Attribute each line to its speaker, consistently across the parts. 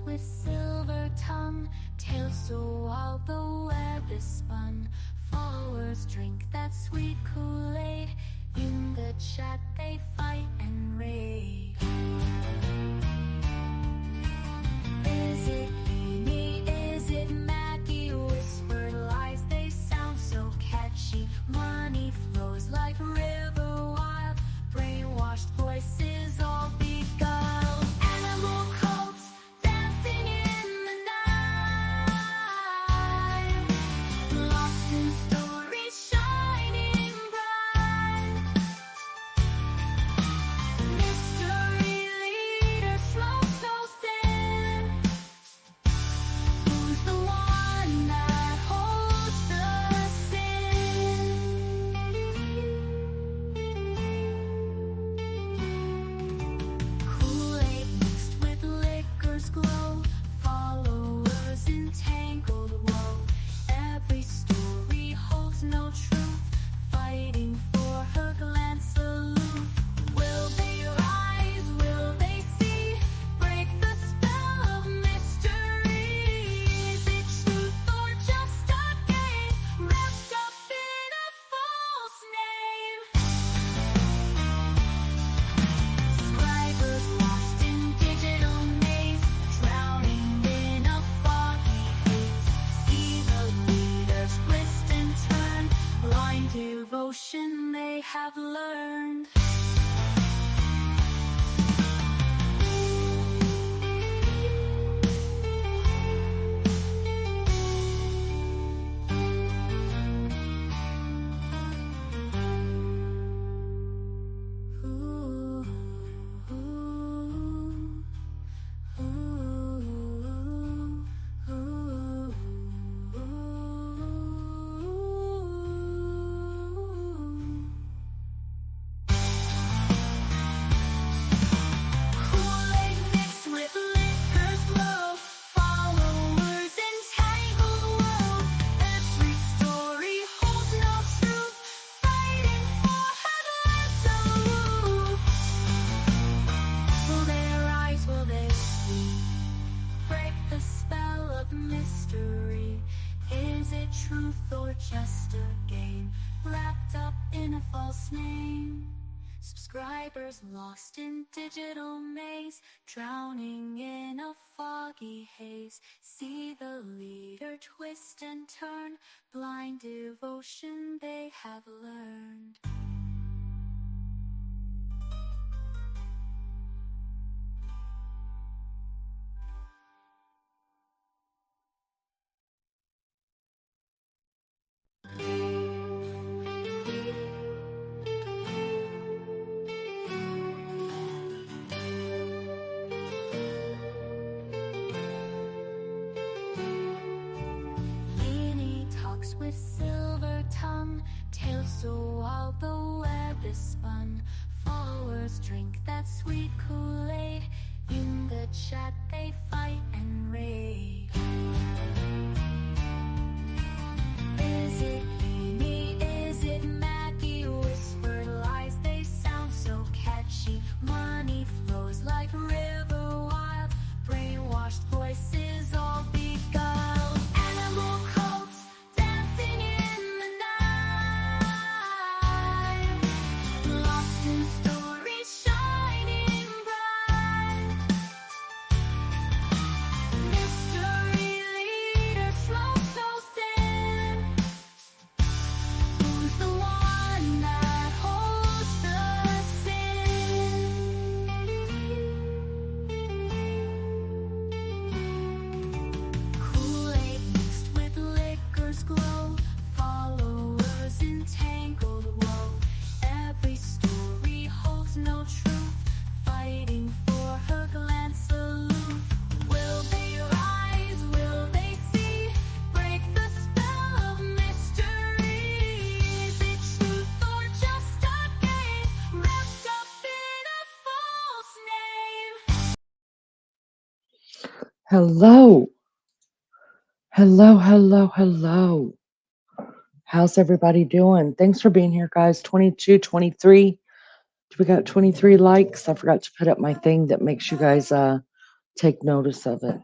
Speaker 1: with silver tongue, tails so wild the web is spun. Followers drink that sweet Kool-Aid, in the chat they fight and raid. Is it Amy? Is it Maggie? Whispered lies, they sound so catchy. Money flows like river wild, brainwashed voices all beguiled. Animal cults dancing in the night, lost in stories shining bright. Mystery leader, slow so thin. Who's the one that holds the sin? Kool-Aid mixed with liquor's glow, followers entangled woe. Every story holds no truth, fighting for her glance aloof. Will they rise? Will they see? Break the spell of mystery. Is it truth or just a game, wrapped up in a false name? Scribers lost in digital maze, drowning in a foggy haze. See the leaders twist and turn, blind devotion they have learned. Ooh, ooh, ooh, ooh, Kool-Aid mixed with liquor's glow, followers entangled woe. Every story holds no truth, fighting for her glance aloof. Will they rise? Will they sleep? Break the spell of mystery. Is it truth or just a game, wrapped up in a false name? Subscribers lost in digital maze, drowning in a foggy haze. See the leader twist and turn, blind devotion they have learned. Leany talks with silver tongue, tails so wild the web is spun. Followers drink that sweet Kool-Aid, in the chat they fight and raid. Is it Amy? Is it Maggie? Whispered lies, they sound so catchy. Money flows like river wild, brainwashed voices all beguiled. Animal cults dancing in the night, lost in stories shining bright. Mystery leader, slow so thin. Who's the one that holds the sin? Kool-Aid mixed with liquor's glow, followers entangled woe. Every story holds no truth, fighting for her glance aloof. Will they rise? Will they see? Break the spell of mystery. Is it truth or just a game, wrapped up in a false name?
Speaker 2: Hello. Hello. How's everybody doing? Thanks for being here, guys. 22, 23. We got 23 likes. I forgot to put up my thing that makes you guys take notice of it.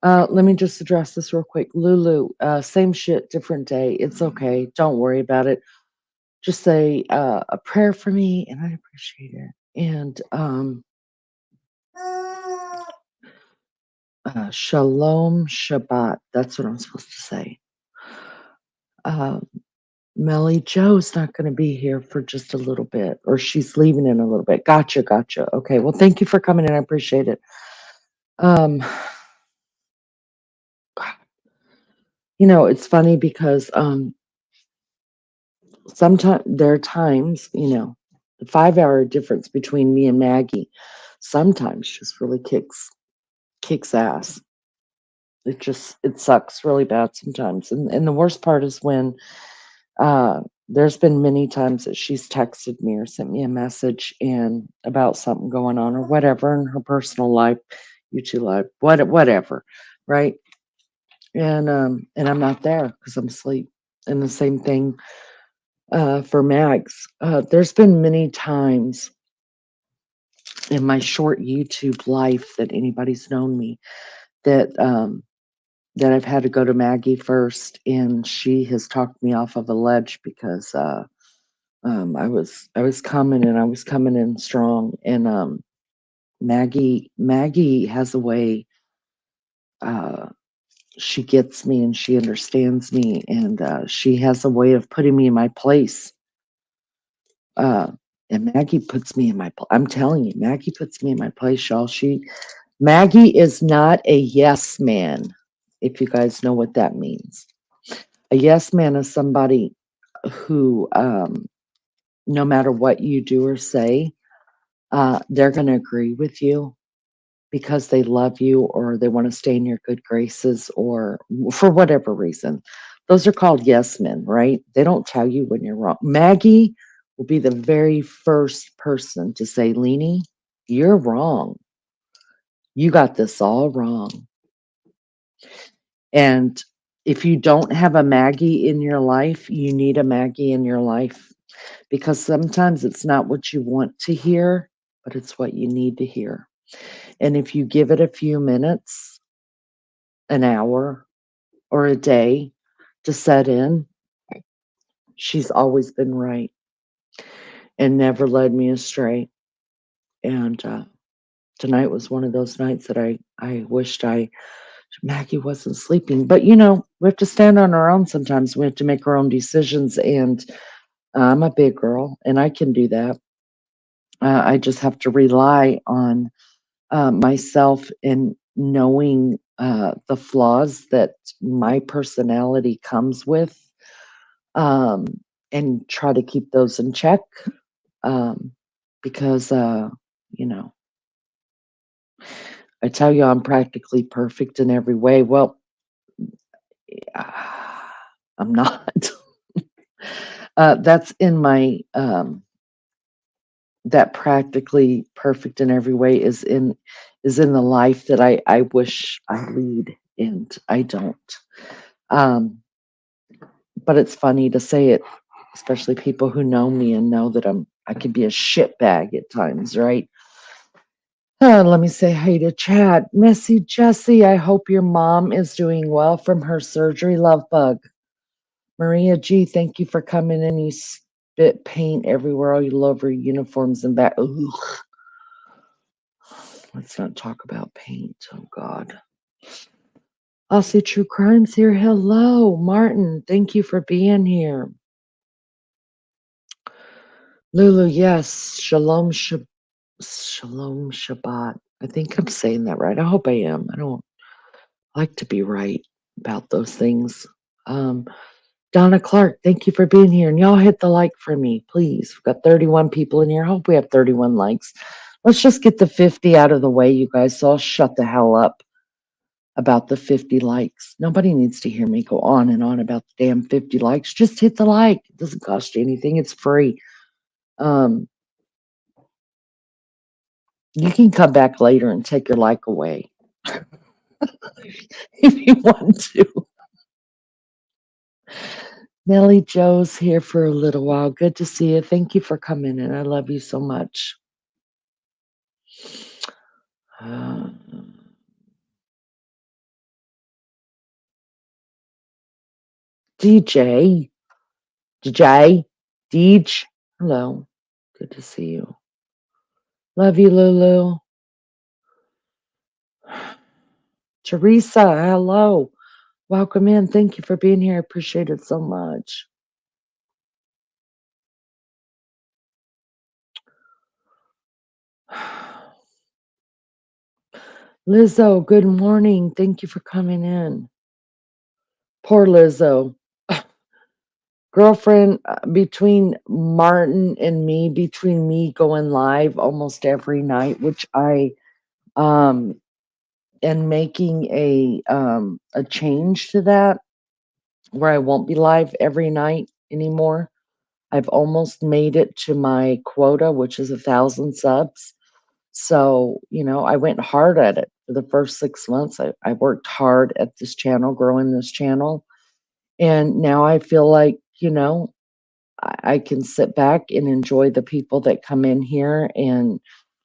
Speaker 2: Let me just address this real quick. Lulu, same shit, different day. It's okay. Don't worry about it. Just say a prayer for me, and I appreciate it. And shalom Shabbat. That's what I'm supposed to say. Uh, Melly Joe's not going to be here for just a little bit, or she's leaving in a little bit. Gotcha, gotcha. Okay, well, thank you for coming in. I appreciate it. Um, it's funny because sometimes there are times, the 5 hour difference between me and Maggie sometimes just really kicks ass. It sucks really bad sometimes. And the worst part is when there's been many times that she's texted me or sent me a message and about something going on or whatever in her personal life, YouTube life, whatever, right? And I'm not there because I'm asleep. And the same thing for Mags. There's been many times in my short YouTube life that anybody's known me that that I've had to go to Maggie first, and she has talked me off of a ledge because I was coming and I was coming in strong, and Maggie has a way. Uh, she gets me and she understands me, and she has a way of putting me in my place. Uh, and Maggie puts me in my. I'm telling you, Maggie puts me in my place, y'all. Maggie is not a yes man. If you guys know what that means, a yes man is somebody who, no matter what you do or say, they're going to agree with you because they love you or they want to stay in your good graces or for whatever reason. Those are called yes men, right? They don't tell you when you're wrong. Maggie will be the very first person to say, Leanie, you're wrong. You got this all wrong. And if you don't have a Maggie in your life, you need a Maggie in your life because sometimes it's not what you want to hear, but it's what you need to hear. And if you give it a few minutes, an hour, or a day to set in, she's always been right and never led me astray. And tonight was one of those nights that I wished Maggie wasn't sleeping. But we have to stand on our own sometimes. We have to make our own decisions. And I'm a big girl and I can do that. I just have to rely on myself in knowing the flaws that my personality comes with, um, and try to keep those in check, um, because, you know, I tell you I'm practically perfect in every way. Well, I'm not. That's in my that practically perfect in every way is in the life that I wish I lead, and I don't. Um, but it's funny to say it, especially people who know me and know that I can be a shitbag at times, right? Let me say hey to Chad. Missy Jessie, I hope your mom is doing well from her surgery. Love bug. Maria G, thank you for coming in. You spit paint everywhere all over uniforms and back. Ugh. Let's not talk about paint. Oh God. I'll see True Crimes here. Hello, Martin. Thank you for being here. Lulu, yes. Shalom Shabbat. I think I'm saying that right. I hope I am. I don't like to be right about those things. Um, Donna Clark, thank you for being here. And y'all hit the like for me, please. We've got 31 people in here. I hope we have 31 likes. Let's just get the 50 out of the way, you guys. So I'll shut the hell up about the 50 likes. Nobody needs to hear me go on and on about the damn 50 likes. Just hit the like. It doesn't cost you anything. It's free. Um, you can come back later and take your like away if you want to. Nellie Joe's here for a little while. Good to see you. Thank you for coming in. I love you so much. Uh, DJ, DJ, Deej. Hello. Good to see you. Love you, Lulu. Teresa, hello. Welcome in. Thank you for being here. I appreciate it so much. Lizzo, good morning. Thank you for coming in. Poor Lizzo. Girlfriend, between Martin and me, between me going live almost every night, which I am making a change to that where I won't be live every night anymore. I've almost made it to my quota, which is 1,000 subs. So, I went hard at it for the first 6 months. I worked hard at this channel, growing this channel. And now I feel like, I can sit back and enjoy the people that come in here and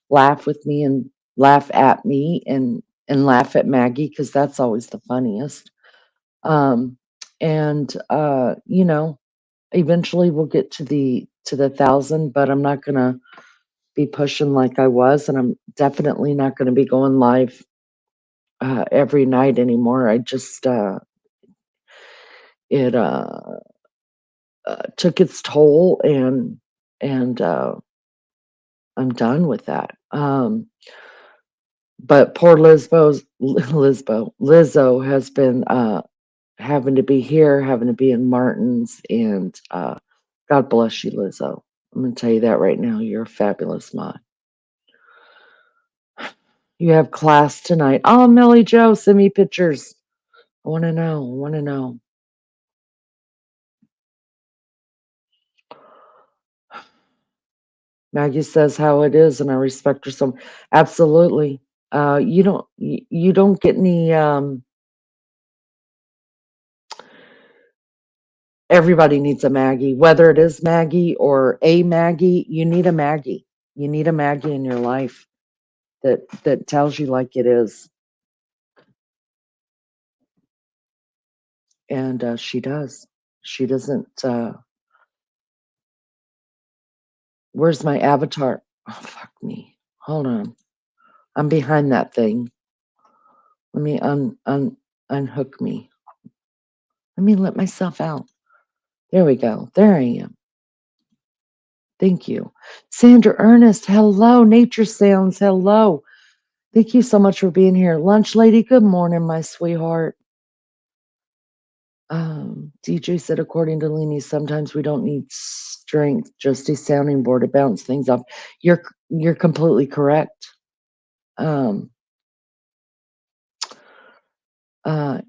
Speaker 2: laugh with me and laugh at me and laugh at Maggie because that's always the funniest. Um, and eventually we'll get to the 1,000, but I'm not gonna be pushing like I was, and I'm definitely not gonna be going live every night anymore. I just it took its toll, and I'm done with that. But poor Lizzo has been having to be here, having to be in Martin's, and God bless you, Lizzo. I'm gonna tell you that right now. You're a fabulous mod. You have class tonight. Oh, Millie Joe, send me pictures. I want to know. I want to know. Maggie says how it is, and I respect her so. Absolutely. You don't get any. Everybody needs a Maggie, whether it is Maggie or a Maggie. You need a Maggie. You need a Maggie in your life that tells you like it is, and she does. She doesn't. Where's my avatar? Oh, fuck me. Hold on. I'm behind that thing. Let me unhook me. Let me let myself out. There we go. There I am. Thank you. Sandra Ernest, hello. Nature Sounds, hello. Thank you so much for being here. Lunch Lady, good morning, my sweetheart. DJ said, according to Leanie, sometimes we don't need strength, just a sounding board to bounce things off. You're completely correct.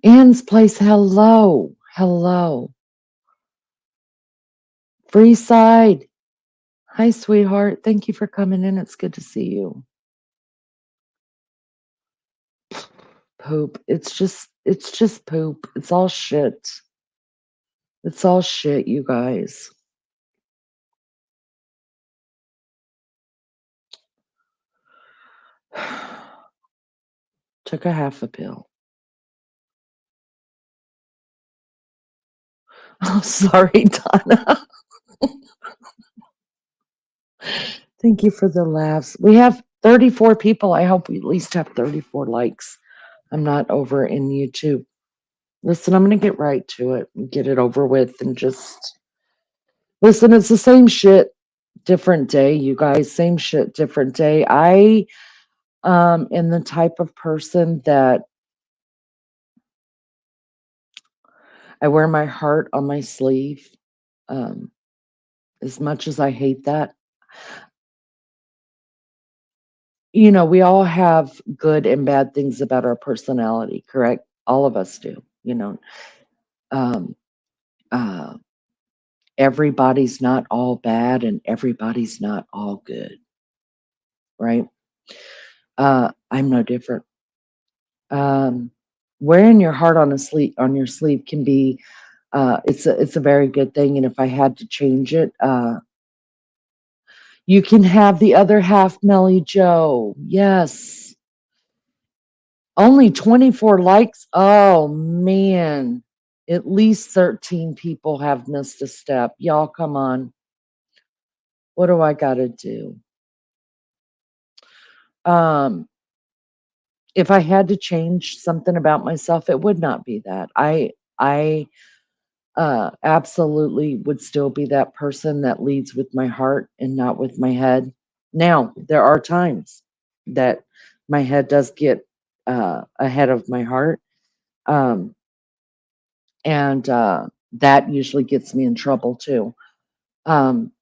Speaker 2: Ann's place, hello. Hello. Freeside. Hi, sweetheart. Thank you for coming in. It's good to see you. Poop. It's just poop. It's all shit. It's all shit, you guys. Took a half a pill. Oh, sorry, Donna. Thank you for the laughs. We have 34 people. I hope we at least have 34 likes. I'm not over in YouTube. Listen, I'm going to get right to it and get it over with and just listen. It's the same shit, different day, you guys. Same shit, different day. I am the type of person that I wear my heart on my sleeve. Um, as much as I hate that, we all have good and bad things about our personality, correct? All of us do, Um, uh, everybody's not all bad and everybody's not all good, right? I'm no different. Wearing your heart on your sleeve can be it's a very good thing. And if I had to change it, you can have the other half, Melly Joe. Yes. Only 24 likes. Oh man. At least 13 people have missed a step. Y'all, come on. What do I got to do? Um, if I had to change something about myself, it would not be that. I absolutely would still be that person that leads with my heart and not with my head. Now, there are times that my head does get ahead of my heart. Um, and that usually gets me in trouble too. Um,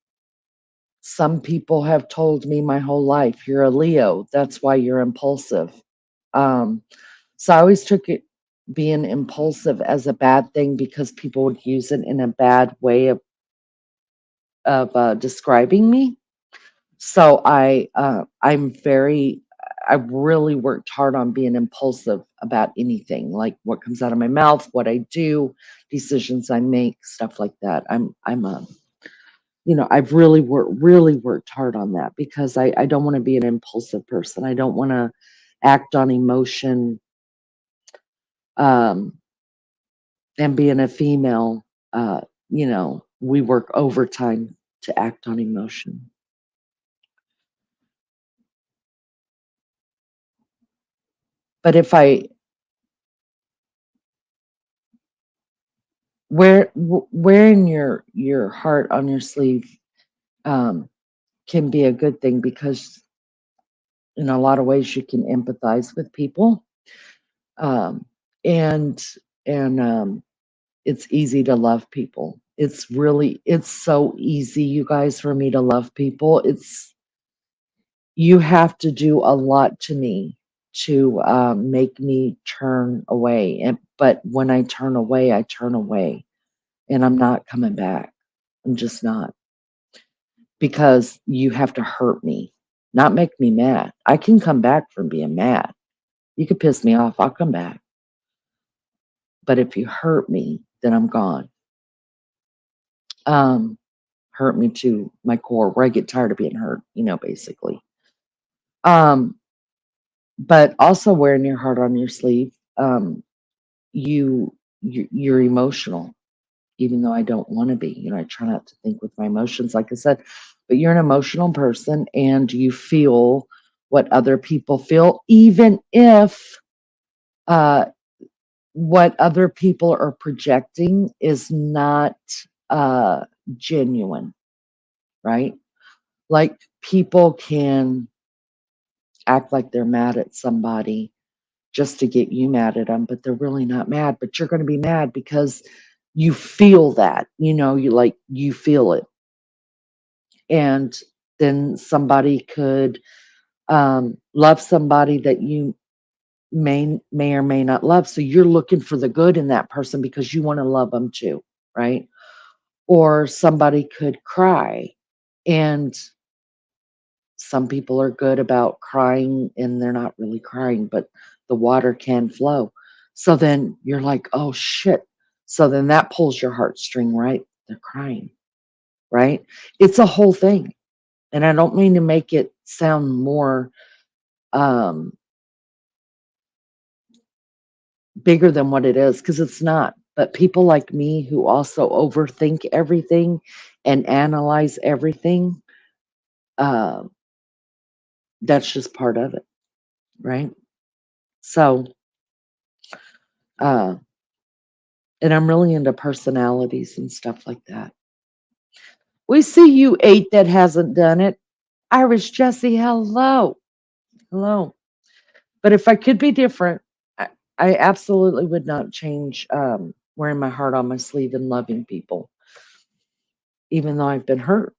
Speaker 2: some people have told me my whole life, you're a Leo, that's why you're impulsive. Um, so I always took it being impulsive as a bad thing because people would use it in a bad way of describing me. So I've really worked hard on being impulsive about anything, like what comes out of my mouth, what I do, decisions I make, stuff like that. I'm a I've really worked hard on that because I don't want to be an impulsive person. I don't want to act on emotion. Um, and being a female, we work overtime to act on emotion. But if I wearing your heart on your sleeve um, can be a good thing because in a lot of ways you can empathize with people, um, and and it's easy to love people. It's so easy, you guys, for me to love people. You have to do a lot to me to make me turn away. But when I turn away, and I'm not coming back. I'm just not because you have to hurt me, not make me mad. I can come back from being mad. You could piss me off, I'll come back. But if you hurt me, then I'm gone. Um, hurt me to my core where I get tired of being hurt, basically. Um, but also wearing your heart on your sleeve, you're emotional, even though I don't want to be. I try not to think with my emotions, like I said, but you're an emotional person and you feel what other people feel, even if uh, what other people are projecting is not uh, genuine, right? Like people can act like they're mad at somebody just to get you mad at them, but they're really not mad. But you're going to be mad because you feel that, you feel it. And then somebody could love somebody that you may or may not love. So you're looking for the good in that person because you want to love them too, right? Or somebody could cry, and some people are good about crying and they're not really crying, but the water can flow. So then you're like, oh shit. So then that pulls your heartstring, right? They're crying, right? It's a whole thing. And I don't mean to make it sound more um, bigger than what it is, because it's not. But people like me who also overthink everything and analyze everything, uh, that's just part of it, right? So, uh, and I'm really into personalities and stuff like that. We see you eight that hasn't done it. Irish Jesse, hello. Hello. But if I could be different, I, I absolutely would not change wearing my heart on my sleeve and loving people, even though I've been hurt.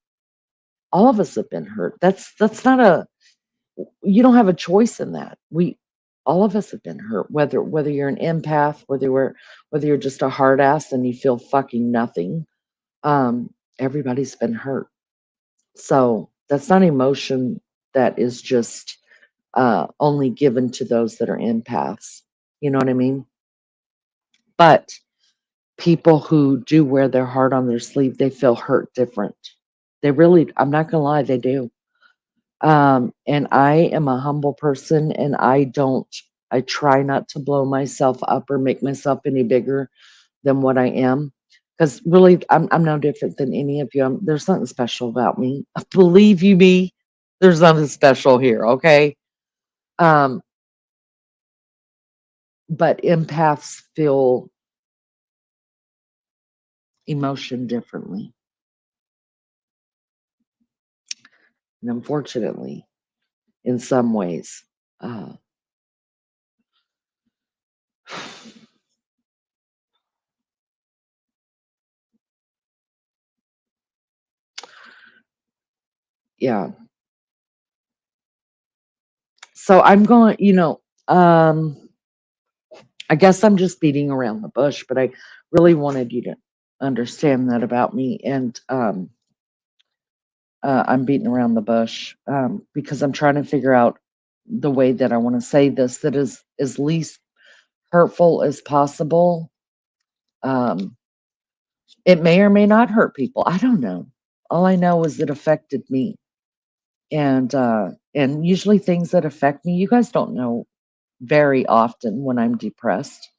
Speaker 2: All of us have been hurt. That's not a you don't have a choice in that. We all of us have been hurt, whether you're an empath, whether you're just a hard ass and you feel fucking nothing. Um, everybody's been hurt. So that's not emotion that is just only given to those that are empaths. You know what I mean? But people who do wear their heart on their sleeve, they feel hurt different. They really, I'm not gonna lie, they do. And I am a humble person and I try not to blow myself up or make myself any bigger than what I am. Because really, I'm no different than any of you. There's nothing special about me. Believe you me, there's nothing special here. Okay. Um, but empaths feel emotion differently, and unfortunately, in some ways, uh, yeah. So I'm going. I guess I'm just beating around the bush, but I really wanted you to understand that about me. And I'm beating around the bush because I'm trying to figure out the way that I want to say this that is as least hurtful as possible. Um, it may or may not hurt people. I don't know. All I know is it affected me, and usually things that affect me, you guys don't know very often when I'm depressed.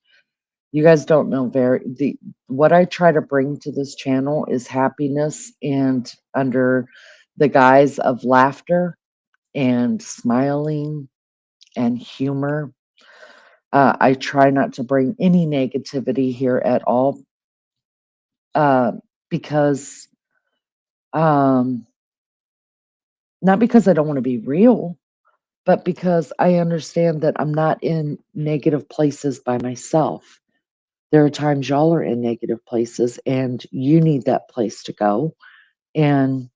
Speaker 2: You guys don't know very the what I try to bring to this channel is happiness and under the guise of laughter and smiling and humor. I try not to bring any negativity here at all uh, because, um, not because I don't want to be real, but because I understand that I'm not in negative places by myself. There are times y'all are in negative places and you need that place to go. And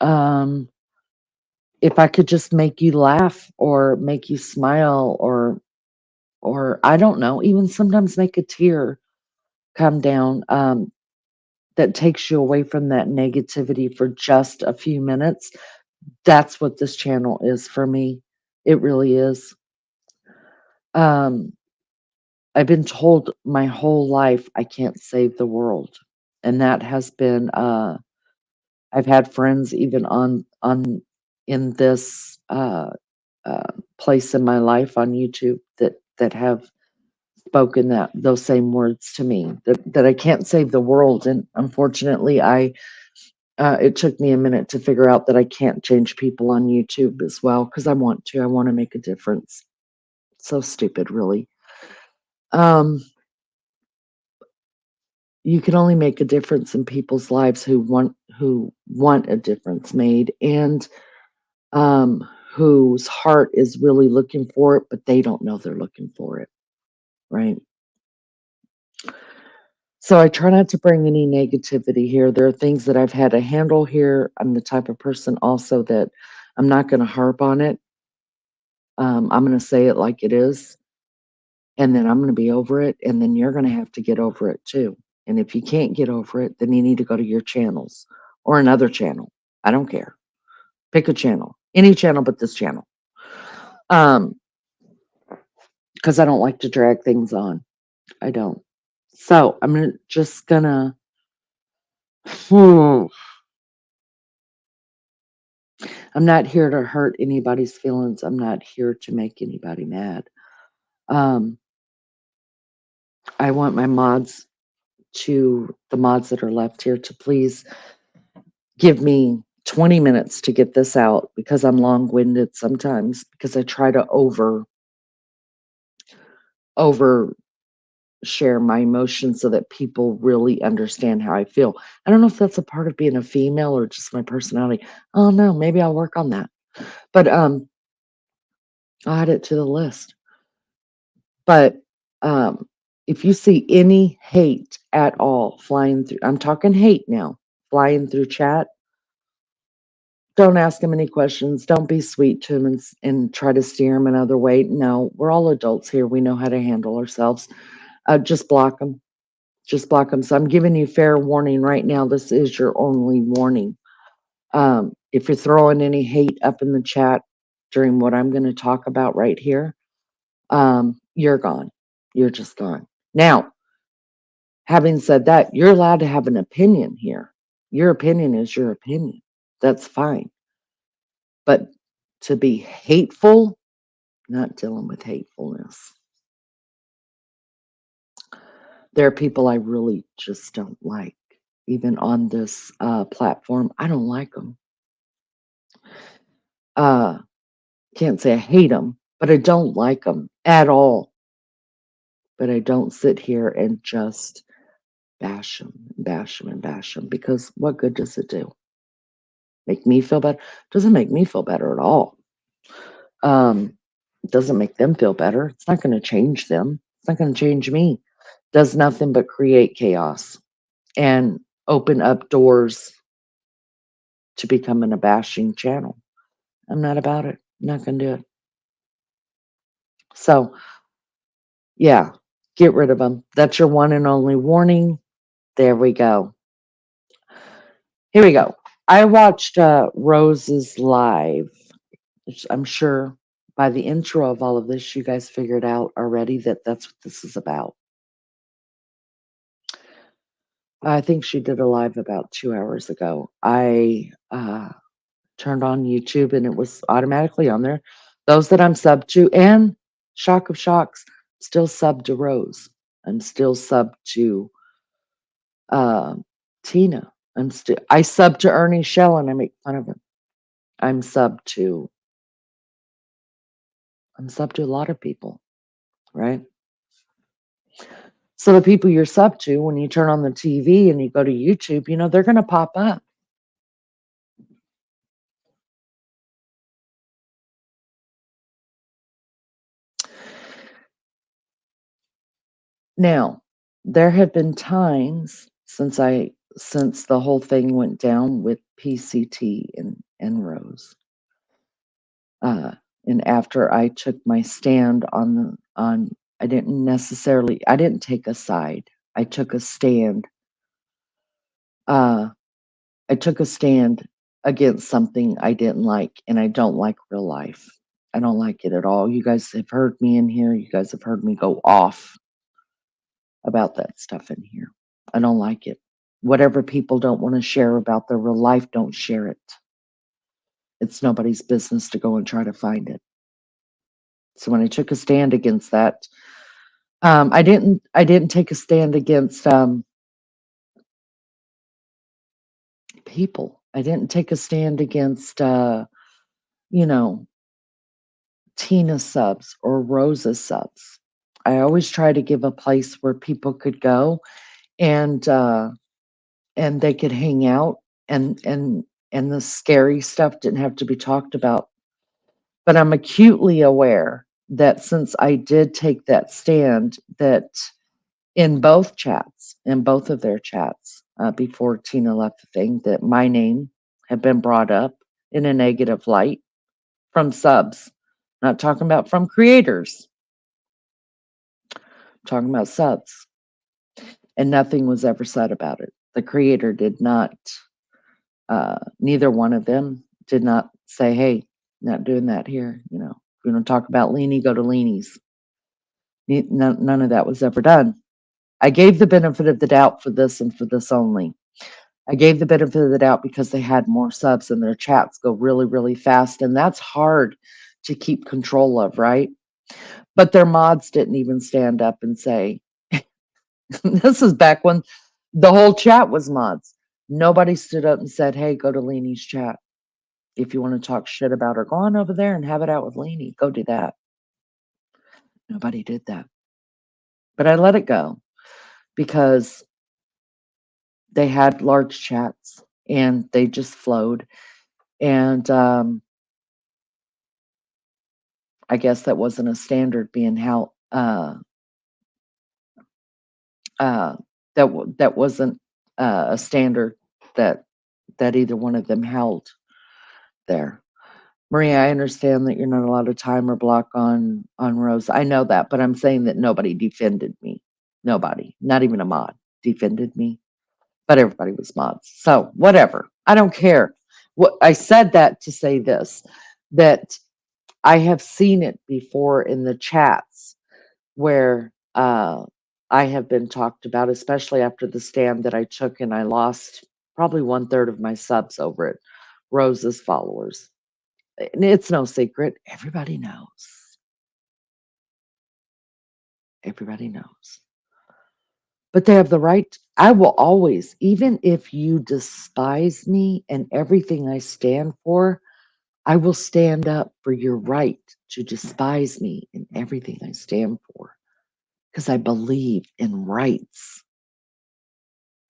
Speaker 2: um, if I could just make you laugh or make you smile or I don't know, even sometimes make a tear come down, that takes you away from that negativity for just a few minutes. That's what this channel is for me. It really is. Um, I've been told my whole life I can't save the world. And that has been I've had friends even on in this place in my life on YouTube that have spoken those same words to me that I can't save the world. And unfortunately, I it took me a minute to figure out that I can't change people on YouTube as well because I want to. I want to make a difference. So stupid, really. Um, you can only make a difference in people's lives who want a difference made and whose heart is really looking for it, but they don't know they're looking for it, right? So I try not to bring any negativity here. There are things that I've had to handle here. I'm the type of person also that I'm not going to harp on it. I'm going to say it like it is, and then I'm going to be over it, and then you're going to have to get over it too. And if you can't get over it, then you need to go to your channels or another channel. I don't care. Pick a channel, any channel but this channel. Um, because I don't like to drag things on. I don't. So just gonna. I'm not here to hurt anybody's feelings. I'm not here to make anybody mad. Um, I want the mods that are left here to please give me 20 minutes to get this out because I'm long-winded sometimes because I try to over share my emotions so that people really understand how I feel. I don't know if that's a part of being a female or just my personality. Oh no, maybe I'll work on that. But I'll add it to the list. But um if you see any hate at all flying through, I'm talking hate now, flying through chat, don't ask him any questions. Don't be sweet to him and try to steer him another way. No, we're all adults here. We know how to handle ourselves. Just block them. Just block them. So I'm giving you fair warning right now. This is your only warning. If you're throwing any hate up in the chat during what I'm going to talk about right here, you're gone. You're just gone. Now, having said that, you're allowed to have an opinion here. Your opinion is your opinion. That's fine. But to be hateful, not dealing with hatefulness. There are people I really just don't like, even on this platform. I don't like them. Uh, can't say I hate them, but I don't like them at all. But I don't sit here and just bash them, bash them, and bash them because what good does it do? Make me feel better? Doesn't make me feel better at all. Um, it doesn't make them feel better. It's not going to change them. It's not going to change me. Does nothing but create chaos and open up doors to becoming a bashing channel. I'm not about it. I'm not going to do it. So, yeah, get rid of them. That's your one and only warning. There we go. Here we go. I watched Rose's live, which I'm sure by the intro of all of this, you guys figured out already that that's what this is about. I think she did a live about 2 hours ago. I turned on YouTube and it was automatically on there. Those that I'm sub to, and shock of shocks, still sub to Rose. I'm still sub to uh, Tina. I sub to Ernie Shell and I make fun of him. I'm sub to I'm sub to a lot of people, right? So the people you're sub to, when you turn on the TV and you go to YouTube, they're going to pop up. Now, there have been times since the whole thing went down with PCT and Rose, uh, and after I took my stand on I didn't take a side. I took a stand. Uh, I took a stand against something I didn't like, and I don't like real life. I don't like it at all. You guys have heard me in here. You guys have heard me go off about that stuff in here. I don't like it. Whatever people don't want to share about their real life, don't share it. It's nobody's business to go and try to find it. So when I took a stand against that, I didn't take a stand against people. I didn't take a stand against you know, Tina subs or Rosa subs. I always try to give a place where people could go and they could hang out and the scary stuff didn't have to be talked about. But I'm acutely aware that since I did take that stand, that in both of their chats, before Tina left the thing, that my name had been brought up in a negative light from subs. Not talking about from creators, talking about subs. And nothing was ever said about it. The creator did not, neither one of them did not say, hey, not doing that here. If you want to talk about Leanie, go to Leanie's. None of that was ever done. I gave the benefit of the doubt for this and for this only. I gave the benefit of the doubt because they had more subs and their chats go really, really fast. And that's hard to keep control of, right? But their mods didn't even stand up and say, this is back when the whole chat was mods. Nobody stood up and said, hey, go to Leanie's chat. If you want to talk shit about her, go on over there and have it out with Leanie. Go do that. Nobody did that. But I let it go because they had large chats and they just flowed. And I guess that wasn't a standard being held. Uh, that wasn't a standard that either one of them held there. Maria, I understand that you're not allowed to timer block on Rose. I know that, but I'm saying that nobody defended me. Nobody, not even a mod, defended me. But everybody was mods. So whatever. I don't care. What I said that to say this, that I have seen it before in the chats where I have been talked about, especially after the stand that I took and I lost probably 1/3 of my subs over it. Rose's followers. And it's no secret. Everybody knows. Everybody knows. but they have the right. I will always, even if you despise me and everything I stand for, I will stand up for your right to despise me and everything I stand for because I believe in rights.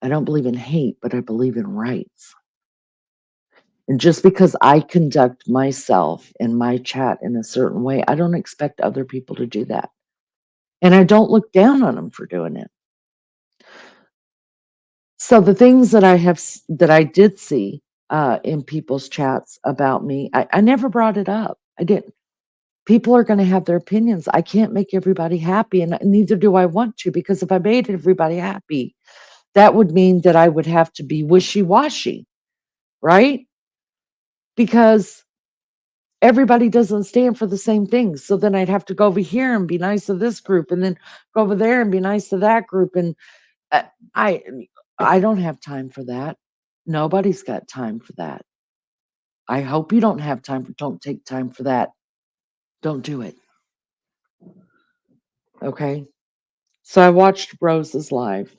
Speaker 2: I don't believe in hate, but I believe in rights. And just because I conduct myself in my chat in a certain way, I don't expect other people to do that. And I don't look down on them for doing it. So the things that that I did see in people's chats about me, I never brought it up. I didn't. People are going to have their opinions. I can't make everybody happy, and neither do I want to, because if I made everybody happy, that would mean that I would have to be wishy-washy, right? Because everybody doesn't stand for the same things. So then I'd have to go over here and be nice to this group, and then go over there and be nice to that group. And uh, I, I don't have time for that. Nobody's got time for that. I hope you don't have time for. Don't take time for that. Don't do it. Okay. So I watched Rose's live.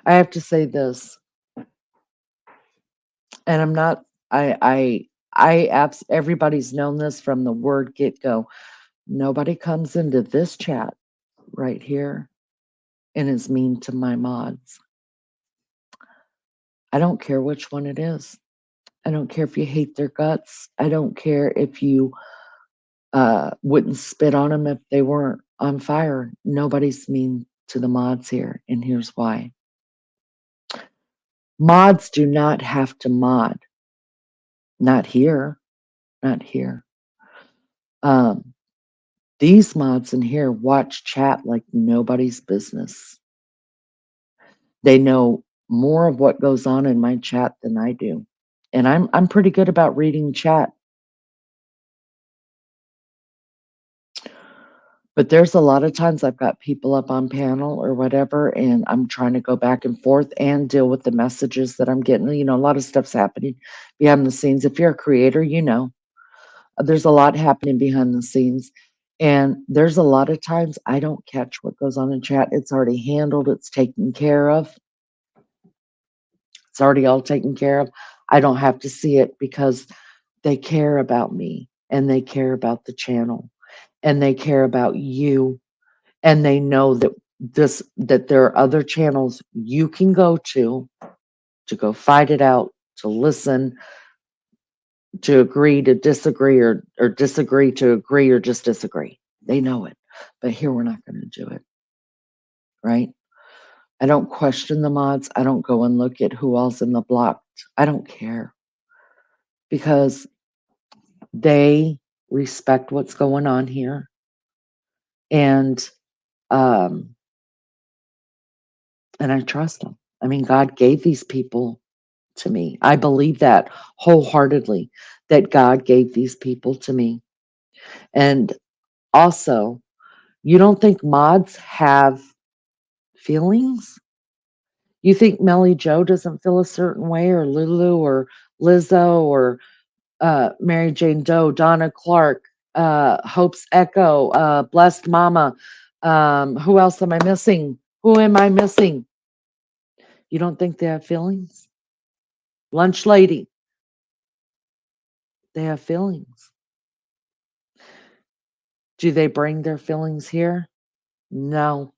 Speaker 2: I have to say this, and I'm not. Everybody's known this from the word get go. Nobody comes into this chat right here and is mean to my mods. I don't care which one it is. I don't care if you hate their guts. I don't care if you wouldn't spit on them if they weren't on fire. Nobody's mean to the mods here, and here's why. Mods do not have to mod. Not here. Not here. Um, these mods in here watch chat like nobody's business. They know more of what goes on in my chat than I do. And I'm pretty good about reading chat. But there's a lot of times I've got people up on panel or whatever, and I'm trying to go back and forth and deal with the messages that I'm getting. You know, a lot of stuff's happening behind the scenes. If you're a creator, you know, there's a lot happening behind the scenes. And there's a lot of times I don't catch what goes on in chat. It's already handled, it's taken care of. It's already all taken care of. I don't have to see it because they care about me and they care about the channel and they care about you, and they know that that there are other channels you can go to go fight it out, to listen, to agree to disagree, or disagree to agree, or just disagree. They know it. But here we're not going to do it. Right? I don't question the mods. I don't go and look at who else in the blocked. I don't care, because they respect what's going on here. And and I trust them. I mean, God gave these people to me. I believe that wholeheartedly, that God gave these people to me. And also, you don't think mods have feelings? You think Melly Joe doesn't feel a certain way, or Lulu, or Lizzo, or Mary Jane Doe, Donna Clark, Hope's Echo, Blessed Mama. Who else am I missing? Who am I missing? You don't think they have feelings? Lunch Lady, they have feelings. Do they bring their feelings here? No,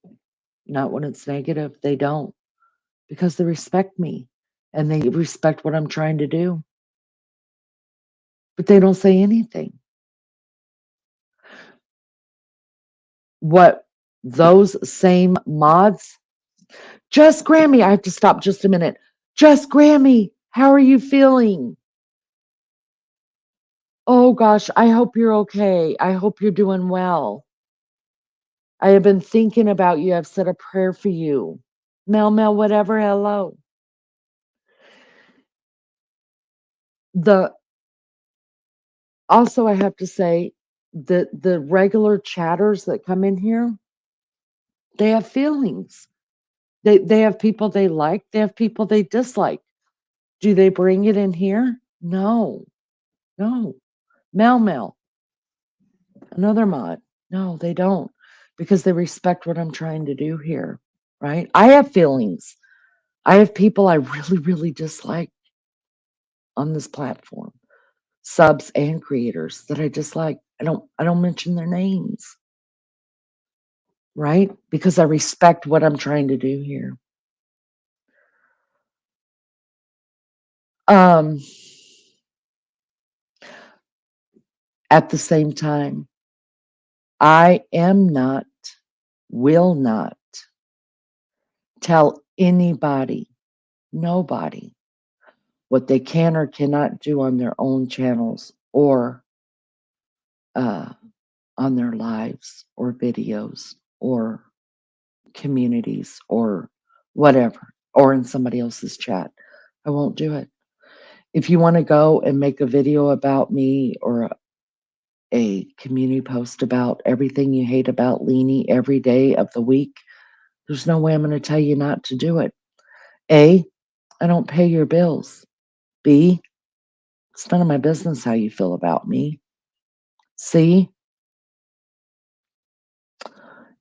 Speaker 2: not when it's negative. They don't, because they respect me and they respect what I'm trying to do. But they don't say anything. What those same mods, just Grammy, I have to stop just a minute. Just Grammy, how are you feeling? Oh gosh, I hope you're okay. I hope you're doing well. I have been thinking about you. I've said a prayer for you. Mel, whatever, hello. The Also, I have to say that the regular chatters that come in here, they have feelings. They have people they like, they have people they dislike. Do they bring it in here? No, no. Mel, another mod. No, they don't because they respect what I'm trying to do here, right? I have feelings. I have people I really, really dislike on this platform, subs and creators that I dislike. I don't mention their names, right? Because I respect what I'm trying to do here. Um, at the same time, I am not, will not tell anybody, nobody, what they can or cannot do on their own channels or uh, on their lives or videos or communities or whatever, or in somebody else's chat. I won't do it. If you want to go and make a video about me or a community post about everything you hate about Leanie every day of the week, there's no way I'm going to tell you not to do it. A, I don't pay your bills. B, it's none of my business how you feel about me. C,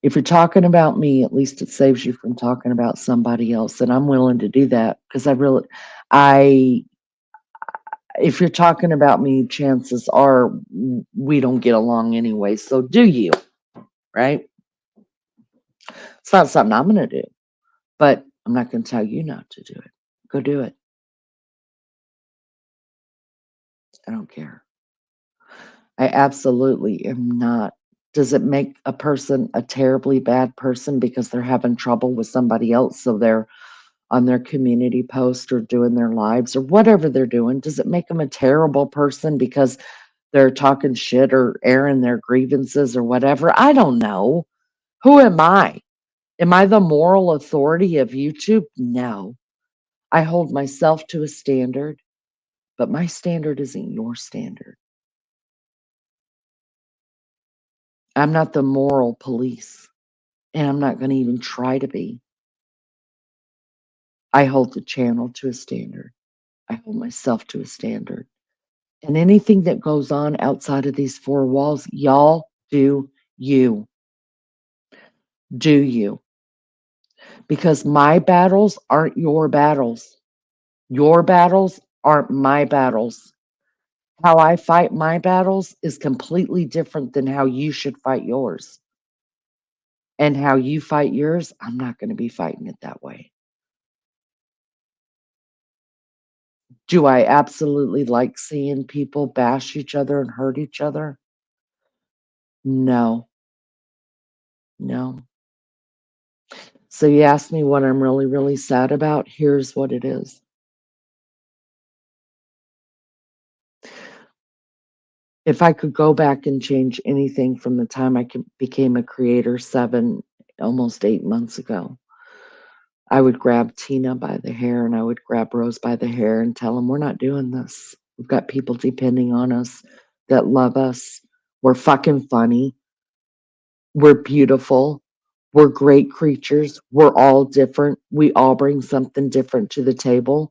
Speaker 2: if you're talking about me, at least it saves you from talking about somebody else, and I'm willing to do that because I if you're talking about me, chances are we don't get along anyway, so do you, right? It's not something I'm gonna do, but I'm not gonna tell you not to do it. Go do it. I don't care. I absolutely am not. Does it make a person a terribly bad person because they're having trouble with somebody else, so they're on their community post or doing their lives or whatever they're doing? Does it make them a terrible person because they're talking shit or airing their grievances or whatever? I don't know. Who am I? Am I the moral authority of YouTube? No. I hold myself to a standard, but my standard isn't your standard. I'm not the moral police, and I'm not going to even try to be. I hold the channel to a standard. I hold myself to a standard. And anything that goes on outside of these four walls, y'all do you. Do you. Because my battles aren't your battles. Your battles aren't my battles. How I fight my battles is completely different than how you should fight yours. And how you fight yours, I'm not going to be fighting it that way. Do I absolutely like seeing people bash each other and hurt each other? No, no. So you asked me what I'm really, really sad about. Here's what it is. If I could go back and change anything from the time became a creator almost 8 months ago, I would grab Tina by the hair and I would grab Rose by the hair and tell them, we're not doing this. We've got people depending on us that love us. We're fucking funny. We're beautiful. We're great creatures. We're all different. We all bring something different to the table.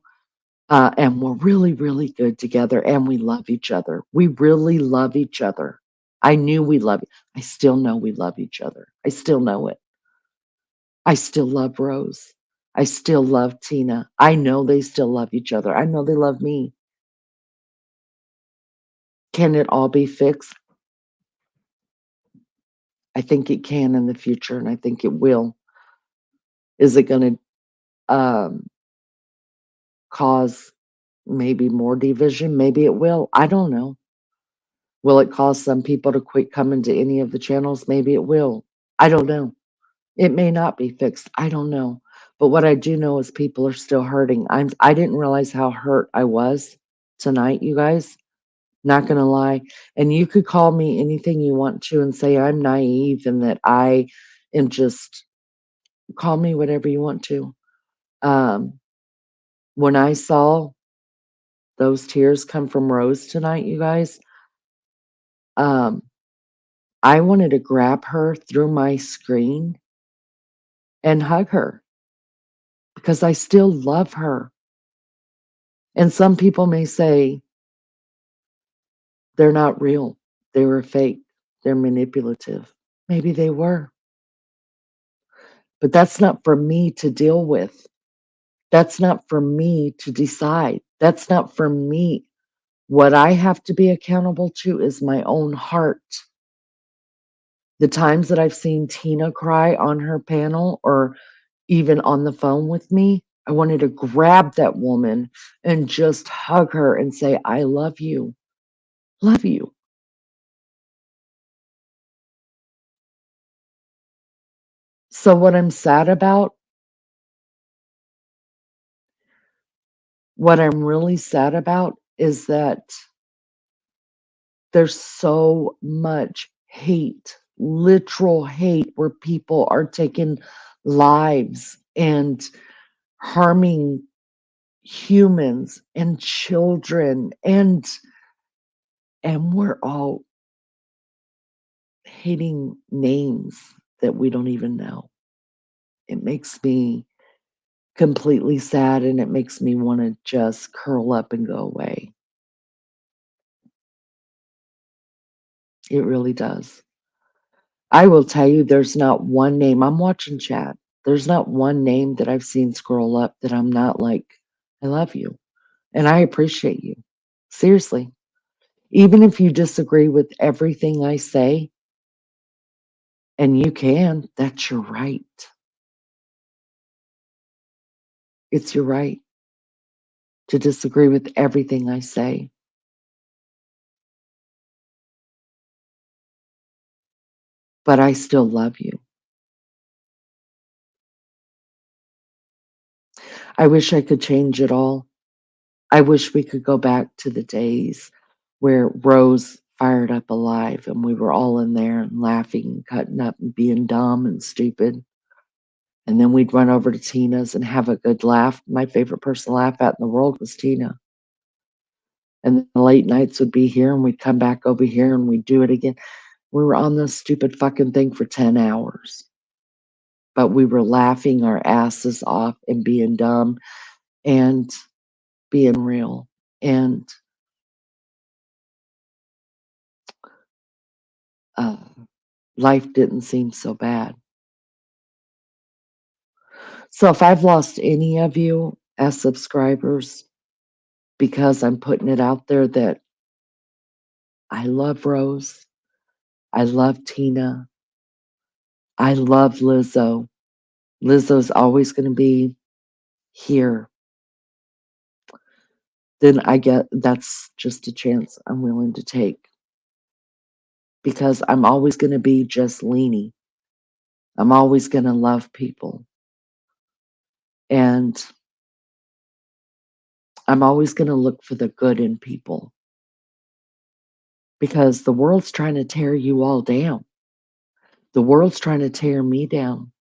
Speaker 2: And we're really, really good together and we love each other. We really love each other. I knew we love. I still know we love each other. I still know it. I still love Rose. I still love Tina. I know they still love each other. I know they love me. Can it all be fixed? I think it can in the future, and I think it will. Is it going to cause maybe more division? Maybe it will. I don't know. Will it cause some people to quit coming to any of the channels? Maybe it will. I don't know. It may not be fixed. I don't know. But what I do know is people are still hurting. I didn't realize how hurt I was tonight, you guys. Not gonna lie. And you could call me anything you want to and say I'm naive and that I am just call me whatever you want to. Um, when I saw those tears come from Rose tonight, you guys, um, I wanted to grab her through my screen and hug her because I still love her. And some people may say they're not real. They were fake. They're manipulative. Maybe they were. But that's not for me to deal with. That's not for me to decide. That's not for me. What I have to be accountable to is my own heart. The times that I've seen Tina cry on her panel or even on the phone with me, I wanted to grab that woman and just hug her and say, I love you. Love you. So, what I'm really sad about is that there's so much hate, literal hate, where people are taking lives and harming humans and children, and we're all hating names that we don't even know. It makes me completely sad, and it makes me want to just curl up and go away. It really does. I will tell you, there's not one name. I'm watching chat. There's not one name that I've seen scroll up that I'm not like, I love you and I appreciate you. Seriously. Even if you disagree with everything I say, and you can, that's your right. It's your right to disagree with everything I say. But I still love you. I wish I could change it all. I wish we could go back to the days where Rose fired up alive and we were all in there and laughing and cutting up and being dumb and stupid. And then we'd run over to Tina's and have a good laugh. My favorite person to laugh at in the world was Tina. And the late nights would be here and we'd come back over here and we'd do it again. We were on this stupid fucking thing for 10 hours, but we were laughing our asses off and being dumb and being real. And uh, life didn't seem so bad. So if I've lost any of you as subscribers because I'm putting it out there that I love Rose, I love Tina, I love Lizzo. Lizzo's always going to be here. Then I get that's just a chance I'm willing to take because I'm always going to be just Leanie. I'm always going to love people. And I'm always going to look for the good in people because the world's trying to tear you all down. The world's trying to tear me down.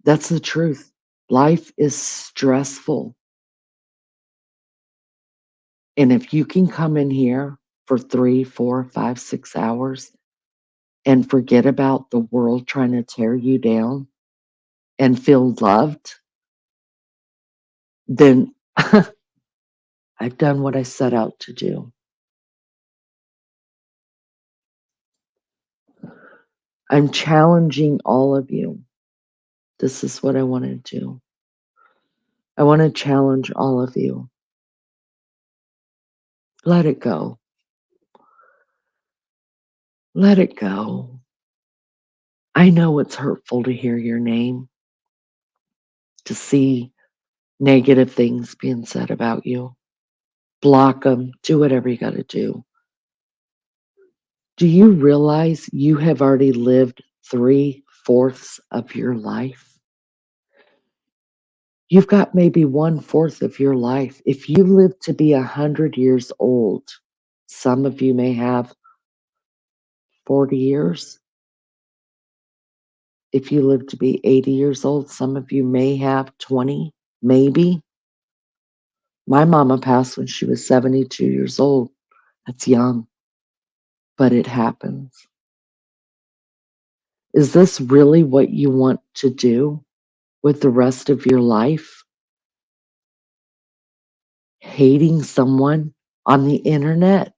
Speaker 2: That's the truth. Life is stressful. And if you can come in here for 3, 4, 5, 6 hours and forget about the world trying to tear you down and feel loved, then I've done what I set out to do. I'm challenging all of you. This is what I want to do. I want to challenge all of you. Let it go. Let it go. I know it's hurtful to hear your name, to see negative things being said about you. Block them. Do whatever you got to do. Do you realize you have already lived 3/4 of your life? You've got maybe 1/4 of your life. If you live to be 100 years old, some of you may have 40 years. If you live to be 80 years old, some of you may have 20, maybe. My mama passed when she was 72 years old. That's young, but it happens. Is this really what you want to do with the rest of your life? hating someone on the internet.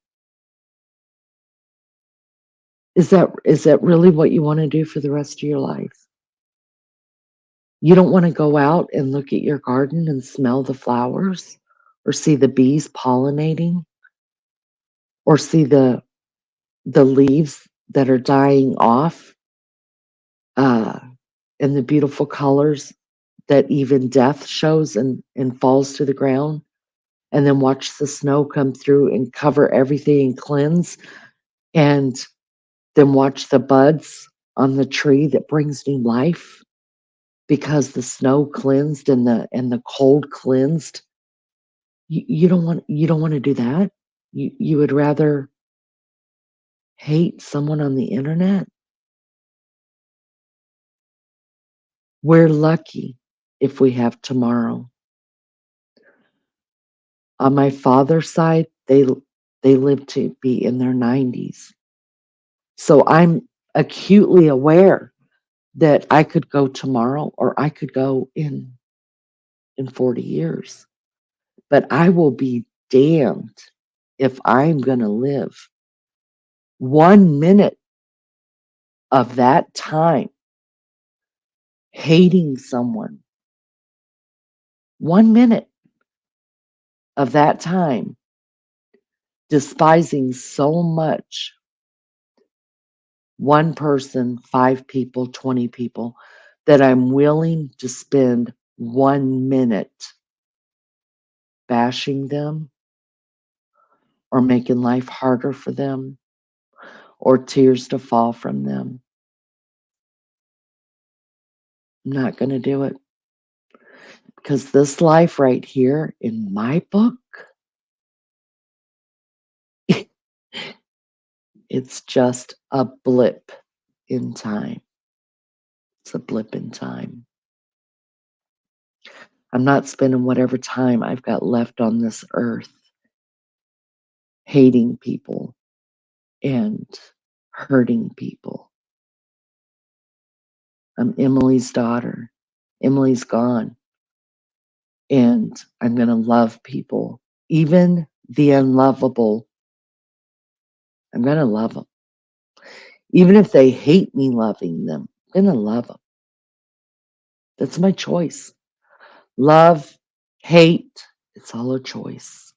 Speaker 2: Is that really what you wanna do for the rest of your life? You don't wanna go out and look at your garden and smell the flowers or see the bees pollinating or see the leaves that are dying off, uh, and the beautiful colors that even death shows and falls to the ground, and then watch the snow come through and cover everything and cleanse, and then watch the buds on the tree that brings new life because the snow cleansed and the cold cleansed. You don't wanna do that? You would rather hate someone on the internet? We're lucky if we have tomorrow. On my father's side, they lived to be in their 90s. So I'm acutely aware that I could go tomorrow or I could go in 40 years. But I will be damned if I'm gonna live 1 minute of that time hating someone, 1 minute of that time despising so much one person, 5 people, 20 people, that I'm willing to spend 1 minute bashing them or making life harder for them or tears to fall from them. I'm not gonna do it because this life right here in my book, it's just a blip in time. It's a blip in time. I'm not spending whatever time I've got left on this earth hating people and hurting people. I'm Emily's daughter. Emily's gone, and I'm gonna love people, even the unlovable. I'm gonna love them, even if they hate me loving them. I'm gonna love them. That's my choice. Love, hate, it's all a choice.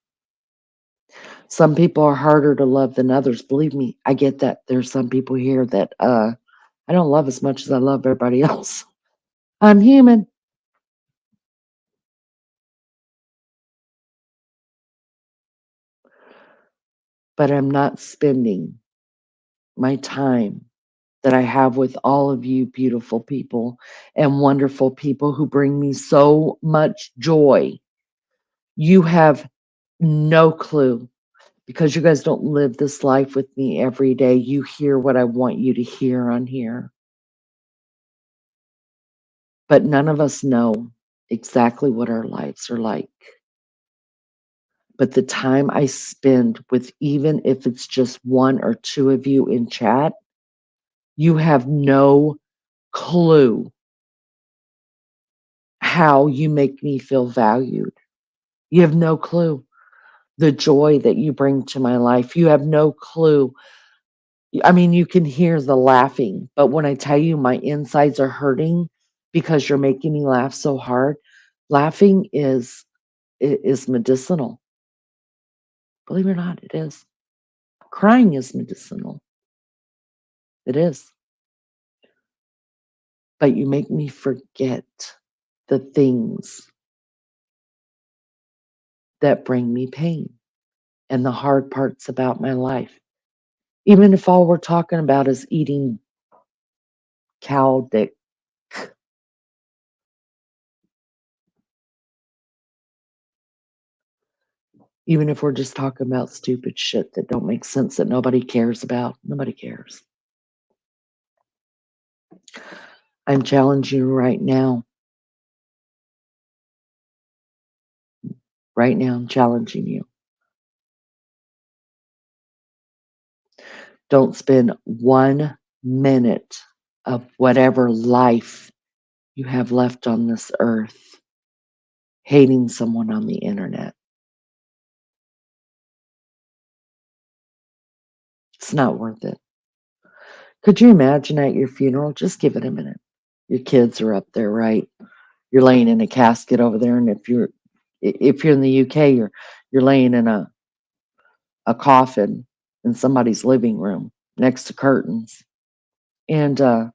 Speaker 2: Some people are harder to love than others. Believe me, I get that. There's some people here that I don't love as much as I love everybody else. I'm human, but I'm not spending my time that I have with all of you beautiful people and wonderful people who bring me so much joy. You have no clue because you guys don't live this life with me every day. You hear what I want you to hear on here, but none of us know exactly what our lives are like. But the time I spend with, even if it's just one or two of you in chat, you have no clue how you make me feel valued. You have no clue the joy that you bring to my life. You have no clue. I mean, you can hear the laughing, but when I tell you my insides are hurting because you're making me laugh so hard, laughing is medicinal. Believe it or not, it is. Crying is medicinal. It is. But you make me forget the things that bring me pain and the hard parts about my life. Even if all we're talking about is eating cow dick, even if we're just talking about stupid shit that don't make sense that nobody cares about, nobody cares. I'm challenging you right now. Right now, I'm challenging you. Don't spend 1 minute of whatever life you have left on this earth hating someone on the internet. It's not worth it. Could you imagine at your funeral? Just give it a minute. Your kids are up there, right? You're laying in a casket over there, and if you're in the UK, you're laying in a coffin in somebody's living room next to curtains, and your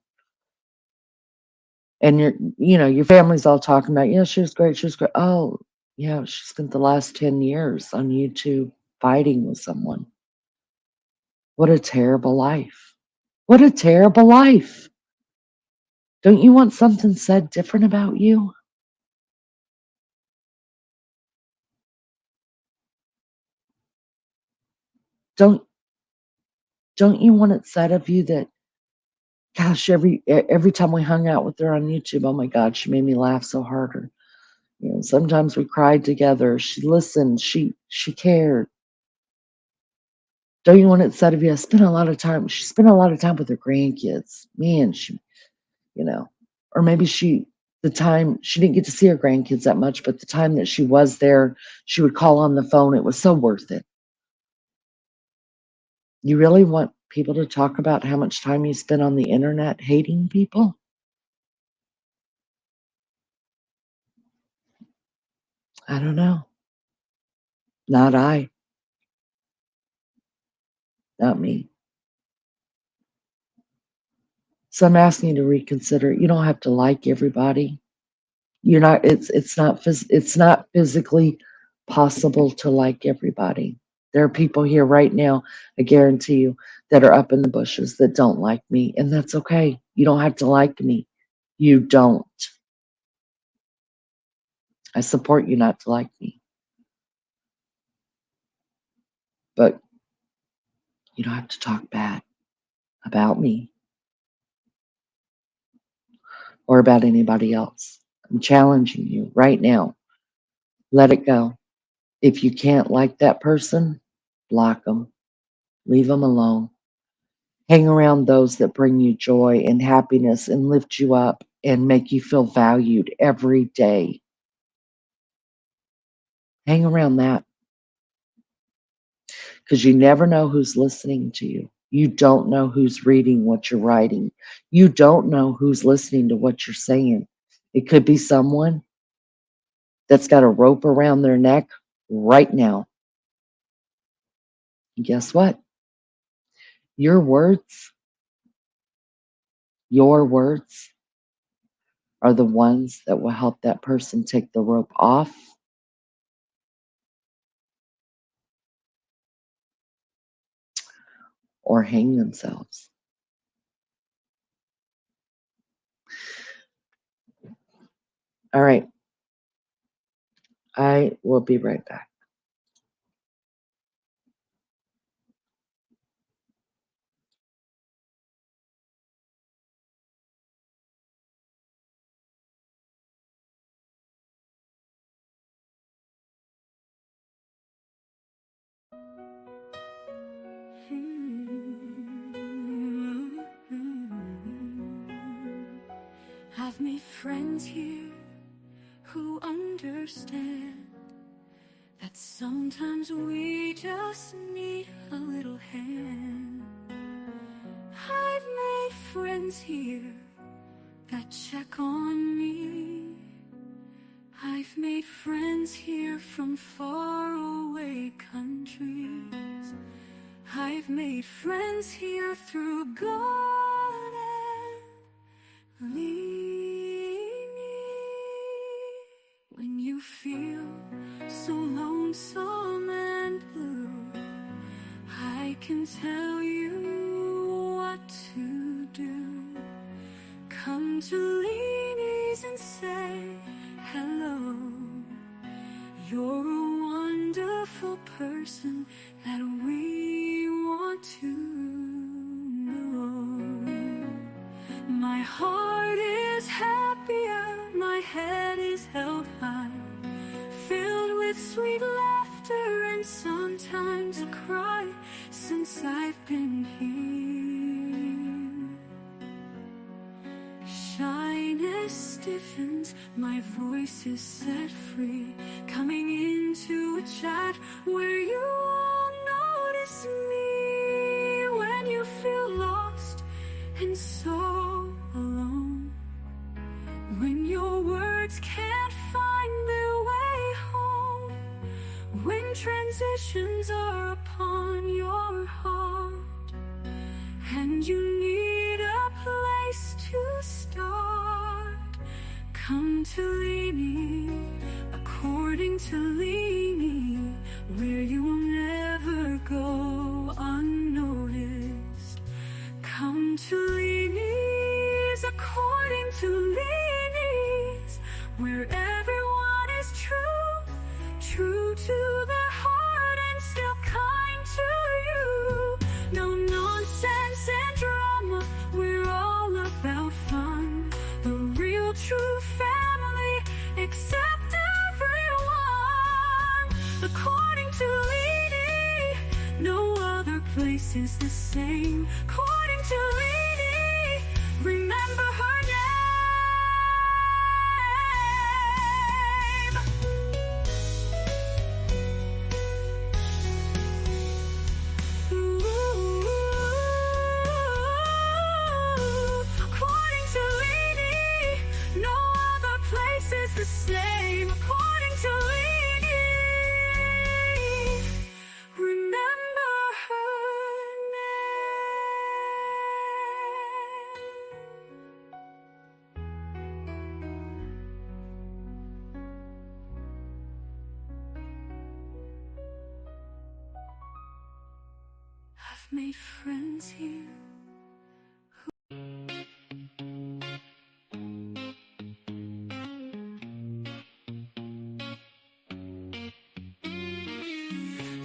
Speaker 2: family's all talking about, yeah, she was great, she was great. Oh, yeah, she spent the last 10 years on YouTube fighting with someone. What a terrible life. What a terrible life. Don't you want something said different about you? Don't don't you want it said of you that, gosh, every time we hung out with her on YouTube, oh my God, she made me laugh so hard. Or, sometimes we cried together. She listened. She cared. Don't you want it said of you? She spent a lot of time with her grandkids. Man, you know, or maybe the time she didn't get to see her grandkids that much, but the time that she was there, she would call on the phone. It was so worth it. You really want people to talk about how much time you spent on the internet hating people? I don't know. Not I. Not me. So I'm asking you to reconsider. You don't have to like everybody. You're not. It's not physically possible to like everybody. There are people here right now, I guarantee you, that are up in the bushes that don't like me, and that's okay. You don't have to like me. You don't. I support you not to like me, but you don't have to talk bad about me or about anybody else. I'm challenging you right now. Let it go. If you can't like that person, block them. Leave them alone. Hang around those that bring you joy and happiness and lift you up and make you feel valued every day. Hang around that, because you never know who's listening to you. You don't know who's reading what you're writing. You don't know who's listening to what you're saying. It could be someone that's got a rope around their neck right now. And guess what? Your words, your words are the ones that will help that person take the rope off or hang themselves. All right. I will be right back.
Speaker 1: I've made friends here who understand that sometimes we just need a little hand. I've made friends here that check on me. I've made friends here from faraway countries. I've made friends here through God and lead me. When you feel so lonesome and blue, I can tell you what to do. Come to Leanie's and say hello. You're a wonderful person that we want to know. My heart is happier, my head is held high, filled with sweet laughter and sometimes a cry since I've been here. Shyness stiffens, my voice is set free, coming into a chat where you all notice me. transitions are upon your heart, and you need a place to start. Come to Leany, according to Leany, where you will never go unnoticed. Come to Leany's, according to Leany's, where everyone is true, true to their heart and still kind to you. No nonsense and drama, we're all about fun. The real true family, accept everyone. According to Leany, no other place is the same. According to Leany, remember her name. According to Leany, no other place is the same. According to Leany, remember her name. I've made friends here.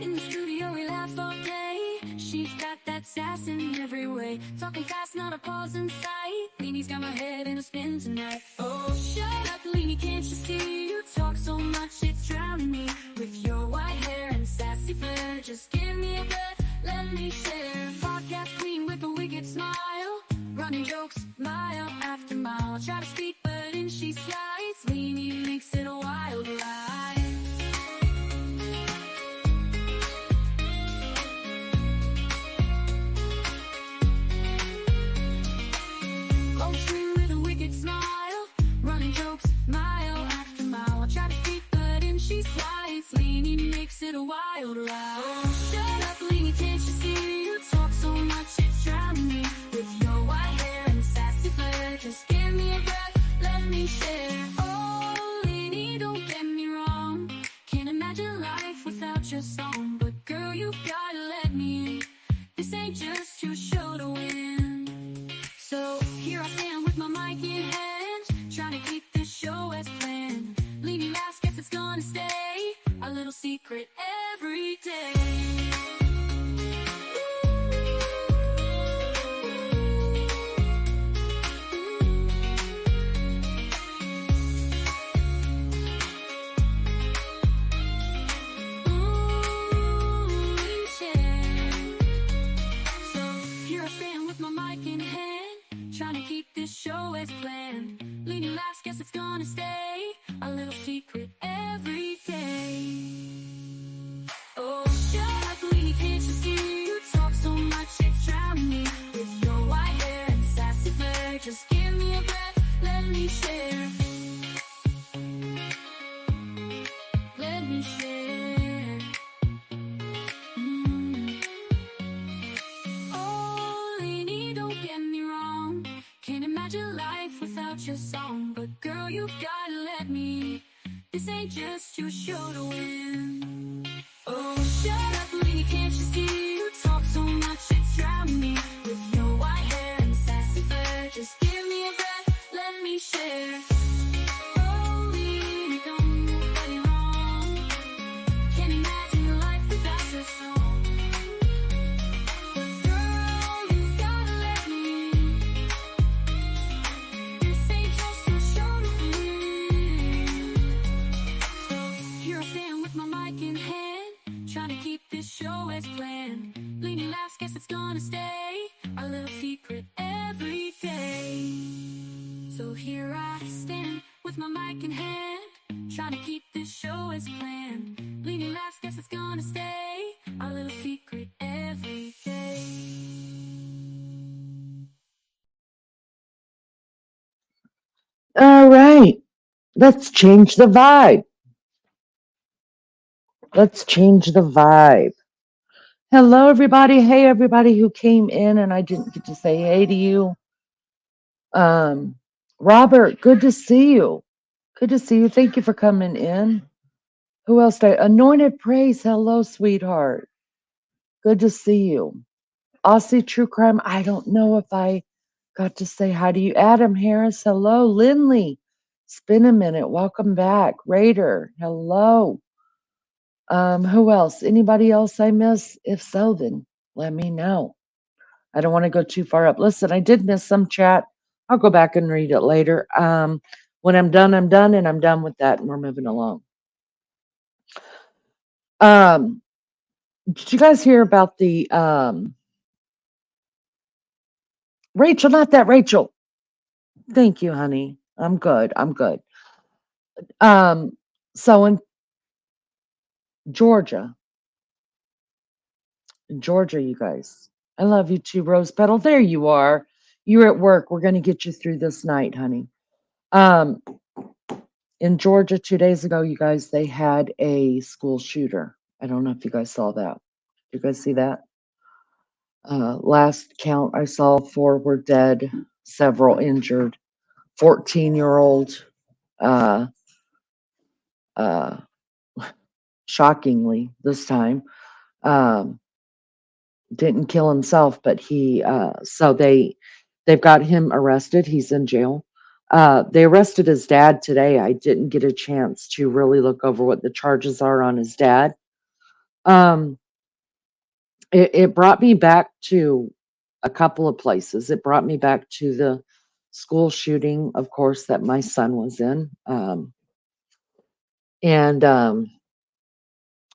Speaker 1: In the studio we laugh all day. She's got that sass in every way. Talking fast, not a pause in sight. Leany's got my head in a spin tonight. Oh, shut up, Leany, can't you see? You talk so much, it's drowning me. With your white hair and sassy flair, just give me a breath, let me share. Podcast queen with a wicked smile, running jokes mile after mile. Try to speak, but in she slides. Leany makes it a wild ride. With a wicked smile, running jokes mile after mile. Try to speak, but in she slides. Leany makes it a wild ride. Oh, shut up, Leany, can't you see? You talk so much, it's drowning me. With your white hair and sassy flair, just give me a breath, let me share. Oh, Leany, don't get me wrong, can't imagine life without your song. But girl, you've gotta let me in. This ain't just your show to win. So here I stand with my mic in hand, trying to keep this show as planned. Leany laughs, guess it's gonna stay a little secret every day. Ooh, share. So here I stand with my mic in hand, trying to keep this show as planned. Leany laughs, guess it's gonna stay a little secret every day. Oh, shut up, Leany, can't you see? You talk so much, it's drowning me. With your white hair and sassy flair, just give me a breath, let me share. Let me share. Oh, Leany, don't get me wrong, can't imagine life without your song. But girl, you've gotta let me. This ain't just your show to win. Oh, shut up, Leany, can't you see? You talk so much, it's drowning me. With your white hair and sassy flair, just give me a breath, let me share. Oh, Leany, don't get me wrong, can't imagine life without your song. But girl, you've gotta let me. This ain't just your show to win. So here I stand with my mic in hand, trying to keep this show as planned. Leany laughs, guess it's gonna stay a little secret every day. So here I stand with my mic in hand, trying to keep this show as planned. Leany laughs, guess it's gonna stay a little secret every day.
Speaker 2: All right, let's change the vibe. Let's change the vibe. Hello, everybody. Hey, everybody who came in and I didn't get to say hey to you. Um, Robert, good to see you. Good to see you. Thank you for coming in. Who else? Anointed Praise. Hello, sweetheart. Good to see you. Aussie True Crime. I don't know if I got to say hi to you. Adam Harris. Hello. Lindley. It's been a minute. Welcome back. Raider. Hello. Who else? Anybody else I miss? If so, then let me know. I don't want to go too far up. Listen, I did miss some chat. I'll go back and read it later. When I'm done, and I'm done with that, and we're moving along. Um, did you guys hear about the Rachel? Not that Rachel. Thank you, honey. I'm good. I'm good. So Georgia, in Georgia, you guys. I love you too, Rose Petal. There you are. You're at work. We're gonna get you through this night, honey. Um, in Georgia 2 days ago, you guys, they had a school shooter. I don't know if you guys saw that. Did you guys see that? Last count I saw, 4 were dead, several injured. 14-year-old, uh, uh, shockingly this time, um, didn't kill himself, but so they've got him arrested. He's in jail. They arrested his dad today. I didn't get a chance to really look over what the charges are on his dad. Um, it brought me back to a couple of places. It brought me back to the school shooting, of course, that my son was in.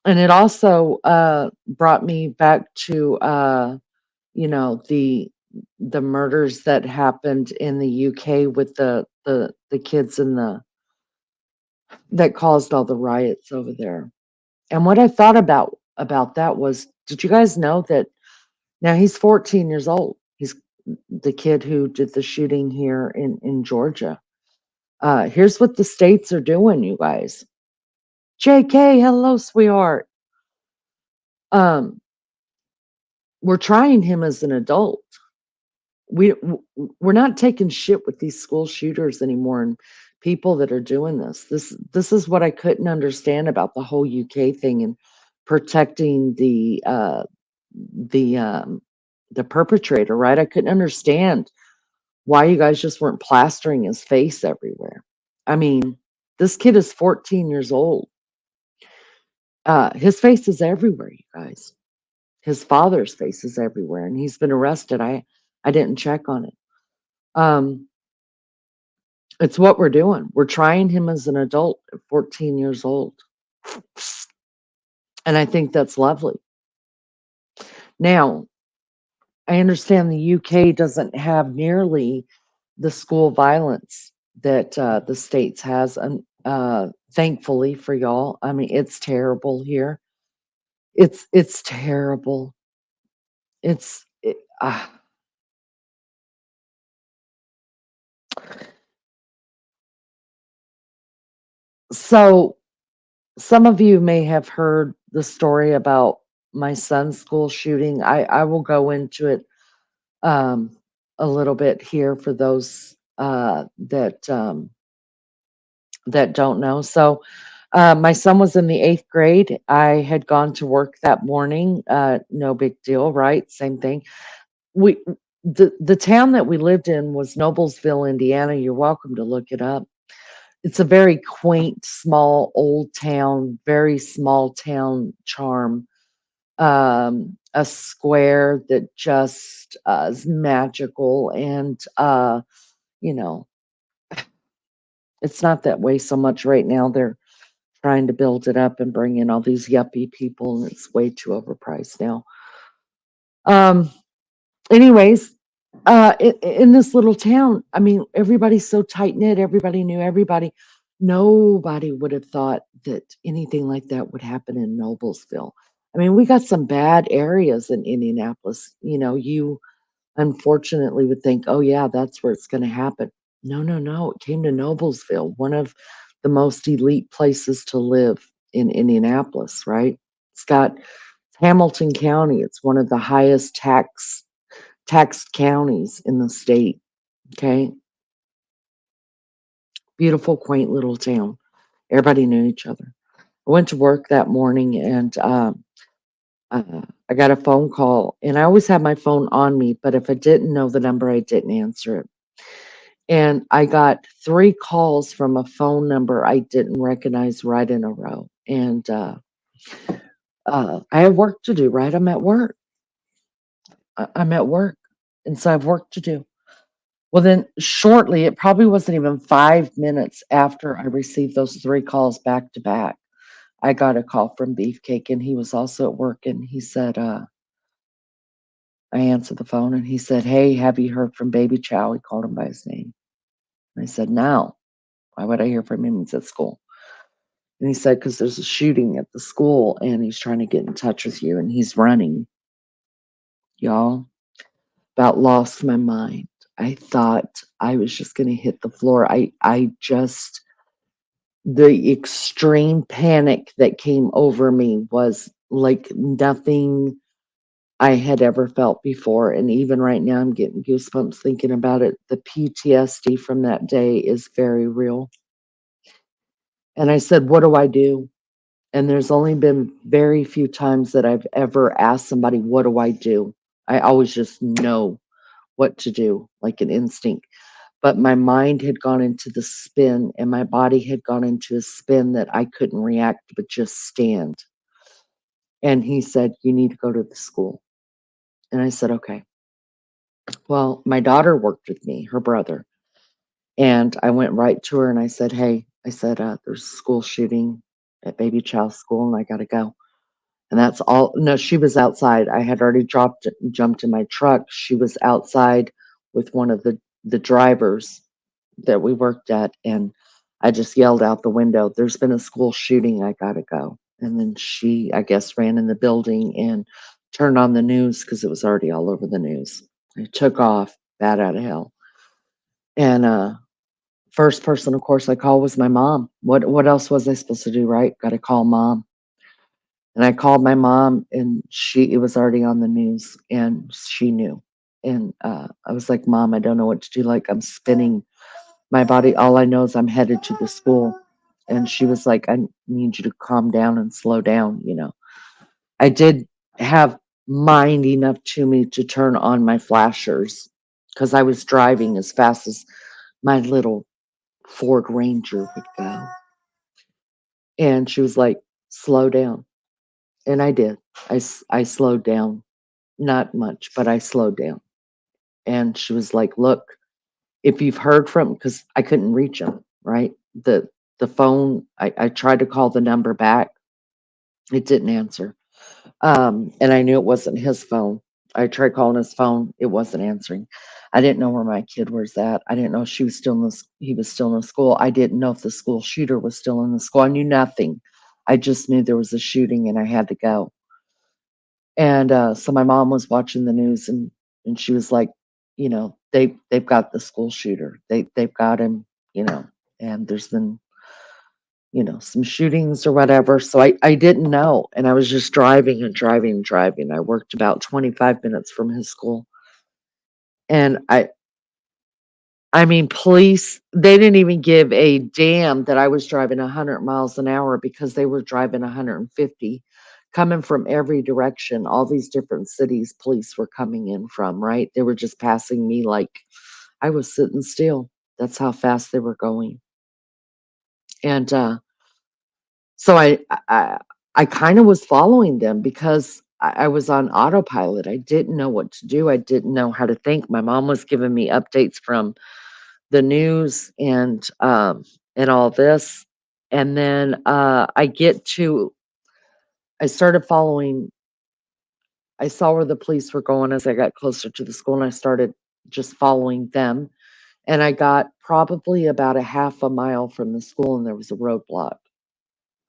Speaker 2: And it also brought me back to the murders that happened in the UK with the kids in the that caused all the riots over there. And what I thought about that was, did you guys know that now he's 14 years old? He's the kid who did the shooting here in Georgia. Here's what the states are doing, you guys. JK, hello, sweetheart. Um, we're trying him as an adult. We're not taking shit with these school shooters anymore and people that are doing this. This is what I couldn't understand about the whole UK thing and protecting the the perpetrator, right? I couldn't understand why you guys just weren't plastering his face everywhere. I mean, this kid is 14 years old. His face is everywhere, you guys. His father's face is everywhere, and he's been arrested. I didn't check on it. Um, it's what we're doing. We're trying him as an adult at 14 years old, and I think that's lovely. Now, I understand the UK doesn't have nearly the school violence that the states has, and thankfully for y'all. I mean, it's terrible here. It's terrible. It's it, so some of you may have heard the story about my son's school shooting. I will go into it um, a little bit here for those that don't know. So, my son was in the 8th grade. I had gone to work that morning. No big deal, right? Same thing. We the town that we lived in was Noblesville, Indiana. You're welcome to look it up. It's a very quaint, small, old town, very small town charm. A square that just is magical, and you know, it's not that way so much right now. They're trying to build it up and bring in all these yuppie people, and it's way too overpriced now. Um, anyways, in this little town, I mean, everybody's so tight knit. Everybody knew everybody. Nobody would have thought that anything like that would happen in Noblesville. I mean, we got some bad areas in Indianapolis. You unfortunately would think, oh, yeah, that's where it's going to happen. No, no, no. It came to Noblesville, one of the most elite places to live in Indianapolis, right? It's got Hamilton County. It's one of the highest taxed counties in the state. Okay, beautiful, quaint little town. Everybody knew each other. I went to work that morning and I got a phone call, and I always have my phone on me, but if I didn't know the number, I didn't answer it. And I got 3 calls from a phone number I didn't recognize right in a row. And I have work to do, right? I'm at work. I'm at work, and so I have work to do. Well, then shortly, it probably wasn't even 5 minutes after I received those 3 calls back to back, I got a call from Beefcake, and he was also at work, and he said, I answered the phone, and he said, "Hey, have you heard from Baby Chow?" He called him by his name. And I said, "No. Why would I hear from him? He's at school." And he said, "'Cause there's a shooting at the school, and he's trying to get in touch with you, and he's running." Y'all, about lost my mind. I thought I was just gonna hit the floor. I just the extreme panic that came over me was like nothing I had ever felt before, and even right now, I'm getting goosebumps thinking about it. The PTSD from that day is very real. And I said, "What do I do?" And there's only been very few times that I've ever asked somebody, "What do I do?" I always just know what to do, like an instinct. But my mind had gone into the spin and my body had gone into a spin that I couldn't react but just stand. And he said, "You need to go to the school." And I said, "Okay." Well, my daughter worked with me, her brother. And I went right to her and I said, "Hey," I said, "there's a school shooting at Baby Child's school and I got to go." And that's all. No, she was outside. I had already jumped in my truck. She was outside with one of the drivers that we worked at, and I just yelled out the window, "There's been a school shooting. I gotta go." And then she, I guess, ran in the building and turned on the news because it was already all over the news. I took off, bat out of hell. And first person, of course, I called was my mom. What else was I supposed to do, right? Got to call mom. And I called my mom and it was already on the news and she knew. And I was like, "Mom, I don't know what to do. Like, I'm spinning my body. All I know is I'm headed to the school." And she was like, "I need you to calm down and slow down. I did have mind enough to me to turn on my flashers because I was driving as fast as my little Ford Ranger would go. And she was like, "Slow down." And I did. I slowed down. Not much, but I slowed down. And she was like, "Look, if you've heard from," because I couldn't reach him, right? The phone, I tried to call the number back. It didn't answer. And I knew it wasn't his phone. I tried calling his phone. It wasn't answering. I didn't know where my kid was at. I didn't know she was still in he was still in the school. I didn't know if the school shooter was still in the school. I knew nothing. I just knew there was a shooting and I had to go. And so my mom was watching the news and she was like, they've got the school shooter. They've got him, you know, and there's been, some shootings or whatever. So I didn't know. And I was just driving and driving and driving. I worked about 25 minutes from his school. And I mean, police, they didn't even give a damn that I was driving 100 miles an hour because they were driving 150 coming from every direction. All these different cities police were coming in from, right? They were just passing me like I was sitting still. That's how fast they were going. And so I kind of was following them because I was on autopilot. I didn't know what to do. I didn't know how to think. My mom was giving me updates from the news and all this. And then I started following. I saw where the police were going as I got closer to the school, and I started just following them. And I got probably about a half a mile from the school, and there was a roadblock,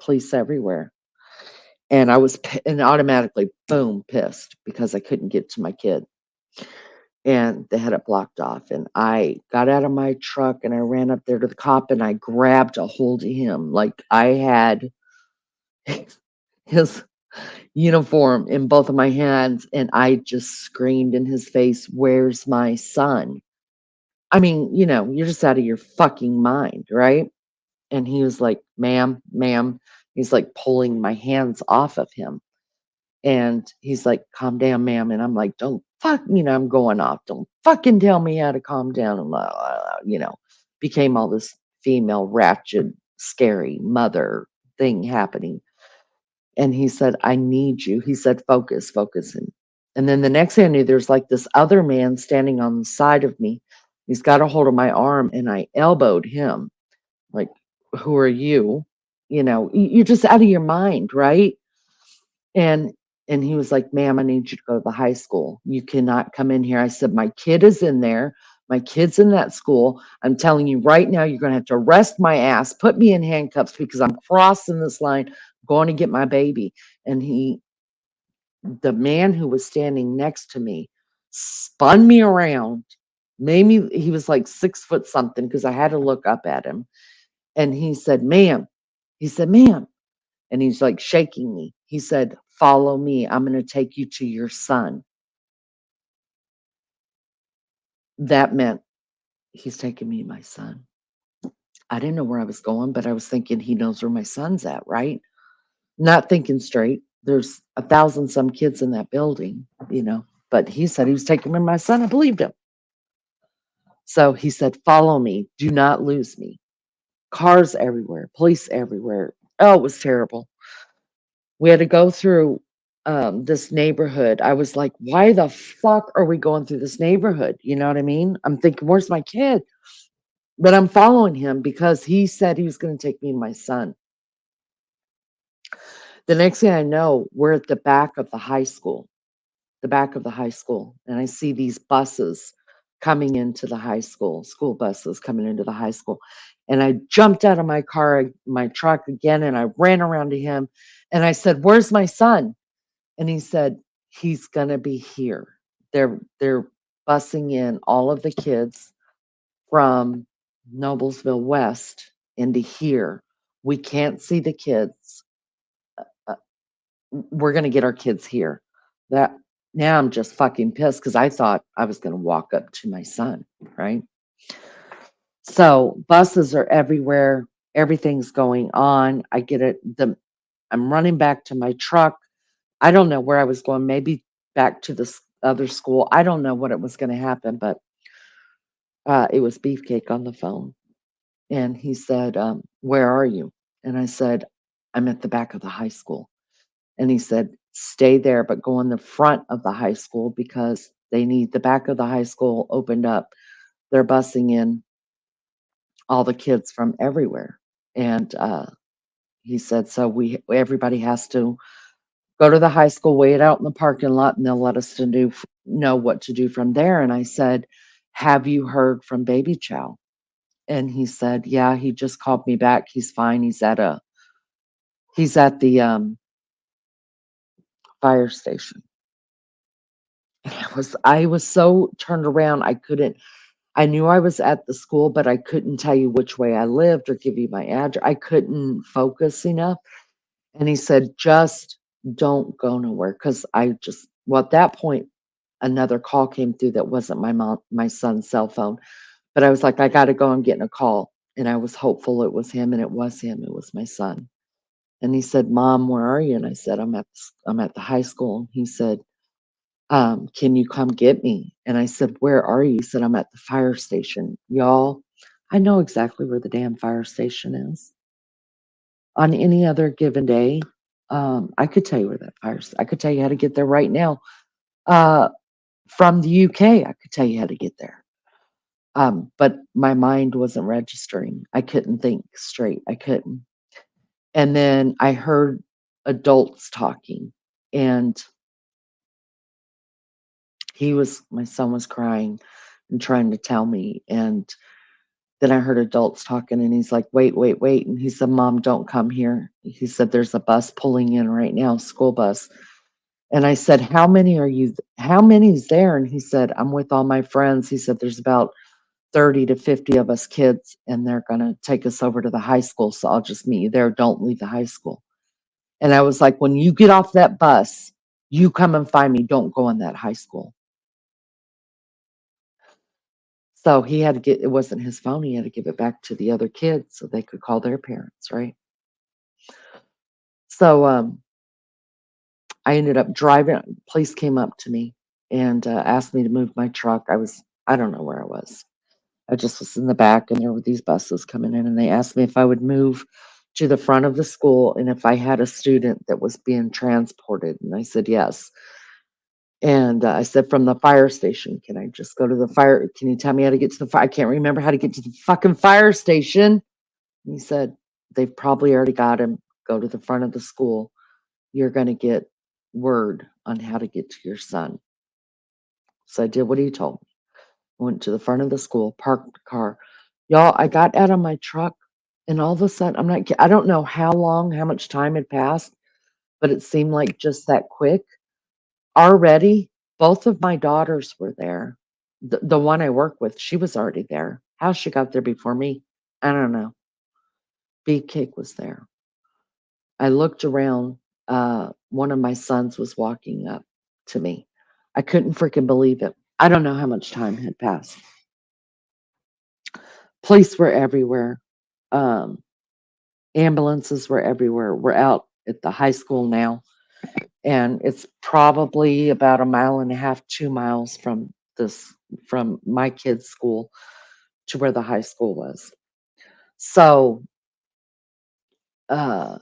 Speaker 2: police everywhere. And and automatically, boom, pissed because I couldn't get to my kid. And they had it blocked off. And I got out of my truck and I ran up there to the cop and I grabbed a hold of him like I had his uniform in both of my hands, and I just screamed in his face, "Where's my son?" I mean, you're just out of your fucking mind, right? And he was like, "Ma'am, ma'am." He's like pulling my hands off of him. And he's like, "Calm down, ma'am." And I'm like, "Don't fuck, I'm going off. Don't fucking tell me how to calm down." And blah, blah, blah, became all this female ratchet, scary mother thing happening. And he said, "I need you." He said, "Focus, focus." And then the next thing I knew, there's like this other man standing on the side of me. He's got a hold of my arm, and I elbowed him. Like, "Who are you?" You're just out of your mind, right? And and he was like, "Ma'am, I need you to go to the high school. You cannot come in here." I said, "My kid is in there. My kid's in that school. I'm telling you right now, you're going to have to arrest my ass, put me in handcuffs because I'm crossing this line, going to get my baby." And the man who was standing next to me spun me around, made me, he was like 6 foot something because I had to look up at him. And he said, "Ma'am," he said, "Ma'am," and he's like shaking me. He said, "Follow me. I'm going to take you to your son." That meant he's taking me to my son. I didn't know where I was going, but I was thinking he knows where my son's at, right? Not thinking straight. There's 1,000 some kids in that building, but he said he was taking me to my son. I believed him. So he said, "Follow me. Do not lose me." Cars everywhere, police everywhere. Oh, it was terrible. We had to go through this neighborhood. I was like, "Why the fuck are we going through this neighborhood?" You know what I mean? I'm thinking, "Where's my kid?" But I'm following him because he said he was going to take me and my son. The next thing I know, we're at the back of the back of the high school, and I see these buses coming into the high school buses coming into the high school. And I jumped out of my car, my truck again, and I ran around to him and I said, "Where's my son?" And he said, "He's gonna be here." They're busing in all of the kids from Noblesville West into here. We can't see the kids. Uh, we're gonna get our kids here. That Now I'm just fucking pissed because I thought I was gonna walk up to my son, right? So buses are everywhere. Everything's going on. I get it. I'm running back to my truck. I don't know where I was going, maybe back to this other school. I don't know what it was gonna happen, but, it was Beefcake on the phone, and he said, "Where are you?" And I said, "I'm at the back of the high school." And he said, "Stay there, but go in the front of the high school because they need the back of the high school opened up. They're busing in all the kids from everywhere." And, he said, "So everybody has to go to the high school, wait out in the parking lot, and they'll let us know what to do from there." And I said, "Have you heard from Baby Chow?" And he said, "Yeah, he just called me back. He's fine. He's at the fire station." And I was so turned around. I knew I was at the school, but I couldn't tell you which way I lived or give you my address. I couldn't focus enough. And he said, "Just don't go nowhere." Cause well, at that point, another call came through that wasn't my son's cell phone. But I was like, "I gotta go. I'm getting a call." And I was hopeful it was him, and it was him. It was my son. And he said, "Mom, where are you?" And I said, I'm at the high school." He said, "Can you come get me?" And I said, "Where are you?" He said, "I'm at the fire station." Y'all, I know exactly where the damn fire station is. On any other given day, I could tell you where I could tell you how to get there right now. Uh, from the UK, I could tell you how to get there. But my mind wasn't registering. I couldn't think straight. I couldn't. And then I heard adults talking, and my son was crying and trying to tell me. And then I heard adults talking, and he's like, "Wait, wait, wait." And he said, "Mom, don't come here." He said, "There's a bus pulling in right now, school bus." And I said, how many's there?" And he said, "I'm with all my friends." He said, "There's about 30 to 50 of us kids, and they're going to take us over to the high school. So I'll just meet you there. Don't leave the high school." And I was like, when you get off that bus, you come and find me. Don't go in that high school. So he had to get, it wasn't his phone. He had to give it back to the other kids so they could call their parents, right? So I ended up driving. Police came up to me and asked me to move my truck. I don't know where I was. I just was in the back and there were these buses coming in and they asked me if I would move to the front of the school and if I had a student that was being transported. And I said, yes. And I said, from the fire station, can I just go to the fire? Can you tell me how to get to the fire? I can't remember how to get to the fucking fire station. And he said, they've probably already got him. Go to the front of the school. You're going to get word on how to get to your son. So I did what he told me. Went to the front of the school, parked the car. Y'all, I got out of my truck and all of a sudden, I don't know how long, how much time had passed, but it seemed like just that quick. Already, both of my daughters were there. The one I work with, she was already there. How she got there before me, I don't know. Beefcake was there. I looked around. One of my sons was walking up to me. I couldn't freaking believe it. I don't know how much time had passed. Police were everywhere. Um, Ambulances were everywhere. We're out at the high school now, and it's probably about a mile and a half, 2 miles from my kids' school to where the high school was. So, uh,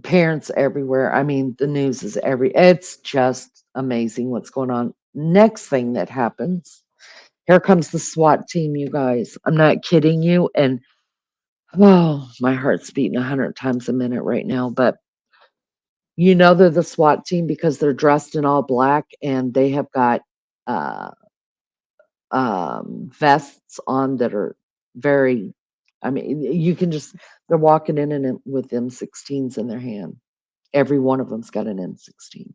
Speaker 2: parents everywhere. I mean, the news is it's just amazing what's going on. Next thing that happens, here comes the SWAT team, you guys. I'm not kidding you. And oh, my heart's beating 100 times a minute right now. But they're the SWAT team because they're dressed in all black and they have got uh, vests on that are very, I mean, you can just, they're walking in and with M16s in their hand. Every one of them's got an M16,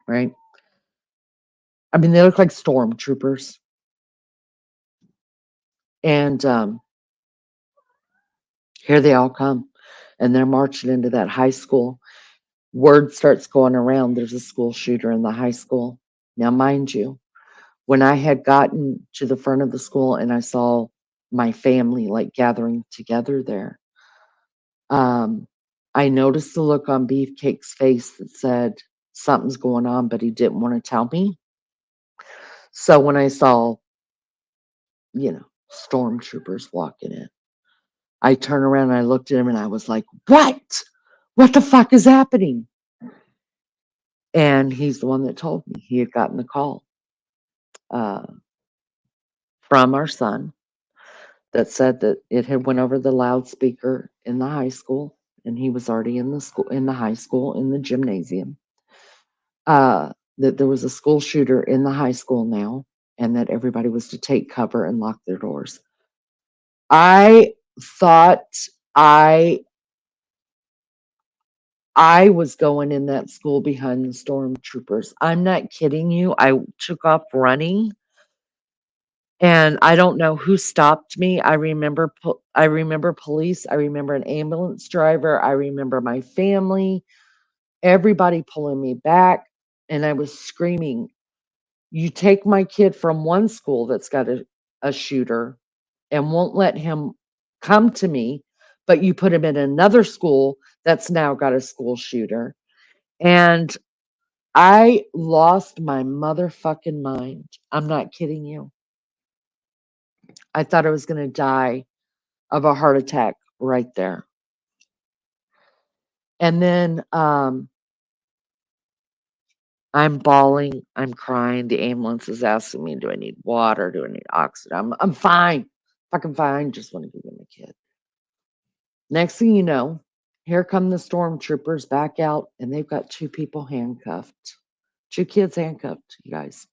Speaker 2: right? I mean, they look like stormtroopers. And here they all come and they're marching into that high school. Word starts going around there's a school shooter in the high school. Now, mind you, when I had gotten to the front of the school and I saw my family like gathering together there, um, I noticed the look on Beefcake's face that said something's going on, but he didn't want to tell me. So when I saw, stormtroopers walking in, I turned around and I looked at him and I was like, what? What the fuck is happening? And he's the one that told me he had gotten the call uh, from our son that said that it had went over the loudspeaker in the high school and he was already in the high school in the gymnasium, that there was a school shooter in the high school now and that everybody was to take cover and lock their doors. I thought i I was going in that school behind the stormtroopers. I'm not kidding you. I took off running and I don't know who stopped me. I remember police, I remember an ambulance driver, I remember my family, everybody pulling me back, and I was screaming, "You take my kid from one school that's got a shooter and won't let him come to me, but you put him in another school that's now got a school shooter." And I lost my motherfucking mind. I'm not kidding you. I thought I was gonna die of a heart attack right there. And then, I'm bawling, I'm crying, the ambulance is asking me, "Do I need water? Do I need oxygen?" I'm fine, fucking fine, just wanna go get my kid. Next thing you know, here come the stormtroopers back out, and they've got 2 people handcuffed. 2 kids handcuffed, you guys.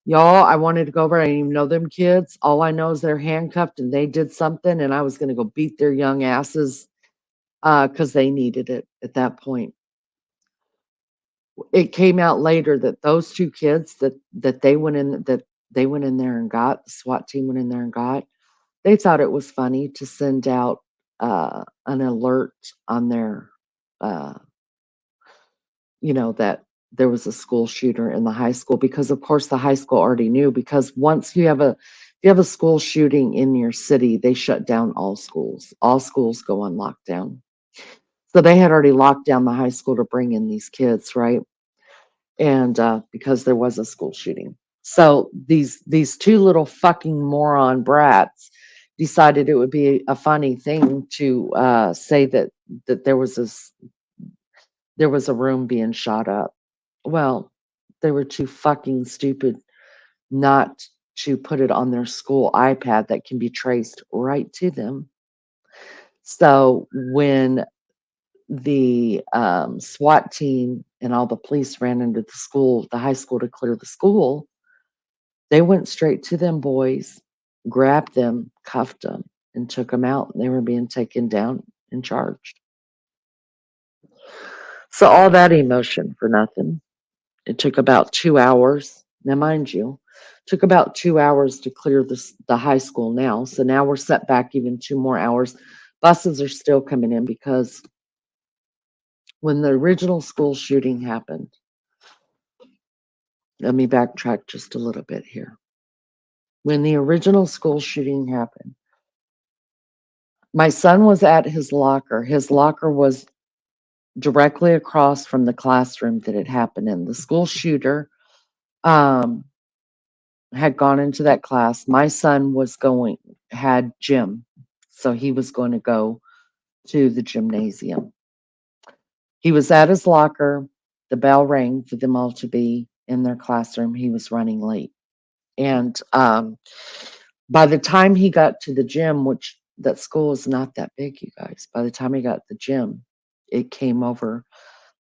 Speaker 2: Y'all, I wanted to go over, I didn't even know them kids. All I know is they're handcuffed and they did something, and I was gonna go beat their young asses, because they needed it at that point. It came out later that those 2 kids that they went in there and got, the SWAT team went in there and got, they thought it was funny to send out, an alert on their uh, that there was a school shooter in the high school, because of course the high school already knew, because once you have a school shooting in your city, they shut down all schools. All schools go on lockdown. So they had already locked down the high school to bring in these kids, right? And because there was a school shooting. So these two little fucking moron brats decided it would be a funny thing to say that there was a room being shot up. Well, they were too fucking stupid not to put it on their school iPad that can be traced right to them. So when the SWAT team and all the police ran into the school, the high school, to clear the school, they went straight to them boys, grabbed them, cuffed them, and took them out. They were being taken down and charged. So all that emotion for nothing. It took about 2 hours. Now, mind you, took about 2 hours to clear the high school now. So now we're set back even 2 more hours. Buses are still coming in because when the original school shooting happened, let me backtrack just a little bit here. When the original school shooting happened, my son was at his locker. His locker was directly across from the classroom that it happened in. The school shooter um, had gone into that class. My son had gym, so he was going to go to the gymnasium. He was at his locker. The bell rang for them all to be in their classroom. He was running late. And by the time he got to the gym, which that school is not that big, you guys, by the time he got to the gym, it came over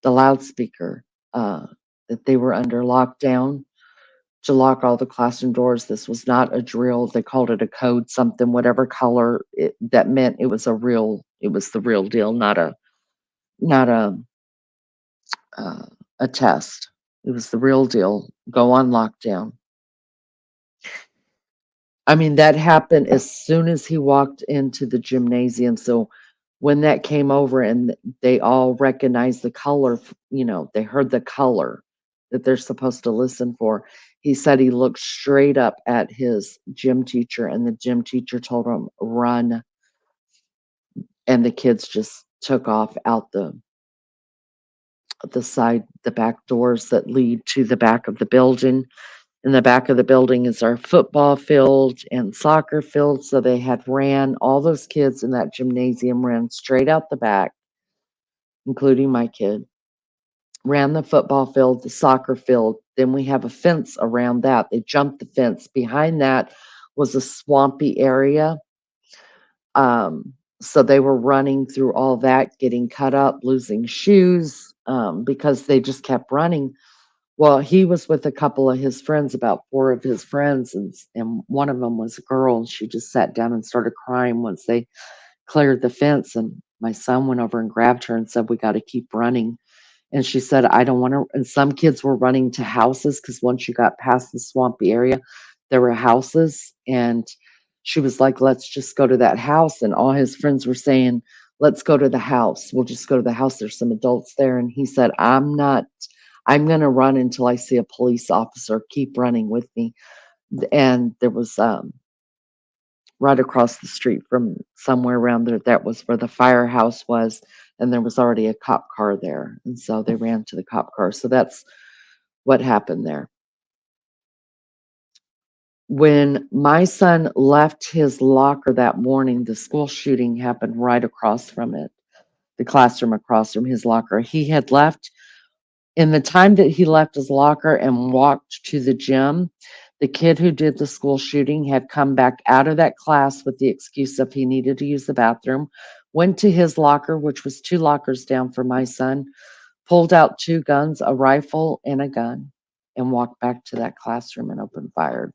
Speaker 2: the loudspeaker that they were under lockdown to lock all the classroom doors. This was not a drill. They called it a code, something, whatever color that meant it was the real deal, not uh, a test. It was the real deal. Go on lockdown. I mean, that happened as soon as he walked into the gymnasium. So when that came over and they all recognized the color, they heard the color that they're supposed to listen for. He said he looked straight up at his gym teacher, and the gym teacher told him, run. And the kids just took off out the back doors that lead to the back of the building. In the back of the building is our football field and soccer field. So they had ran, all those kids in that gymnasium ran straight out the back, including my kid, ran the football field, the soccer field. Then we have a fence around that. They jumped the fence. Behind that was a swampy area. So they were running through all that, getting cut up, losing shoes, because they just kept running. Well, he was with a couple of his friends, about 4 of his friends, and one of them was a girl, and she just sat down and started crying once they cleared the fence, and my son went over and grabbed her and said, "We gotta keep running." And she said, "I don't wanna," and some kids were running to houses because once you got past the swampy area, there were houses, and she was like, "Let's just go to that house," and all his friends were saying, "Let's go to the house. We'll just go to the house. There's some adults there." And he said, I'm gonna run until I see a police officer. Keep running with me." And there was, right across the street from somewhere around there, that was where the firehouse was, and there was already a cop car there, and so they ran to the cop car. So that's what happened there. When my son left his locker that morning, the school shooting happened right across from it, the classroom across from his locker. He had left. In the time that he left his locker and walked to the gym, the kid who did the school shooting had come back out of that class with the excuse of he needed to use the bathroom, went to his locker, which was 2 lockers down for my son, pulled out 2 guns, a rifle and a gun, and walked back to that classroom and opened fire.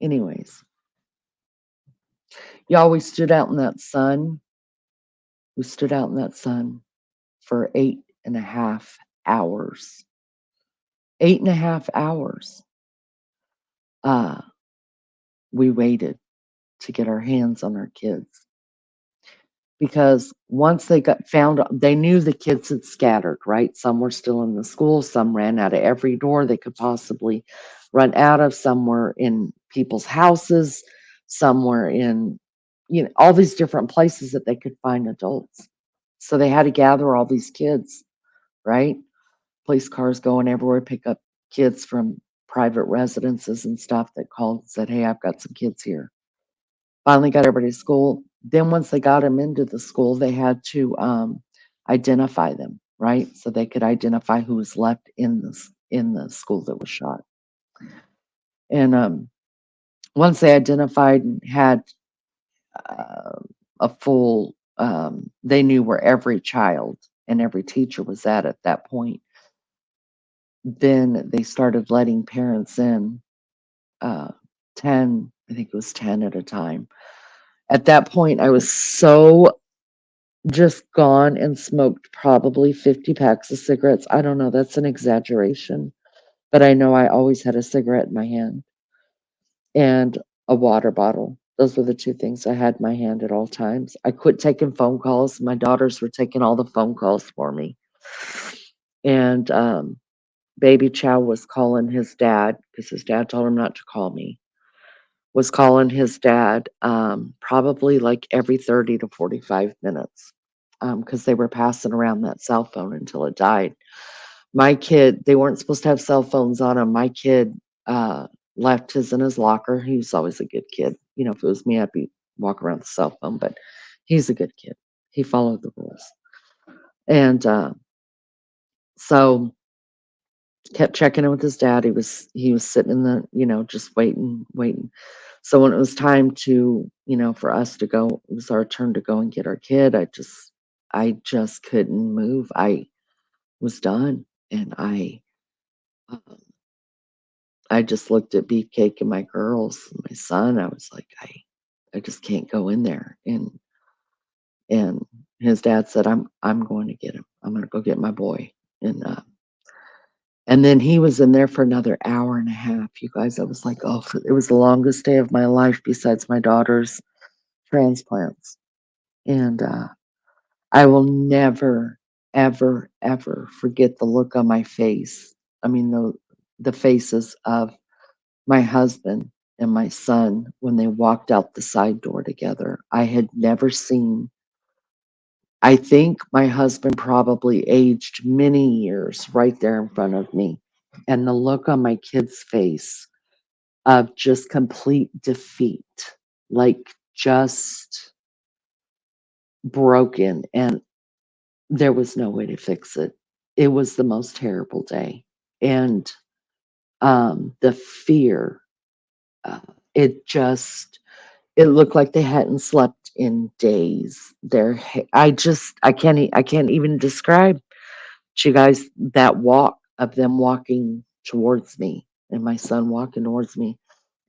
Speaker 2: Anyways, y'all, we stood out in that sun. We stood out in that sun for 8.5 hours. 8.5 hours. Uh, we waited to get our hands on our kids. because once they got found, they knew the kids had scattered, right? Some were still in the school, some ran out of every door they could possibly run out of, some were in people's houses, some were in, all these different places that they could find adults. So they had to gather all these kids, right? Police cars going everywhere, pick up kids from private residences and stuff that called and said, "Hey, I've got some kids here." Finally got everybody to school. Then once they got them into the school, they had to identify them, right? So they could identify who was left in the school that was shot. And once they identified and had uh, a full, they knew where every child and every teacher was at that point. Then they started letting parents in, uh, 10, I think it was 10 at a time. At that point, I was so just gone and smoked probably 50 packs of cigarettes. I don't know, that's an exaggeration, but I know I always had a cigarette in my hand and a water bottle. Those were the 2 things I had in my hand at all times. I quit taking phone calls. My daughters were taking all the phone calls for me. And baby Chow was calling his dad because his dad told him not to call me. Was calling his dad probably like every 30 to 45 minutes because they were passing around that cell phone until it died. My kid, they weren't supposed to have cell phones on him. My kid uh, left his in his locker. He was always a good kid. If it was me, I'd be walking around with a cell phone, but he's a good kid. He followed the rules. And so kept checking in with his dad. He was sitting in the, just waiting. So when it was time to, for us to go, it was our turn to go and get our kid. I just couldn't move. I was done, and um, I just looked at Beefcake and my girls, my son. I was like, I just can't go in there. And his dad said, I'm going to get him. I'm going to go get my boy. And then he was in there for another hour and a half. You guys, I was like, oh, it was the longest day of my life besides my daughter's transplants. And I will never, ever, ever forget the look on my face. I mean, the faces of my husband and my son when they walked out the side door together. I had never seen, I think my husband probably aged many years right there in front of me. And the look on my kid's face of just complete defeat, like just broken. And there was no way to fix it. It was the most terrible day. And the fear, uh, it just, it looked like they hadn't slept in days. I can't even describe to you guys that walk of them walking towards me and my son walking towards me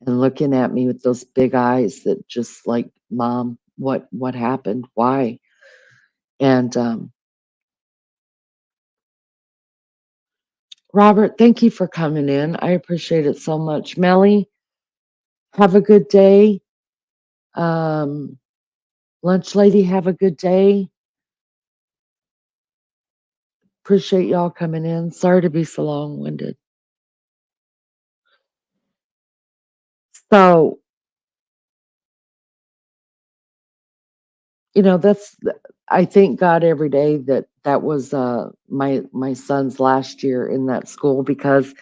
Speaker 2: and looking at me with those big eyes that just like, "Mom, what happened? Why?" And Robert, thank you for coming in. I appreciate it so much. Melly, have a good day. Um, Lunch Lady, have a good day. Appreciate y'all coming in. Sorry to be so long-winded. So, that's I thank God every day that that was my son's last year in that school because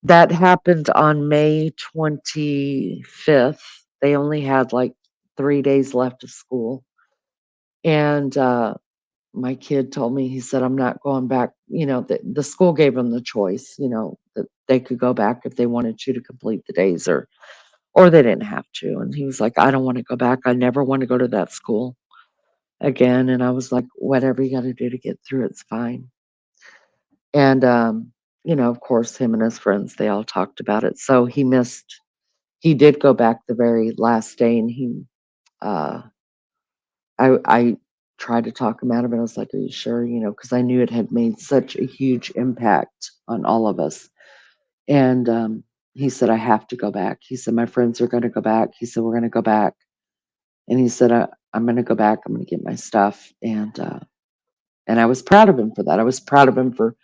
Speaker 2: that happened on May 25th. They only had like 3 days left of school. And my kid told me, he said, "I'm not going back." The school gave them the choice, that they could go back if they wanted to complete the days or they didn't have to. And he was like, "I don't want to go back. I never want to go to that school again." And I was like, "Whatever you got to do to get through, it's fine." And of course, him and his friends, they all talked about it. So he did go back the very last day, and uh I tried to talk him out of it. I was like, "Are you sure?" Because I knew it had made such a huge impact on all of us. And he said, "I have to go back." He said, "My friends are going to go back." He said, "We're going to go back." And he said, I'm going to go back. I'm going to get my stuff. And I was proud of him for that. I was proud of him for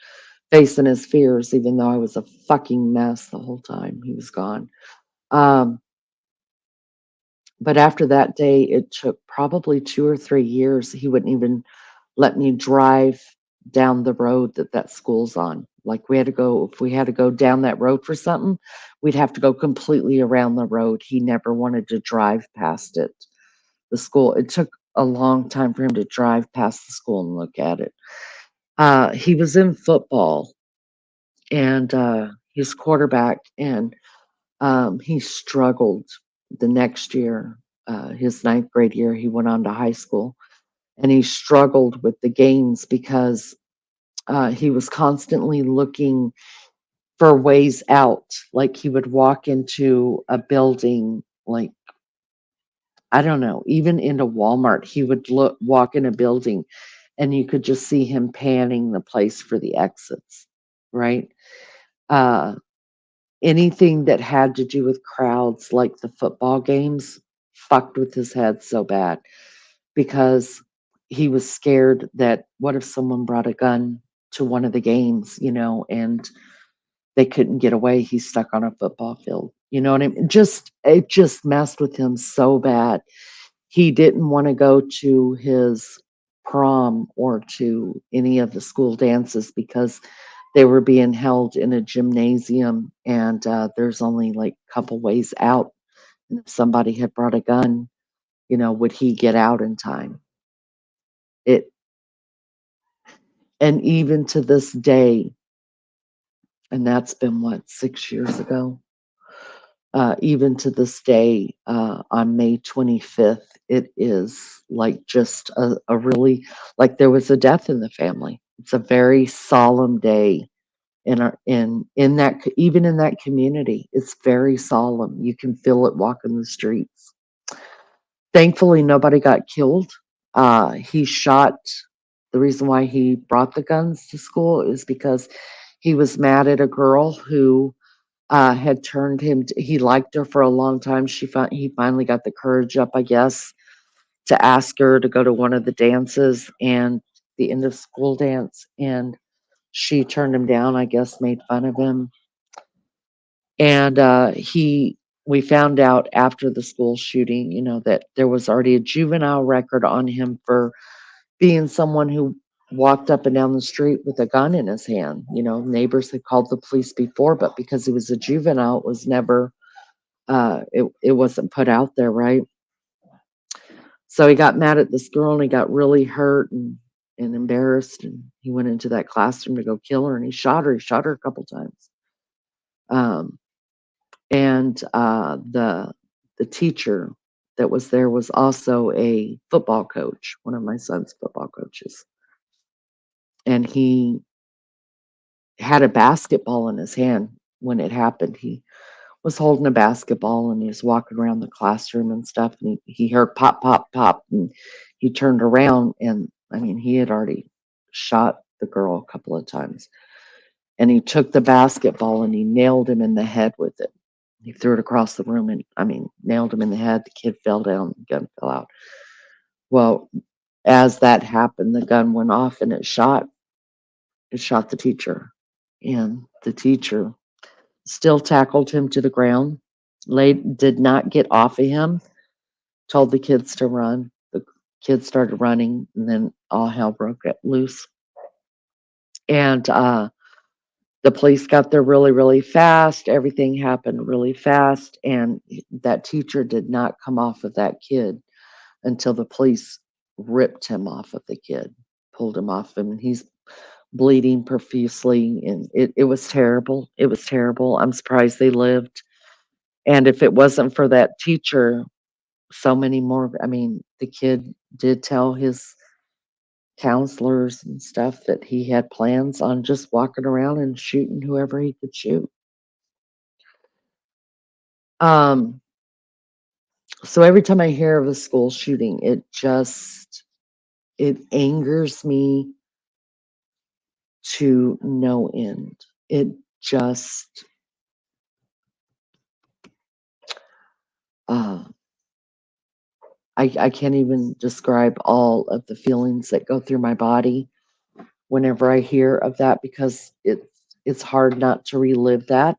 Speaker 2: facing his fears, even though I was a fucking mess the whole time he was gone. Um, but after that day, it took probably 2 or 3 years. He wouldn't even let me drive down the road that that school's on. Like we had to go, if we had to go down that road for something, we'd have to go completely around the road. He never wanted to drive past it. The school, it took a long time for him to drive past the school and look at it. He was in football and he's quarterback, and he struggled the next year. His ninth grade year, he went on to high school, and he struggled with the games because he was constantly looking for ways out. Like he would walk into a building, like I don't know, even into Walmart, he would walk in a building, and you could just see him panning the place for the exits, right? Uh, Anything that had to do with crowds, like the football games, fucked with his head so bad because he was scared that what if someone brought a gun to one of the games, and they couldn't get away. He's stuck on a football field. You know what I mean? It just messed with him so bad. He didn't want to go to his prom or to any of the school dances because they were being held in a gymnasium, and there's only like a couple ways out. And if somebody had brought a gun, would he get out in time? It and even to this day, and that's been what, 6 years ago. Even to this day, on May 25th, it is like just a really, like there was a death in the family. It's a very solemn day in that even in that community. It's very solemn. You can feel it walking the streets. Thankfully, nobody got killed. He shot. The reason why he brought the guns to school is because he was mad at a girl who had turned him. He liked her for a long time. He finally got the courage up, I guess, to ask her to go to one of the dances and the end of school dance, and she turned him down. I guess made fun of him, and we found out after the school shooting, that there was already a juvenile record on him for being someone who walked up and down the street with a gun in his hand. Neighbors had called the police before, but because he was a juvenile, it was never it wasn't put out there, right? So he got mad at this girl, and he got really hurt and embarrassed, and he went into that classroom to go kill her, and he shot her. He shot her a couple times. Um, and the teacher that was there was also a football coach, one of my son's football coaches, and he had a basketball in his hand when it happened. He was holding a basketball, and he was walking around the classroom and stuff, and he heard pop, pop, pop, and he turned around, and I mean, he had already shot the girl a couple of times, and he took the basketball and he nailed him in the head with it. He threw it across the room and, I mean, nailed him in the head. The kid fell down, the gun fell out. Well, as that happened, the gun went off and it shot the teacher. And the teacher still tackled him to the ground, did not get off of him, told the kids to run. The kids started running, and then all hell broke loose. And the police got there really, really fast. Everything happened really fast. And that teacher did not come off of that kid until the police ripped him off of the kid, pulled him off him. And he's bleeding profusely. And it was terrible. It was terrible. I'm surprised they lived. And if it wasn't for that teacher, so many more. I mean, the kid did tell his counselors and stuff that he had plans on just walking around and shooting whoever he could shoot. Um, so every time I hear of a school shooting, it angers me to no end. It just uh I can't even describe all of the feelings that go through my body whenever I hear of that because it's hard not to relive that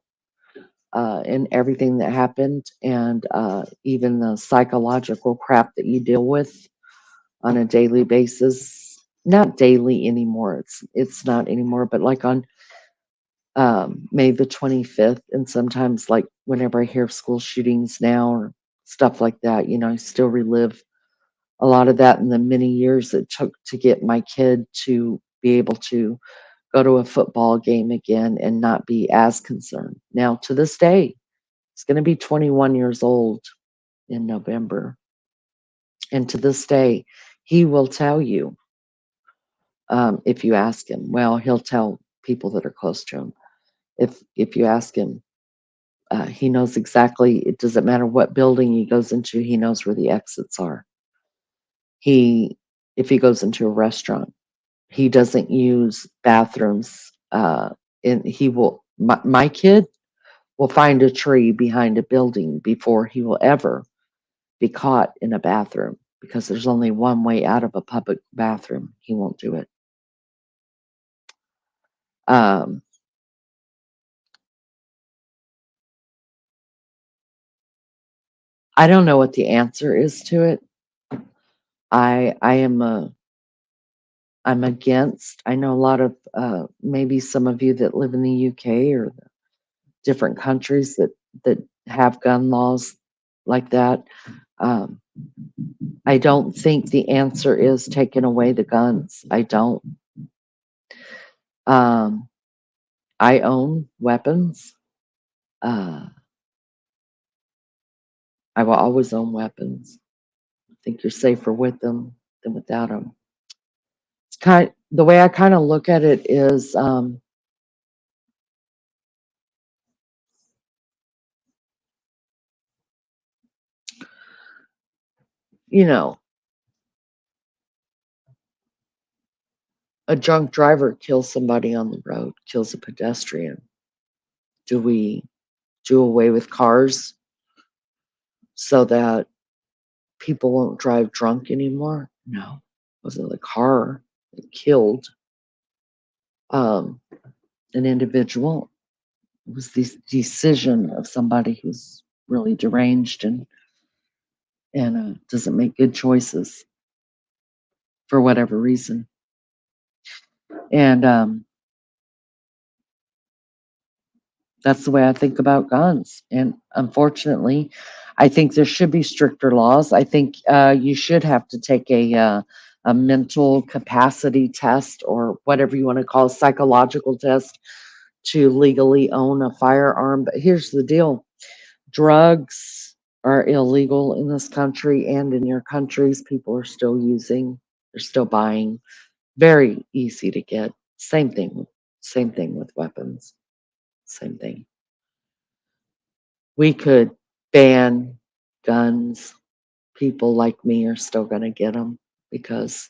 Speaker 2: and everything that happened and even the psychological crap that you deal with on a daily basis. Not daily anymore. It's not anymore, but like on May the 25th, and sometimes like whenever I hear of school shootings now or stuff like that, I still relive a lot of that in the many years it took to get my kid to be able to go to a football game again and not be as concerned. Now, to this day, he's going to be 21 years old in November. And to this day, he will tell you if you ask him. Well, he'll tell people that are close to him. If you ask him, he knows exactly. It doesn't matter what building he goes into. He knows where the exits are. He, if he goes into a restaurant, he doesn't use bathrooms. And he will. My kid will find a tree behind a building before he will ever be caught in a bathroom because there's only one way out of a public bathroom. He won't do it. Um, I don't know what the answer is to it. I am I'm against. I know a lot of maybe some of you that live in the UK or different countries that have gun laws like that. Um, I don't think the answer is taking away the guns. I don't. Um, I own weapons. Uh, I will always own weapons. I think you're safer with them than without them. It's the way I kind of look at it is, you know, a drunk driver kills somebody on the road, kills a pedestrian. Do we do away with cars so that people won't drive drunk anymore? No, it wasn't the car that killed um, an individual. It was the decision of somebody who's really deranged and doesn't make good choices for whatever reason. And that's the way I think about guns. And unfortunately, I think there should be stricter laws. I think you should have to take a mental capacity test or whatever you want to call a psychological test to legally own a firearm. But here's the deal: drugs are illegal in this country and in your countries. People are still using, they're still buying. Very easy to get. Same thing with weapons. Same thing. We could ban guns. People like me are still going to get them because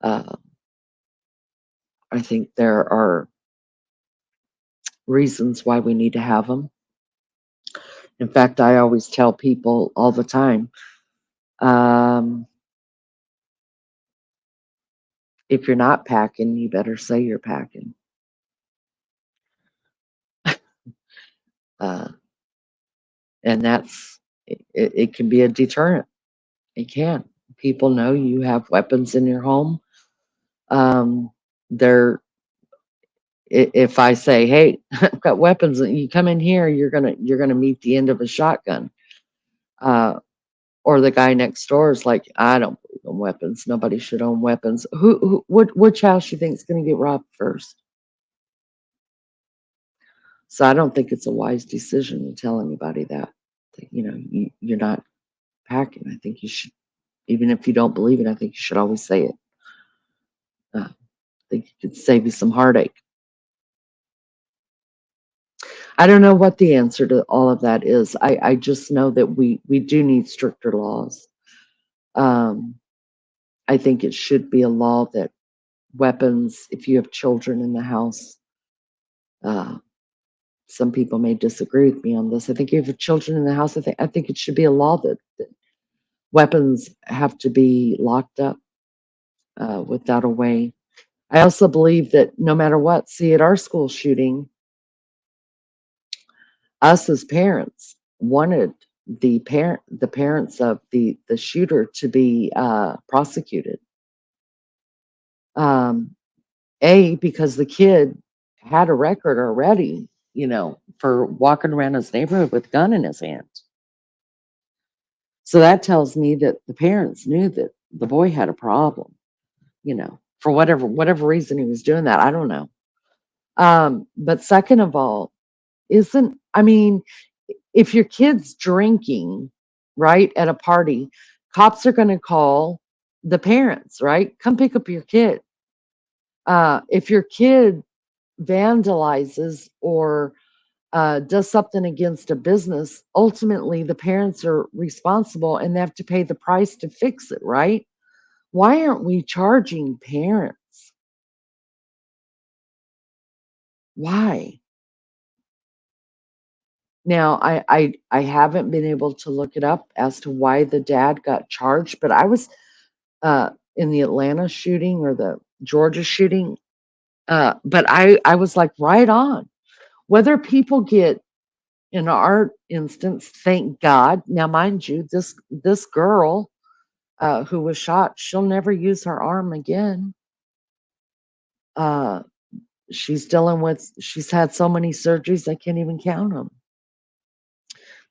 Speaker 2: uh, I think there are reasons why we need to have them. In fact, I always tell people all the time, um, if you're not packing, you better say you're packing. Uh, and it can be a deterrent. It can. People know you have weapons in your home. Um, they're if I say, "Hey, I've got weapons, and you come in here, you're gonna meet the end of a shotgun." Uh, or the guy next door is like, "I don't believe in weapons. Nobody should own weapons." Which house you think is gonna get robbed first? So I don't think it's a wise decision to tell anybody that you're not packing. I think you should, even if you don't believe it, I think you should always say it. I think it could save you some heartache. I don't know what the answer to all of that is. I just know that we do need stricter laws. Um, I think it should be a law that weapons, if you have children in the house, uh, some people may disagree with me on this. I think if you have children in the house, I think it should be a law that Weapons have to be locked up without a way. I also believe that no matter what, see at our school shooting, us as parents wanted the parents of the shooter to be prosecuted. Um, because the kid had a record already, for walking around his neighborhood with a gun in his hand. So that tells me that the parents knew that the boy had a problem, for whatever reason he was doing that. I don't know. But second of all, isn't I mean, if your kid's drinking, right, at a party, cops are going to call the parents, right? Come pick up your kid. If your kid vandalizes or does something against a business, ultimately the parents are responsible and they have to pay the price to fix it, right? Why aren't we charging parents? Why? Now, I haven't been able to look it up as to why the dad got charged, but I was in the Atlanta shooting or the Georgia shooting, but I was like right on. Whether people get in our instance, thank God. Now, mind you, this girl who was shot, she'll never use her arm again. Uh, she's had so many surgeries, I can't even count them.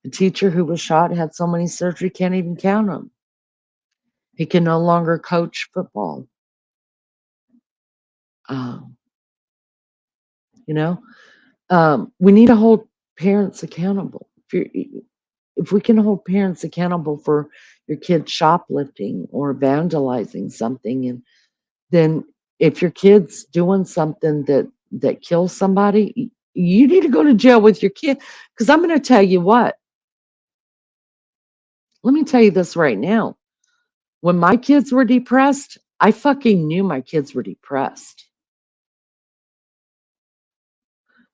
Speaker 2: The teacher who was shot had so many surgery, can't even count them. He can no longer coach football. Um, you know, we need to hold parents accountable. If we can hold parents accountable for your kid shoplifting or vandalizing something, and then if your kid's doing something that kills somebody, you need to go to jail with your kid. Because I'm going to tell you what. Let me tell you this right now. When my kids were depressed, I fucking knew my kids were depressed.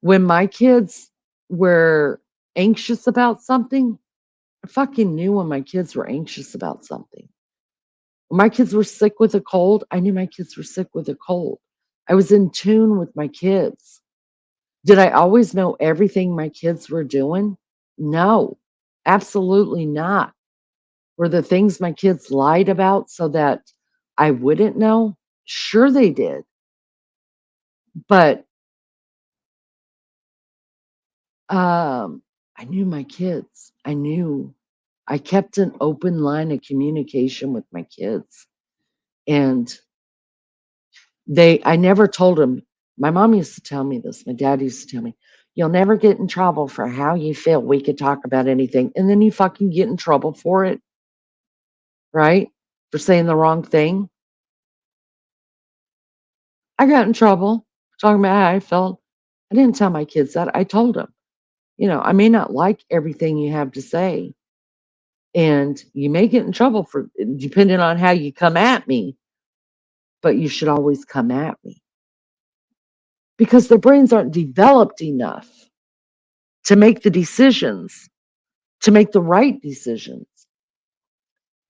Speaker 2: When my kids were anxious about something, I fucking knew when my kids were anxious about something. When my kids were sick with a cold, I knew my kids were sick with a cold. I was in tune with my kids. Did I always know everything my kids were doing? No, absolutely not. Were the things my kids lied about so that I wouldn't know? Sure, they did. But I knew my kids. I kept an open line of communication with my kids. And I never told them. My mom used to tell me this. My dad used to tell me, you'll never get in trouble for how you feel. We could talk about anything. And then you fucking get in trouble for it, right? For saying the wrong thing. I got in trouble talking about how I felt. I didn't tell my kids that. I told them, I may not like everything you have to say. And you may get in trouble for depending on how you come at me, but you should always come at me because their brains aren't developed enough to make the decisions, to make the right decisions.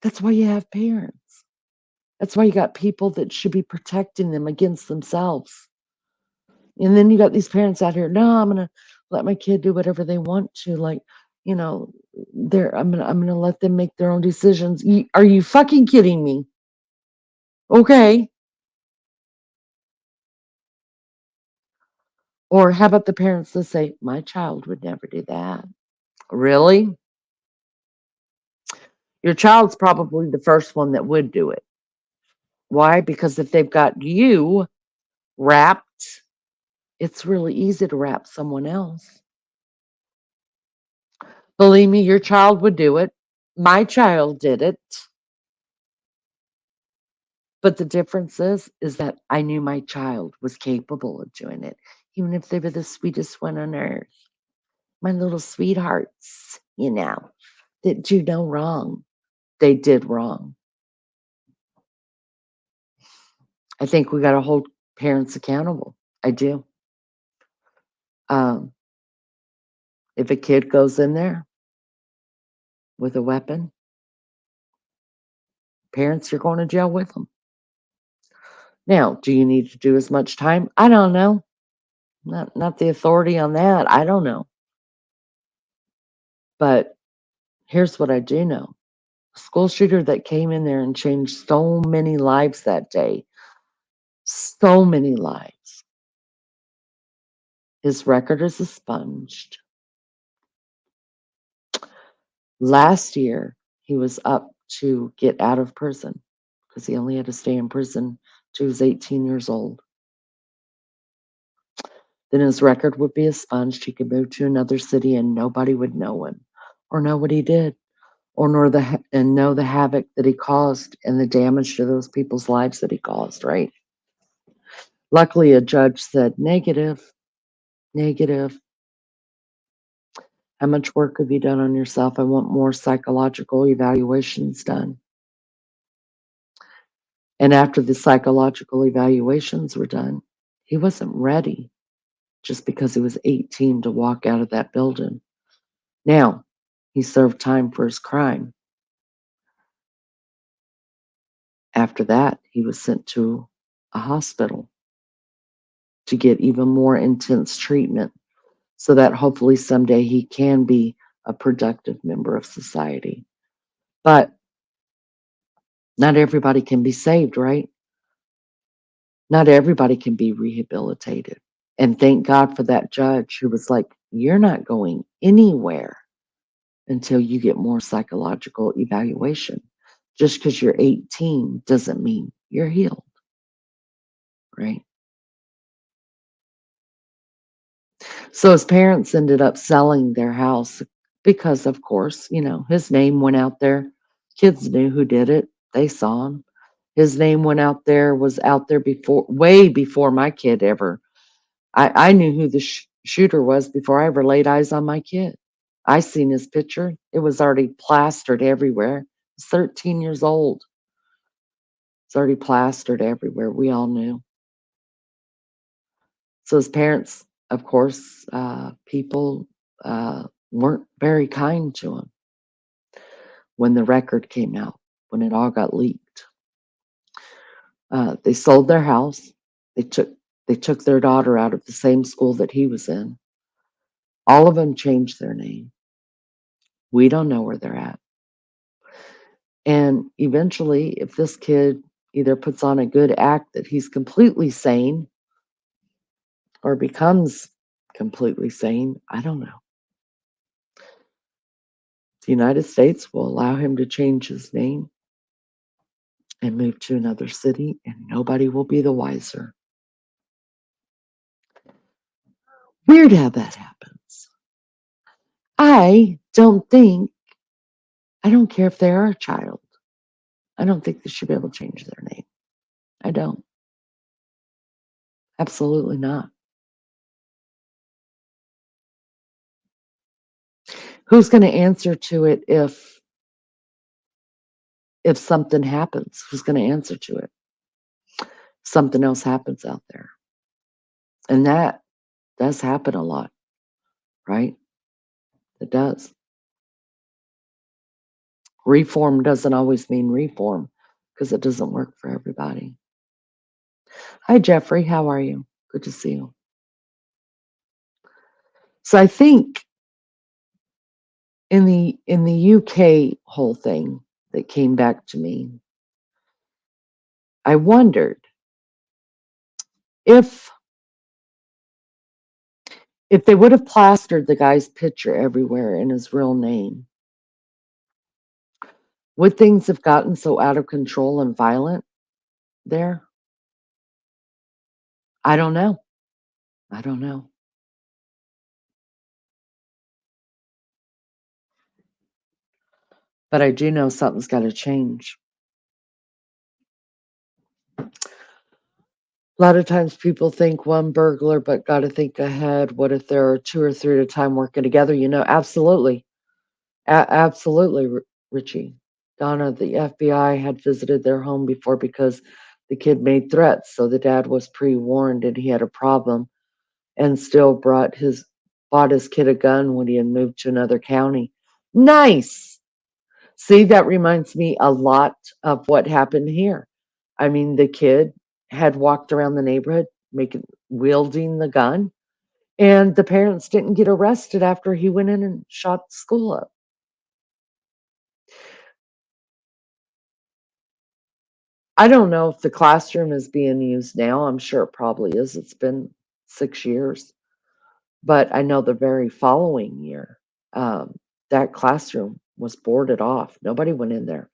Speaker 2: That's why you have parents. That's why you got people that should be protecting them against themselves. And then you got these parents out here, no, I'm gonna let my kid do whatever they want to. Like, you know, I'm gonna let them make their own decisions. Are you fucking kidding me? Okay. Or how about the parents that say, my child would never do that? Really? Your child's probably the first one that would do it. Why? Because if they've got you wrapped, it's really easy to wrap someone else. Believe me, your child would do it. My child did it. But the difference is that I knew my child was capable of doing it, even if they were the sweetest one on earth. My little sweethearts, that do no wrong. They did wrong. I think we got to hold parents accountable. I do. Um, if a kid goes in there with a weapon, Parents, you're going to jail with them. Now, do you need to do as much time? I don't know. Not the authority on that. I don't know. But here's what I do know. A school shooter that came in there and changed so many lives that day, so many lives. His record is expunged. Last year, he was up to get out of prison because he only had to stay in prison till he was 18 years old. Then his record would be expunged. He could move to another city and nobody would know him or know what he did or know the havoc that he caused and the damage to those people's lives that he caused, right? Luckily, a judge said, negative, negative. How much work have you done on yourself? I want more psychological evaluations done. And after the psychological evaluations were done, he wasn't ready just because he was 18 to walk out of that building. Now, he served time for his crime. After that, he was sent to a hospital to get even more intense treatment so that hopefully someday he can be a productive member of society. But not everybody can be saved, right? Not everybody can be rehabilitated. And thank God for that judge who was like, you're not going anywhere until you get more psychological evaluation. Just because you're 18 doesn't mean you're healed, right? So his parents ended up selling their house because, of course, his name went out there. Kids knew who did it. They saw him. His name went out there, was out there before, way before my kid ever. I knew who the shooter was before I ever laid eyes on my kid. I seen his picture. It was already plastered everywhere. He's 13 years old. It's already plastered everywhere. We all knew. So his parents, of course, people weren't very kind to him when the record came out, when it all got leaked. They sold their house. They took their daughter out of the same school that he was in. All of them changed their name. We don't know where they're at. And eventually, if this kid either puts on a good act that he's completely sane or becomes completely sane, I don't know. The United States will allow him to change his name and move to another city, and nobody will be the wiser. Weird how that happens. I don't care if they are a child. I don't think they should be able to change their name. I don't. Absolutely not. Who's going to answer to it if something happens? Who's going to answer to it? Something else happens out there. And that does happen a lot, right? It does. Reform doesn't always mean reform because it doesn't work for everybody. Hi, Jeffrey. How are you? Good to see you. So I think in the UK whole thing that came back to me, I wondered if they would have plastered the guy's picture everywhere in his real name, would things have gotten so out of control and violent there? I don't know. I don't know. But I do know something's got to change. A lot of times people think one burglar, but got to think ahead. What if there are two or three at a time working together? Absolutely. Absolutely, Richie. Donna, the FBI had visited their home before because the kid made threats. So the dad was pre-warned and he had a problem and still bought his kid a gun when he had moved to another county. Nice. See, that reminds me a lot of what happened here. I mean, the kid had walked around the neighborhood making wielding the gun, and the parents didn't get arrested after he went in and shot the school up. I don't know if the classroom is being used now. I'm sure it probably is. It's been 6 years. But I know the very following year, that classroom was boarded off. Nobody went in there.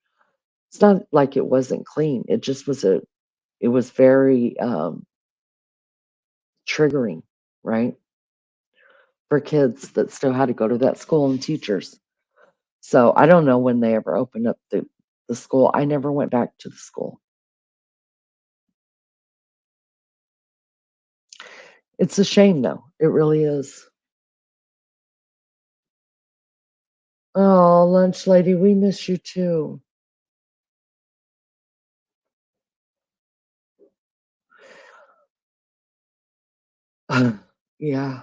Speaker 2: It's not like it wasn't clean. It just was it was very triggering, right? For kids that still had to go to that school and teachers. So I don't know when they ever opened up the school. I never went back to the school. It's a shame though. It really is. Oh, lunch lady, we miss you too. Yeah.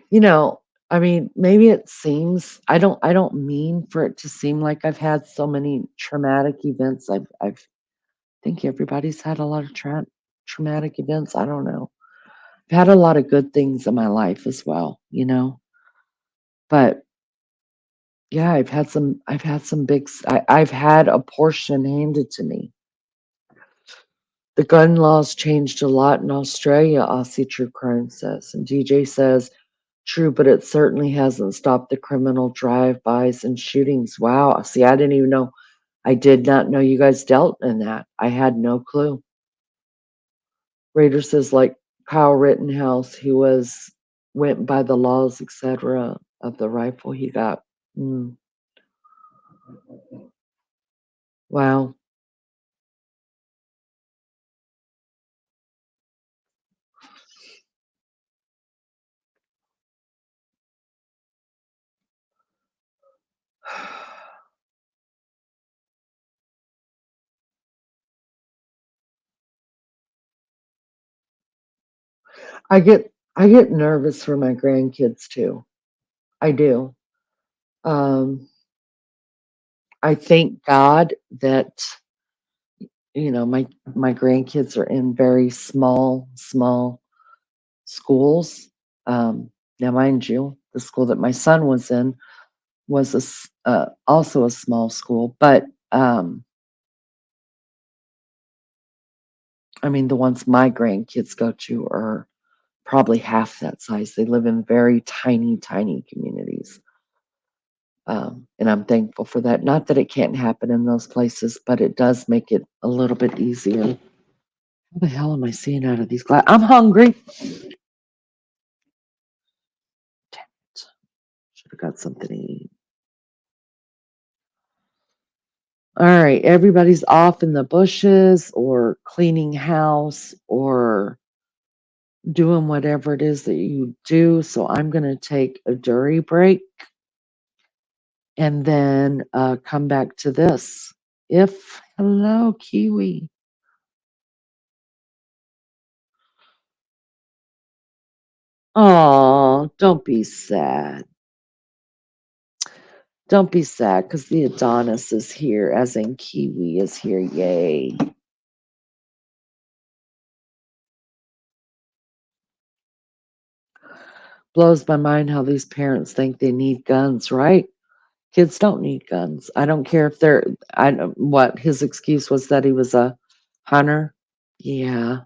Speaker 2: You know, I mean, maybe it seems I don't mean for it to seem like I've had so many traumatic events. I've think everybody's had a lot of traumatic events. I don't know. I've had a lot of good things in my life as well, you know. But yeah, I've had some I've had a portion handed to me. The gun laws changed a lot in Australia, Aussie True Crime says. And DJ says, true, but it certainly hasn't stopped the criminal drive-bys and shootings. Wow. See, I didn't even know. I did not know you guys dealt in that. I had no clue. Raider says, like Kyle Rittenhouse, he went by the laws, etc., of the rifle he got. Mm, wow. I get nervous for my grandkids too. I do. Um, I thank God that my grandkids are in very small schools. Um, Now, mind you, the school that my son was in was also a small school, but I mean, the ones my grandkids go to are probably half that size. They live in very tiny communities. And I'm thankful for that. Not that it can't happen in those places, but it does make it a little bit easier. How the hell am I seeing out of these glass? I'm hungry. Should have got something to eat. All right, everybody's off in the bushes or cleaning house or doing whatever it is that you do. So I'm going to take a Dury break and then come back to this. Hello, Kiwi. Oh, don't be sad. Don't be sad because the Adonis is here, as in Kiwi is here. Yay. Blows my mind how these parents think they need guns, right? Kids don't need guns. I don't care if they're, I don't, what his excuse was that he was a hunter. Yeah.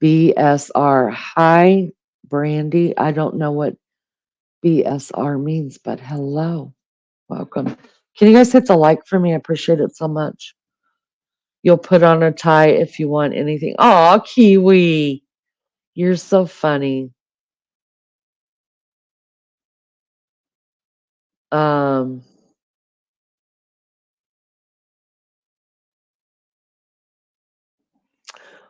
Speaker 2: BSR. Hi, Brandy. I don't know what BSR means, but hello. Welcome. Can you guys hit the like for me? I appreciate it so much. You'll put on a tie if you want anything. Oh, Kiwi. You're so funny. Um,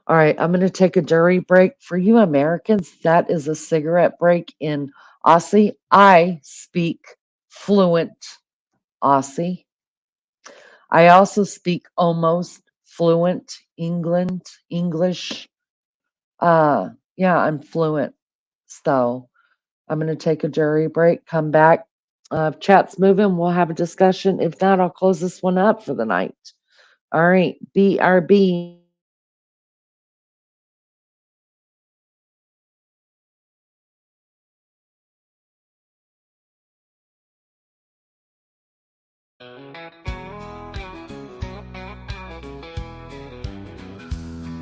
Speaker 2: all right, I'm going to take a Dury break. For you Americans, that is a cigarette break in Aussie. I speak fluent Aussie. I also speak almost fluent English. Yeah, I'm fluent. So, I'm going to take a jury break, come back. If chat's moving, we'll have a discussion. If not, I'll close this one up for the night. All right, BRB.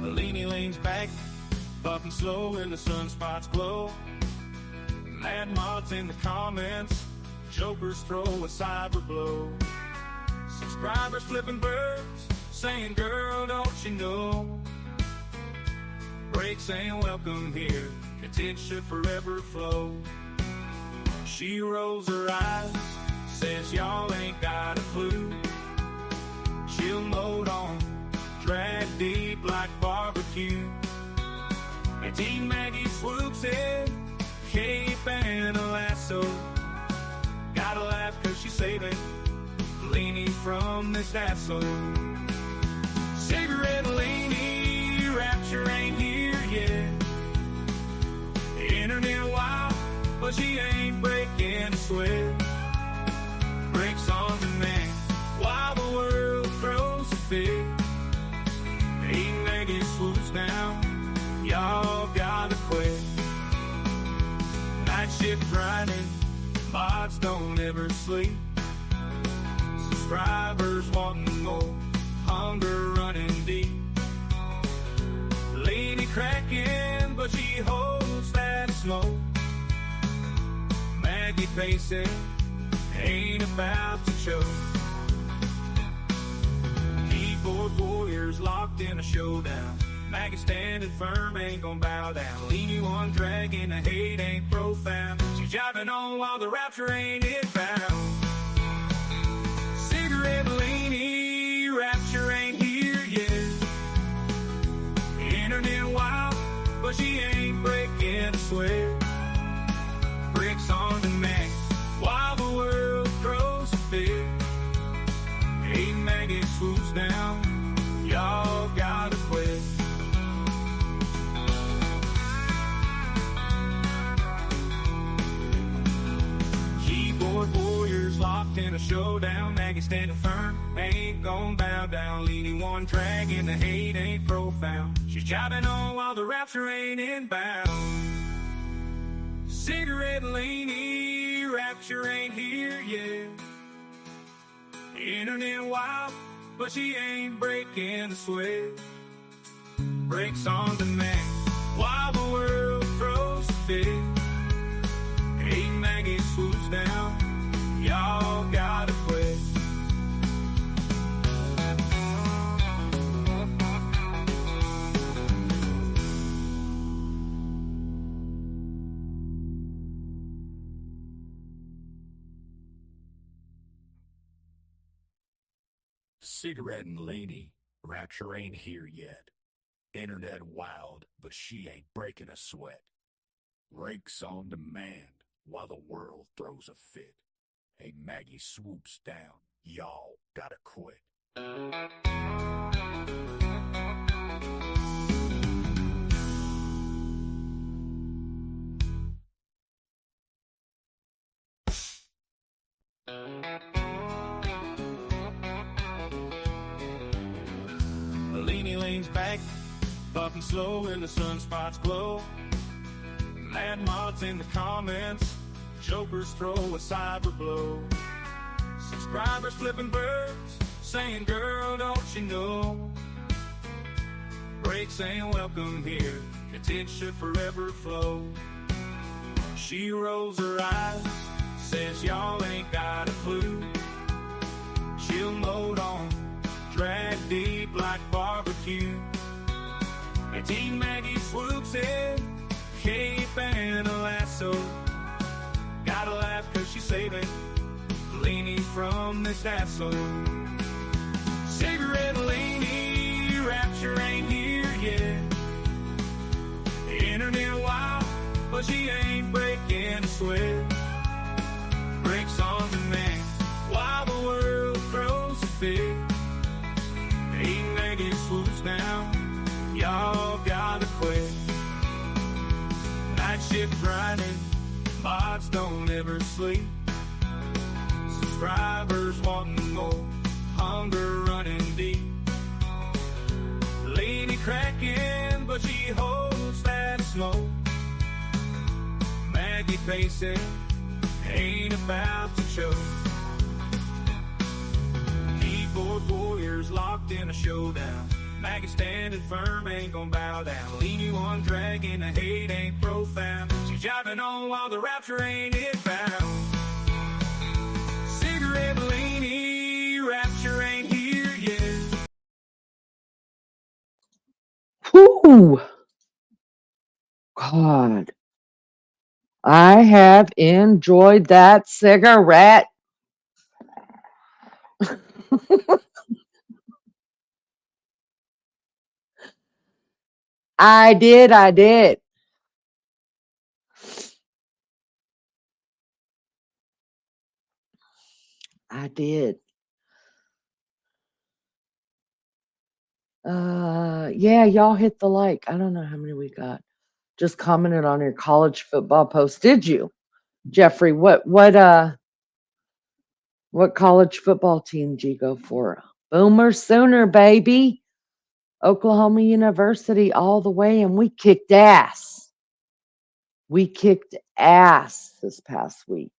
Speaker 3: Lainey leans back, puffing slow in the sunspots glow. Mad mods in the comments, jokers throw a cyber blow. Subscribers flipping birds, saying, girl, don't you know? Break saying, welcome here, content should forever flow. She rolls her eyes, says, y'all ain't got a clue. She'll load on, drag deep like barbecue. And Team Maggie swoops in, cape and a lasso. Gotta laugh cause she's saving Lainey from this asshole. Cigarette Lainey, rapture ain't here yet. The internet wild, but she ain't breaking a sweat. Breaks on demand, while the world throws a fit. Ain't Maggie swoops down, y'all gotta quit. Night shift grinding, mods don't ever sleep. Subscribers wanting more, hunger running deep. Lady cracking, but she holds that smoke. Maggie pacing, ain't about to choke. Keyboard warriors locked in a showdown. Maggie standing firm, ain't gon' bow down. Lean one dragging, the hate ain't profound. She's jiving on while the rapture ain't inbound. Cigarette Lainey, rapture ain't here yet. Internet wild, but she ain't breaking a sweat. Bricks on demand, while the world throws a fit. Hey, Maggie swoops down, y'all gotta quit. Keyboard warriors locked in a showdown. Maggie standing firm, ain't gon' bow down. Leaning one dragging, the hate ain't profound. She's jiving on while the rapture ain't inbound. Cigarette Lainey, rapture ain't here yet. Internet wild, but she ain't breaking the sweat. Breaks on demand, while the world throws a fit. Hey, Maggie swoops down, y'all gotta quit. Cigarette and Lainey, rapture ain't here yet. Internet wild, but she ain't breaking a sweat. Breaks on demand, while the world throws a fit. Hey, Maggie swoops down, y'all gotta quit. Lainey leans back, puffing slow in the sunspots glow. Mad mods in the comments, jokers throw a cyber blow. Subscribers flipping birds, saying, girl, don't you know? Break saying, welcome here, content should forever flow. She rolls her eyes, says, y'all ain't got a clue. She'll load on, drag deep like barbecue. And Team Maggie swoops in, cape and a lasso. Gotta laugh cause she's saving Lainey from this asshole. Cigarette Lainey, rapture ain't here yet. The internet wild, but she ain't breaking a sweat. Breaks on demand, while the world throws a fit. Hey, Maggie swoops down, y'all gotta quit. Night shift grinding, Bots don't ever sleep. Subscribers wanting more. Hunger running deep. Lady cracking, but she holds that smoke. Maggie pacing, ain't about to choke. Keyboard warriors locked in a showdown. Maggie standing firm, ain't gon' bow down. Leaning on dragging, the hate ain't profound. She's jiving on while the rapture ain't it found. Cigarette Leanie, rapture ain't here yet.
Speaker 2: Whew. God. I have enjoyed that cigarette. I did. I did. Yeah, y'all hit the like. I don't know how many we got. Just commented on your college football post. Did you, Jeffrey? What college football team did you go for? Boomer Sooner, baby. Oklahoma University all the way, and we kicked ass. We kicked ass this past week.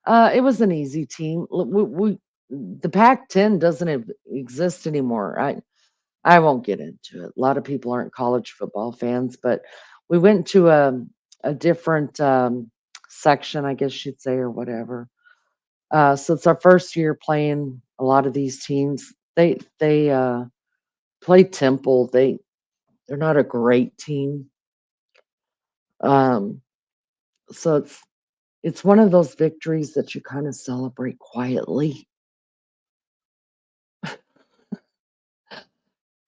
Speaker 2: It was an easy team. The Pac-10 doesn't exist anymore. I won't get into it. A lot of people aren't college football fans, but we went to a different section, I guess you'd say, or whatever. So it's our first year playing a lot of these teams. They play Temple. They're not a great team. So it's one of those victories that you kind of celebrate quietly.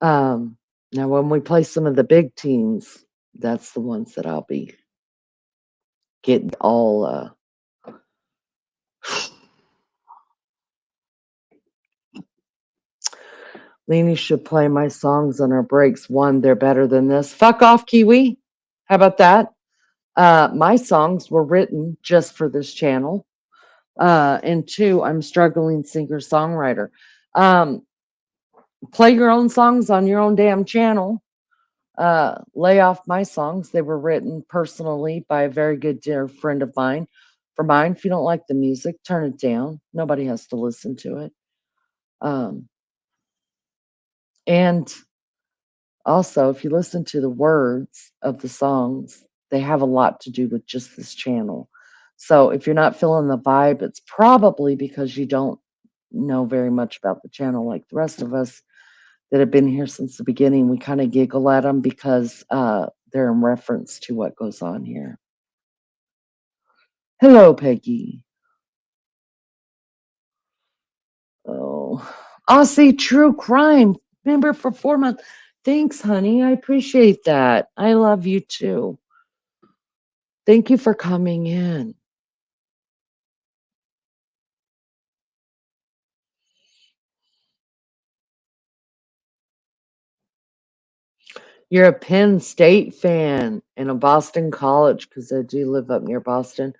Speaker 2: Now when we play some of the big teams, that's the ones that I'll be getting all Leanie should play my songs on our breaks. One, they're better than this. Fuck off, Kiwi. How about that? My songs were written just for this channel. And two, I'm struggling singer-songwriter. Play your own songs on your own damn channel. Lay off my songs. They were written personally by a very good dear friend of mine. For mine, if you don't like the music, turn it down. Nobody has to listen to it. And also, if you listen to the words of the songs, they have a lot to do with just this channel. So if you're not feeling the vibe, it's probably because you don't know very much about the channel like the rest of us that have been here since the beginning. We kind of giggle at them because they're in reference to what goes on here. Hello, Peggy. Oh, Aussie True Crime member for 4 months. Thanks, honey. I appreciate that. I love you too. Thank you for coming in. You're a Penn State fan and a Boston College, because I do live up near Boston.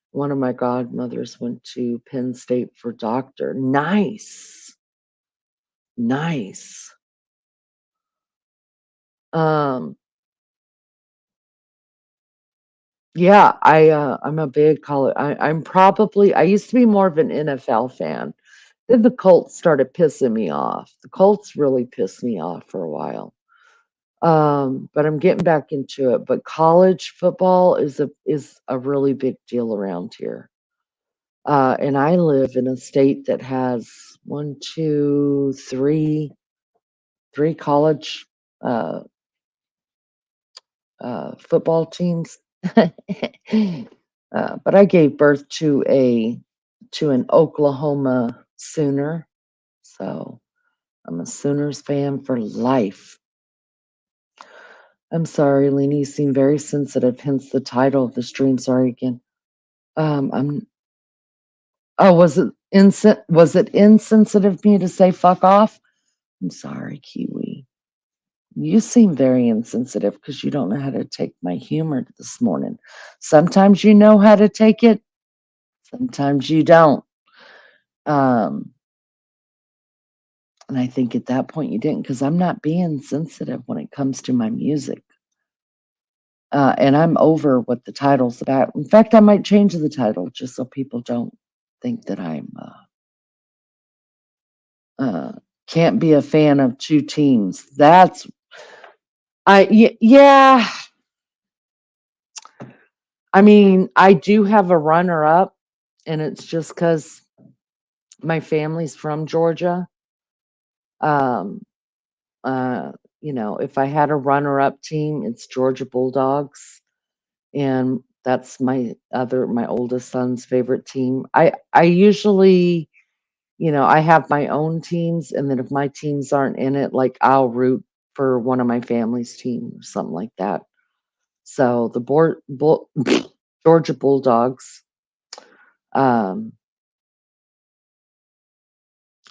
Speaker 2: One of my godmothers went to Penn State for doctor. Nice. Nice. Yeah, I'm a big college. I used to be more of an NFL fan. Then the Colts started pissing me off. The Colts really pissed me off for a while. But I'm getting back into it. But college football is a really big deal around here. And I live in a state that has three college football teams. But I gave birth to an Oklahoma Sooner, so I'm a Sooners fan for life. I'm sorry, Leanie, you seem very sensitive, hence the title of the stream. Sorry again. Was it insensitive of me to say fuck off? I'm sorry, Kiwi. You seem very insensitive because you don't know how to take my humor this morning. Sometimes you know how to take it, sometimes you don't. Um, and I think at that point you didn't because I'm not being sensitive when it comes to my music. And I'm over what the title's about. In fact, I might change the title just so people don't think that I'm uh, can't be a fan of two teams. Yeah. I mean, I do have a runner up, and it's just because my family's from Georgia. Um, uh, if I had a runner up team, it's Georgia Bulldogs, and that's my oldest son's favorite team. I usually, I have my own teams, and then if my teams aren't in it, like I'll root for one of my family's team or something like that. So the Georgia Bulldogs, um,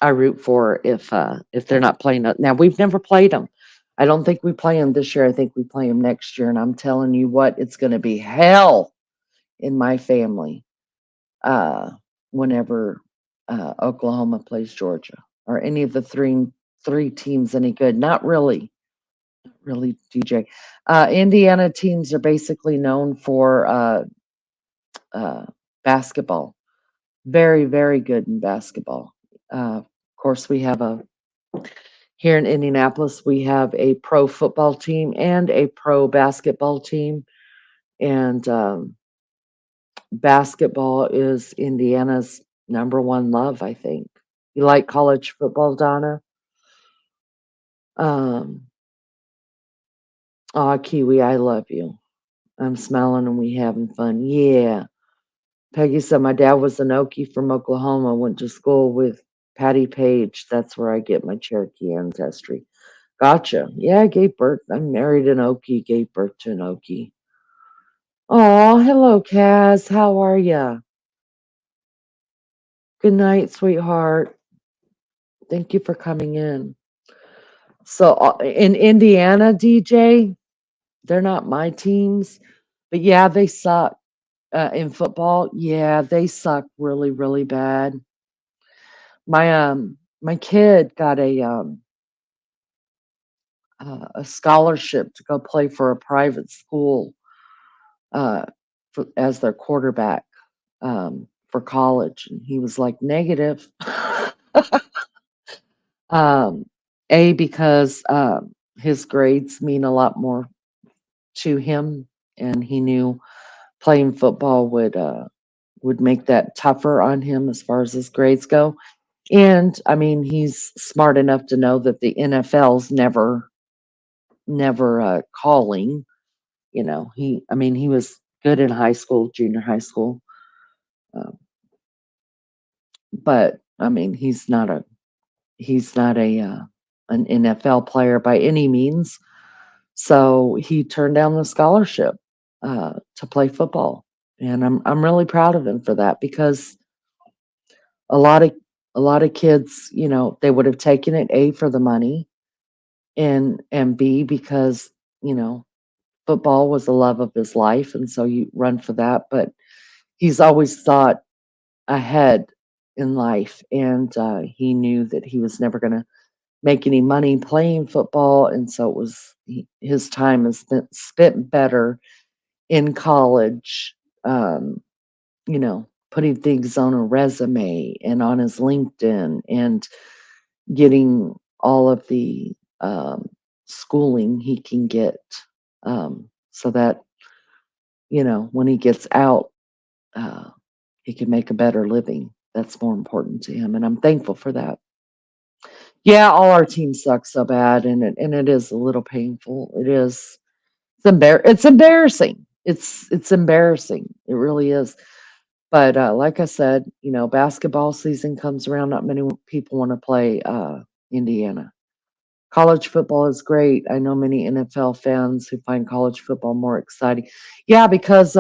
Speaker 2: I root for if they're not playing it. Now we've never played them. I don't think we play them this year. I think we play them next year. And I'm telling you what, it's going to be hell in my family uh, whenever Oklahoma plays Georgia or any of the three teams any good. Not really, really, DJ. Indiana teams are basically known for uh, basketball. Very, very good in basketball. Of course, we have a here in Indianapolis, we have a pro football team and a pro basketball team. And basketball is Indiana's number one love, I think. You like college football, Donna? Um, Kiwi, I love you. I'm smiling and we having fun. Yeah. Peggy said my dad was an Okie from Oklahoma, went to school with Patty Page. That's where I get my Cherokee ancestry. Gotcha. Yeah, I gave birth. I married an Okie, gave birth to an Okie. Oh, hello, Kaz. How are ya? Good night, sweetheart. Thank you for coming in. So, in Indiana, DJ, they're not my teams, but yeah, they suck in football. Yeah, they suck really, really bad. My kid got a scholarship to go play for a private school uh, as their quarterback for college, and he was like negative. Um, because his grades mean a lot more to him, and he knew playing football would make that tougher on him as far as his grades go. And I mean, he's smart enough to know that the NFL's never calling. I mean, he was good in high school, junior high school, um, but I mean, he's not a an NFL player by any means. So he turned down the scholarship to play football, and I'm really proud of him for that because a lot of a lot of kids, they would have taken it A for the money and B because you know football was the love of his life, and so you run for that. But he's always thought ahead in life, and he knew that he was never going to make any money playing football, and so his time is spent better in college, um, putting things on a resume and on his LinkedIn and getting all of the um, schooling he can get so that, when he gets out, uh, he can make a better living. That's more important to him. And I'm thankful for that. Yeah, all our teams suck so bad, and it is a little painful. It is. It's embarrassing. It's embarrassing. It really is. But like I said, basketball season comes around. Not many people want to play Indiana. College football is great. I know many NFL fans who find college football more exciting. Yeah, because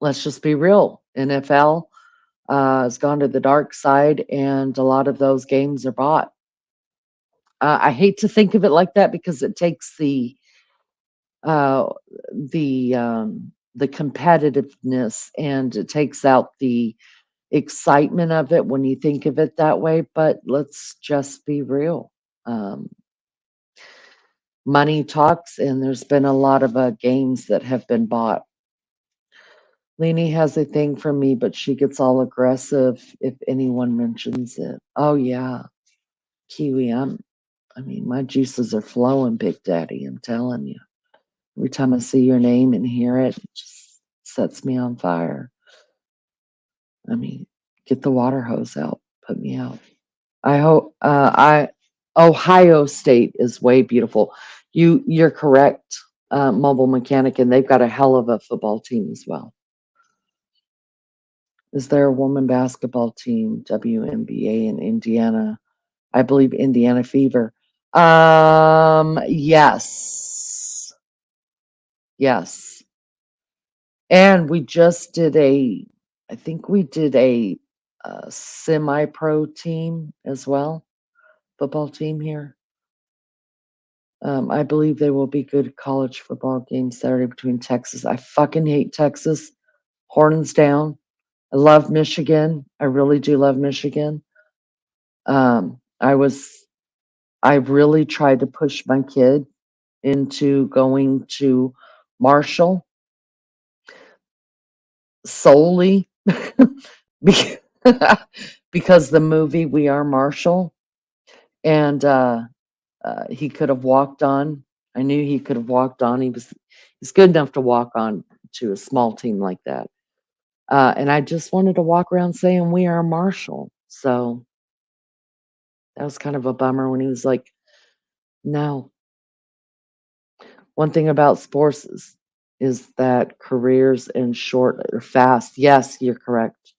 Speaker 2: let's just be real. NFL has gone to the dark side, and a lot of those games are bought. I hate to think of it like that because it takes uh, the competitiveness and it takes out the excitement of it when you think of it that way. But let's just be real. Um, Money talks, and there's been a lot of games that have been bought. Leanie has a thing for me, but she gets all aggressive if anyone mentions it. Oh yeah, Kiwi, I mean, my juices are flowing, Big Daddy, I'm telling you. Every time I see your name and hear it, it just sets me on fire. I mean, get the water hose out, put me out. I hope I Ohio State is way beautiful. You're correct, Mobile Mechanic, and they've got a hell of a football team as well. Is there a woman basketball team, WNBA in Indiana? I believe Indiana Fever. Yes. Yes. And we just did I think we did a semi-pro team as well, football team here. I believe there will be good college football games Saturday between Texas. I fucking hate Texas. Horns down. I love Michigan. I really do love Michigan. Um, I was I really tried to push my kid into going to Marshall solely bec- because the movie We Are Marshall, and he could have walked on. I knew he could have walked on. He's good enough to walk on to a small team like that. And I just wanted to walk around saying We Are Marshall. So that was kind of a bummer when he was like, no. One thing about sports is that careers in short or fast. Yes, you're correct.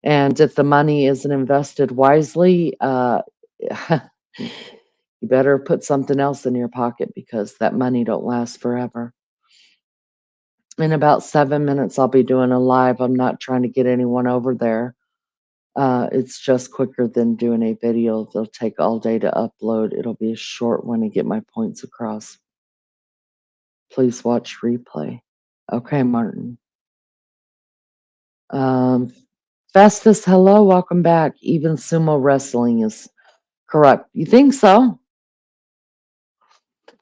Speaker 2: And if the money isn't invested wisely, you better put something else in your pocket because that money don't last forever. In about 7 minutes, I'll be doing a live. I'm not trying to get anyone over there. It's just quicker than doing a video. They'll take all day to upload. It'll be a short one to get my points across. Please watch replay. Okay, Martin. Um, Festus, hello, welcome back. Even sumo wrestling is correct. You think so?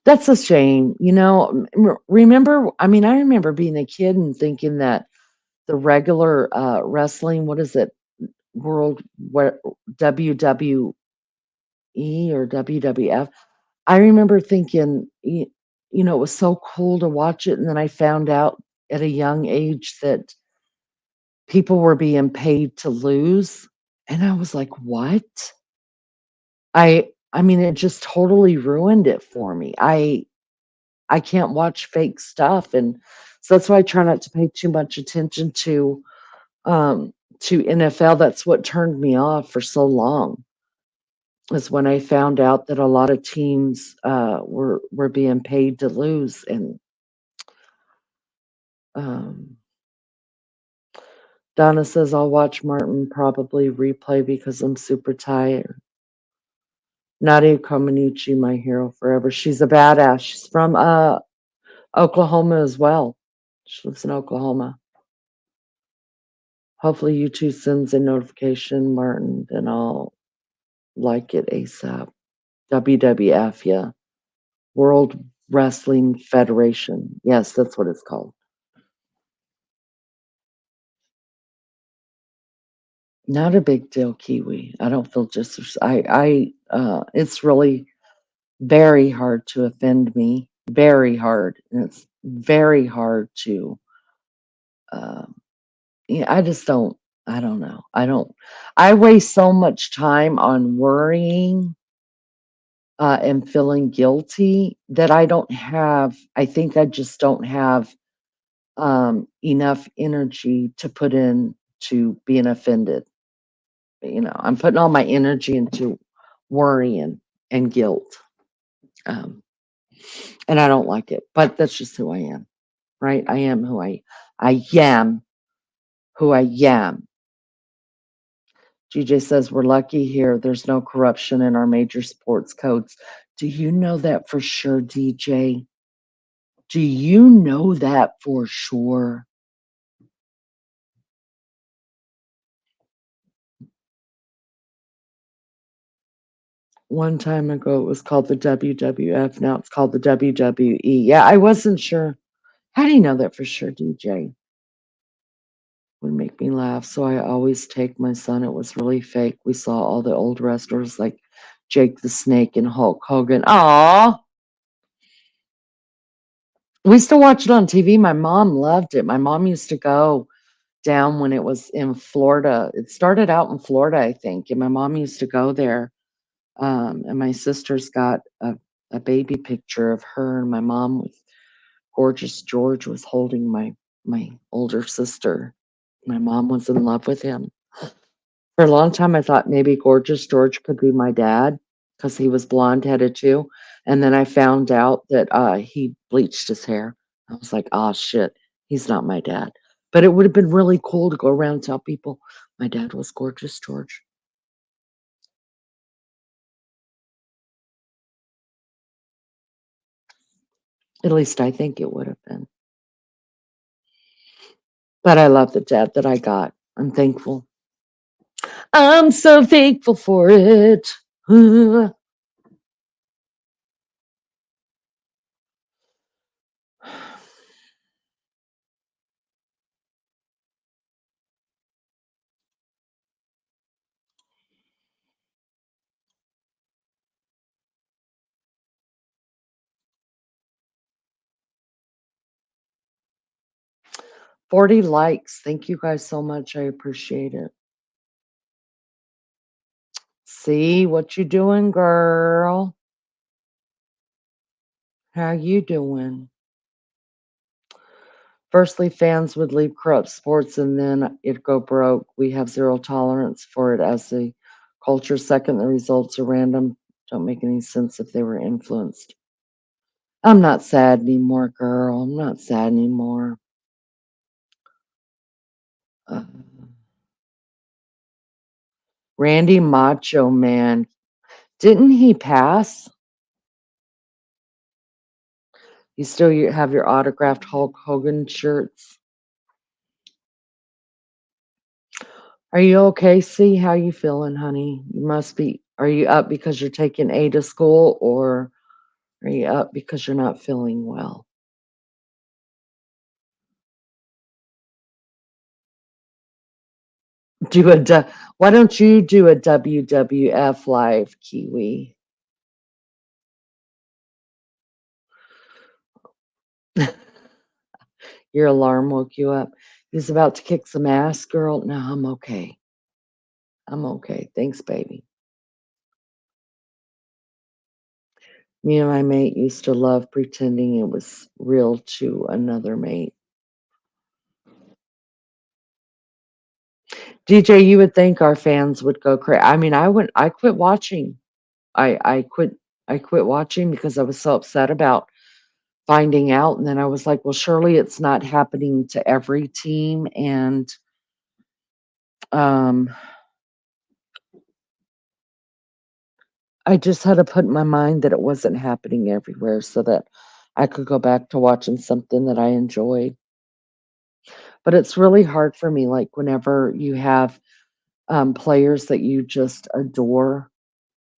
Speaker 2: That's a shame. Remember, I mean, I remember being a kid and thinking that the regular wrestling, what is it, World what WWE or WWF? I remember thinking, it was so cool to watch it, and then I found out at a young age that people were being paid to lose, and I was like, "What?" I mean, it just totally ruined it for me. I can't watch fake stuff, and so that's why I try not to pay too much attention to NFL. That's what turned me off for so long, is when I found out that a lot of teams were being paid to lose, and um, Donna says I'll watch Martin probably replay because I'm super tired. Nadia Comaneci, my hero forever. She's a badass. She's from Oklahoma as well. She lives in Oklahoma. Hopefully YouTube sends a notification, Martin, then I'll like it ASAP. WWF, yeah. World Wrestling Federation. Yes, that's what it's called. Not a big deal, Kiwi. I don't feel just it's really very hard to offend me. Very hard. And it's very hard to yeah, I don't know. I waste so much time on worrying and feeling guilty that I think I just don't have enough energy to put in to being offended. I'm putting all my energy into worrying and guilt. Um, and I don't like it, but that's just who I am, right? I am who I am. GJ says we're lucky here. There's no corruption in our major sports codes. Do you know that for sure, DJ? Do you know that for sure? One time ago, it was called the WWF. Now it's called the WWE. Yeah, I wasn't sure. How do you know that for sure, DJ? Would make me laugh. So I always take my son. It was really fake. We saw all the old wrestlers like Jake the Snake and Hulk Hogan. Aw, we still watch it on TV. My mom loved it. My mom used to go down when it was in Florida. It started out in Florida, I think, and my mom used to go there. And my sister's got a baby picture of her and my mom with gorgeous George was holding my older sister. My mom was in love with him. For a long time, I thought maybe gorgeous George could be my dad because he was blonde headed too. And then I found out that he bleached his hair. I was like, oh shit, he's not my dad. But it would have been really cool to go around and tell people my dad was gorgeous George. At least I think it would have been. But I love the dad that I got. I'm thankful. I'm so thankful for it. 40 likes. Thank you guys so much. I appreciate it. See what you doing, girl? How you doing? Firstly, fans would leave corrupt sports and then it'd go broke. We have zero tolerance for it as a culture. Second, the results are random. Don't make any sense if they were influenced. I'm not sad anymore, girl. I'm not sad anymore. Uh, Randy Macho Man. Didn't he pass? You still have your autographed Hulk Hogan shirts? Are you okay? See how you feeling, honey? You must be. Are you up because you're taking A to school, or are you up because you're not feeling well? Do a. Why don't you do a WWF live, Kiwi? Your alarm woke you up. He's about to kick some ass, girl. No, I'm okay. I'm okay. Thanks, baby. Me and my mate used to love pretending it was real to another mate. DJ, you would think our fans would go crazy. I mean, I quit watching. I quit watching because I was so upset about finding out, and then I was like, well, surely it's not happening to every team, and um, I just had to put in my mind that it wasn't happening everywhere, so that I could go back to watching something that I enjoyed. But it's really hard for me, like whenever you have players that you just adore.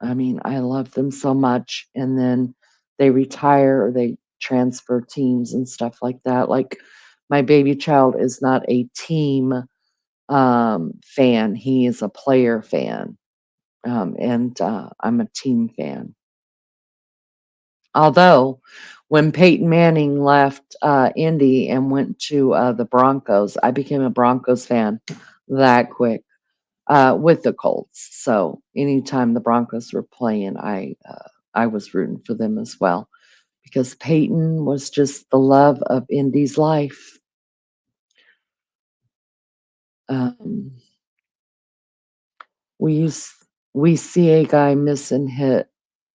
Speaker 2: I mean, I love them so much, and then they retire or they transfer teams and stuff like that. Like my baby child is not a team fan; he is a player fan, and I'm a team fan. Although, when Peyton Manning left Indy and went to the Broncos, I became a Broncos fan that quick with the Colts. So anytime the Broncos were playing, I was rooting for them as well because Peyton was just the love of Indy's life. Um, we use we see a guy miss a hit,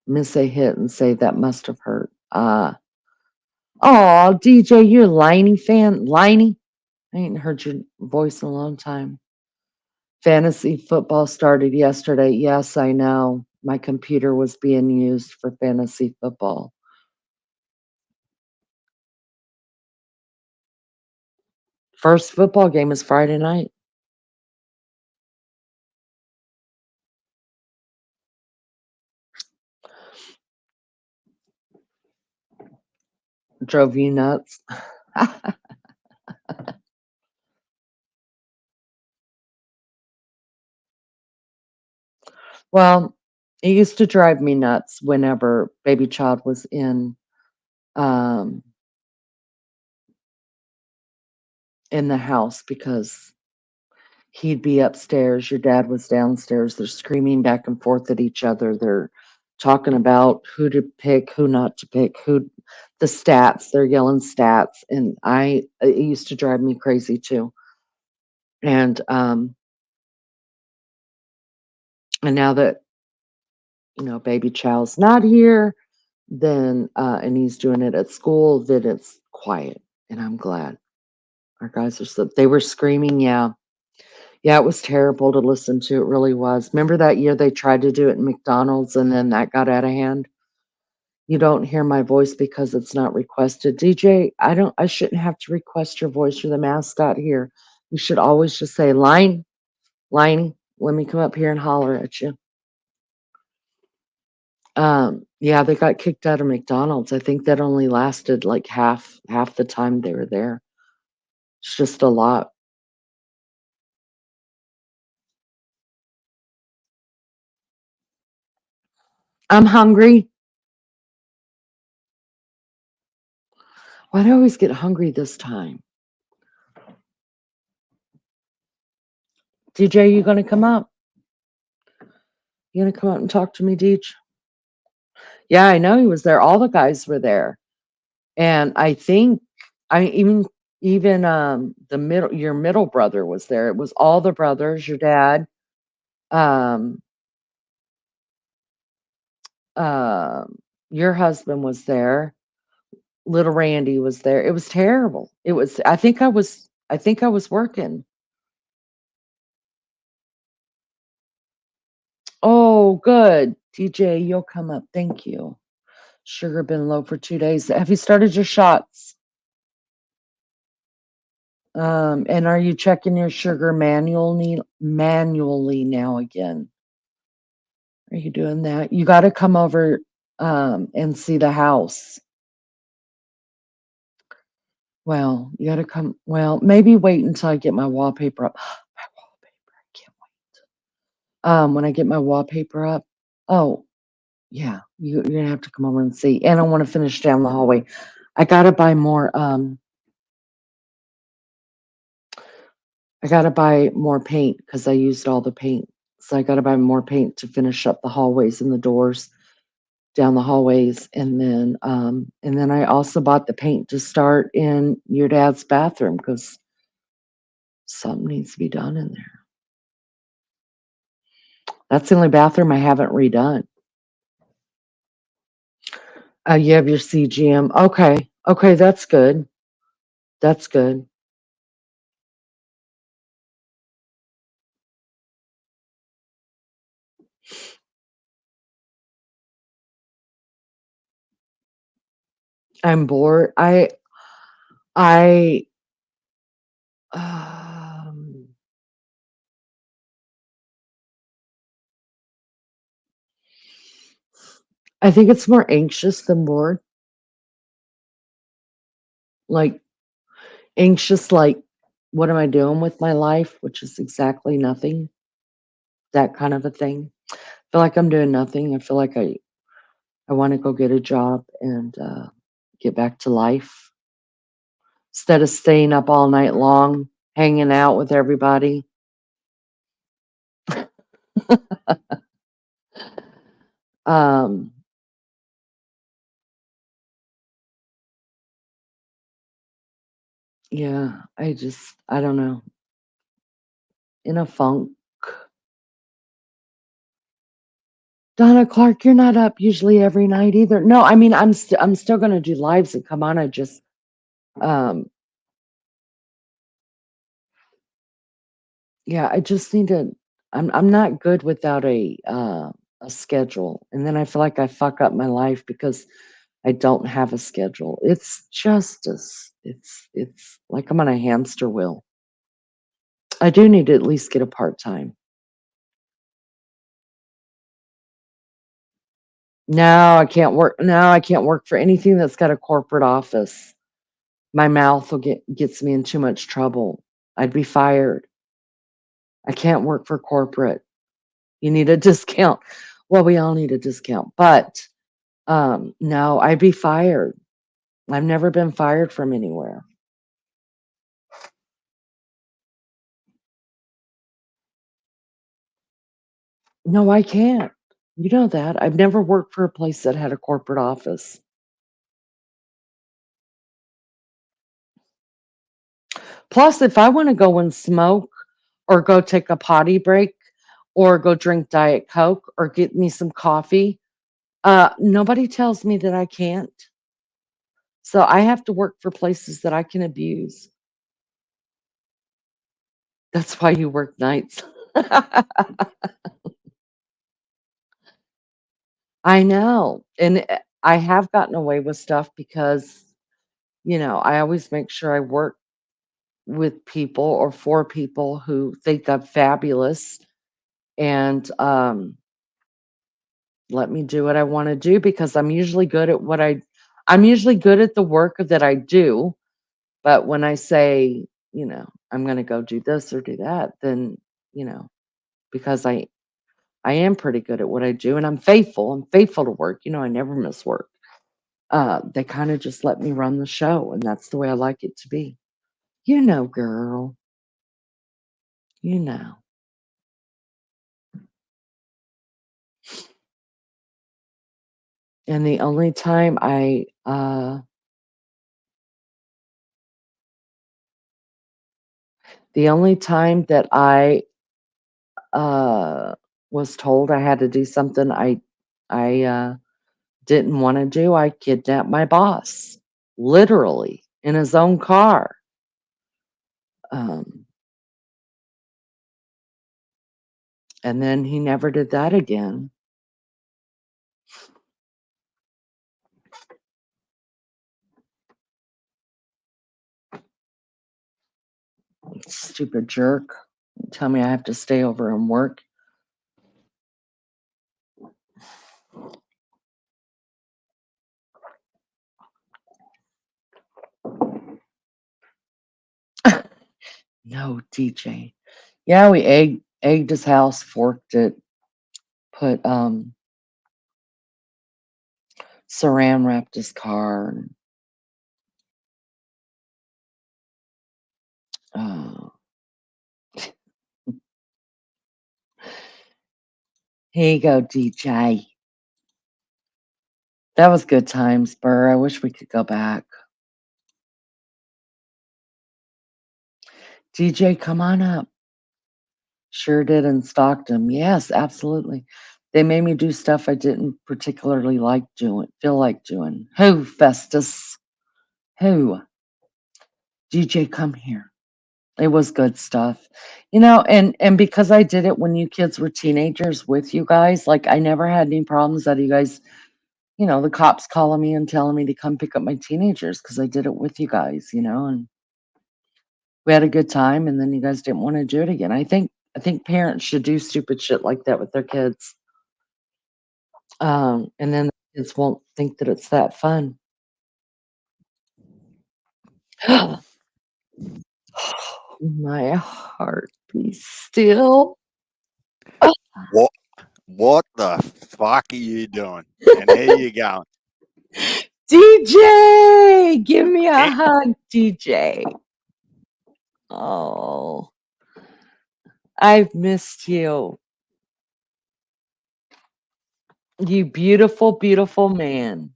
Speaker 2: and say that must have hurt. Oh, DJ, you're a Liney fan, Liney. I ain't heard your voice in a long time. Fantasy football started yesterday. Yes, I know. My computer was being used for fantasy football. First football game is Friday night. Drove you nuts. Well, it used to drive me nuts whenever baby child was um in the house because he'd be upstairs, your dad was downstairs, they're screaming back and forth at each other. They're talking about who to pick, who not to pick, who the stats, they're yelling stats, and it used to drive me crazy too. And and now that, baby child's not here, then and he's doing it at school, then it's quiet, and I'm glad. Our guys are so they were screaming, yeah. Yeah, it was terrible to listen to, it really was. Remember that year they tried to do it in McDonald's and then that got out of hand? You don't hear my voice because it's not requested. DJ, I shouldn't have to request your voice. You're the mascot here. You should always just say, Liney, let me come up here and holler at you. Yeah, they got kicked out of McDonald's. I think that only lasted like half the time they were there. It's just a lot. I'm hungry. Why do I always get hungry this time? DJ, you gonna come up? You gonna come out and talk to me, Deej? Yeah, I know he was there. All the guys were there. And I think I even the middle your middle brother was there. It was all the brothers, your dad, um, your husband was there, little Randy was there. It was terrible. It was I think I was working. Oh, good. DJ, you'll come up. Thank you. Sugar been low for 2 days. Have you started your shots? And are you checking your sugar manually now again? Are you doing that? You got to come over and see the house. Well, you got to come. Well, maybe wait until I get my wallpaper up. My wallpaper, I can't wait. When I get my wallpaper up. Oh, yeah, you're gonna have to come over and see. And I want to finish down the hallway. I gotta buy more. I gotta buy more paint because I used all the paint. So I gotta buy more paint to finish up the hallways and the doors down the hallways. And then I also bought the paint to start in your dad's bathroom because something needs to be done in there. That's the only bathroom I haven't redone. You have your CGM. Okay. Okay, that's good. That's good. I'm bored. I um I think it's more anxious than bored. Like anxious, like what am I doing with my life? Which is exactly nothing. That kind of a thing. I feel like I'm doing nothing. I feel like I want to go get a job and get back to life instead of staying up all night long, hanging out with everybody. Um, yeah, I don't know, in a funk. Donna Clark, you're not up usually every night either. No, I mean I'm still gonna do lives and come on. I just um Yeah, I just need to. I'm not good without a schedule, and then I feel like I fuck up my life because I don't have a schedule. It's just as it's like I'm on a hamster wheel. I do need to at least get a part time. No, I can't work. No, I can't work for anything that's got a corporate office. My mouth will gets me in too much trouble. I'd be fired. I can't work for corporate. You need a discount. Well, we all need a discount, but no, I'd be fired. I've never been fired from anywhere. No, I can't. You know that. I've never worked for a place that had a corporate office. Plus, if I want to go and smoke or go take a potty break or go drink Diet Coke or get me some coffee, nobody tells me that I can't. So I have to work for places that I can abuse. That's why you work nights. I know. And I have gotten away with stuff because, I always make sure I work with people or for people who think I'm fabulous and let me do what I want to do because I'm usually good at the work that I do. But when I say, I'm going to go do this or do that, then, you know, because I am pretty good at what I do and I'm faithful to work. I never miss work. They kind of just let me run the show, and that's the way I like it to be. Girl, you know. And the only time that I uh was told I had to do something I didn't want to do, I kidnapped my boss, literally in his own car. Um, and then he never did that again. Stupid jerk. Tell me I have to stay over and work. No, DJ. Yeah, we egged his house, forked it, put saran wrapped his car, and uh, here you go, DJ. That was good times, Burr. I wish we could go back. DJ, come on up. Sure did in Stockton. Yes, absolutely. They made me do stuff I didn't particularly feel like doing. Who, Festus? Who? DJ, come here. It was good stuff. And because I did it when you kids were teenagers with you guys, like I never had any problems that you guys, the cops calling me and telling me to come pick up my teenagers because I did it with you guys, and we had a good time and then you guys didn't want to do it again. I think parents should do stupid shit like that with their kids. And then the kids won't think that it's that fun. My heart be still.
Speaker 4: What what the fuck are you doing? And there you go.
Speaker 2: DJ, give me a
Speaker 4: Eh,
Speaker 2: hug, DJ. Oh, I've missed you. You beautiful, beautiful man.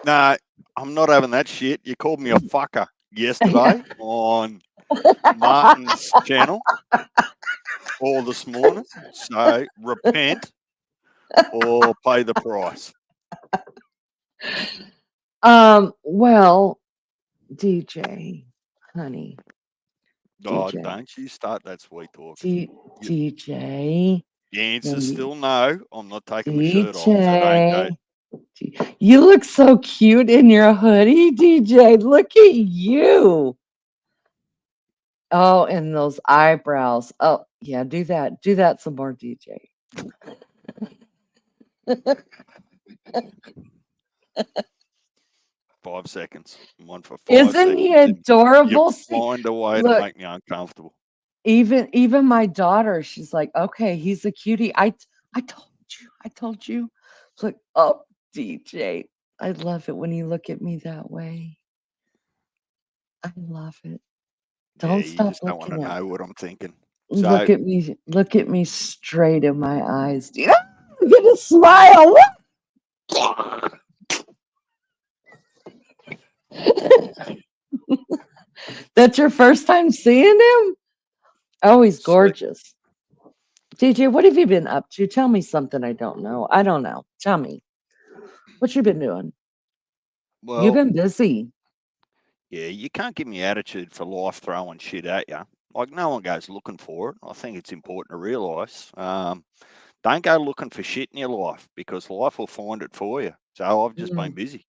Speaker 4: No, I'm not having that shit. You called me a fucker yesterday on Martin's channel or this morning. So repent or pay the price.
Speaker 2: Well, DJ, honey,
Speaker 4: Oh,
Speaker 2: DJ.
Speaker 4: don't you start that sweet talking.
Speaker 2: D-
Speaker 4: You,
Speaker 2: DJ.
Speaker 4: the
Speaker 2: Now
Speaker 4: answer's
Speaker 2: you,
Speaker 4: still no. I'm not taking my shirt off, so don't go.
Speaker 2: DJ. You look so cute in your hoodie, DJ. Look at you. Oh, and those eyebrows. Oh, yeah, do that. Do that some more, DJ.
Speaker 4: 5 seconds. I'm on for 5
Speaker 2: Isn't he
Speaker 4: seconds, and you
Speaker 2: adorable? See,
Speaker 4: find a way to
Speaker 2: look,
Speaker 4: make me uncomfortable.
Speaker 2: even my daughter, she's like, okay, he's a cutie. I told you. Look, oh, DJ. I love it when you look at me that way. I love it.
Speaker 4: Yeah,
Speaker 2: Don't
Speaker 4: you
Speaker 2: stop
Speaker 4: just don't want to
Speaker 2: looking at
Speaker 4: know what I'm thinking. So,
Speaker 2: look at me straight in my eyes. Dude. Ah, look at a smile. That's your first time seeing him? Oh, he's
Speaker 4: sweet.
Speaker 2: gorgeous. DJ, what have you been up to? Tell me something I don't know. I don't know. Tell me. What you been doing? You've
Speaker 4: Well,
Speaker 2: been busy.
Speaker 4: yeah, you can't give me attitude for life throwing shit at you. Like, no one goes looking for it. I think it's important to realise. Don't go looking for shit in your life because life will find it for you. So I've just been
Speaker 2: Mm,
Speaker 4: busy.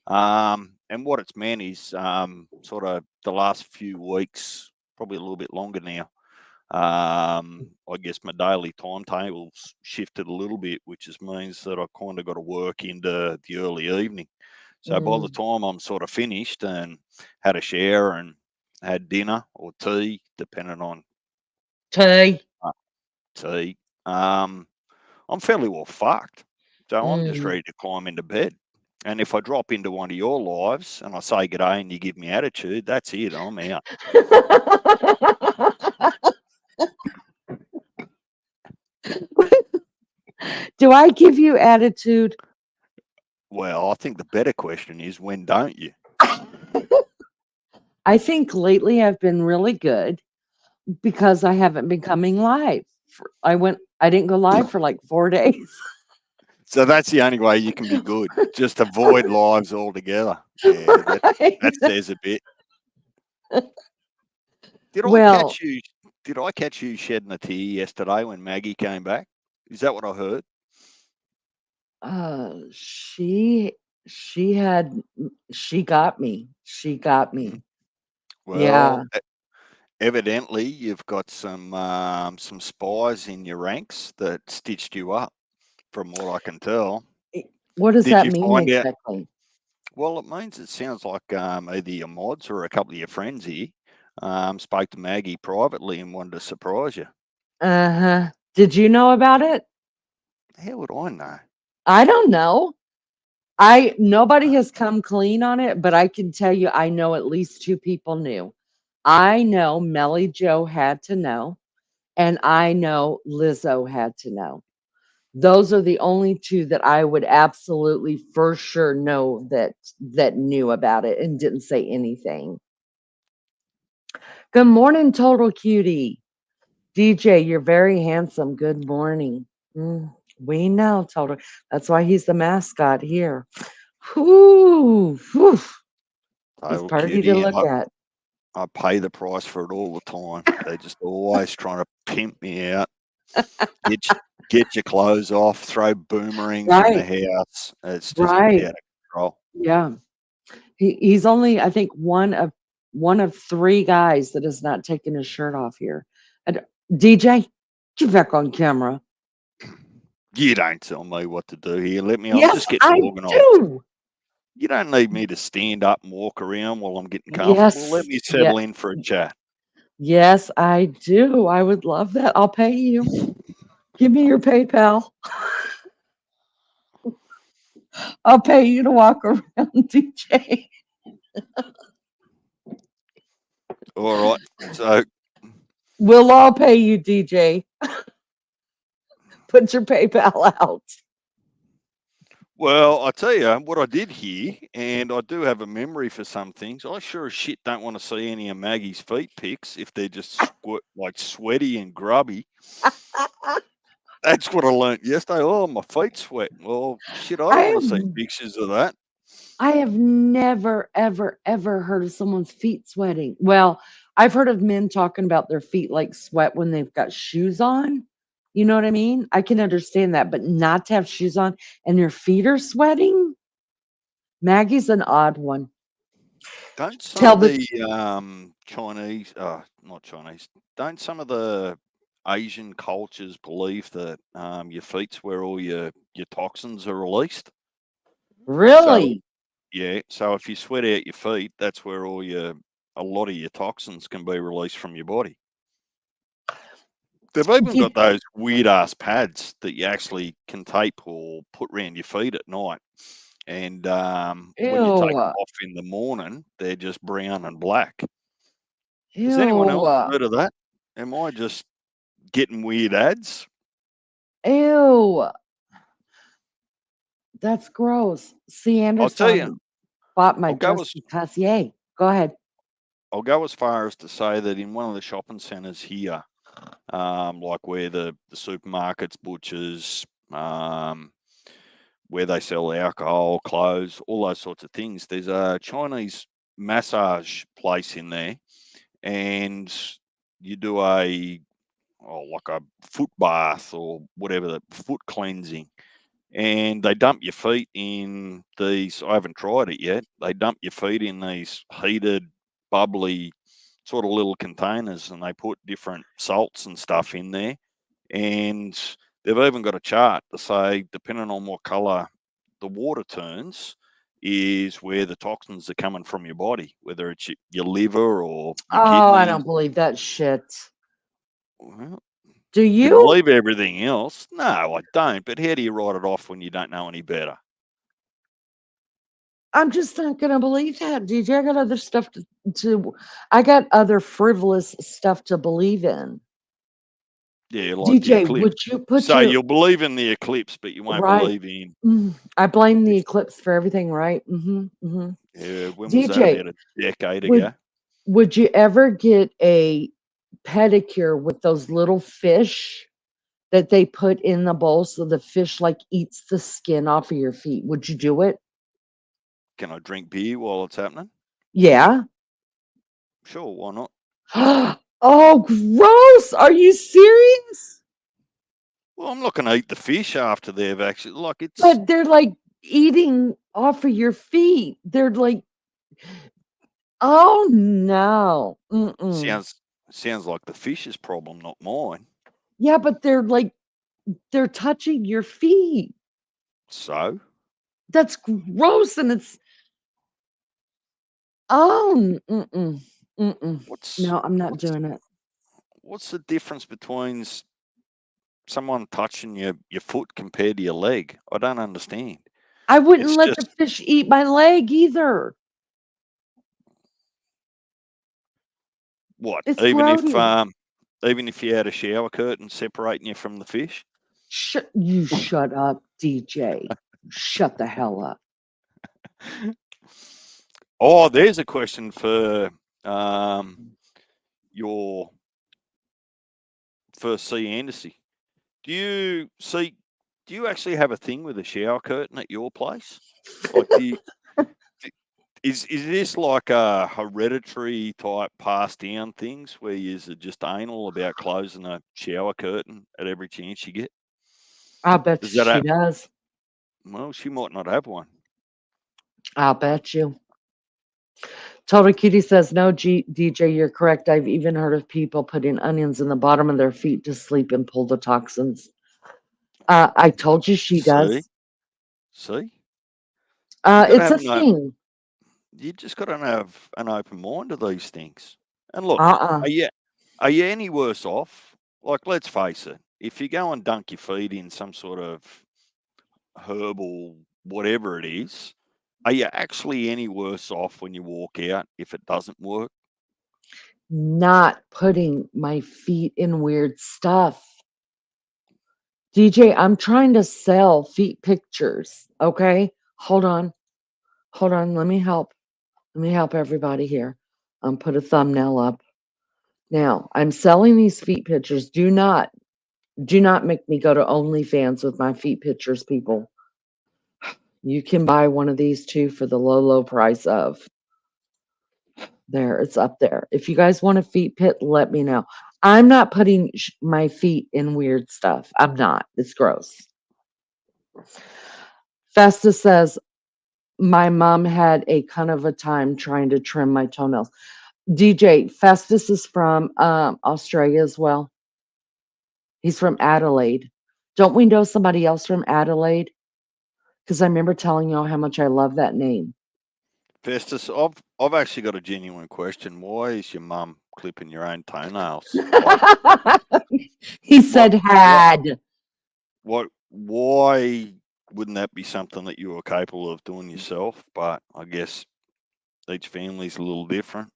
Speaker 4: And what it's meant is sort of the last few weeks, probably a little bit longer now. I guess my daily timetable's shifted a little bit, which just means that I kind of got to work into the early evening. So by the
Speaker 2: mm.
Speaker 4: time I'm sort of finished and had a shower and had dinner or tea, depending on
Speaker 2: Tay.
Speaker 4: uh, tea, I'm fairly well fucked. So I'm just
Speaker 2: Mm.
Speaker 4: ready to climb into bed. And if I drop into one of your lives and I say good day and you give me attitude, that's it. I'm out.
Speaker 2: Do I give you attitude?
Speaker 4: Well, I think the better question is when don't you?
Speaker 2: I think lately I've been really good because I haven't been coming live. I didn't go live for like 4 days.
Speaker 4: So that's the only way you can be good. Just avoid lives altogether. Yeah, that
Speaker 2: Right.
Speaker 4: says a bit. Did I
Speaker 2: Well,
Speaker 4: catch you? Did I catch you shedding a tear yesterday when Maggie came back? Is that what I heard?
Speaker 2: uh, she she had she got me. She got
Speaker 4: Mhm.
Speaker 2: me.
Speaker 4: Well,
Speaker 2: Yeah.
Speaker 4: evidently you've got some spies in your ranks that stitched you up, from what I can tell.
Speaker 2: What does
Speaker 4: Did
Speaker 2: that
Speaker 4: you
Speaker 2: mean
Speaker 4: find out?
Speaker 2: exactly?
Speaker 4: Well, it means it sounds like either your mods or a couple of your friends here spoke to Maggie privately and wanted to surprise you.
Speaker 2: Uh-huh. Did you know about it?
Speaker 4: How would I know?
Speaker 2: I don't know. I Nobody has come clean on it, but I can tell you I know at least 2 people knew. I know Melly Joe had to know, and I know Lizzo had to know. Those are the only 2 that I would absolutely for sure know that knew about it and didn't say anything. Good morning, Total Cutie. DJ, you're very handsome. Good morning. We know, Total. That's why he's the mascot here. Whoo, whew. He's
Speaker 4: Total
Speaker 2: pretty to
Speaker 4: cutie, and
Speaker 2: look at.
Speaker 4: I pay the price for it all the time. They're just always trying to pimp me out. Get get your clothes off, throw boomerangs in the
Speaker 2: Right,
Speaker 4: house. It's just
Speaker 2: right.
Speaker 4: out of control.
Speaker 2: Yeah. He's only, I think, one of 3 guys that has not taken his shirt off here. And DJ, get back on camera.
Speaker 4: You don't tell me what to do here. I'm
Speaker 2: Yes,
Speaker 4: just getting
Speaker 2: I
Speaker 4: organised.
Speaker 2: do.
Speaker 4: You don't need me to stand up and walk around while I'm getting comfortable. Let
Speaker 2: Yes.
Speaker 4: me
Speaker 2: Yeah.
Speaker 4: settle in for a chat.
Speaker 2: Yes, I do. I would love that. I'll pay you. Give me your PayPal. I'll pay you to walk around, DJ.
Speaker 4: All right. So,
Speaker 2: We'll all pay you, DJ. Put your PayPal out.
Speaker 4: well, I tell you what I did here, and I do have a memory for some things. I sure as shit don't want to see any of Maggie's feet pics if they're just like sweaty and grubby. That's what I learnt yesterday. Oh, my feet sweat. Well, shit, I
Speaker 2: I
Speaker 4: don't want to
Speaker 2: have
Speaker 4: see pictures of that.
Speaker 2: I have never, ever, ever heard of someone's feet sweating. Well, I've heard of men talking about their feet like sweat when they've got shoes on. You know what I mean? I can understand that, but not to have shoes on and your feet are sweating? Maggie's an odd one.
Speaker 4: Don't some
Speaker 2: Tell
Speaker 4: of
Speaker 2: the
Speaker 4: the Chinese, not Chinese, don't some of the Asian cultures believe that your feet's where all your toxins are released? So
Speaker 2: really?
Speaker 4: yeah, so if you sweat out your feet, that's where a lot of your toxins can be released from your body. They've even
Speaker 2: Did,
Speaker 4: got those weird ass pads that you actually can tape or put around your feet at night. And when you take them
Speaker 2: ew.
Speaker 4: off in the morning, they're just brown and black. Has anyone else
Speaker 2: Ew.
Speaker 4: heard of that? Am I just getting weird ads?
Speaker 2: Ew. That's gross. See,
Speaker 4: I'll tell you,
Speaker 2: Anderson bought my
Speaker 4: I'll go
Speaker 2: just
Speaker 4: as
Speaker 2: because. Yay. Go ahead.
Speaker 4: I'll go as far as to say that in one of the shopping centres here, like where the supermarkets, butchers, where they sell alcohol, clothes, all those sorts of things, there's a Chinese massage place in there, and you do like a foot bath or whatever, the foot cleansing, and they dump your feet in these. I haven't tried it yet. They dump your feet in these heated, bubbly sort of little containers, and they put different salts and stuff in there. And they've even got a chart to say, depending on what color the water turns, is where the toxins are coming from your body, whether it's your liver or your
Speaker 2: Oh, I
Speaker 4: kidneys.
Speaker 2: don't believe that shit.
Speaker 4: Well,
Speaker 2: Do
Speaker 4: you can
Speaker 2: you?
Speaker 4: believe everything else. No, I don't. But how do you write it off when you don't know any better?
Speaker 2: I'm just not gonna believe that, DJ. I got other stuff to I got other frivolous stuff to believe in.
Speaker 4: Yeah, like the
Speaker 2: DJ,
Speaker 4: eclipse.
Speaker 2: would you put
Speaker 4: So
Speaker 2: your
Speaker 4: you'll believe in the eclipse, but you won't
Speaker 2: right?
Speaker 4: believe in
Speaker 2: I blame the
Speaker 4: if.
Speaker 2: eclipse for everything, right?
Speaker 4: When was that?
Speaker 2: DJ,
Speaker 4: About a decade
Speaker 2: would
Speaker 4: ago.
Speaker 2: would you ever get a pedicure with those little fish that they put in the bowl so the fish like eats the skin off of your feet? Would you do it?
Speaker 4: Can I drink beer while it's happening?
Speaker 2: Yeah.
Speaker 4: Sure, why not?
Speaker 2: Oh, gross. Are you serious?
Speaker 4: Well, I'm not going to eat the fish after they've actually like it's
Speaker 2: But they're like eating off of your feet. They're like, oh no. Mm-mm.
Speaker 4: sounds like the fish's problem, not mine.
Speaker 2: Yeah, but they're like, they're touching your feet.
Speaker 4: So
Speaker 2: That's gross. And it's, oh, mm-mm.
Speaker 4: what's
Speaker 2: No, I'm not
Speaker 4: what's
Speaker 2: doing it.
Speaker 4: what's the difference between someone touching your foot compared to your leg? I don't understand.
Speaker 2: I wouldn't
Speaker 4: It's
Speaker 2: let the
Speaker 4: just
Speaker 2: fish eat my leg either.
Speaker 4: what,
Speaker 2: It's grody.
Speaker 4: even if you had a shower curtain separating you from the fish.
Speaker 2: You shut up, DJ. Shut the hell up.
Speaker 4: Oh, there's a question for your first C. Anderson. Do you actually have a thing with a shower curtain at your place? Like, is this like a hereditary type passed down things where you're just anal about closing a shower curtain at every chance you get?
Speaker 2: I'll bet
Speaker 4: Does that
Speaker 2: she
Speaker 4: happen?
Speaker 2: does.
Speaker 4: Well, she might not have one.
Speaker 2: I'll bet you. Total Kitty says, no, DJ, you're correct. I've even heard of people putting onions in the bottom of their feet to sleep and pull the toxins. I told you she
Speaker 4: See,
Speaker 2: does.
Speaker 4: see, you got to
Speaker 2: It's
Speaker 4: have
Speaker 2: a thing.
Speaker 4: you just got to have an open mind to these things. And look,
Speaker 2: Uh-uh.
Speaker 4: are you are you any worse off? Like, let's face it, if you go and dunk your feet in some sort of herbal whatever it is, are you actually any worse off when you walk out if it doesn't work?
Speaker 2: Not putting my feet in weird stuff. DJ, I'm trying to sell feet pictures. Okay. Hold on. Hold on. Let me help. Let me help everybody here. Put a thumbnail up. Now, I'm selling these feet pictures. Do not make me go to OnlyFans with my feet pictures, people. You can buy one of these too for the low, low price of There, it's up there. If you guys want a feet pit, let me know. I'm not putting my feet in weird stuff. I'm not. It's gross. Festus says, my mom had a kind of a time trying to trim my toenails. DJ, Festus is from Australia as well. He's from Adelaide. Don't we know somebody else from Adelaide? Because I remember telling you all how much I love that name.
Speaker 4: Festus, I've actually got a genuine question. Why is your mum clipping your own toenails? Like,
Speaker 2: He said
Speaker 4: what?
Speaker 2: had.
Speaker 4: Why wouldn't that be something that you were capable of doing yourself? But I guess each family's a little different.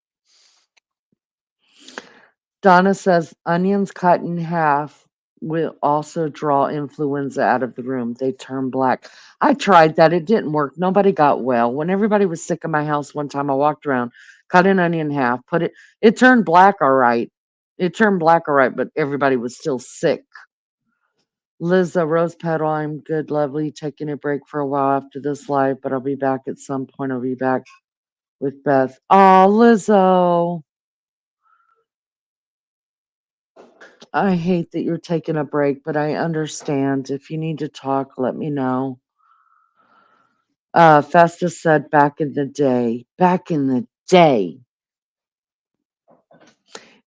Speaker 2: Donna says onions cut in half will also draw influenza out of the room. They turn black. I tried that. It didn't work. Nobody got well. When everybody was sick in my house one time, I walked around, cut an onion in half, it turned black all right. It turned black all right, but everybody was still sick. Liza Rose Petal, I'm good, lovely. Taking a break for a while after this live, but I'll be back at some point. I'll be back with Beth. Oh, Lizzo. I hate that you're taking a break, but I understand. If you need to talk, let me know. Festus said back in the day.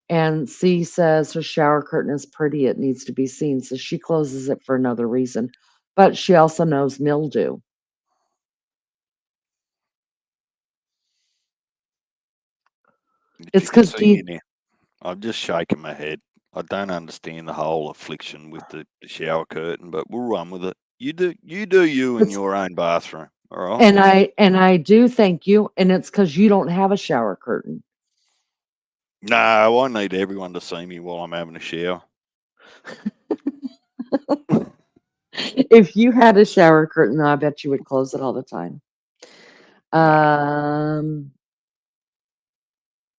Speaker 2: And C says her shower curtain is pretty. It needs to be seen. So she closes it for another reason. But she also knows mildew.
Speaker 4: If
Speaker 2: It's
Speaker 4: you could
Speaker 2: because
Speaker 4: see me now, I'm just shaking my head. I don't understand the whole affliction with the shower curtain, but we'll run with it. You do you in
Speaker 2: it's
Speaker 4: your own bathroom, all right?
Speaker 2: and I do thank you, and it's because you don't have a shower curtain.
Speaker 4: No, I need everyone to see me while I'm having a shower.
Speaker 2: If you had a shower curtain, I bet you would close it all the time.
Speaker 4: No.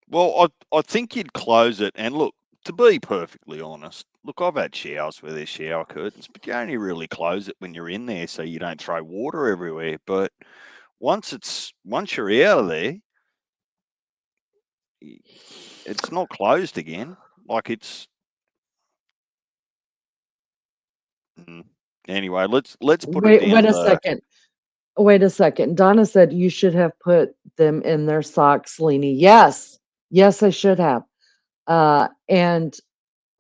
Speaker 4: Well, I think you'd close it. And look, to be perfectly honest, look, I've had showers where there's shower curtains, but you only really close it when you're in there so you don't throw water everywhere. But once you're out of there, it's not closed again. Like it's anyway. Let's put it
Speaker 2: Wait,
Speaker 4: down
Speaker 2: wait a
Speaker 4: to
Speaker 2: second. Wait a second. Donna said you should have put them in their socks, Leanie. Yes. Yes, I should have. And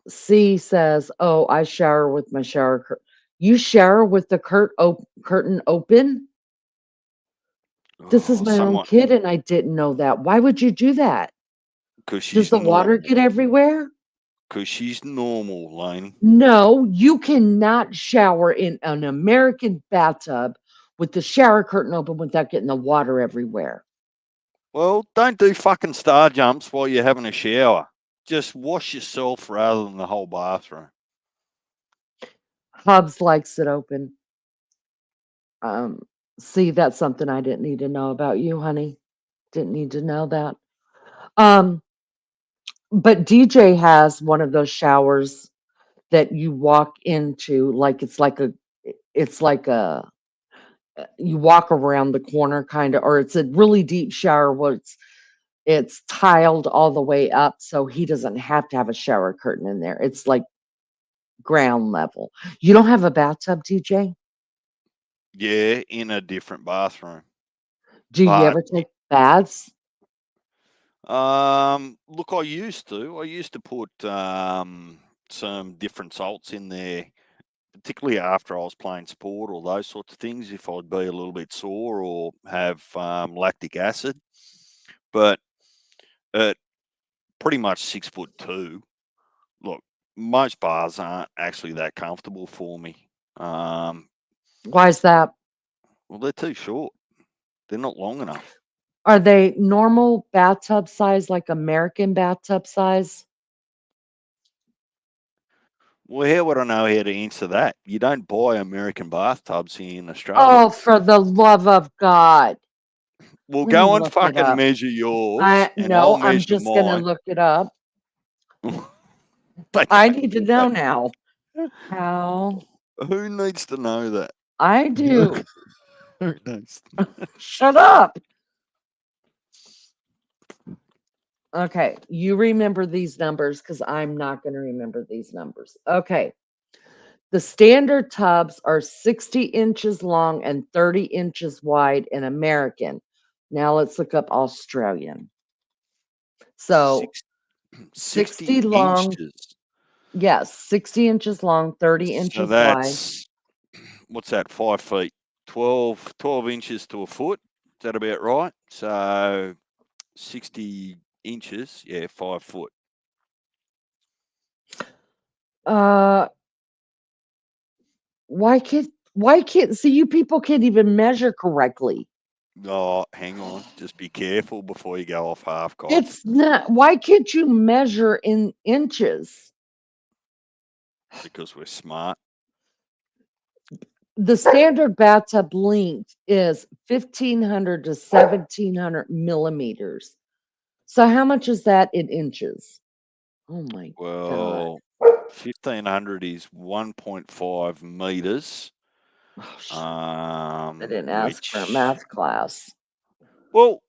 Speaker 2: C says, "Oh, I shower with my shower curtain." You shower with the curtain open? This is my own
Speaker 4: someone
Speaker 2: kid, and I didn't know that. Why would you do that?
Speaker 4: because
Speaker 2: Does
Speaker 4: she's
Speaker 2: the water
Speaker 4: normal.
Speaker 2: get everywhere?
Speaker 4: Because she's normal, Laney.
Speaker 2: No, you cannot shower in an American bathtub with the shower curtain open without getting the water everywhere.
Speaker 4: Well, don't do fucking star jumps while you're having a shower. Just wash yourself rather than the whole bathroom.
Speaker 2: Hubs likes it open. Um, See, that's something I didn't need to know about you, honey. Didn't need to know that. Um, but DJ has one of those showers that you walk into, like it's like a you walk around the corner kind of, or it's a really deep shower where it's tiled all the way up, so he doesn't have to have a shower curtain in there. It's like ground level. You don't have a bathtub, DJ?
Speaker 4: Yeah, in a different bathroom.
Speaker 2: Do you
Speaker 4: But
Speaker 2: ever take baths?
Speaker 4: look, I used to put some different salts in there, particularly after I was playing sport or those sorts of things, if I'd be a little bit sore or have lactic acid. But at pretty much 6'2", look, most bars aren't actually that comfortable for me. Um,
Speaker 2: Why is that?
Speaker 4: well, they're too short. They're not long enough.
Speaker 2: Are they normal bathtub size, like American bathtub size?
Speaker 4: Well, how would I know how to answer that? You don't buy American bathtubs here in Australia.
Speaker 2: Oh, for the love of God.
Speaker 4: Well,
Speaker 2: Let me
Speaker 4: go and
Speaker 2: look it
Speaker 4: fucking
Speaker 2: up.
Speaker 4: measure yours,
Speaker 2: I
Speaker 4: and I'll
Speaker 2: no, I'm
Speaker 4: measure
Speaker 2: just gonna
Speaker 4: mine.
Speaker 2: look it up.
Speaker 4: They
Speaker 2: I
Speaker 4: don't
Speaker 2: need to
Speaker 4: do
Speaker 2: know
Speaker 4: that.
Speaker 2: now. How
Speaker 4: Who needs to know that?
Speaker 2: I do.
Speaker 4: Who knows?
Speaker 2: Shut up. Okay, you remember these numbers because I'm not going to remember these numbers. Okay, the standard tubs are 60 inches long and 30 inches wide in American. Now let's look up Australian. So
Speaker 4: Six, 60
Speaker 2: 60 long,
Speaker 4: inches.
Speaker 2: yes, 60 inches long, 30
Speaker 4: So
Speaker 2: inches wide.
Speaker 4: that's, what's that, 5 feet? 12 inches to a foot. Is that about right? So 60 inches, yeah, 5 foot.
Speaker 2: Uh, why can't see you people can't even measure correctly?
Speaker 4: Oh, hang on. Just be careful before you go off half cock.
Speaker 2: It's not. Why can't you measure in inches?
Speaker 4: Because we're smart.
Speaker 2: The standard bathtub length is 1,500 to 1,700 millimeters. So how much is that in inches? Oh my God.
Speaker 4: Well, 1,500 is 1.5 meters.
Speaker 2: Oh, I didn't ask for a
Speaker 4: Which,
Speaker 2: math class.
Speaker 4: well,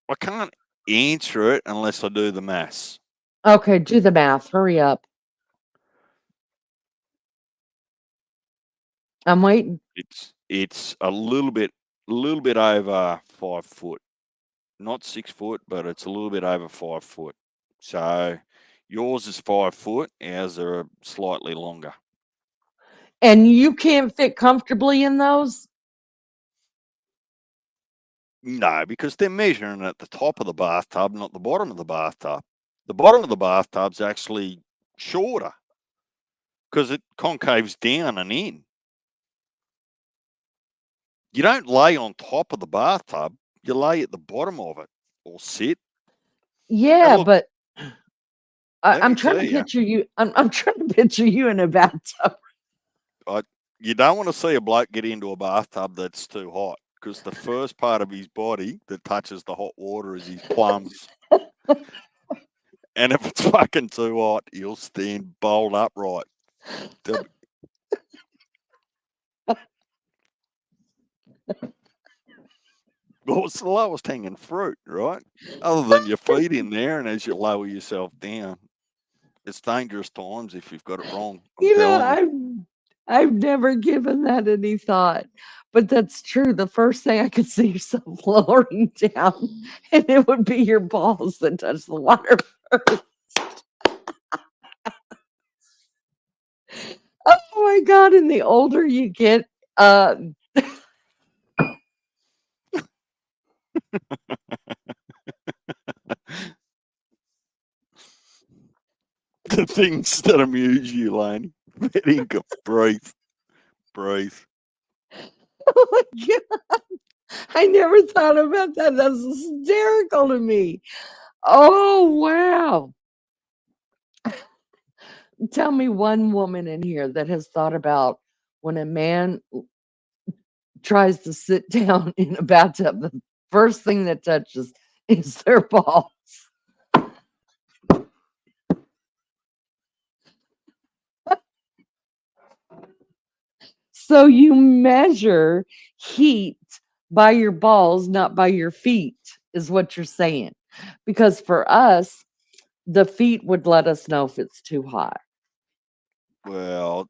Speaker 4: I can't answer it unless I do the maths.
Speaker 2: Okay, do the math. Hurry up. I'm waiting.
Speaker 4: It's a little bit over 5 foot. Not 6 foot, but it's a little bit over 5 foot. So yours is 5 foot, ours are slightly longer.
Speaker 2: And you can't fit comfortably in those?
Speaker 4: No, because they're measuring at the top of the bathtub, not the bottom of the bathtub. The bottom of the bathtub's actually shorter because it concaves down and in. You don't lay on top of the bathtub, you lay at the bottom of it or sit. And
Speaker 2: Yeah,
Speaker 4: look,
Speaker 2: but
Speaker 4: let
Speaker 2: I'm
Speaker 4: me
Speaker 2: trying
Speaker 4: tell
Speaker 2: to
Speaker 4: you,
Speaker 2: picture you. I'm trying to picture you in a bathtub.
Speaker 4: you don't want to see a bloke get into a bathtub that's too hot because the first part of his body that touches the hot water is his plums. And if it's fucking too hot, he'll stand bolt upright. There'll Well, it's the lowest hanging fruit, right? Other than your feet in there, and as you lower yourself down, it's dangerous times if you've got it wrong. I'm
Speaker 2: You know,
Speaker 4: telling you.
Speaker 2: I've never given that any thought, but that's true. The first thing I could see yourself lowering down, and it would be your balls that touch the water first. Oh my God! And the older you get, uh,
Speaker 4: The things that amuse you, Laney. Breathe, breathe.
Speaker 2: oh my God! I never thought about that. That's hysterical to me. Oh wow! Tell me one woman in here that has thought about when a man tries to sit down in a bathtub, the first thing that touches is their balls. So you measure heat by your balls, not by your feet, is what you're saying. Because for us, the feet would let us know if it's too hot.
Speaker 4: Well,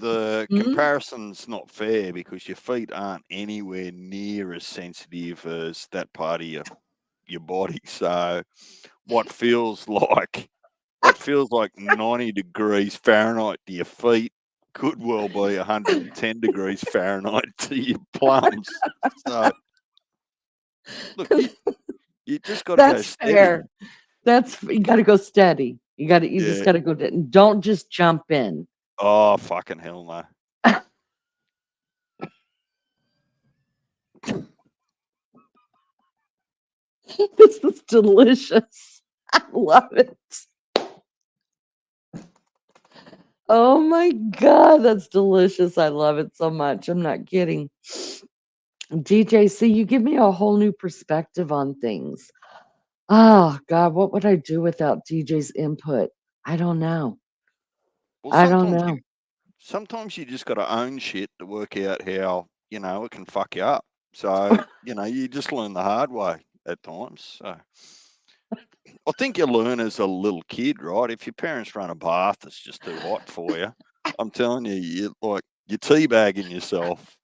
Speaker 4: the
Speaker 2: Hmm?
Speaker 4: comparison's not fair because your feet aren't anywhere near as sensitive as that part of your body. So what feels like 90 degrees Fahrenheit to your feet could well be 110 degrees Fahrenheit to your plums. So look, you just got to go
Speaker 2: That's
Speaker 4: steady.
Speaker 2: fair. That's you got to go steady. You just
Speaker 4: Yeah.
Speaker 2: got to go. Don't just jump in.
Speaker 4: Oh, fucking hell no.
Speaker 2: This is delicious. I love it. Oh my God, that's delicious. I love it so much. I'm not kidding. DJC, you give me a whole new perspective on things. Oh God, what would I do without DJ's input? I don't know.
Speaker 4: Well,
Speaker 2: I don't know.
Speaker 4: sometimes you just got to own shit to work out how it can fuck you up. So you just learn the hard way at times. So I think you learn as a little kid, right? If your parents run a bath that's just too hot for you, I'm telling you, you're teabagging yourself,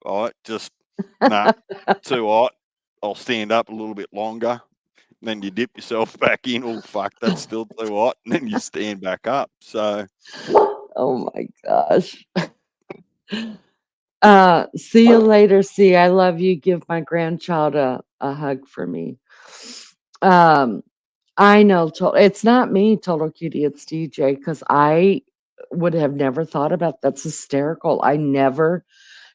Speaker 4: right? Just nah, too hot. I'll stand up a little bit longer. Then you dip yourself back in. Oh fuck, that's still too hot. And then you stand back up. So
Speaker 2: Oh my gosh. See you later. See, I love you. Give my grandchild a hug for me. Um, I know it's not me, Total Cutie, it's DJ, because I would have never thought about that's hysterical. I never,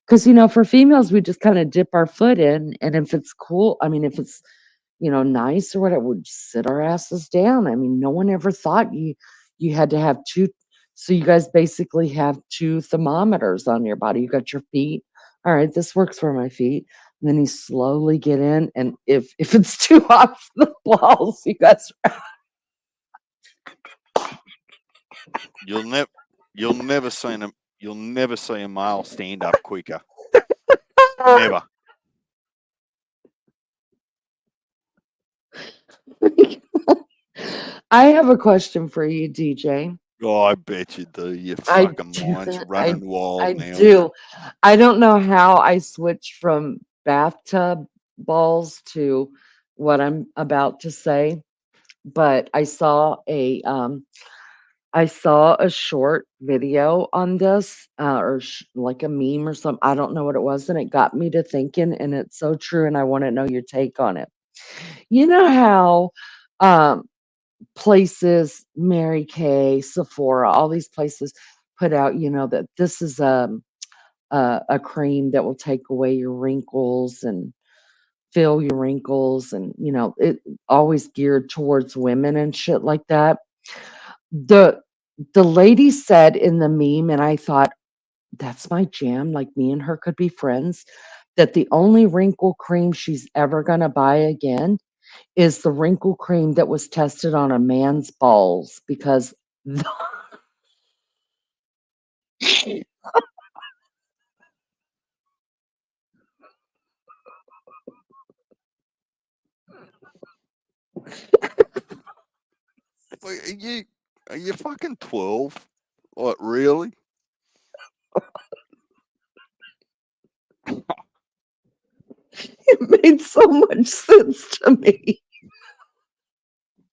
Speaker 2: because for females, we just kind of dip our foot in, and if it's cool, I mean, if it's nice or whatever, we'd sit our asses down. I mean, no one ever thought you had to have two. So you guys basically have two thermometers on your body. You got your feet. All right, this works for my feet. And then you slowly get in, and if it's too hot for the balls, you guys.
Speaker 4: you'll never see a male stand up quicker. Never.
Speaker 2: I have a question for you, DJ.
Speaker 4: Oh, I bet you do. Your
Speaker 2: I
Speaker 4: fucking
Speaker 2: do.
Speaker 4: mind's
Speaker 2: I
Speaker 4: running wild
Speaker 2: I
Speaker 4: now.
Speaker 2: do. I don't know how I switched from bathtub balls to what I'm about to say, but I saw a short video on this, or like a meme or something. I don't know what it was, and it got me to thinking, and it's so true, and I want to know your take on it. You know how um, places, Mary Kay, Sephora, all these places put out, that this is a cream that will take away your wrinkles and fill your wrinkles, and it always geared towards women and shit like that. The the lady said in the meme, and I thought, that's my jam. Like me and her could be friends. That the only wrinkle cream she's ever gonna buy again is the wrinkle cream that was tested on a man's balls because
Speaker 4: Wait, are you fucking 12? What, really?
Speaker 2: it made so much sense to me.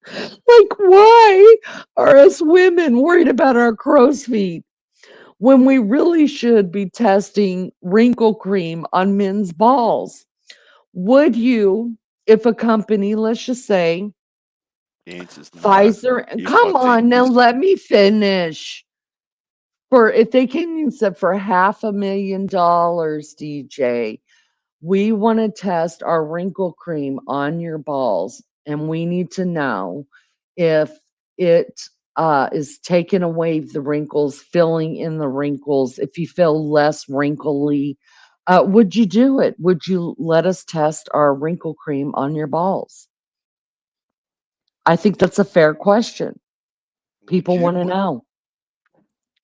Speaker 2: Like, why are us women worried about our crow's feet when we really should be testing wrinkle cream on men's balls? Would you, if a company, let's just say
Speaker 4: The answer's no.
Speaker 2: Pfizer,
Speaker 4: If I
Speaker 2: come
Speaker 4: think
Speaker 2: on now,
Speaker 4: this,
Speaker 2: let me finish. For if they came and said for $500,000, DJ, we want to test our wrinkle cream on your balls, and we need to know if it is taking away the wrinkles, filling in the wrinkles, if you feel less wrinkly. Would you do it? Would you let us test our wrinkle cream on your balls? I think that's a fair question.
Speaker 4: would
Speaker 2: People
Speaker 4: you
Speaker 2: want to
Speaker 4: put
Speaker 2: know.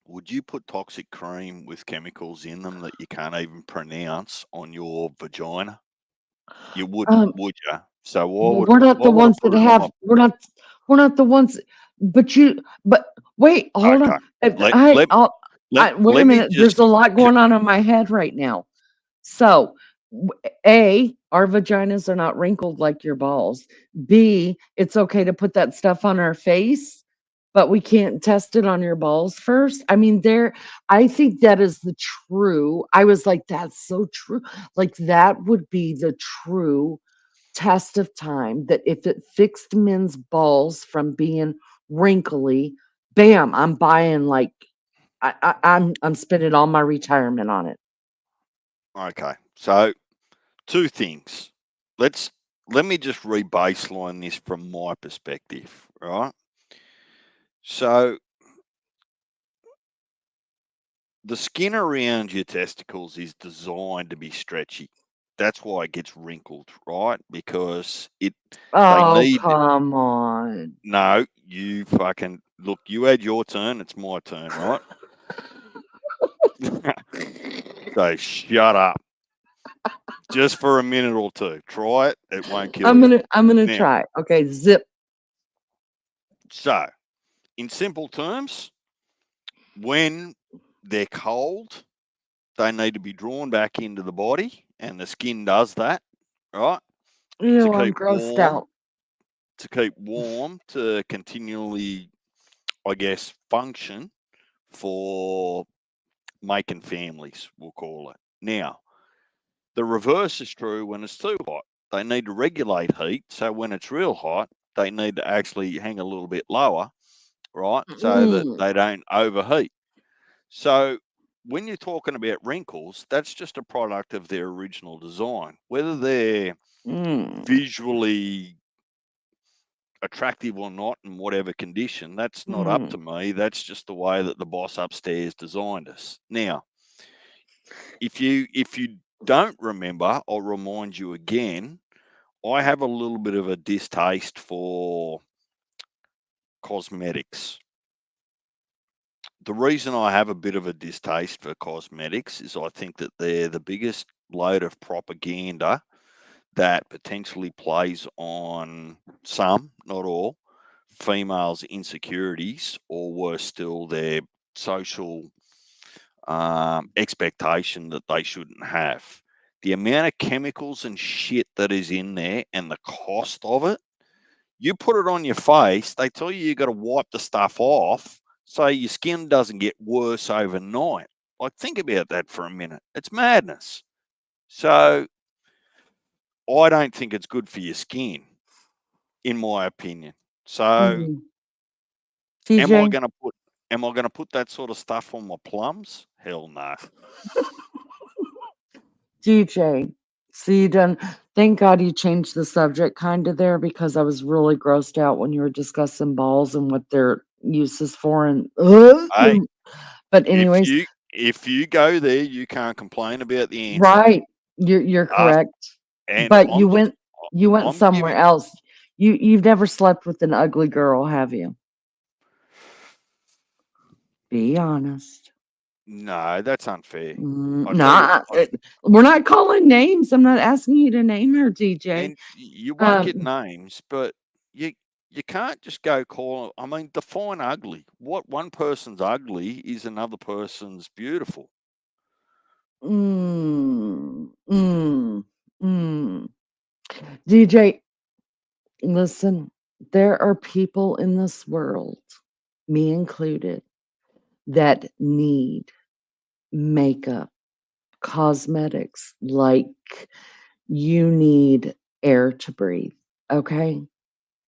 Speaker 4: would you put toxic cream with chemicals in them that you can't even pronounce on your vagina? You wouldn't,
Speaker 2: Um,
Speaker 4: would you? So
Speaker 2: well, we're not
Speaker 4: why
Speaker 2: the
Speaker 4: would I
Speaker 2: ones that
Speaker 4: put it on my?
Speaker 2: have. We're not the ones. But wait, hold on.
Speaker 4: Okay, let
Speaker 2: I,
Speaker 4: let
Speaker 2: I'll, wait a
Speaker 4: let me
Speaker 2: minute. There's
Speaker 4: just.
Speaker 2: a lot going on in my head right now. So, A, our vaginas are not wrinkled like your balls. B, it's okay to put that stuff on our face, but we can't test it on your balls first. I mean, I think that is the true. I was like, that's so true. Like, that would be the true test of time that if it fixed men's balls from being wrinkly, bam, I'm buying like I'm spending all my retirement on it.
Speaker 4: Okay, so two things. Let's let me just re-baseline this from my perspective, right? So the skin around your testicles is designed to be stretchy. That's why it gets wrinkled, right? Because they
Speaker 2: Oh,
Speaker 4: need.
Speaker 2: come on.
Speaker 4: No, you fucking look. You had your turn. It's my turn, right? So shut up, just for a minute or two. Try it. It won't kill
Speaker 2: I'm
Speaker 4: you.
Speaker 2: gonna I'm gonna
Speaker 4: Now,
Speaker 2: try. Okay, zip.
Speaker 4: So, in simple terms, when they're cold, they need to be drawn back into the body, and the skin does that, right? To
Speaker 2: Ew, I'm
Speaker 4: keep
Speaker 2: grossed
Speaker 4: warm,
Speaker 2: out.
Speaker 4: to continually, I guess, function for making families, we'll call it. Now, the reverse is true when it's too hot. They need to regulate heat, so when it's real hot, they need to actually hang a little bit lower, right? So that
Speaker 2: Mm,
Speaker 4: they don't overheat. So when you're talking about wrinkles, that's just a product of their original design. Whether they're
Speaker 2: mm,
Speaker 4: visually attractive or not in whatever condition, that's not up
Speaker 2: mm.
Speaker 4: to me. That's just the way that the boss upstairs designed us. Now, if you don't remember, I'll remind you again. I have a little bit of a distaste for cosmetics. The reason I have a bit of a distaste for cosmetics is I think that they're the biggest load of propaganda that potentially plays on some, not all, females' insecurities, or worse still, their social expectation that they shouldn't have. The amount of chemicals and shit that is in there and the cost of it, you put it on your face, they tell you got to wipe the stuff off so your skin doesn't get worse overnight. Like, think about that for a minute. It's madness. So, I don't think it's good for your skin, in my opinion. So,
Speaker 2: Mm.
Speaker 4: am I
Speaker 2: TJ,
Speaker 4: going to put that sort of stuff on my plums? Hell no.
Speaker 2: DJ. See, you done. Thank God you changed the subject kind of there because I was really grossed out when you were discussing balls and what their uses for. And
Speaker 4: Hey,
Speaker 2: but
Speaker 4: if
Speaker 2: anyways,
Speaker 4: you go there, you can't complain about the answer.
Speaker 2: right, you're
Speaker 4: Us
Speaker 2: correct.
Speaker 4: and
Speaker 2: But you went
Speaker 4: I'm
Speaker 2: somewhere
Speaker 4: giving.
Speaker 2: else. You've never slept with an ugly girl, have you? Be honest.
Speaker 4: No, that's unfair. I tell you,
Speaker 2: Nah, we're not calling names. I'm not asking you to name her, DJ.
Speaker 4: and you won't get
Speaker 2: Um,
Speaker 4: names, but you you can't just go call. I mean, define ugly. What one person's ugly is another person's beautiful.
Speaker 2: mm, mm, mm. DJ, listen, there are people in this world, me included, that need makeup, cosmetics, like you need air to breathe. Okay.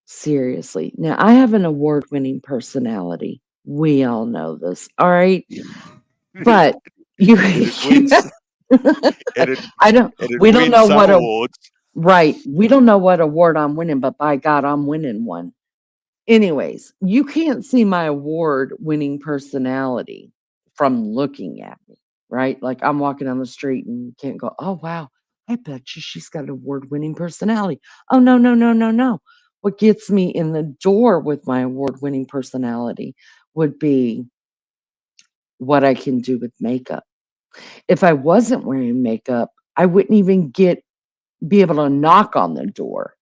Speaker 2: Seriously. Now, I have an award winning personality. We all know this. All right. But you,
Speaker 4: It'd win. It'd
Speaker 2: I don't,
Speaker 4: it'd
Speaker 2: we don't
Speaker 4: win
Speaker 2: know
Speaker 4: some
Speaker 2: what a,
Speaker 4: awards.
Speaker 2: right. We don't know what award I'm winning, but by God, I'm winning one. Anyways, you can't see my award winning personality from looking at me, right? Like I'm walking down the street and you can't go, oh, wow, I bet you she's got an award winning personality. Oh, no, no, no, no, no. What gets me in the door with my award winning personality would be what I can do with makeup. If I wasn't wearing makeup, I wouldn't even be able to knock on the door.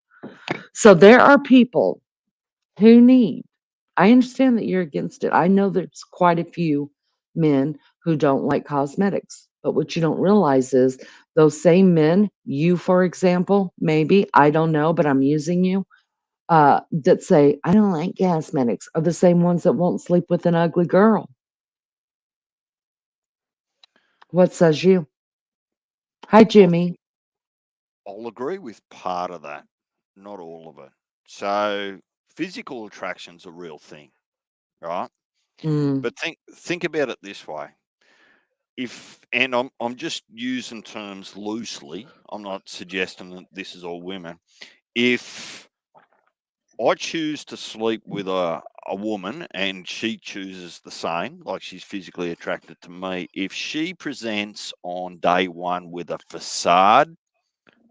Speaker 2: So there are people who need. I understand that you're against it. I know there's quite a few men who don't like cosmetics, but what you don't realize is those same men, you for example, maybe, I don't know, but I'm using you, that say, I don't like cosmetics, are the same ones that won't sleep with an ugly girl. What says you? Hi,
Speaker 4: I'll,
Speaker 2: Jimmy.
Speaker 4: I'll agree with part of that, not all of it. So physical attraction's a real thing, right?
Speaker 2: Mm,
Speaker 4: But think about it this way. If and I'm just using terms loosely. I'm not suggesting that this is all women. If I choose to sleep with a woman and she chooses the same, like she's physically attracted to me, if she presents on day one with a facade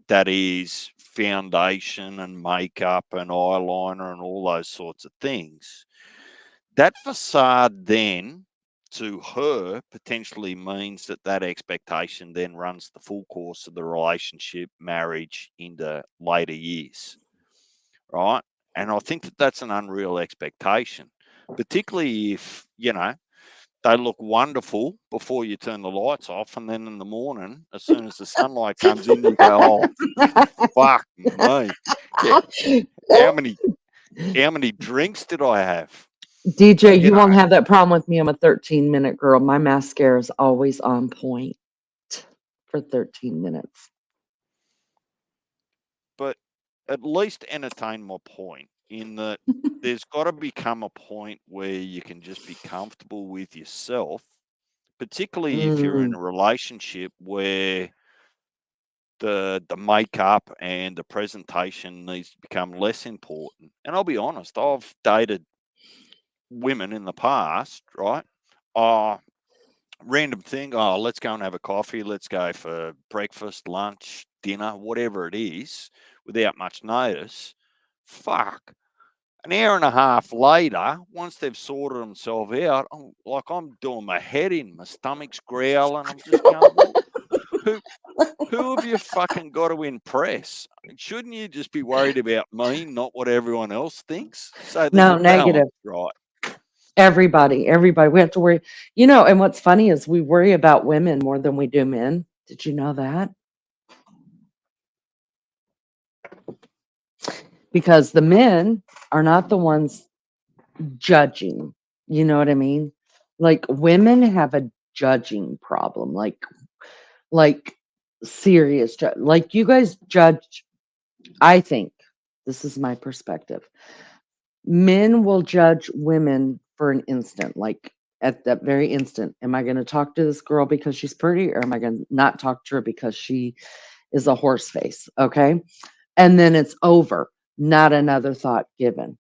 Speaker 4: that is foundation and makeup and eyeliner and all those sorts of things, that facade then to her potentially means that that expectation then runs the full course of the relationship, marriage into later years, right? And I think that that's an unreal expectation, particularly if, they look wonderful before you turn the lights off. And then in the morning, as soon as the sunlight comes in, you go, oh, fuck me. Yeah, how many, how many drinks did I have?
Speaker 2: DJ,
Speaker 4: You
Speaker 2: you won't
Speaker 4: know,
Speaker 2: have that problem with me. I'm a 13-minute girl. My mascara is always on point for 13 minutes.
Speaker 4: but at least entertain my point in that there's got to become a point where you can just be comfortable with yourself, particularly if you're in
Speaker 2: Mm.
Speaker 4: a relationship where the makeup and the presentation needs to become less important. And I'll be honest, I've dated women in the past, right? Oh, random thing. Oh, let's go and have a coffee. Let's go for breakfast, lunch, dinner, whatever it is, without much notice. Fuck. An hour and a half later, once they've sorted themselves out, I'm doing my head in, my stomach's growling. I'm just going, well, who who have you fucking got to impress? Shouldn't you just be worried about me, not what everyone else thinks? So there's a
Speaker 2: No,
Speaker 4: balance,
Speaker 2: negative.
Speaker 4: right?
Speaker 2: Everybody. We have to worry. And what's funny is we worry about women more than we do men. Did you know that? Because the men are not the ones judging. You know what I mean? Like women have a judging problem. Like serious like you guys judge. I think this is my perspective. Men will judge women for an instant, like at that very instant. Am I going to talk to this girl because she's pretty, or am I going to not talk to her because she is a horse face? Okay. And then it's over, not another thought given.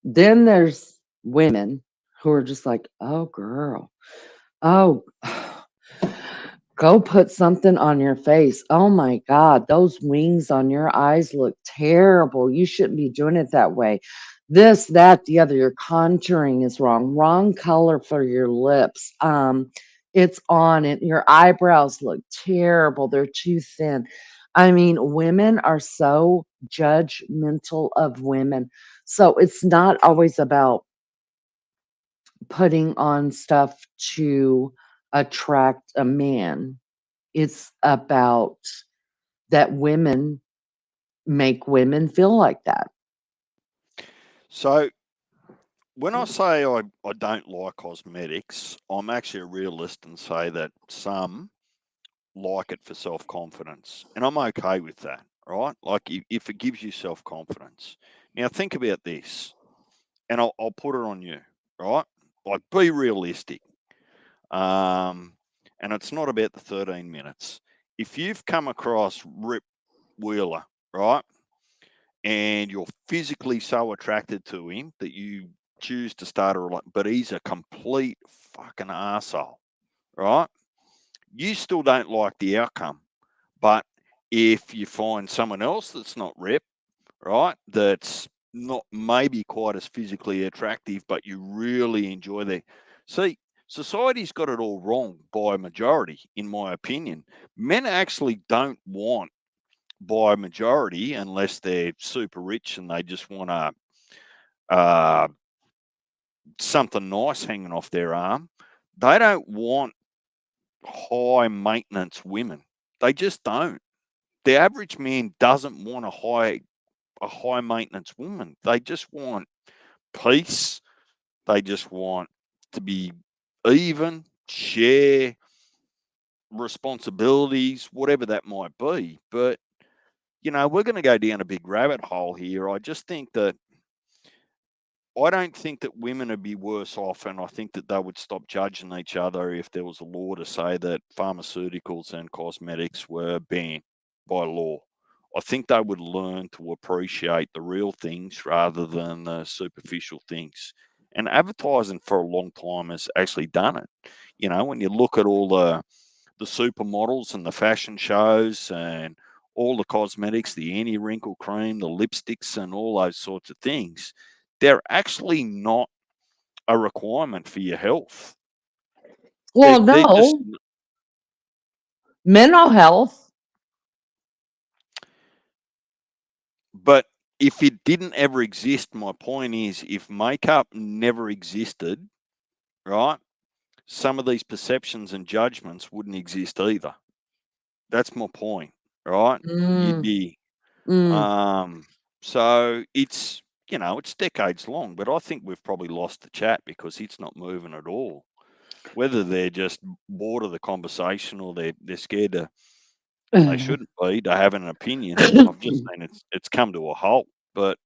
Speaker 2: Then there's women who are just like, oh, girl, oh, go put something on your face. Oh my God, those wings on your eyes look terrible. You shouldn't be doing it that way. This, that, the other. Your contouring is wrong. Wrong color for your lips. It's on it. Your eyebrows look terrible. They're too thin. I mean, women are so judgmental of women. So it's not always about putting on stuff to attract a man. It's about that women make women feel like that.
Speaker 4: So when I say I don't like cosmetics, I'm actually a realist and say that some like it for self confidence. And I'm okay with that, right? Like if it gives you self confidence. Now, think about this, and I'll put it on you, right? Like, be realistic. Um, and it's not about the 13 minutes. If you've come across Rip Wheeler, right, and you're physically so attracted to him that you choose to start a relationship, but he's a complete fucking asshole, right? You still don't like the outcome. But if you find someone else that's not Rip, right, that's not maybe quite as physically attractive, but you really enjoy their. See, society's got it all wrong by a majority, in my opinion. Men actually don't want by a majority unless they're super rich and they just want uh, something nice hanging off their arm. They don't want high maintenance women. They just don't. The average man doesn't want a high maintenance woman. They just want peace. They just want to be even, share responsibilities, whatever that might be. But we're going to go down a big rabbit hole here. I don't think that women would be worse off, and I think that they would stop judging each other if there was a law to say that pharmaceuticals and cosmetics were banned by law. I think they would learn to appreciate the real things rather than the superficial things. And advertising for a long time has actually done it. When you look at all the supermodels and the fashion shows and all the cosmetics, the anti wrinkle cream, the lipsticks, and all those sorts of things, they're actually not a requirement for your health.
Speaker 2: Well,
Speaker 4: They're just,
Speaker 2: no, mental health.
Speaker 4: but if it didn't ever exist, my point is, if makeup never existed, right, some of these perceptions and judgments wouldn't exist either. That's my point, right? You'd
Speaker 2: Mm,
Speaker 4: be
Speaker 2: mm.
Speaker 4: so it's it's decades long, but I think we've probably lost the chat because it's not moving at all. Whether they're just bored of the conversation or they're scared to, and they shouldn't be, to have an opinion. I've just seen it's come to a halt. But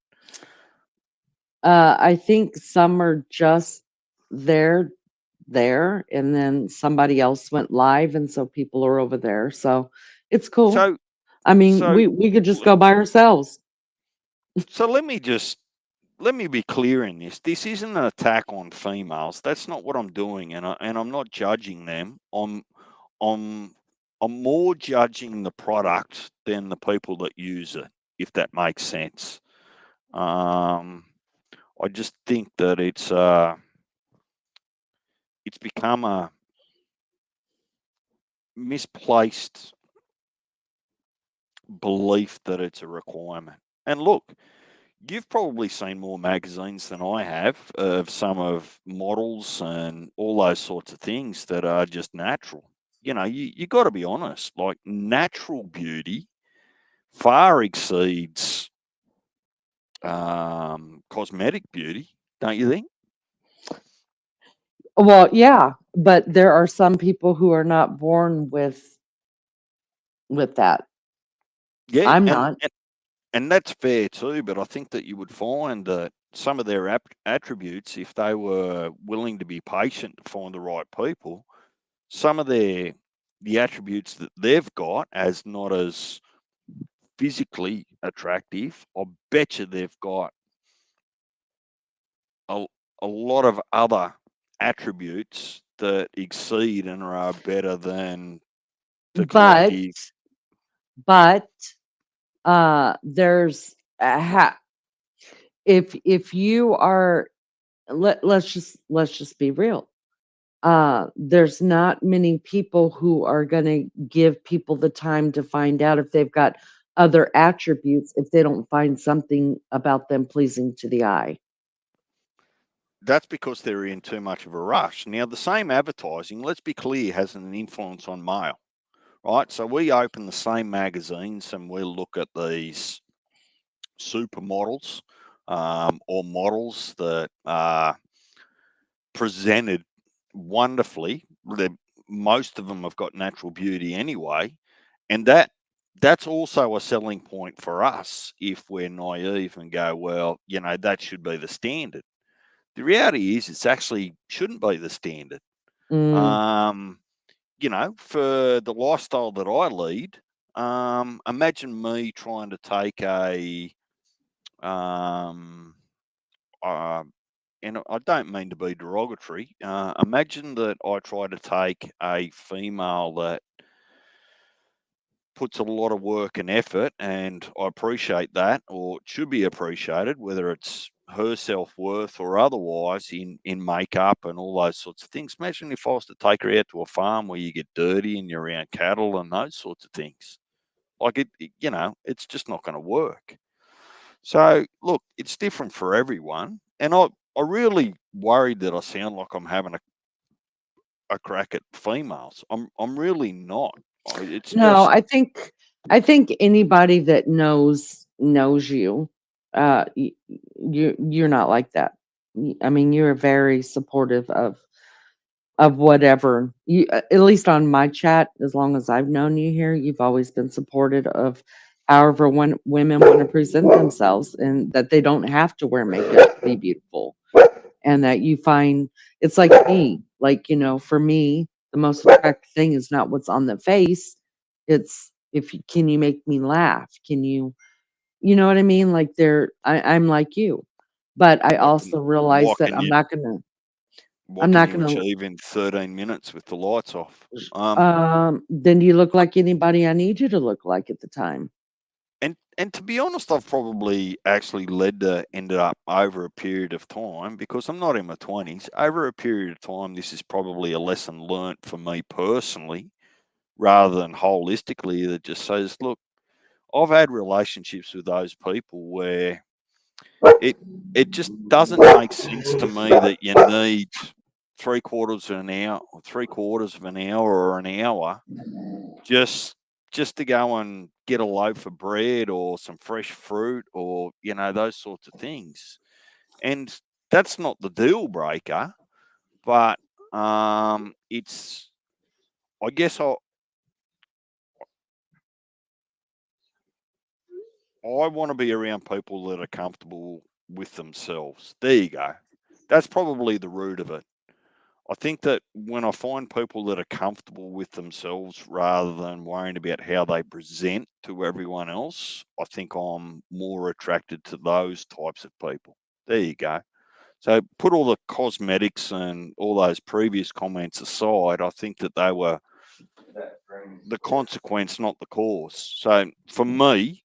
Speaker 2: I think some are just there, and then somebody else went live, and so people are over there. So it's cool.
Speaker 4: so
Speaker 2: I mean,
Speaker 4: so
Speaker 2: we could just go by ourselves.
Speaker 4: so let me be clear in this. This isn't an attack on females. That's not what I'm doing, and I'm not judging them. I'm I'm more judging the product than the people that use it, if that makes sense. Um, I just think that it's become a misplaced belief that it's a requirement. And look, you've probably seen more magazines than I have of some of models and all those sorts of things that are just natural. You got to be honest. Like natural beauty far exceeds cosmetic beauty, don't you think?
Speaker 2: Well, yeah, but there are some people who are not born with that.
Speaker 4: Yeah,
Speaker 2: I'm
Speaker 4: and,
Speaker 2: not.
Speaker 4: and and that's fair too. But I think that you would find that some of their attributes, if they were willing to be patient to find the right people, some of the attributes that they've got as not as physically attractive, I bet you they've got a, a lot of other attributes that exceed and are better than the
Speaker 2: But
Speaker 4: collective.
Speaker 2: but there's if you are let's just be real. There's not many people who are going to give people the time to find out if they've got other attributes if they don't find something about them pleasing to the eye.
Speaker 4: That's because they're in too much of a rush. Now, the same advertising, let's be clear, has an influence on male, right? So we open the same magazines and we look at these supermodels or models that are presented wonderfully. Most of them have got natural beauty anyway, and that's also a selling point for us if we're naive and go, well, that should be the standard. The reality is, it's actually shouldn't be the standard.
Speaker 2: Mm,
Speaker 4: Um, for the lifestyle that I lead, imagine me trying to take um, uh, and I don't mean to be derogatory. Imagine that I try to take a female that puts a lot of work and effort, and I appreciate that, or it should be appreciated, whether it's her self worth or otherwise, in makeup and all those sorts of things. Imagine if I was to take her out to a farm where you get dirty and you're around cattle and those sorts of things. Like it's just not going to work. So look, it's different for everyone, and I really worried that I sound like I'm having a crack at females. I'm really not. It's
Speaker 2: no,
Speaker 4: just
Speaker 2: I think anybody that knows you, you're not like that. I mean, you're very supportive of whatever you, at least on my chat, as long as I've known you here, you've always been supportive of however women want to present themselves and that they don't have to wear makeup to be beautiful. And that you find it's like me, like, for me, the most attractive thing is not what's on the face. It's if you, can you make me laugh? Can you know what I mean? Like I'm like you, but I
Speaker 4: what can
Speaker 2: also realize
Speaker 4: what
Speaker 2: that
Speaker 4: can you
Speaker 2: I'm
Speaker 4: what can
Speaker 2: not
Speaker 4: you
Speaker 2: gonna
Speaker 4: achieve in 13 minutes with the lights off?
Speaker 2: then you look like anybody I need you to look like at the time.
Speaker 4: And to be honest, I've probably actually ended up over a period of time, because I'm not in my 20s. Over a period of time, this is probably a lesson learnt for me personally, rather than holistically, that just says, look, I've had relationships with those people where it it just doesn't make sense to me that you need three quarters of an hour or an hour just just to go and get a loaf of bread or some fresh fruit or those sorts of things. And that's not the deal breaker, but it's I guess I want to be around people that are comfortable with themselves. There you go. That's probably the root of it. I think that when I find people that are comfortable with themselves rather than worrying about how they present to everyone else, I think I'm more attracted to those types of people. There you go. So put all the cosmetics and all those previous comments aside, I think that they were the consequence, not the cause. So for me,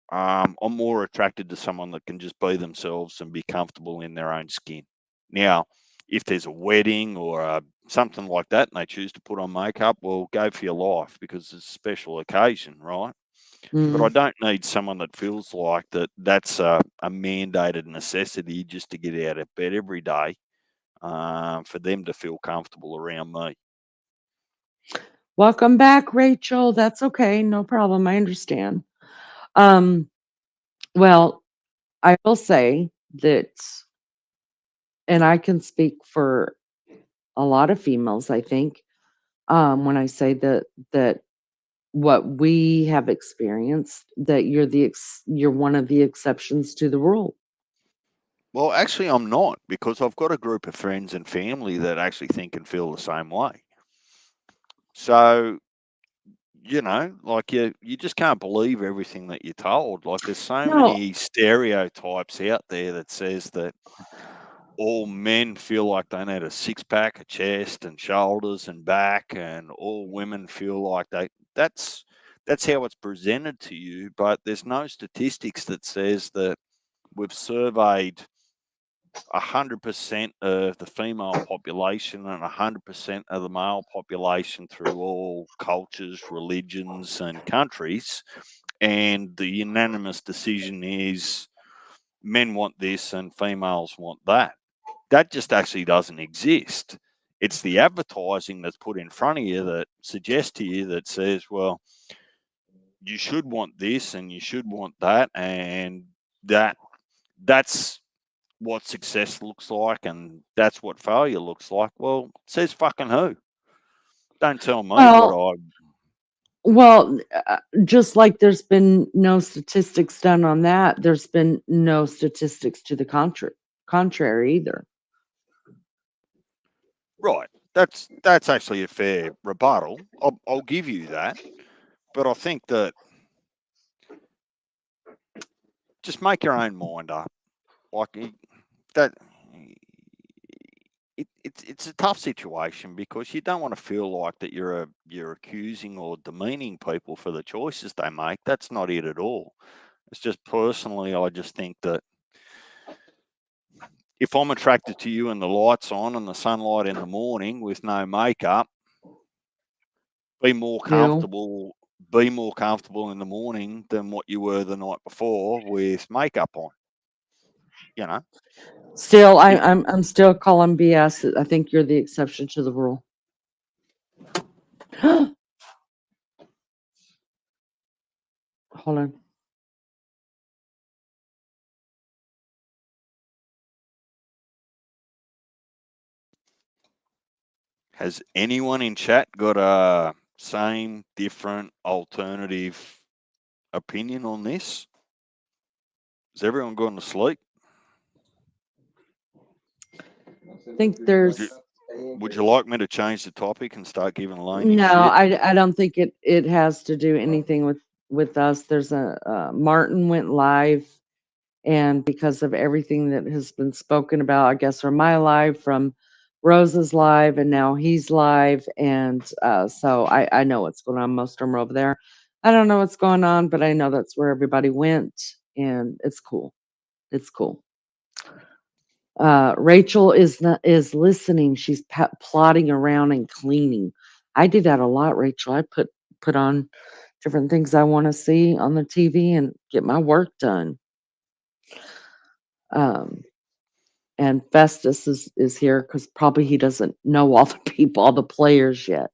Speaker 4: I'm more attracted to someone that can just be themselves and be comfortable in their own skin. Now, if there's a wedding or something like that and they choose to put on makeup, well, go for your life because it's a special occasion, right? But I
Speaker 2: Mm.
Speaker 4: don't need someone that feels like that's a mandated necessity just to get out of bed every day for them to feel comfortable around me.
Speaker 2: Welcome back, Rachel. That's okay. No problem. I understand. Um, well, I will say that, and I can speak for a lot of females, I think, when I say that what we have experienced, that you're one of the exceptions to the rule.
Speaker 4: Well, actually, I'm not because I've got a group of friends and family that actually think and feel the same way. So, like you just can't believe everything that you're told. Like there's so
Speaker 2: No,
Speaker 4: many stereotypes out there that says that all men feel like they need a six pack, a chest and shoulders and back, and all women feel like that's how it's presented to you. But there's no statistics that says that we've surveyed 100% of the female population and 100% of the male population through all cultures, religions, and countries. And the unanimous decision is men want this and females want that. That just actually doesn't exist. It's the advertising that's put in front of you that suggests to you that says, well, you should want this and you should want that, and that's what success looks like and that's what failure looks like. Well, says fucking who? Don't tell me what
Speaker 2: well,
Speaker 4: I.
Speaker 2: well, just like there's been no statistics done on that, there's been no statistics to the contrary either.
Speaker 4: Right. That's actually a fair rebuttal. I'll give you that. But I think that just make your own mind up. Like that. It's a tough situation because you don't want to feel like that you're accusing or demeaning people for the choices they make. That's not it at all. It's just personally, I just think that if I'm attracted to you and the lights on and the sunlight in the morning with no makeup, be more
Speaker 2: You
Speaker 4: comfortable be more comfortable in the morning than what you were the night before with makeup on. You know,
Speaker 2: still,
Speaker 4: it,
Speaker 2: I'm still calling BS. I think you're the exception to the rule. Hold on.
Speaker 4: has anyone in chat got a same, different, alternative opinion on this? Has everyone gone to sleep?
Speaker 2: I think
Speaker 4: Would you
Speaker 2: there's
Speaker 4: would you like me to change the topic and start giving Laney
Speaker 2: no.
Speaker 4: shit?
Speaker 2: I don't think it has to do anything with us. There's a Martin went live, and because of everything that has been spoken about, I guess from my live, from Rose's live, and now he's live, and so I know what's going on. Most of them are over there. I don't know what's going on, but I know that's where everybody went, and it's cool. It's cool. Rachel is listening. She's plodding around and cleaning. I do that a lot, Rachel. I put on different things I want to see on the TV and get my work done. Um, and Festus is here because probably he doesn't know all the people, all the players yet.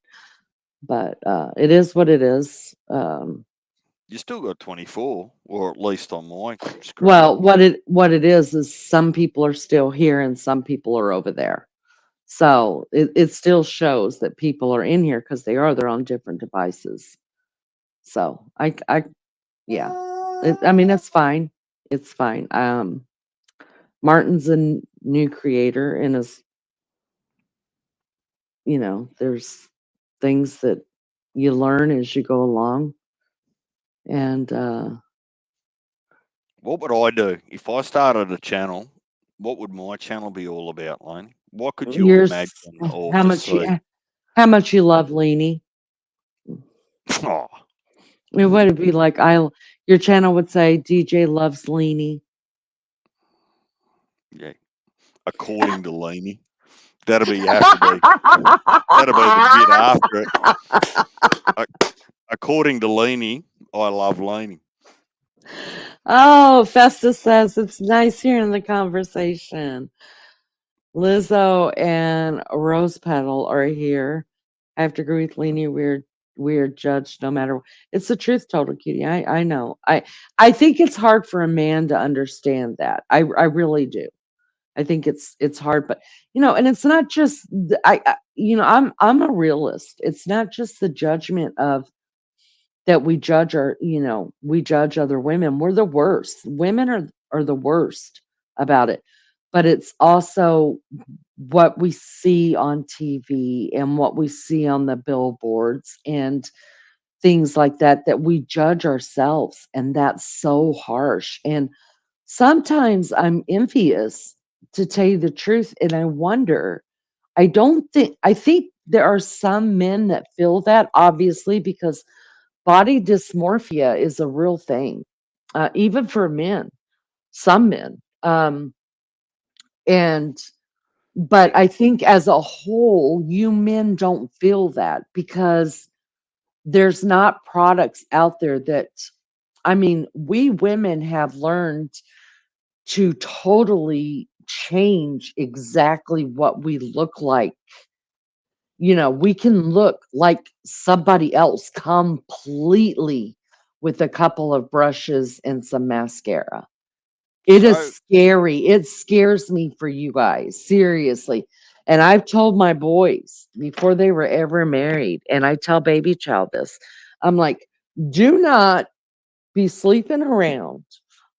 Speaker 2: But it is what it is.
Speaker 4: You still got 24, or at least on my screen.
Speaker 2: Well, what it is some people are still here and some people are over there. So it still shows that people are in here because they're on different devices. So yeah, I mean, it's fine. It's fine. Martin's a new creator and there's things that you learn as you go along. And
Speaker 4: What would I do if I started a channel? What would my channel be all about, Lane? What could you imagine or
Speaker 2: how
Speaker 4: foresee?
Speaker 2: much you love Leanie.
Speaker 4: Oh,
Speaker 2: It would be like your channel would say DJ loves Leanie.
Speaker 4: yeah. According to Laney, that'll be have to be. That'll be the bit after it. According to Laney, I love Laney.
Speaker 2: Oh, Festus says it's nice hearing the conversation. Lizzo and Rose Petal are here. I have to agree with Leanie. We're judged no matter. It's the truth, total cutie. I know. I think it's hard for a man to understand that. I really do. I think it's hard, but and it's not just I'm a realist. It's not just the judgment of that we judge other women. We're the worst. Women are the worst about it. But it's also what we see on TV and what we see on the billboards and things like that we judge ourselves, and that's so harsh. And sometimes I'm envious, to tell you the truth, and I wonder, I think there are some men that feel that, obviously, because body dysmorphia is a real thing, even for men, some men. And but I think as a whole, you men don't feel that because there's not products out there that, I mean, we women have learned to totally change exactly what we look like. We can look like somebody else completely with a couple of brushes and some mascara. It
Speaker 4: So,
Speaker 2: is scary. It scares me for you guys, seriously. And I've told my boys before they were ever married, and I tell baby child this, I'm like, do not be sleeping around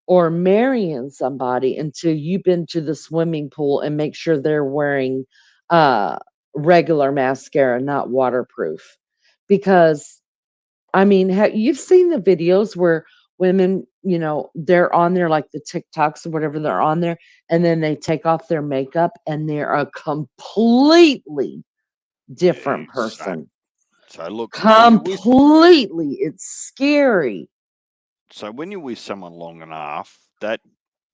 Speaker 2: or marrying somebody until you've been to the swimming pool and make sure they're wearing uh regular mascara, not waterproof. Because I mean, you've seen the videos where women, they're on there, like the TikToks or whatever, they're on there, and then they take off their makeup and they're a completely
Speaker 4: yeah,
Speaker 2: different person.
Speaker 4: so look,
Speaker 2: Completely. It's scary.
Speaker 4: when you're with someone long enough, that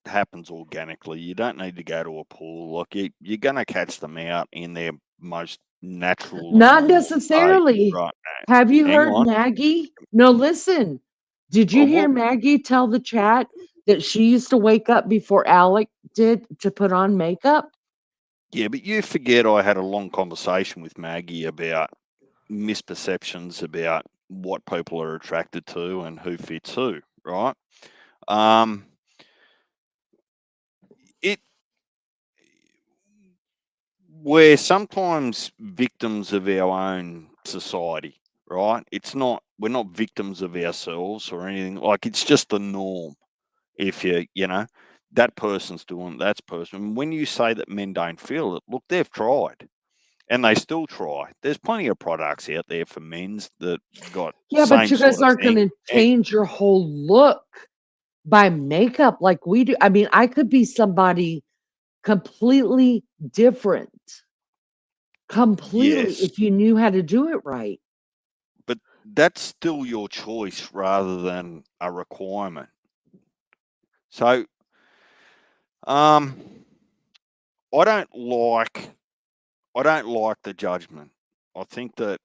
Speaker 4: happens organically. You don't need to go to a pool. Like you're gonna catch them out in their most natural and
Speaker 2: Not
Speaker 4: raw state,
Speaker 2: necessarily.
Speaker 4: right?
Speaker 2: Have you
Speaker 4: Hang
Speaker 2: heard
Speaker 4: on.
Speaker 2: Maggie? No, listen. Did you
Speaker 4: Oh,
Speaker 2: hear
Speaker 4: well,
Speaker 2: Maggie tell the chat that she used to wake up before Alec did to put on makeup?
Speaker 4: yeah, but you forget I had a long conversation with Maggie about misperceptions about what people are attracted to and who fits who, right? Um, it We're sometimes victims of our own society, right? We're not victims of ourselves or anything. Like it's just the norm. If that person's doing that's person. When you say that men don't feel it, look, they've tried and they still try. There's plenty of products out there for men's that got
Speaker 2: Yeah, but
Speaker 4: same
Speaker 2: you guys
Speaker 4: sort of
Speaker 2: aren't going
Speaker 4: thing.
Speaker 2: to change your whole look by makeup like we do. I mean, I could be somebody completely different, completely,
Speaker 4: Yes,
Speaker 2: if you knew how to do it right.
Speaker 4: but that's still your choice rather than a requirement. So, um, I don't like I don't like the judgment. I think that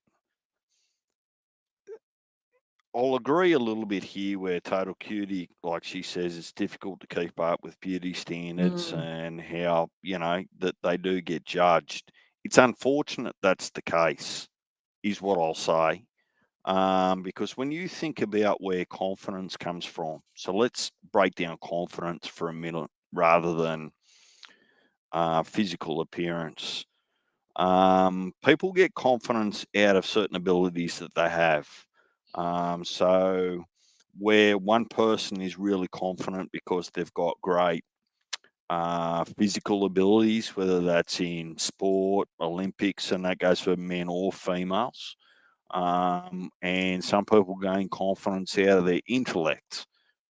Speaker 4: I'll agree a little bit here where Total Cutie, like she says, it's difficult to keep up with beauty standards
Speaker 2: Mm.
Speaker 4: and how, that they do get judged. It's unfortunate that's the case, is what I'll say. Because when you think about where confidence comes from, so let's break down confidence for a minute rather than physical appearance. People get confidence out of certain abilities that they have. So, where one person is really confident because they've got great physical abilities, whether that's in sport, Olympics, and that goes for men or females. And some people gain confidence out of their intellect,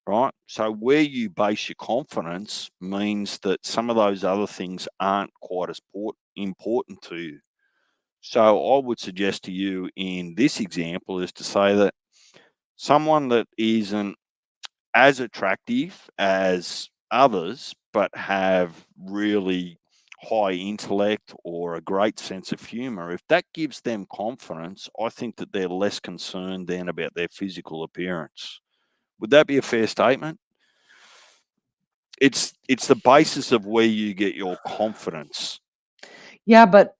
Speaker 4: right? So, where you base your confidence means that some of those other things aren't quite as important to you. So I would suggest to you in this example is to say that someone that isn't as attractive as others, but have really high intellect or a great sense of humor, if that gives them confidence, I think that they're less concerned then about their physical appearance. Would that be a fair statement? It's the basis of where you get your confidence.
Speaker 2: Yeah, but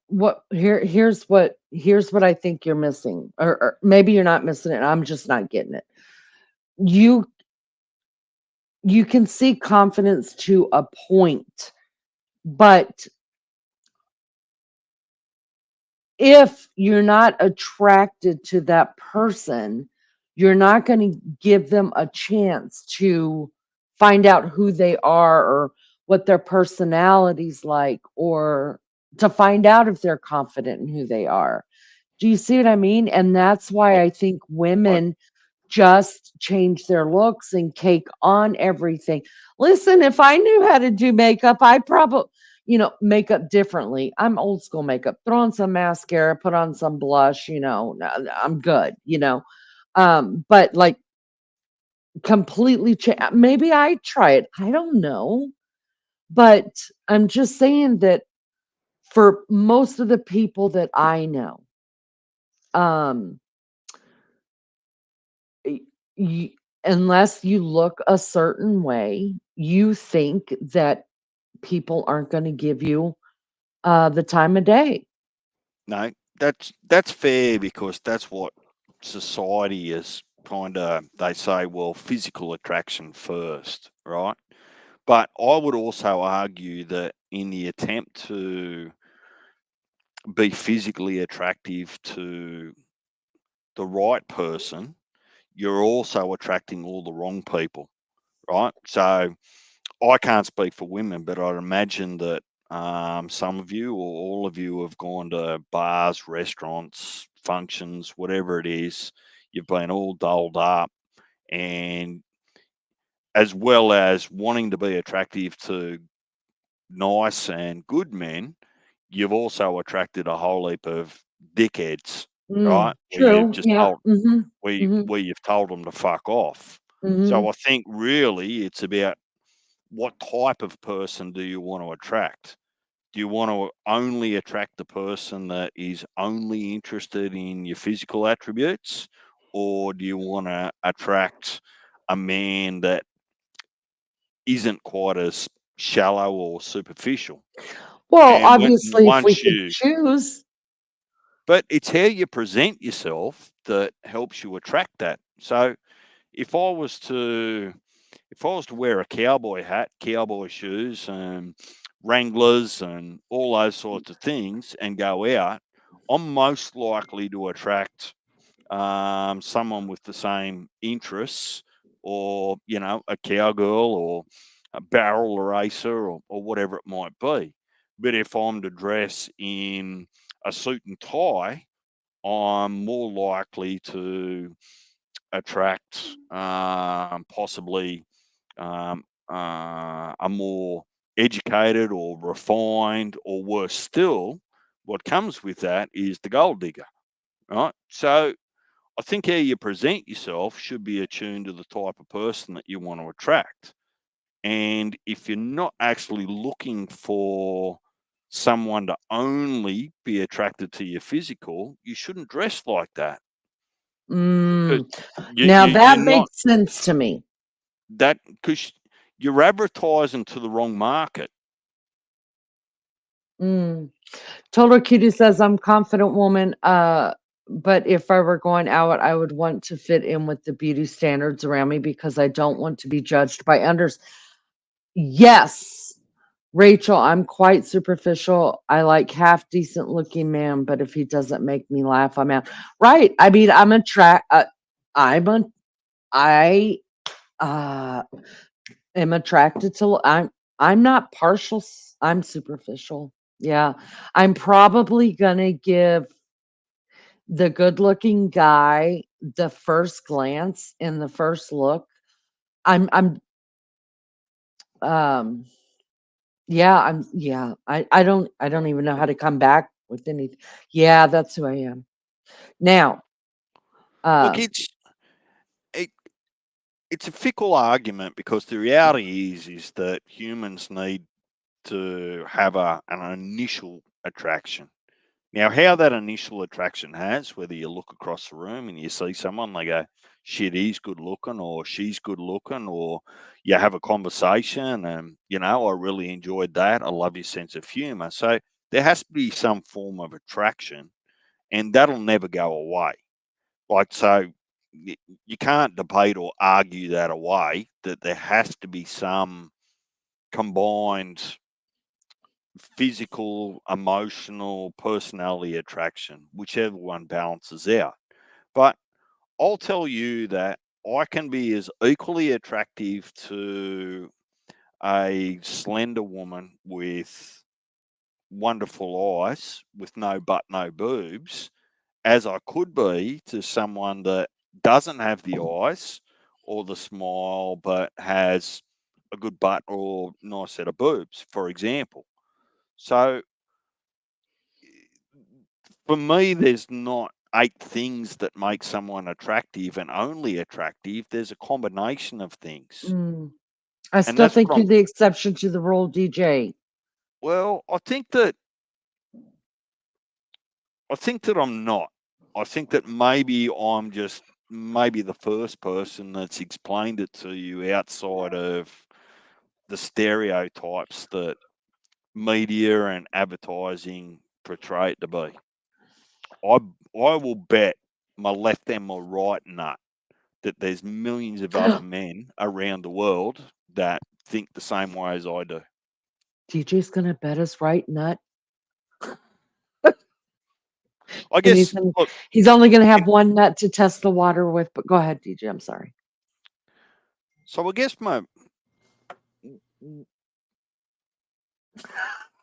Speaker 2: here's what I think you're missing, or maybe you're not missing it. I'm just not getting it. You you can see confidence to a point, but if you're not attracted to that person, you're not going to give them a chance to find out who they are or what their personality's like, or to find out if they're confident in who they are. Do you see what I mean? And that's why I think
Speaker 4: I,
Speaker 2: women just change their looks and cake on everything. Listen, if I knew how to do makeup, I probably, makeup differently. I'm old school makeup. Throw on some mascara, put on some blush, I'm good. But like completely maybe I try it. I don't know. But I'm just saying that for most of the people that I know, um, y- y- unless you look a certain way, you think that people aren't going to give you the time of day.
Speaker 4: no, that's fair because that's what society is kind of. They say, well, physical attraction first, right? But I would also argue that in the attempt to be physically attractive to the right person, you're also attracting all the wrong people, right? So I can't speak for women, but I'd imagine that some of you or all of you have gone to bars, restaurants, functions, whatever it is. You've been all dolled up, and as well as wanting to be attractive to nice and good men, you've also attracted a whole heap of dickheads, right? Where you've
Speaker 2: True.
Speaker 4: just
Speaker 2: Yeah.
Speaker 4: told
Speaker 2: Hmm.
Speaker 4: where you've told them to fuck off. So
Speaker 2: Hmm.
Speaker 4: I think really it's about what type of person do you want to attract? Do you want to only attract the person that is only interested in your physical attributes? Or do you want to attract a man that isn't quite as shallow or superficial?
Speaker 2: Well,
Speaker 4: And
Speaker 2: obviously, if we
Speaker 4: once
Speaker 2: could
Speaker 4: you,
Speaker 2: choose,
Speaker 4: but it's how you present yourself that helps you attract that. So if I was to if I was to wear a cowboy hat, cowboy shoes, and Wranglers and all those sorts of things and go out, I'm most likely to attract someone with the same interests, or a cowgirl or a barrel racer, or whatever it might be. But if I'm to dress in a suit and tie, I'm more likely to attract possibly a more educated or refined, or worse still, what comes with that is the gold digger, right? So I think how you present yourself should be attuned to the type of person that you want to attract. And if you're not actually looking for someone to only be attracted to your physical, you shouldn't dress like that.
Speaker 2: Mm,
Speaker 4: because
Speaker 2: now
Speaker 4: you're
Speaker 2: that
Speaker 4: not
Speaker 2: makes sense to me.
Speaker 4: that because you're advertising to the wrong market.
Speaker 2: Mm. Total Cutie says, I'm confident woman, but if I were going out, I would want to fit in with the beauty standards around me because I don't want to be judged by others. Yes, Rachel, I'm quite superficial. I like half decent looking man, but if he doesn't make me laugh, I'm out. Right. I mean, I'm a, I, uh, am attracted to, I'm not partial. I'm superficial. Yeah. I'm probably gonna give the good looking guy the first glance in the first look. I'm, um, yeah, I don't even know how to come back with anything. Yeah, that's who I am. Now,
Speaker 4: Look,
Speaker 2: um,
Speaker 4: it, it's a fickle argument because the reality is that humans need to have an initial attraction. Now, how that initial attraction has, whether you look across the room and you see someone, they go, shit, he's good looking, or she's good looking, or you have a conversation and, I really enjoyed that. I love your sense of humor. So there has to be some form of attraction, and that'll never go away. Like, so you can't debate or argue that away, that there has to be some combined physical, emotional, personality attraction, whichever one balances out. But I'll tell you that I can be as equally attractive to a slender woman with wonderful eyes, with no butt, no boobs, as I could be to someone that doesn't have the eyes or the smile, but has a good butt or nice set of boobs, for example. So for me, there's not eight things that make someone attractive and only attractive. There's a combination of things.
Speaker 2: mm, I
Speaker 4: And
Speaker 2: still
Speaker 4: that's
Speaker 2: think
Speaker 4: what
Speaker 2: you're
Speaker 4: I'm,
Speaker 2: the exception to the rule, DJ.
Speaker 4: well, I think that I'm not. I think that maybe I'm just maybe the first person that's explained it to you outside of the stereotypes that media and advertising portray it to be. I I will bet my left and my right nut that there's millions of other men around the world that think the same way as I do.
Speaker 2: DJ's gonna bet his right nut,
Speaker 4: I
Speaker 2: and
Speaker 4: guess, look,
Speaker 2: he's only gonna
Speaker 4: it,
Speaker 2: have one nut to test the water with. But go ahead, DJ. I'm sorry.
Speaker 4: so I guess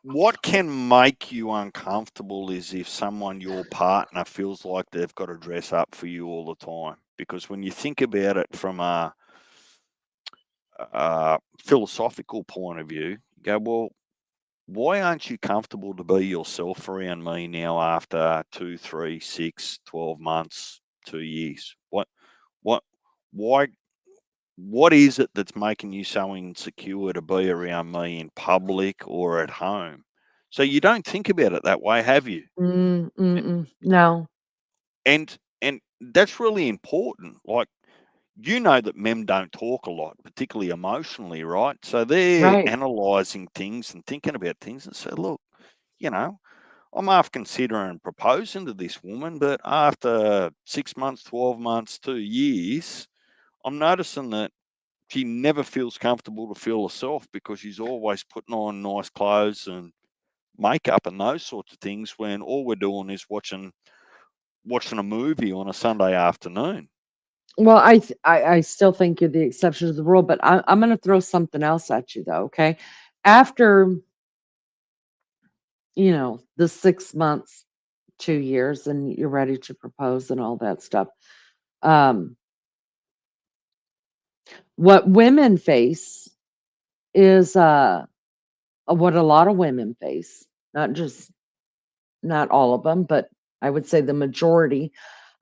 Speaker 4: what can make you uncomfortable is if someone, your partner, feels like they've got to dress up for you all the time. Because when you think about it from a philosophical point of view, you go, well, why aren't you comfortable to be yourself around me now after 2, 3, 6, 12 months, 2 years? What, why, what is it that's making you so insecure to be around me in public or at home? So you don't think about it that way, have you?
Speaker 2: No.
Speaker 4: And that's really important. Like, that men don't talk a lot, particularly emotionally, right? So they're
Speaker 2: Right.
Speaker 4: analysing things and thinking about things and say, look, you know, I'm half considering proposing to this woman, but after 6 months, 12 months, 2 years, I'm noticing that she never feels comfortable to feel herself because she's always putting on nice clothes and makeup and those sorts of things when all we're doing is watching a movie on a Sunday afternoon.
Speaker 2: Well, I still think you're the exception to the rule, but I'm gonna throw something else at you though. Okay, after the 6 months, 2 years, and you're ready to propose and all that stuff. Um, what women face is what a lot of women face, not all of them, but I would say the majority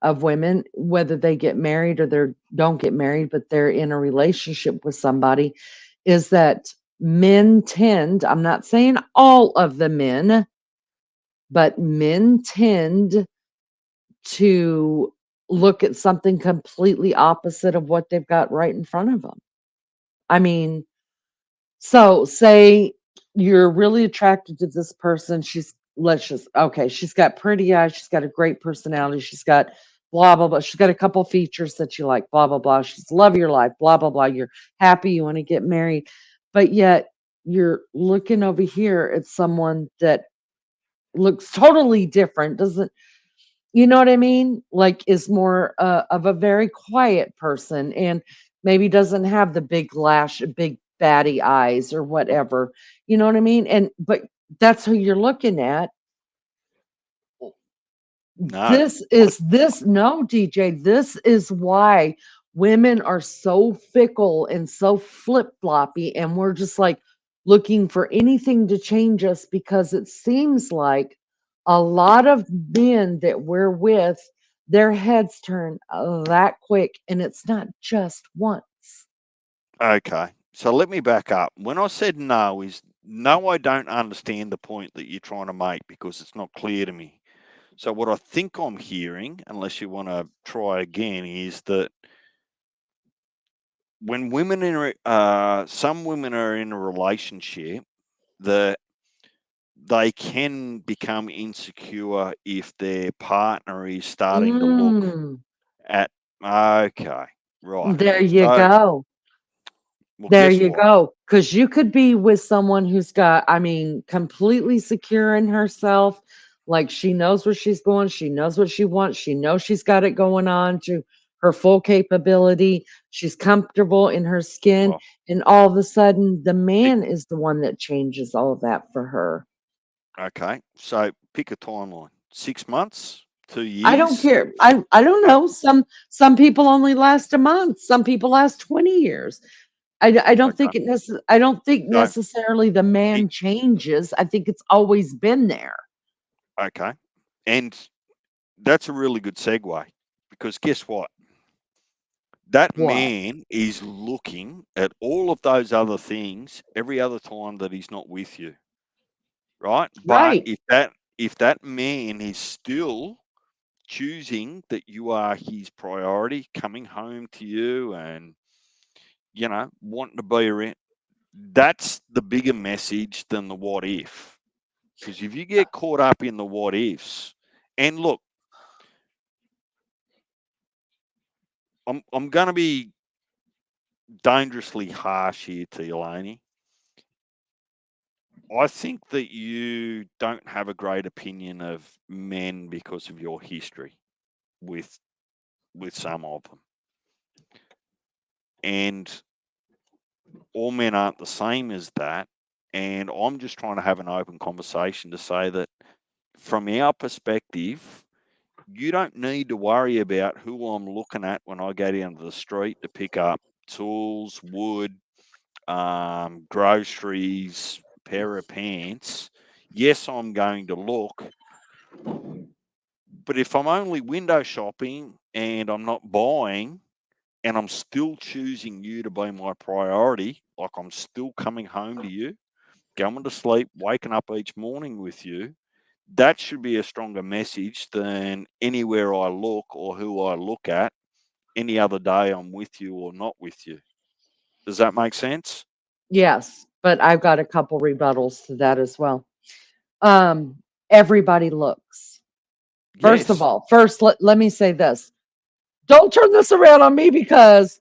Speaker 2: of women, whether they get married or they don't get married, but they're in a relationship with somebody, is that men tend, I'm not saying all of the men, but men tend to look at something completely opposite of what they've got right in front of them. I mean, so say you're really attracted to this person. Let's just, okay, she's got pretty eyes, she's got a great personality, she's got blah, blah, blah. She's got a couple features that you like, blah, blah, blah. She's the love of your life, blah, blah, blah. You're happy, you want to get married. But yet you're looking over here at someone that looks totally different, doesn't, you know what I mean? Like, is more of a very quiet person and maybe doesn't have the big batty eyes or whatever. You know what I mean? And but that's who you're looking at.
Speaker 4: No,
Speaker 2: No, DJ, this is why women are so fickle and so flip-floppy, and we're just like looking for anything to change us because it seems like a lot of men that we're with, their heads turn that quick, and it's not just once.
Speaker 4: okay. So let me back up. When I said no, is no, I don't understand the point that you're trying to make because it's not clear to me. So what I think I'm hearing, unless you want to try again, is that when women in some women are in a relationship that they can become insecure if their partner is starting to look
Speaker 2: Mm,
Speaker 4: at. Okay, right.
Speaker 2: there you
Speaker 4: So,
Speaker 2: go.
Speaker 4: well,
Speaker 2: There
Speaker 4: guess
Speaker 2: you
Speaker 4: what?
Speaker 2: go. Because you could be with someone who's got, I mean, completely secure in herself. Like she knows where she's going. She knows what she wants. She knows she's got it going on to her full capability. She's comfortable in her skin.
Speaker 4: Well,
Speaker 2: And all of a sudden, the
Speaker 4: pick,
Speaker 2: man is the one that changes all of that for her.
Speaker 4: okay. So pick a timeline. 6 months, two
Speaker 2: I don't
Speaker 4: years.
Speaker 2: care. I don't
Speaker 4: Uh,
Speaker 2: know. Some people only last a month. Some people last 20 years. I don't
Speaker 4: okay.
Speaker 2: think I don't think
Speaker 4: So,
Speaker 2: necessarily the
Speaker 4: it,
Speaker 2: man changes. I think it's always been there.
Speaker 4: okay. And that's a really good segue because guess what? That
Speaker 2: What?
Speaker 4: man is looking at all of those other things every other time that he's not with you, right? But
Speaker 2: Right.
Speaker 4: if that man is still choosing that you are his priority, coming home to you and wanting to be around, that's the bigger message than the what if. Because if you get caught up in the what ifs, and look, I'm going to be dangerously harsh here to you, Laney. I think that you don't have a great opinion of men because of your history with some of them, and all men aren't the same as that. And I'm just trying to have an open conversation to say that from our perspective, you don't need to worry about who I'm looking at when I go down to the street to pick up tools, wood, groceries, pair of pants. Yes, I'm going to look, but if I'm only window shopping and I'm not buying and I'm still choosing you to be my priority, like I'm still coming home to you, going to sleep, waking up each morning with you, that should be a stronger message than anywhere I look or who I look at any other day I'm with you or not with you. Does that make sense?
Speaker 2: Yes, but I've got a couple rebuttals to that as well. Um, Everybody looks. First of
Speaker 4: Yes.
Speaker 2: all, let me say this. Don't turn this around on me because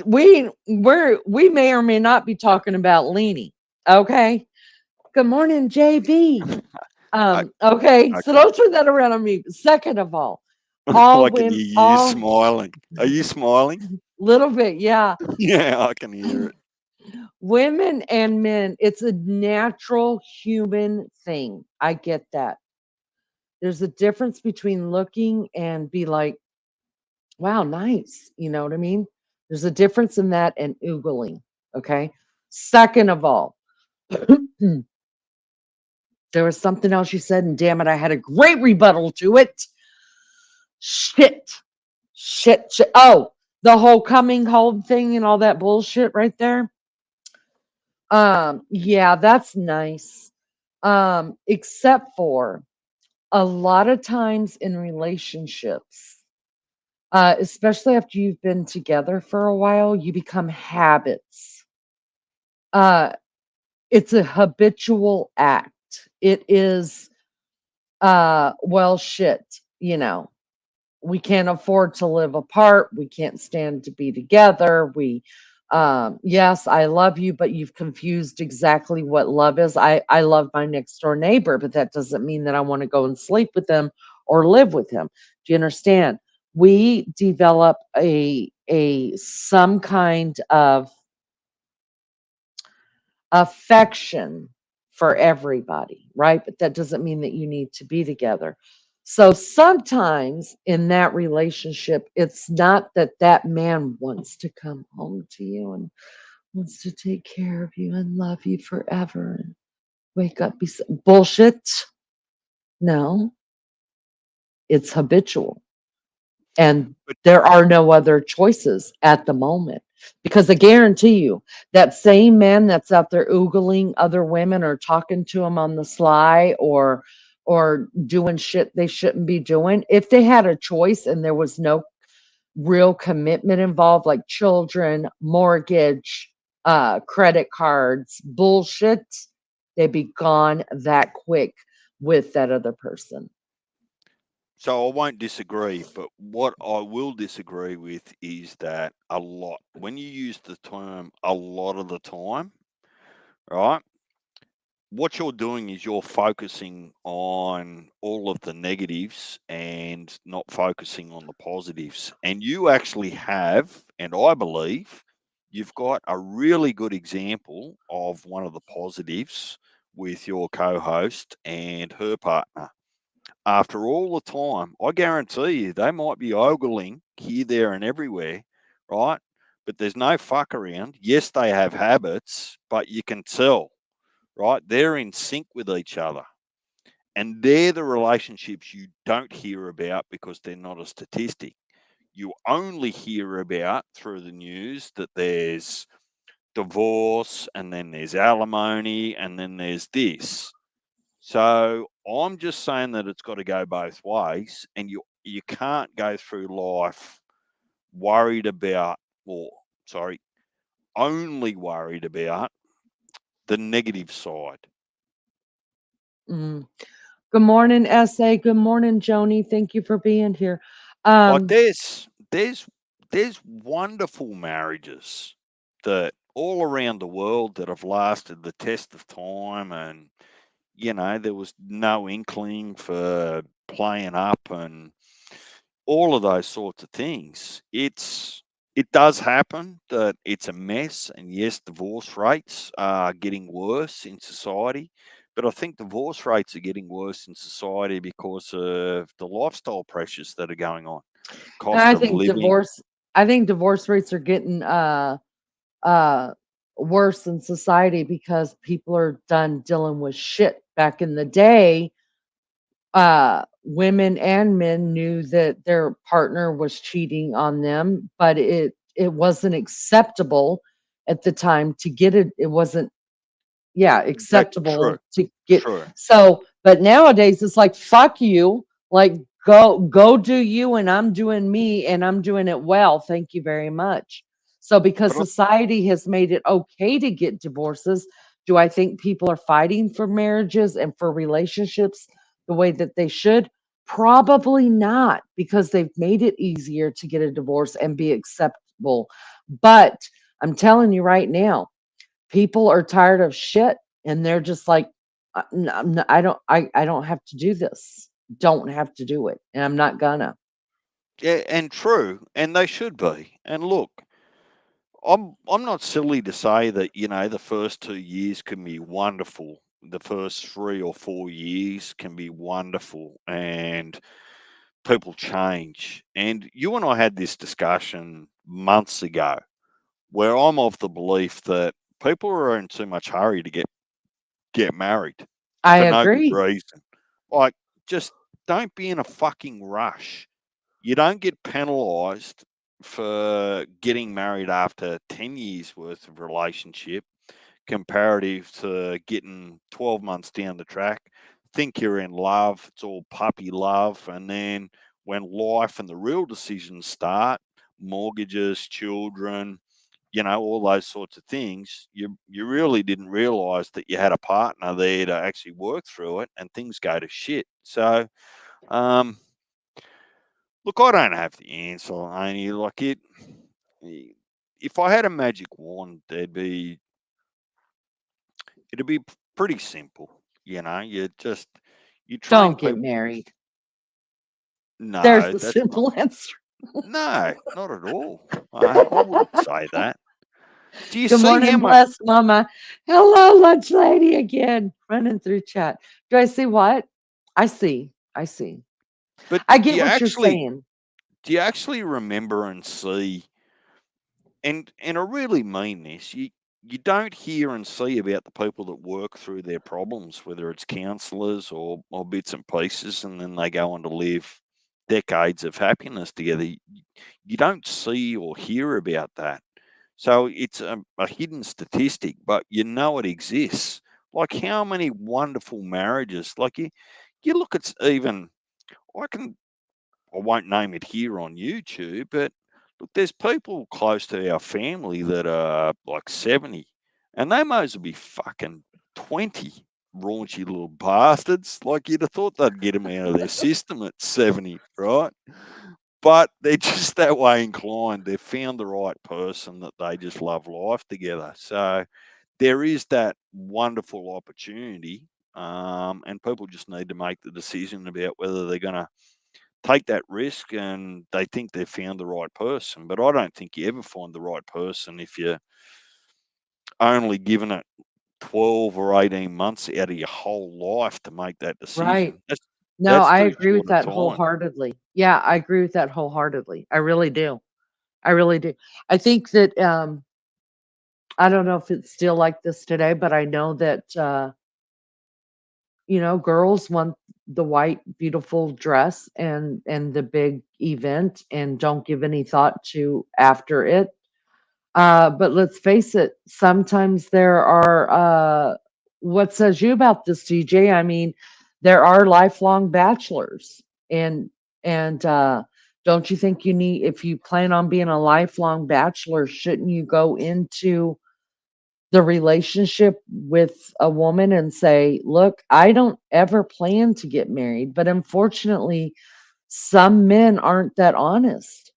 Speaker 2: we may or may not be talking about leaning. Okay. Good morning, JB.
Speaker 4: I,
Speaker 2: Okay, so
Speaker 4: okay.
Speaker 2: don't turn that around on me. Second of all
Speaker 4: I can
Speaker 2: women,
Speaker 4: hear you
Speaker 2: all
Speaker 4: smiling. Are you smiling?
Speaker 2: little bit, yeah.
Speaker 4: Yeah, I can hear it.
Speaker 2: Women and men, it's a natural human thing. I get that. There's a difference between looking and be like, wow, nice. You know what I mean? There's a difference in that and oogling. Okay. Second of all, there was something else you said, and damn it, I had a great rebuttal to it. Shit. Shit, shit. Oh, the whole coming home thing and all that bullshit right there. Yeah, that's nice. Except for a lot of times in relationships, Especially after you've been together for a while, you become habits. Uh, it's a habitual act. It is, well, shit, you know, we can't afford to live apart. We can't stand to be together. Yes, I love you, but you've confused exactly what love is. I love my next door neighbor, but that doesn't mean that I want to go and sleep with him or live with him. Do you understand? We develop a some kind of affection for everybody, right? But that doesn't mean that you need to be together. So sometimes in that relationship, it's not that that man wants to come home to you and wants to take care of you and love you forever and wake up. Bullshit. No, it's habitual. And
Speaker 4: But
Speaker 2: there are no other choices at the moment. Because I guarantee you, that same man that's out there oogling other women or talking to them on the sly or doing shit they shouldn't be doing, if they had a choice and there was no real commitment involved, like children, mortgage, credit cards, bullshit, they'd be gone that quick with that other person.
Speaker 4: so I won't disagree, but what I will disagree with is that a lot, when you use the term a lot of the time, right? What you're doing is you're focusing on all of the negatives and not focusing on the positives. And you actually have, and I believe you've got a really good example of one of the positives with your co host and her partner. After all the time, I guarantee you they might be ogling here, there, and everywhere, right? But there's no fuck around. Yes, they have habits, but you can tell, right? They're in sync with each other. And they're the relationships you don't hear about because they're not a statistic. You only hear about through the news that there's divorce and then there's alimony and then there's this. So I'm just saying that it's got to go both ways, and you can't go through life worried about, or sorry, only worried about the negative side.
Speaker 2: Mm. Good morning, SA. Good morning, Joni. Thank you for being here.
Speaker 4: Like
Speaker 2: Um,
Speaker 4: there's wonderful marriages that all around the world that have lasted the test of time, and there was no inkling for playing up and all of those sorts of things. It does happen that it's a mess, and yes, divorce rates are getting worse in society. But I think divorce rates are getting worse in society because of the lifestyle pressures that are going on,
Speaker 2: and
Speaker 4: cost of living.
Speaker 2: I think divorce rates are getting uh worse in society because people are done dealing with shit. Back in the day, women and men knew that their partner was cheating on them, but it wasn't acceptable at the time to get it. It wasn't, yeah,
Speaker 4: That true,
Speaker 2: acceptable to get.
Speaker 4: true.
Speaker 2: So, but nowadays it's like, fuck you, like go do you, and I'm doing me, and I'm doing it well, thank you very much. So because
Speaker 4: But
Speaker 2: society has made it okay to get divorces, do I think people are fighting for marriages and for relationships the way that they should? Probably not, because they've made it easier to get a divorce and be acceptable. But I'm telling you right now, people are tired of shit, and they're just like, I don't have to do this. Don't have to do it. And I'm not gonna.
Speaker 4: yeah, and true, and they should be. And look, I'm not silly to say that the first 2 years can be wonderful. The first 3 or 4 years can be wonderful, and people change. And you and I had this discussion months ago, where I'm of the belief that people are in too much hurry to get married
Speaker 2: I
Speaker 4: for no good
Speaker 2: agree.
Speaker 4: reason. Like, just don't be in a fucking rush. You don't get penalised for getting married after 10 years worth of relationship comparative to getting 12 months down the track. Think you're in love, it's all puppy love, and then when life and the real decisions start, mortgages, children, all those sorts of things, you really didn't realize that you had a partner there to actually work through it, and things go to shit. So, um, look, I don't have the answer, only like it. If I had a magic wand, it'd be pretty simple. You train
Speaker 2: Don't get
Speaker 4: people.
Speaker 2: married. There's
Speaker 4: No,
Speaker 2: the
Speaker 4: that's not.
Speaker 2: simple answer.
Speaker 4: No, not at all. I wouldn't say that. Do you
Speaker 2: Good
Speaker 4: see how
Speaker 2: morning,
Speaker 4: much?
Speaker 2: blessed mama. Hello, lunch lady again, running through chat. Do I see what? I see. I see.
Speaker 4: But
Speaker 2: I get what you're saying.
Speaker 4: do you actually remember and see? And I really mean this. You don't hear and see about the people that work through their problems, whether it's counsellors or bits and pieces, and then they go on to live decades of happiness together. You don't see or hear about that. So it's a hidden statistic, but it exists. Like how many wonderful marriages, like you look at even, I can, I won't name it here on YouTube, but look, there's people close to our family that are like 70, and they might as well be fucking 20, raunchy little bastards. Like you'd have thought they'd get them out of their system at 70, right? But they're just that way inclined. They've found the right person that they just love life together. So there is that wonderful opportunity, and people just need to make the decision about whether they're going to take that risk and they think they've found the right person. But I don't think you ever find the right person if you're only given it 12 or 18 months out of your whole life to make that
Speaker 2: Right.
Speaker 4: decision.
Speaker 2: No,
Speaker 4: That's
Speaker 2: I
Speaker 4: too
Speaker 2: agree with
Speaker 4: short a
Speaker 2: that
Speaker 4: time.
Speaker 2: wholeheartedly. Yeah, I agree with that wholeheartedly. I really do. I really do. I think that I don't know if it's still like this today, but I know that girls want the white beautiful dress and the big event and don't give any thought to after it. But let's face it, sometimes there are what says you about this, DJ? I mean, there are lifelong bachelors and don't you think you need, if you plan on being a lifelong bachelor, shouldn't you go into the relationship with a woman and say, look, I don't ever plan to get married, but unfortunately, some men aren't that honest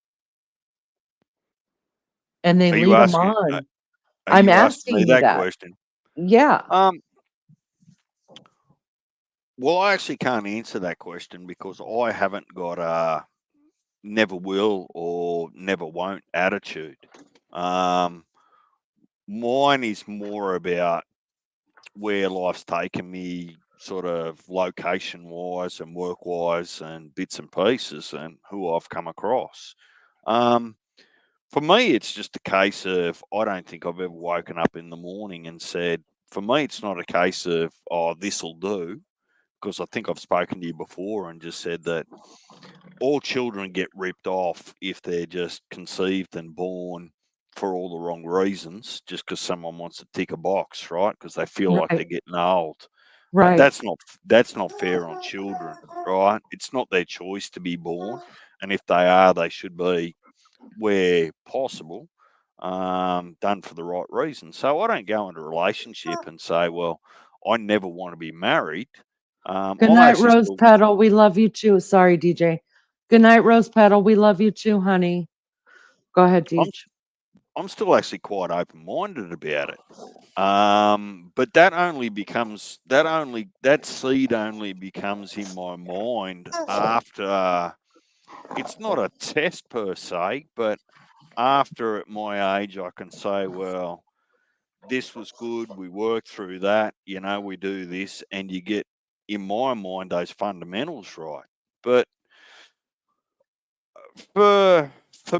Speaker 2: and they
Speaker 4: Are you
Speaker 2: lead them
Speaker 4: asking?
Speaker 2: on.
Speaker 4: Are
Speaker 2: I'm
Speaker 4: you asking me
Speaker 2: asking you
Speaker 4: that
Speaker 2: that.
Speaker 4: question?
Speaker 2: Yeah.
Speaker 4: Um, well, I actually can't answer that question because I haven't got a never will or never won't attitude. Um, Mine is more about where life's taken me, sort of location wise and work wise, and bits and pieces, and who I've come across. Um, for me, it's just a case of I don't think I've ever woken up in the morning and said, for me, it's not a case of, oh, this'll do, because I think I've spoken to you before and just said that all children get ripped off if they're just conceived and born for all the wrong reasons, just because someone wants to tick a box, right? Because they feel like they're
Speaker 2: Right.
Speaker 4: getting old. But
Speaker 2: Right.
Speaker 4: that's not fair on children, right? It's not their choice to be born, and if they are, they should be, where possible, done for the right reason. So I don't go into a relationship and say, well, I never want to be married.
Speaker 2: Good
Speaker 4: I
Speaker 2: night,
Speaker 4: actually
Speaker 2: Rose
Speaker 4: still
Speaker 2: Petal. We love you too. Sorry, DJ. Good night, Rose Petal. We love you too, honey. Go ahead,
Speaker 4: I'm
Speaker 2: DJ.
Speaker 4: I'm still actually quite open minded about it. But that seed only becomes in my mind after, it's not a test per se, but after at my age I can say, well, this was good, we worked through that, we do this, and you get, in my mind, those fundamentals right. But for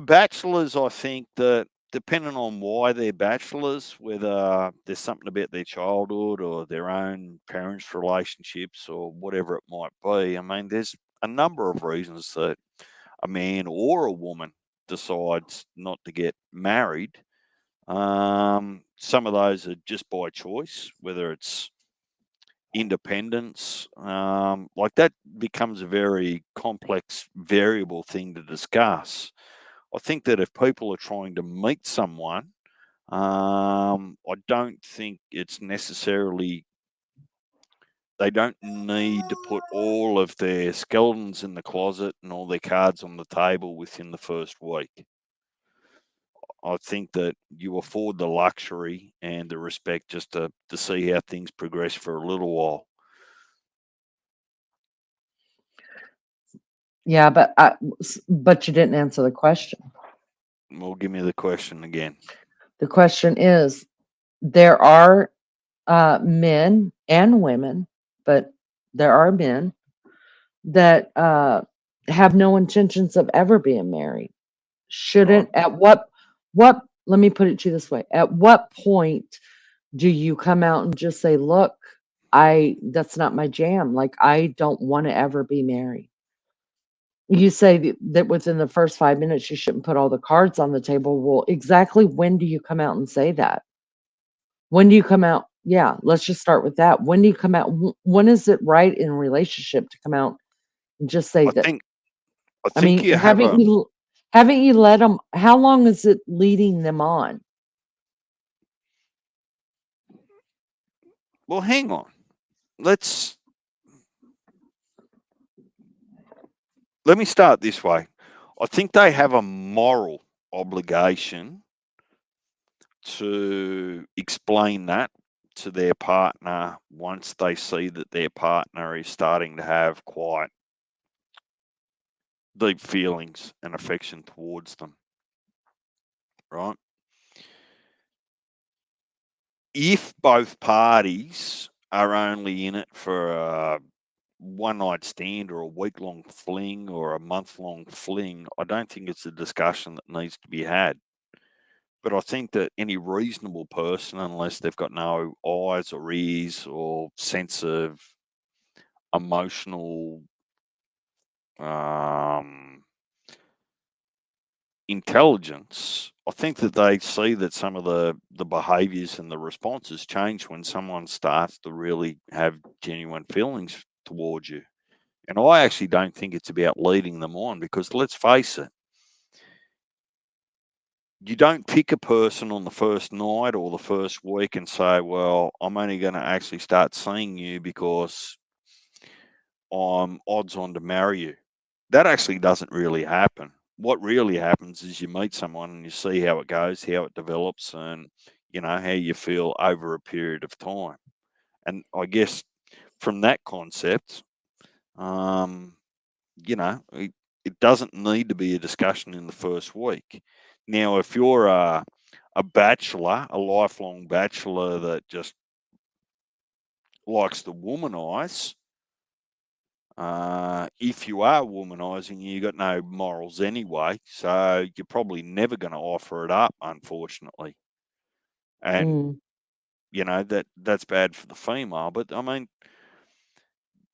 Speaker 4: bachelors, I think that depending on why they're bachelors, whether there's something about their childhood or their own parents' relationships or whatever it might be, I mean, there's a number of reasons that a man or a woman decides not to get married. Some of those are just by choice, whether it's independence. Like that becomes a very complex, variable thing to discuss. I think that if people are trying to meet someone, I don't think it's necessarily, they don't need to put all of their skeletons in the closet and all their cards on the table within the first week. I think that you afford the luxury and the respect just to see how things progress for a little while.
Speaker 2: Yeah, but you didn't answer the question.
Speaker 4: Well, give me the question again.
Speaker 2: The question is, there are men and women, but there are men that have no intentions of ever being married.
Speaker 4: Right.
Speaker 2: Shouldn't at what let me put it to you this way. At what point do you come out and just say, "Look, I that's not my jam. Like I don't want to ever be married." You say that within the first 5 minutes you shouldn't put all the cards on the table. Well, exactly when do you come out and say that? When do you come out? Yeah, let's just start with that. When do you come out? When is it right in a relationship to come out and just say
Speaker 4: I
Speaker 2: that?
Speaker 4: think I
Speaker 2: I
Speaker 4: think
Speaker 2: mean,
Speaker 4: you have a
Speaker 2: haven't you let them? How long is it leading them on?
Speaker 4: well. Hang on. Let's let me start this way. I think they have a moral obligation to explain that to their partner once they see that their partner is starting to have quite deep feelings and affection towards them, right? If both parties are only in it for a one night stand or a week long fling or a month long fling, I don't think it's a discussion that needs to be had. But I think that any reasonable person, unless they've got no eyes or ears or sense of emotional um, intelligence, I think that they see that some of the behaviours and the responses change when someone starts to really have genuine feelings towards you. And I actually don't think it's about leading them on because let's face it, you don't pick a person on the first night or the first week and say, well, I'm only going to actually start seeing you because I'm odds on to marry you. That actually doesn't really happen. What really happens is you meet someone and you see how it goes, how it develops, and how you feel over a period of time. And I guess from that concept, um, it doesn't need to be a discussion in the first week. Now, if you're a bachelor, a lifelong bachelor that just likes to womanize, if you are womanizing, you got no morals anyway, so you're probably never going to offer it up, unfortunately. And
Speaker 2: Mm,
Speaker 4: that's bad for the female. But I mean,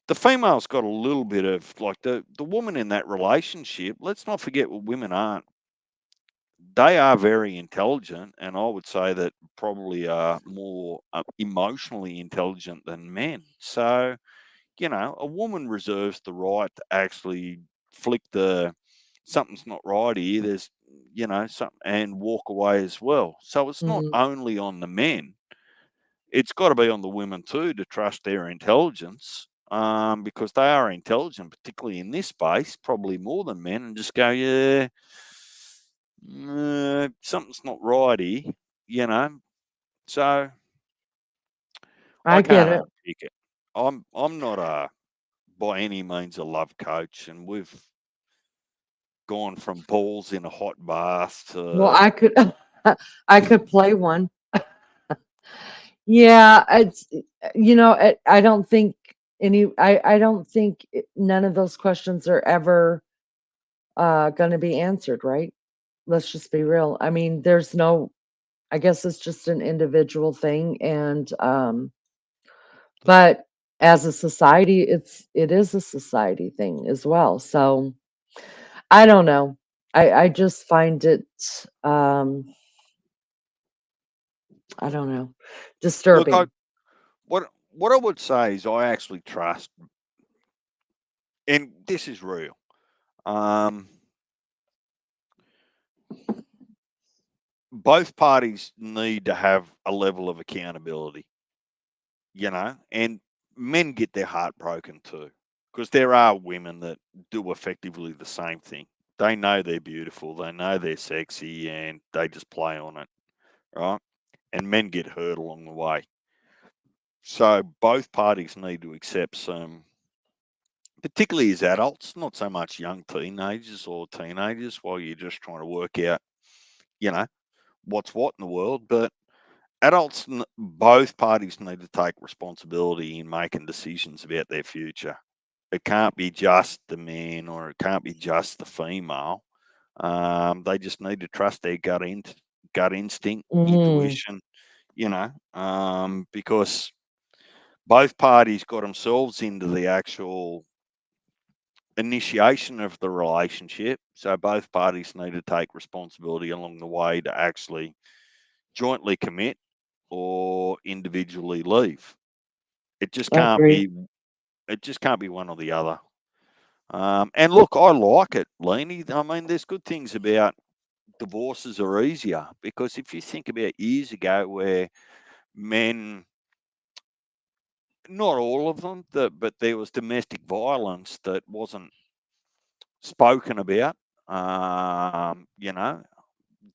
Speaker 4: the female's got a little bit of like the woman in that relationship. Let's not forget what women aren't. They are very intelligent, and I would say that probably are more emotionally intelligent than men. So, a woman reserves the right to actually flick the something's not right here. There's, something and walk away as well. So it's not
Speaker 2: mm,
Speaker 4: only on the men; it's got to be on the women too to trust their intelligence. Because they are intelligent, particularly in this space, probably more than men, and just go, yeah, something's not right here, you know. So I
Speaker 2: I get
Speaker 4: can't
Speaker 2: it.
Speaker 4: unpick it. I'm not a by any means a love coach, and we've gone from balls in a hot bath
Speaker 2: Well,
Speaker 4: to
Speaker 2: I could I could play one. Yeah, I don't think I don't think none of those questions are ever going to be answered, right? Let's just be real. I mean, there's no I guess it's just an individual thing and but as a society it is a society thing as well. So, I don't know. I just find it I don't know,
Speaker 4: look. I
Speaker 2: disturbing.
Speaker 4: what what I would say is I actually trust, and this is real. Um, both parties need to have a level of accountability, and men get their heart broken too, because there are women that do effectively the same thing. They know they're beautiful, they know they're sexy, and they just play on it, right? And men get hurt along the way. So both parties need to accept some, particularly as adults, not so much young teenagers or teenagers, while you're just trying to work out, you know, what's what in the world. But adults, both parties need to take responsibility in making decisions about their future. It can't be just the man or it can't be just the female. They just need to trust their gut instinct,
Speaker 2: Mm,
Speaker 4: intuition, because both parties got themselves into the actual initiation of the relationship. So both parties need to take responsibility along the way to actually jointly commit or individually leave. It just
Speaker 2: I
Speaker 4: can't
Speaker 2: agree.
Speaker 4: be. It just can't be one or the other. And look, I like it, Leanie. I mean, there's good things about divorces are easier because if you think about years ago where men, not all of them, but there was domestic violence that wasn't spoken about.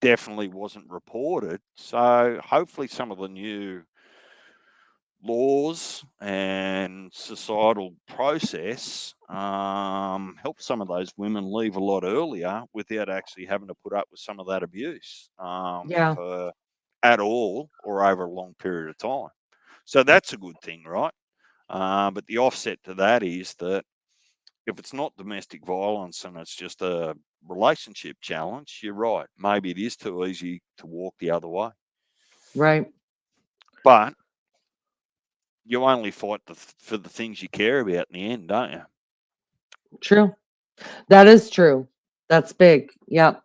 Speaker 4: Definitely wasn't reported. So hopefully, some of the new laws and societal process help some of those women leave a lot earlier without actually having to put up with some of that abuse
Speaker 2: Yeah,
Speaker 4: for at all or over a long period of time. So that's a good thing, right? But the offset to that is that if it's not domestic violence and it's just a relationship challenge, you're right. Maybe it is too easy to walk the other way.
Speaker 2: right.
Speaker 4: But you only fight for the things you care about in the end, don't you?
Speaker 2: True. That is true. That's big. Yep.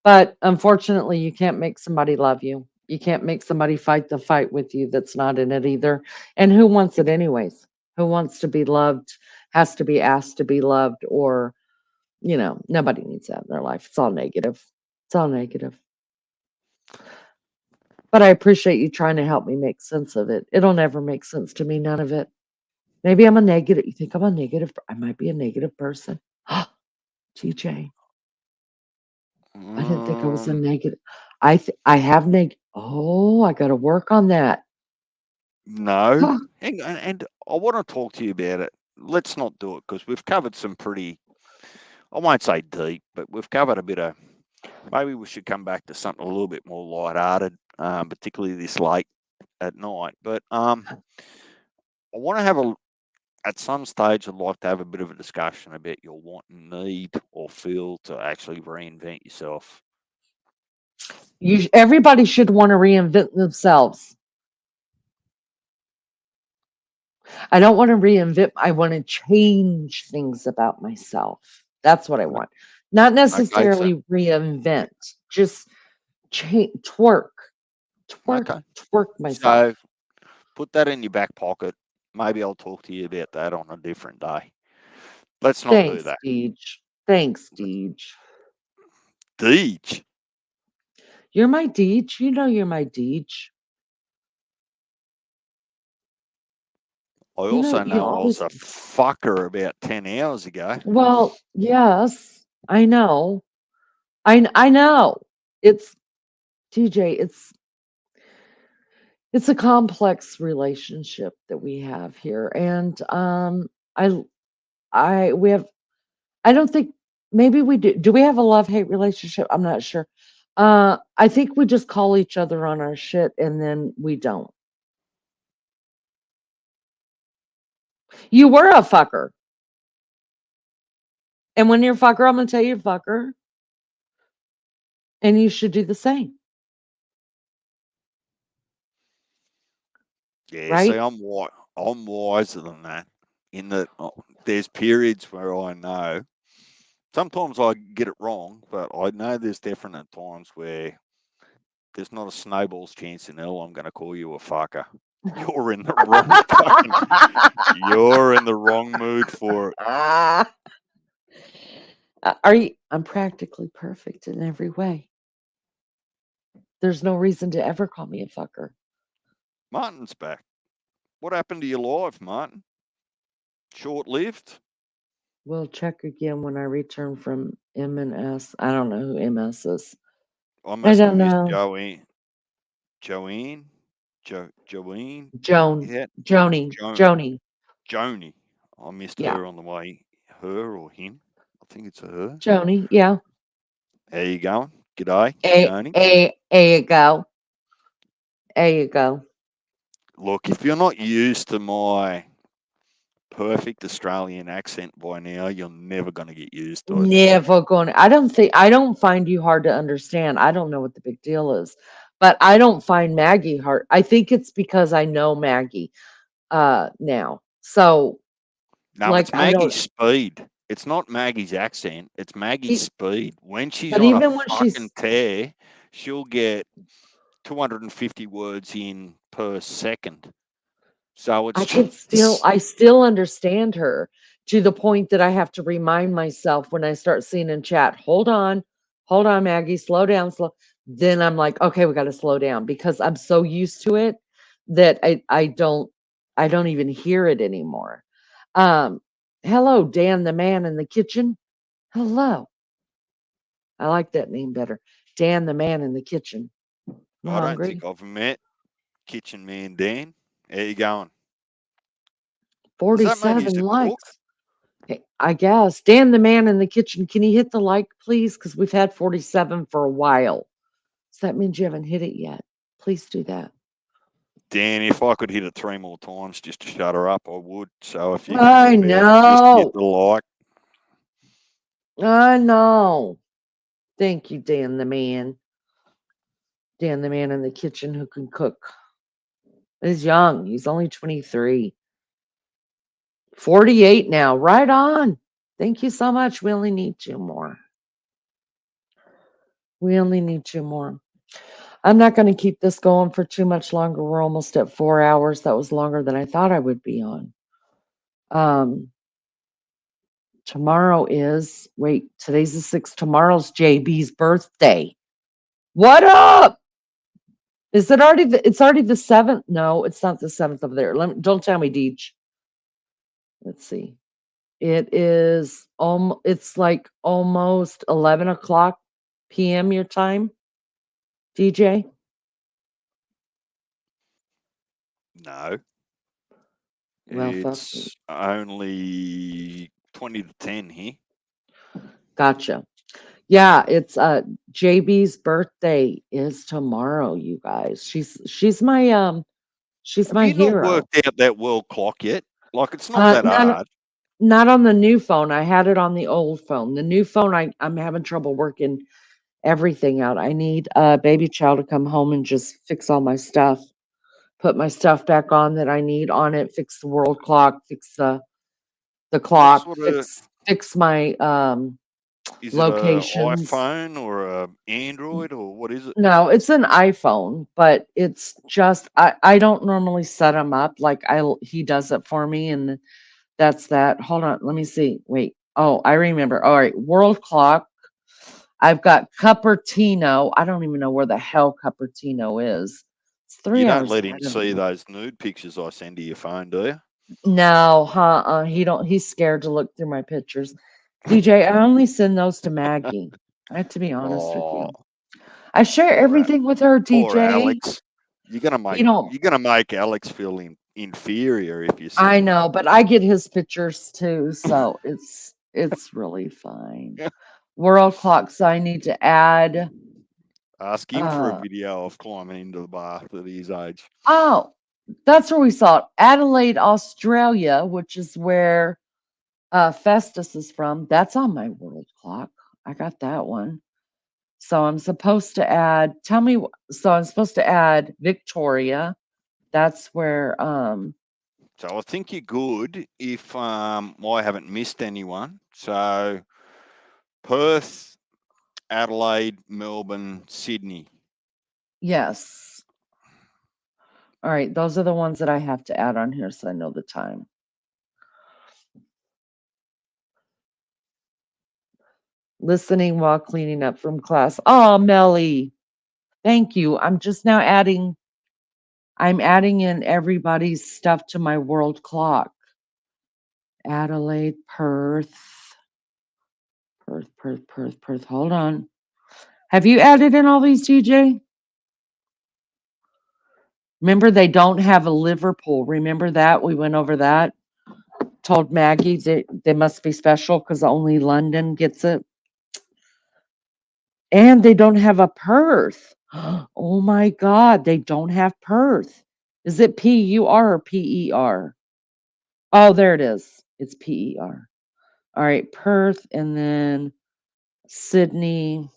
Speaker 2: But unfortunately, you can't make somebody love you. You can't make somebody fight the fight with you that's not in it either. And who wants it anyways? Who wants to be loved, has to be asked to be loved, or, nobody needs that in their life. It's all negative. It's all negative. But I appreciate you trying to help me make sense of it. It'll never make sense to me, none of it. Maybe I'm a negative. You think I'm a negative? I might be a negative person. TJ, I didn't think I was a
Speaker 4: Um,
Speaker 2: negative. I have Oh, I got to work on that.
Speaker 4: no. And I want to talk to you about it. Let's not do it because we've covered some pretty, I won't say deep, but we've covered a bit of, maybe we should come back to something a little bit more light-hearted, particularly this late at night. But I want to have at some stage, I'd like to have a bit of a discussion about your want and need or feel to actually reinvent yourself.
Speaker 2: Everybody should want to reinvent themselves. I don't want to reinvent. I want to change things about myself. That's what I want. Not
Speaker 4: Okay, so
Speaker 2: necessarily reinvent. Just change, twerk,
Speaker 4: okay,
Speaker 2: twerk myself.
Speaker 4: so put that in your back pocket. Maybe I'll talk to you about that on a different day. Let's not do
Speaker 2: Thanks,
Speaker 4: that.
Speaker 2: Deej. Thanks,
Speaker 4: Let's
Speaker 2: Deej.
Speaker 4: Deej.
Speaker 2: You're my Deej. You know you're my Deej.
Speaker 4: I
Speaker 2: You know
Speaker 4: also
Speaker 2: you
Speaker 4: know I was
Speaker 2: always.
Speaker 4: a fucker about 10 hours ago.
Speaker 2: Well, yes, I know. I know. It's TJ. It's a complex relationship that we have here, and I I we have. I don't think maybe we do. Do we have a love-hate relationship? I'm not sure. I think we just call each other on our shit and then we don't. You were a fucker. And when you're a fucker, I'm gonna tell you fucker. And you should do the same,
Speaker 4: Yeah, see,
Speaker 2: right?
Speaker 4: I'm wiser than that. In that there's periods where I know. Sometimes I get it wrong, but I know there's definite times where there's not a snowball's chance in hell I'm going to call you a fucker. You're in the wrong fucking. You're in the wrong mood for it.
Speaker 2: Ah, are you? I'm practically perfect in every way. There's no reason to ever call me a fucker.
Speaker 4: Martin's back. What happened to your life, Martin? Short-lived?
Speaker 2: We'll check again when I return from M&S. I don't know who MS is.
Speaker 4: I
Speaker 2: I
Speaker 4: must have
Speaker 2: don't
Speaker 4: missed
Speaker 2: know.
Speaker 4: Joanne. Joanne? Joanne?
Speaker 2: Joan,
Speaker 4: Yeah,
Speaker 2: Joni,
Speaker 4: Joan.
Speaker 2: Joni.
Speaker 4: Joni. I missed
Speaker 2: Yeah,
Speaker 4: her on the way. Her or him? I think it's a her.
Speaker 2: Joni. Yeah.
Speaker 4: How you going? G'day,
Speaker 2: A,
Speaker 4: Joni.
Speaker 2: you go. There you go.
Speaker 4: Look, if you're not used to my perfect Australian accent by now, you're never going to get used to it.
Speaker 2: Never gonna. I don't find you hard to understand. I don't know what the big deal is, but I don't find Maggie hard. I think it's because I know Maggie now. So
Speaker 4: No,
Speaker 2: like
Speaker 4: it's
Speaker 2: I don't
Speaker 4: Maggie's speed. It's not Maggie's accent. It's Maggie's
Speaker 2: e-
Speaker 4: speed. When she's
Speaker 2: but
Speaker 4: on a
Speaker 2: even when
Speaker 4: fucking
Speaker 2: she's
Speaker 4: tear, she'll get 250 words in per second. So it's just
Speaker 2: I still understand her to the point that I have to remind myself when I start seeing in chat, hold on, Maggie, slow down, slow. Then I'm like, okay, we got to slow down because I'm so used to it that I don't even hear it anymore. Um, hello, Dan the man in the kitchen. Hello. I like that name better. Dan the man in the kitchen. You
Speaker 4: I don't think
Speaker 2: hungry?
Speaker 4: I've met Kitchen Man Dan. How you going? Does that mean
Speaker 2: 47
Speaker 4: he's a cook?
Speaker 2: likes. I guess. Dan the man in the kitchen, can you hit the like, please? Because we've had 47 for a while. So that means you haven't hit it yet. Please do that.
Speaker 4: Dan, if I could hit it 3 more times just to shut her up, I would. So if you could
Speaker 2: I
Speaker 4: help out, just hit
Speaker 2: know.
Speaker 4: the like.
Speaker 2: I know. Thank you, Dan the man. Dan the man in the kitchen who can cook. He's young. He's only 23. 48 now. Right on. Thank you so much. We only need two more. We only need two more. I'm not going to keep this going for too much longer. We're almost at 4 hours. That was longer than I thought I would be on. Tomorrow is, wait, today's the 6th. Tomorrow's JB's birthday. What up? Is it already it's already the 7th? No, it's not the 7th over there. Don't tell me, Deej. Let's see. It is it's like almost 11 o'clock PM your time, DJ.
Speaker 4: No,
Speaker 2: Well, fuck.
Speaker 4: it's only 20 to 10 here.
Speaker 2: Gotcha. Yeah, it's JB's birthday is tomorrow, you guys. She's
Speaker 4: Have
Speaker 2: my
Speaker 4: you not
Speaker 2: hero.
Speaker 4: worked out that world clock yet? Like, it's not that
Speaker 2: Not
Speaker 4: hard.
Speaker 2: not on the new phone. I had it on the old phone. The new phone I'm having trouble working everything out. I need a baby child to come home and just fix all my stuff. Put my stuff back on that I need on it, fix the world clock, fix the
Speaker 4: What
Speaker 2: clock,
Speaker 4: sort of,
Speaker 2: fix my
Speaker 4: is it a
Speaker 2: locations.
Speaker 4: iPhone or a Android or what is it?
Speaker 2: No, it's an iPhone, but it's just I don't normally set them up like he does it for me and that's that. Hold on, let me see. Wait. Oh, I remember. All right, world clock. I've got Cupertino. I don't even know where the hell Cupertino is. It's
Speaker 4: You
Speaker 2: 3
Speaker 4: don't
Speaker 2: hours
Speaker 4: let him
Speaker 2: ahead of
Speaker 4: see
Speaker 2: me.
Speaker 4: those nude pictures I send to your phone, do you?
Speaker 2: No, he don't. He's scared to look through my pictures. DJ, I only send those to Maggie. I have to be honest with
Speaker 4: Oh,
Speaker 2: you. I share
Speaker 4: poor,
Speaker 2: everything with her,
Speaker 4: poor
Speaker 2: DJ.
Speaker 4: Alex.
Speaker 2: You know,
Speaker 4: You're gonna make Alex feel inferior if you
Speaker 2: I
Speaker 4: send him.
Speaker 2: know, but I get his pictures too, so it's really fine. World clocks I need to add.
Speaker 4: Ask him for a
Speaker 2: Uh
Speaker 4: video of climbing into the bath at his age.
Speaker 2: oh, that's where we saw it. Adelaide, Australia, which is where Festus is from. That's on my world clock. I got that one. So I'm supposed to add, so I'm supposed to add Victoria. That's where,
Speaker 4: So I think you're good if I haven't missed anyone. So Perth, Adelaide, Melbourne, Sydney.
Speaker 2: Yes. All right, those are the ones that I have to add on here so I know the time. Listening while cleaning up from class. Oh, Melly, thank you. I'm just now I'm adding in everybody's stuff to my world clock. Adelaide, Perth. Perth. Hold on. Have you added in all these, DJ? Remember, they don't have a Liverpool. Remember that? We went over that. Told Maggie that they must be special because only London gets it. And they don't have a Perth. Oh my God, they don't have Perth. Is it P-U-R or P-E-R? Oh, there it is. It's P-E-R. All right, Perth and then Sydney.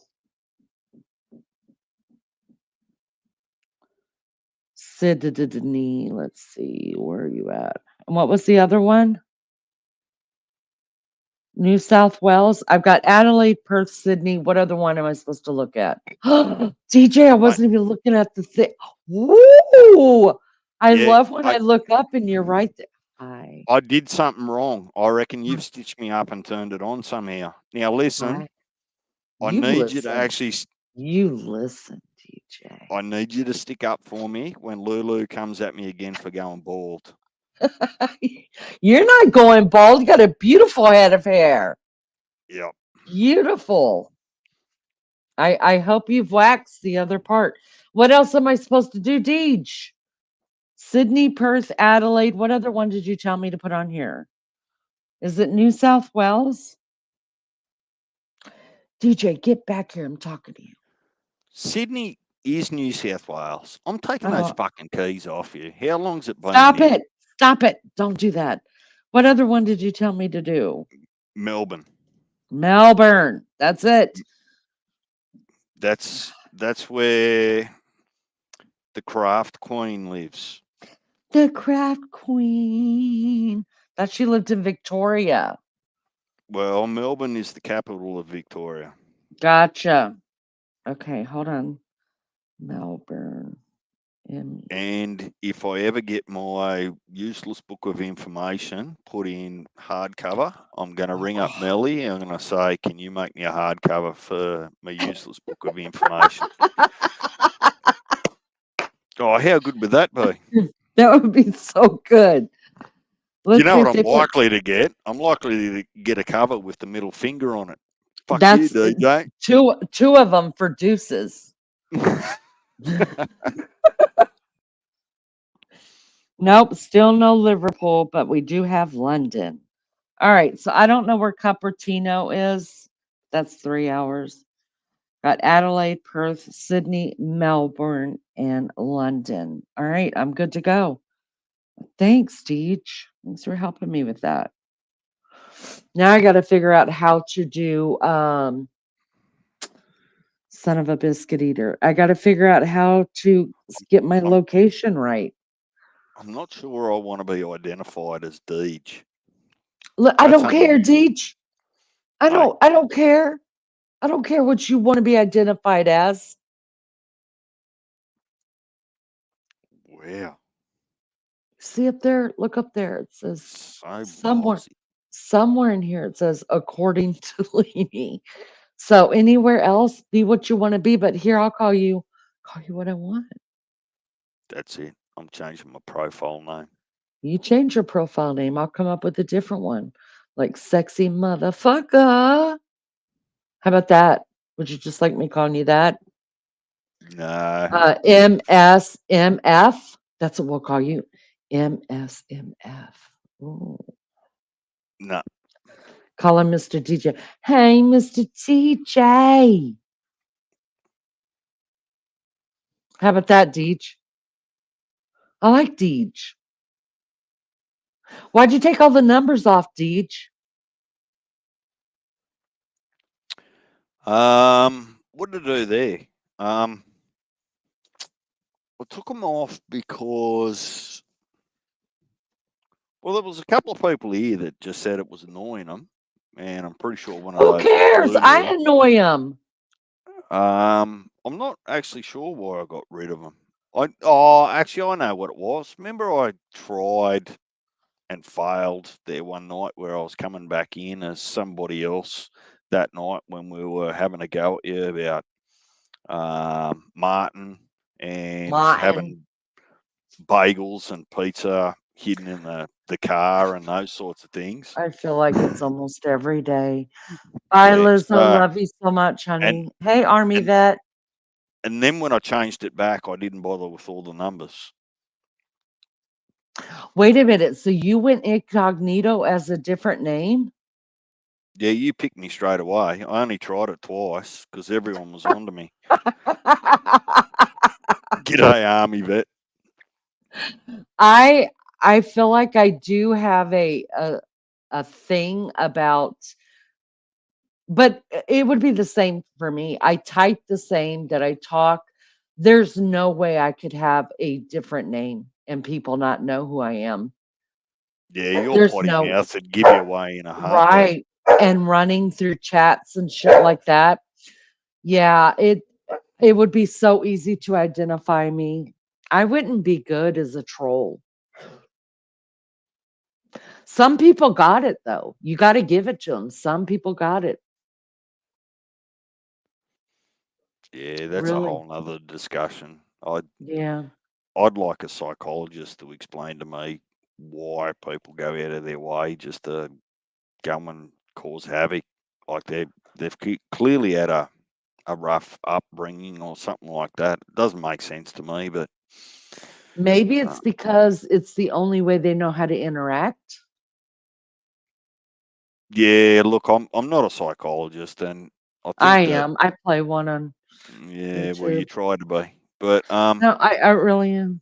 Speaker 2: Sydney. Let's see, where are you at? And what was the other one? New South Wales. I've got Adelaide, Perth, Sydney. What other one am I supposed to look at? DJ, I wasn't even looking at the thing. Woo! I
Speaker 4: Yeah,
Speaker 2: love when I look up and you're right there. Hi.
Speaker 4: I did something wrong. I reckon you've stitched me up and turned it on somehow. Now listen,
Speaker 2: Hi.
Speaker 4: I
Speaker 2: You
Speaker 4: need you to
Speaker 2: listen.
Speaker 4: actually.
Speaker 2: You listen, DJ.
Speaker 4: I need you to stick up for me when Lulu comes at me again for going bald.
Speaker 2: You're not going bald. You got a beautiful head of hair.
Speaker 4: Yep.
Speaker 2: Beautiful. I hope you've waxed the other part. What else am I supposed to do, Deej? Sydney, Perth, Adelaide. What other one did you tell me to put on here? Is it New South Wales? DJ, get back here. I'm talking to you.
Speaker 4: Sydney is New South Wales. I'm taking those
Speaker 2: Oh,
Speaker 4: fucking keys off you. How long's it been?
Speaker 2: stop
Speaker 4: now?
Speaker 2: it. Stop it. Don't do that. What other one did you tell me to do?
Speaker 4: Melbourne.
Speaker 2: Melbourne. That's it.
Speaker 4: That's where the craft queen lives.
Speaker 2: The craft queen. That she lived in Victoria.
Speaker 4: Well, Melbourne is the capital of Victoria.
Speaker 2: Gotcha. Okay, hold on. Melbourne.
Speaker 4: And if I ever get my useless book of information put in hardcover, I'm going to ring up Melly and I'm going to say, can you make me a hardcover for my useless book of information? Oh, how good would that be?
Speaker 2: That would be so good.
Speaker 4: You
Speaker 2: Let's
Speaker 4: know
Speaker 2: see
Speaker 4: what
Speaker 2: if
Speaker 4: I'm
Speaker 2: they
Speaker 4: likely to get? I'm likely to get a cover with the middle finger on it. Fuck
Speaker 2: That's
Speaker 4: you, DJ.
Speaker 2: two of them for deuces. Nope, still no Liverpool, but we do have London. All right, so I don't know where Cupertino is. That's 3 hours. Got Adelaide, Perth, Sydney, Melbourne, and London. All right, I'm good to go. Thanks, Deej. Thanks for helping me with that. Now I got to figure out how to do son of a biscuit eater. I got to figure out how to get my location right.
Speaker 4: I'm not sure I want to be identified as Deej.
Speaker 2: Look, I
Speaker 4: That's
Speaker 2: don't care, Deej. I
Speaker 4: Hey,
Speaker 2: don't care. I don't care what you want to be identified as.
Speaker 4: wow.
Speaker 2: See up there? Look up there. It says
Speaker 4: So
Speaker 2: somewhere
Speaker 4: ballsy.
Speaker 2: somewhere in here it says according to Leanie. So anywhere else, be what you want to be, but here I'll call you what I want.
Speaker 4: That's it. I'm changing my profile name.
Speaker 2: You change your profile name, I'll come up with a different one. Like sexy motherfucker. How about that? Would you just like me calling you that?
Speaker 4: No.
Speaker 2: MSMF. That's what we'll call you. MSMF. Ooh.
Speaker 4: No.
Speaker 2: Call him Mr. DJ. Hey, Mr. TJ. How about that, Deej? I like Deej. Why'd you take all the numbers off, Deej?
Speaker 4: What did I do there? I took them off because, well, there was a couple of people here that just said it was annoying them, and I'm pretty sure one of
Speaker 2: Who
Speaker 4: those was
Speaker 2: cares? I
Speaker 4: Lulu.
Speaker 2: annoy him.
Speaker 4: I'm not actually sure why I got rid of them. Actually, I know what it was. Remember, I tried and failed there one night where I was coming back in as somebody else that night when we were having a go at you about Martin and
Speaker 2: Martin.
Speaker 4: having bagels and pizza hidden in the car and those sorts of things.
Speaker 2: I feel like it's almost every day. Bye,
Speaker 4: Yeah.
Speaker 2: Liz. I
Speaker 4: So,
Speaker 2: love you so much,
Speaker 4: and
Speaker 2: honey. Hey, Army
Speaker 4: and
Speaker 2: vet.
Speaker 4: and then when I changed it back, I didn't bother with all the numbers.
Speaker 2: Wait a minute. So you went incognito as a different name?
Speaker 4: Yeah, you picked me straight away. I only tried it twice because everyone was on to me. G'day, Army vet.
Speaker 2: I I feel like I do have a thing about, but it would be the same for me. I type the same that I talk. There's no way I could have a different name and people not know who I am.
Speaker 4: Yeah, your
Speaker 2: There's
Speaker 4: potty
Speaker 2: no
Speaker 4: mouth would give you away in a heartbeat.
Speaker 2: right. And running through chats and shit like that. Yeah, it would be so easy to identify me. I wouldn't be good as a troll. Some people got it though. You got to give it to them. Some people got it.
Speaker 4: Yeah, that's a
Speaker 2: Really.
Speaker 4: whole nother discussion.
Speaker 2: Yeah.
Speaker 4: I'd like a psychologist to explain to me why people go out of their way just to go and cause havoc. Like they've clearly had a rough upbringing or something like that. It doesn't make sense to me, but
Speaker 2: Maybe
Speaker 4: uh,
Speaker 2: it's because it's the only way they know how to interact.
Speaker 4: yeah, look, I'm not a psychologist, and I
Speaker 2: I
Speaker 4: think that
Speaker 2: am. I play one on
Speaker 4: yeah, well, you
Speaker 2: YouTube.
Speaker 4: try to be, but
Speaker 2: No, I really am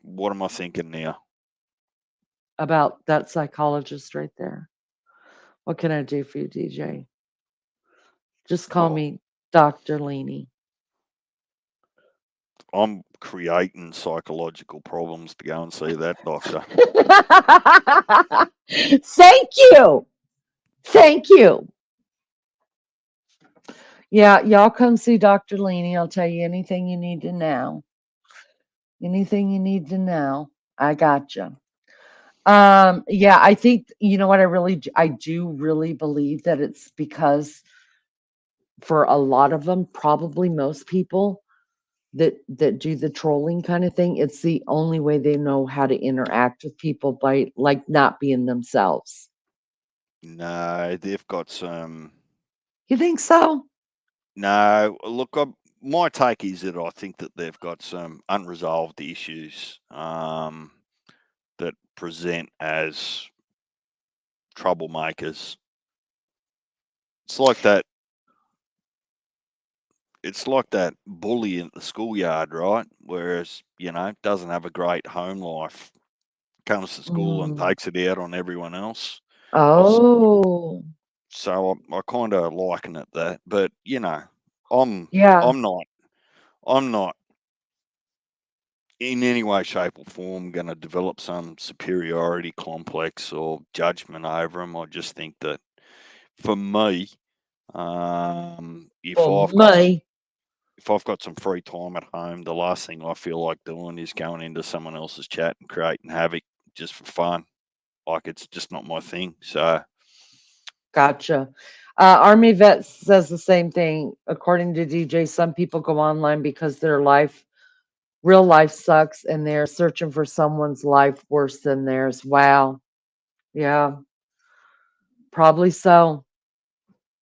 Speaker 4: what am I thinking now?
Speaker 2: about that psychologist right there. What can I do for you, DJ? Just call
Speaker 4: Oh,
Speaker 2: me Dr. Leany.
Speaker 4: I'm creating psychological problems to go and see that doctor.
Speaker 2: Thank you. Thank you. Yeah, y'all come see Dr. Leany. I'll tell you anything you need to know. Anything you need to know. I got you. Yeah, I think you know what I do really believe that it's because for a lot of them, probably most people that do the trolling kind of thing, it's the only way they know how to interact with people by like not being themselves.
Speaker 4: No, they've got some.
Speaker 2: You think so?
Speaker 4: No, look, my take is that I think that they've got some unresolved issues that present as troublemakers. It's like that. It's like that bully in the schoolyard, right? Whereas doesn't have a great home life, comes to school and
Speaker 2: Mm.
Speaker 4: takes it out on everyone else.
Speaker 2: Oh,
Speaker 4: So I kind of liken it that, but I'm
Speaker 2: yeah.
Speaker 4: I'm not I'm not in any way, shape, or form going to develop some superiority complex or judgment over them. I just think that for me, if
Speaker 2: For
Speaker 4: I've got
Speaker 2: me,
Speaker 4: if I've got some free time at home, the last thing I feel like doing is going into someone else's chat and creating havoc just for fun. Like it's just not my thing. So
Speaker 2: gotcha. Army vet says the same thing. According to DJ, some people go online because their real life sucks, and they're searching for someone's life worse than theirs. Wow. Yeah, probably so.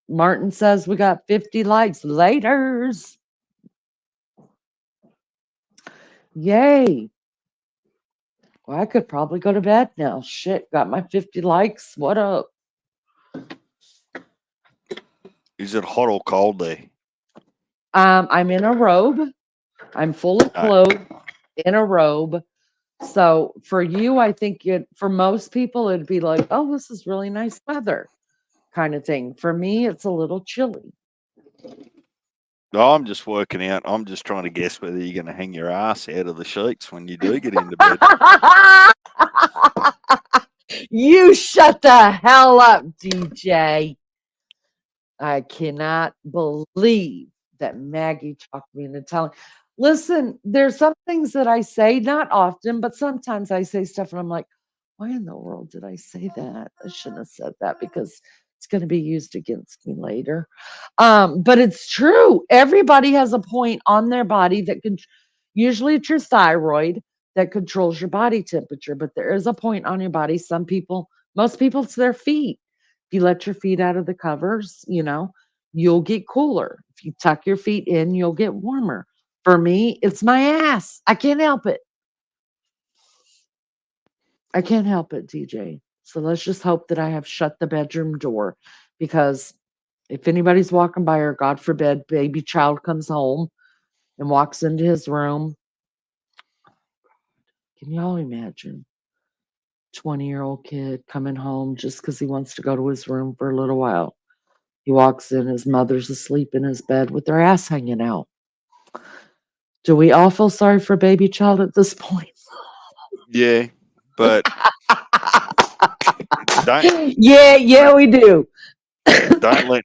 Speaker 2: Martin says we got 50 likes. Laters. Yay. Well, I could probably go to bed now. Shit, got my 50 likes. What up?
Speaker 4: is it hot or cold there?
Speaker 2: I'm in a robe. I'm fully
Speaker 4: Uh,
Speaker 2: clothed in a robe. So for you, I think for most people, it'd be like, oh, this is really nice weather kind of thing. For me, it's a little chilly.
Speaker 4: no, I'm just working out. I'm just trying to guess whether you're going to hang your ass out of the sheets when you do get into bed.
Speaker 2: You shut the hell up, DJ. I cannot believe that Maggie talked me into telling. Listen, there's some things that I say, not often, but sometimes I say stuff and I'm like, why in the world did I say that? I shouldn't have said that because it's going to be used against me later. But it's true. Everybody has a point on their body that can, usually it's your thyroid that controls your body temperature, but there is a point on your body. Some people, most people, it's their feet. If you let your feet out of the covers, you'll get cooler. If you tuck your feet in, you'll get warmer. For me, it's my ass. I can't help it. I can't help it, DJ. So let's just hope that I have shut the bedroom door because if anybody's walking by or God forbid, baby child comes home and walks into his room, can y'all imagine? 20-year-old kid coming home just because he wants to go to his room for a little while. He walks in, his mother's asleep in his bed with her ass hanging out. Do we all feel sorry for baby child at this point?
Speaker 4: Yeah, but don't
Speaker 2: Yeah, we do.
Speaker 4: don't let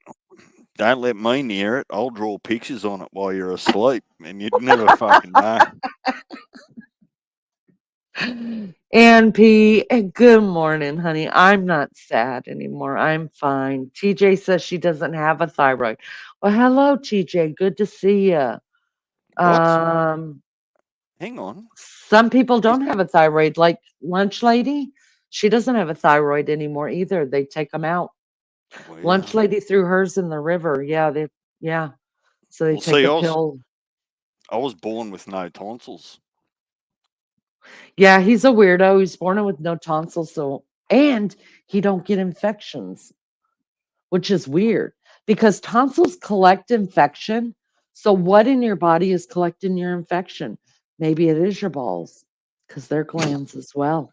Speaker 4: don't let me near it. I'll draw pictures on it while you're asleep, and you'd never fucking know.
Speaker 2: Ann P, good morning, honey. I'm not sad anymore. I'm fine. TJ says she doesn't have a thyroid. Well, hello, TJ. Good to see you.
Speaker 4: What?
Speaker 2: Um,
Speaker 4: Hang on.
Speaker 2: some people
Speaker 4: Is,
Speaker 2: don't have a thyroid, like Lunch Lady. She doesn't have a thyroid anymore either. They take them out. Lunch
Speaker 4: well,
Speaker 2: Lady threw hers in the river. Yeah. So they
Speaker 4: well,
Speaker 2: take
Speaker 4: see,
Speaker 2: a pill.
Speaker 4: I was born with no tonsils.
Speaker 2: Yeah, he's a weirdo. He's born with no tonsils, and he don't get infections, which is weird because tonsils collect infection. So what in your body is collecting your infection? Maybe it is your balls because they're glands as well.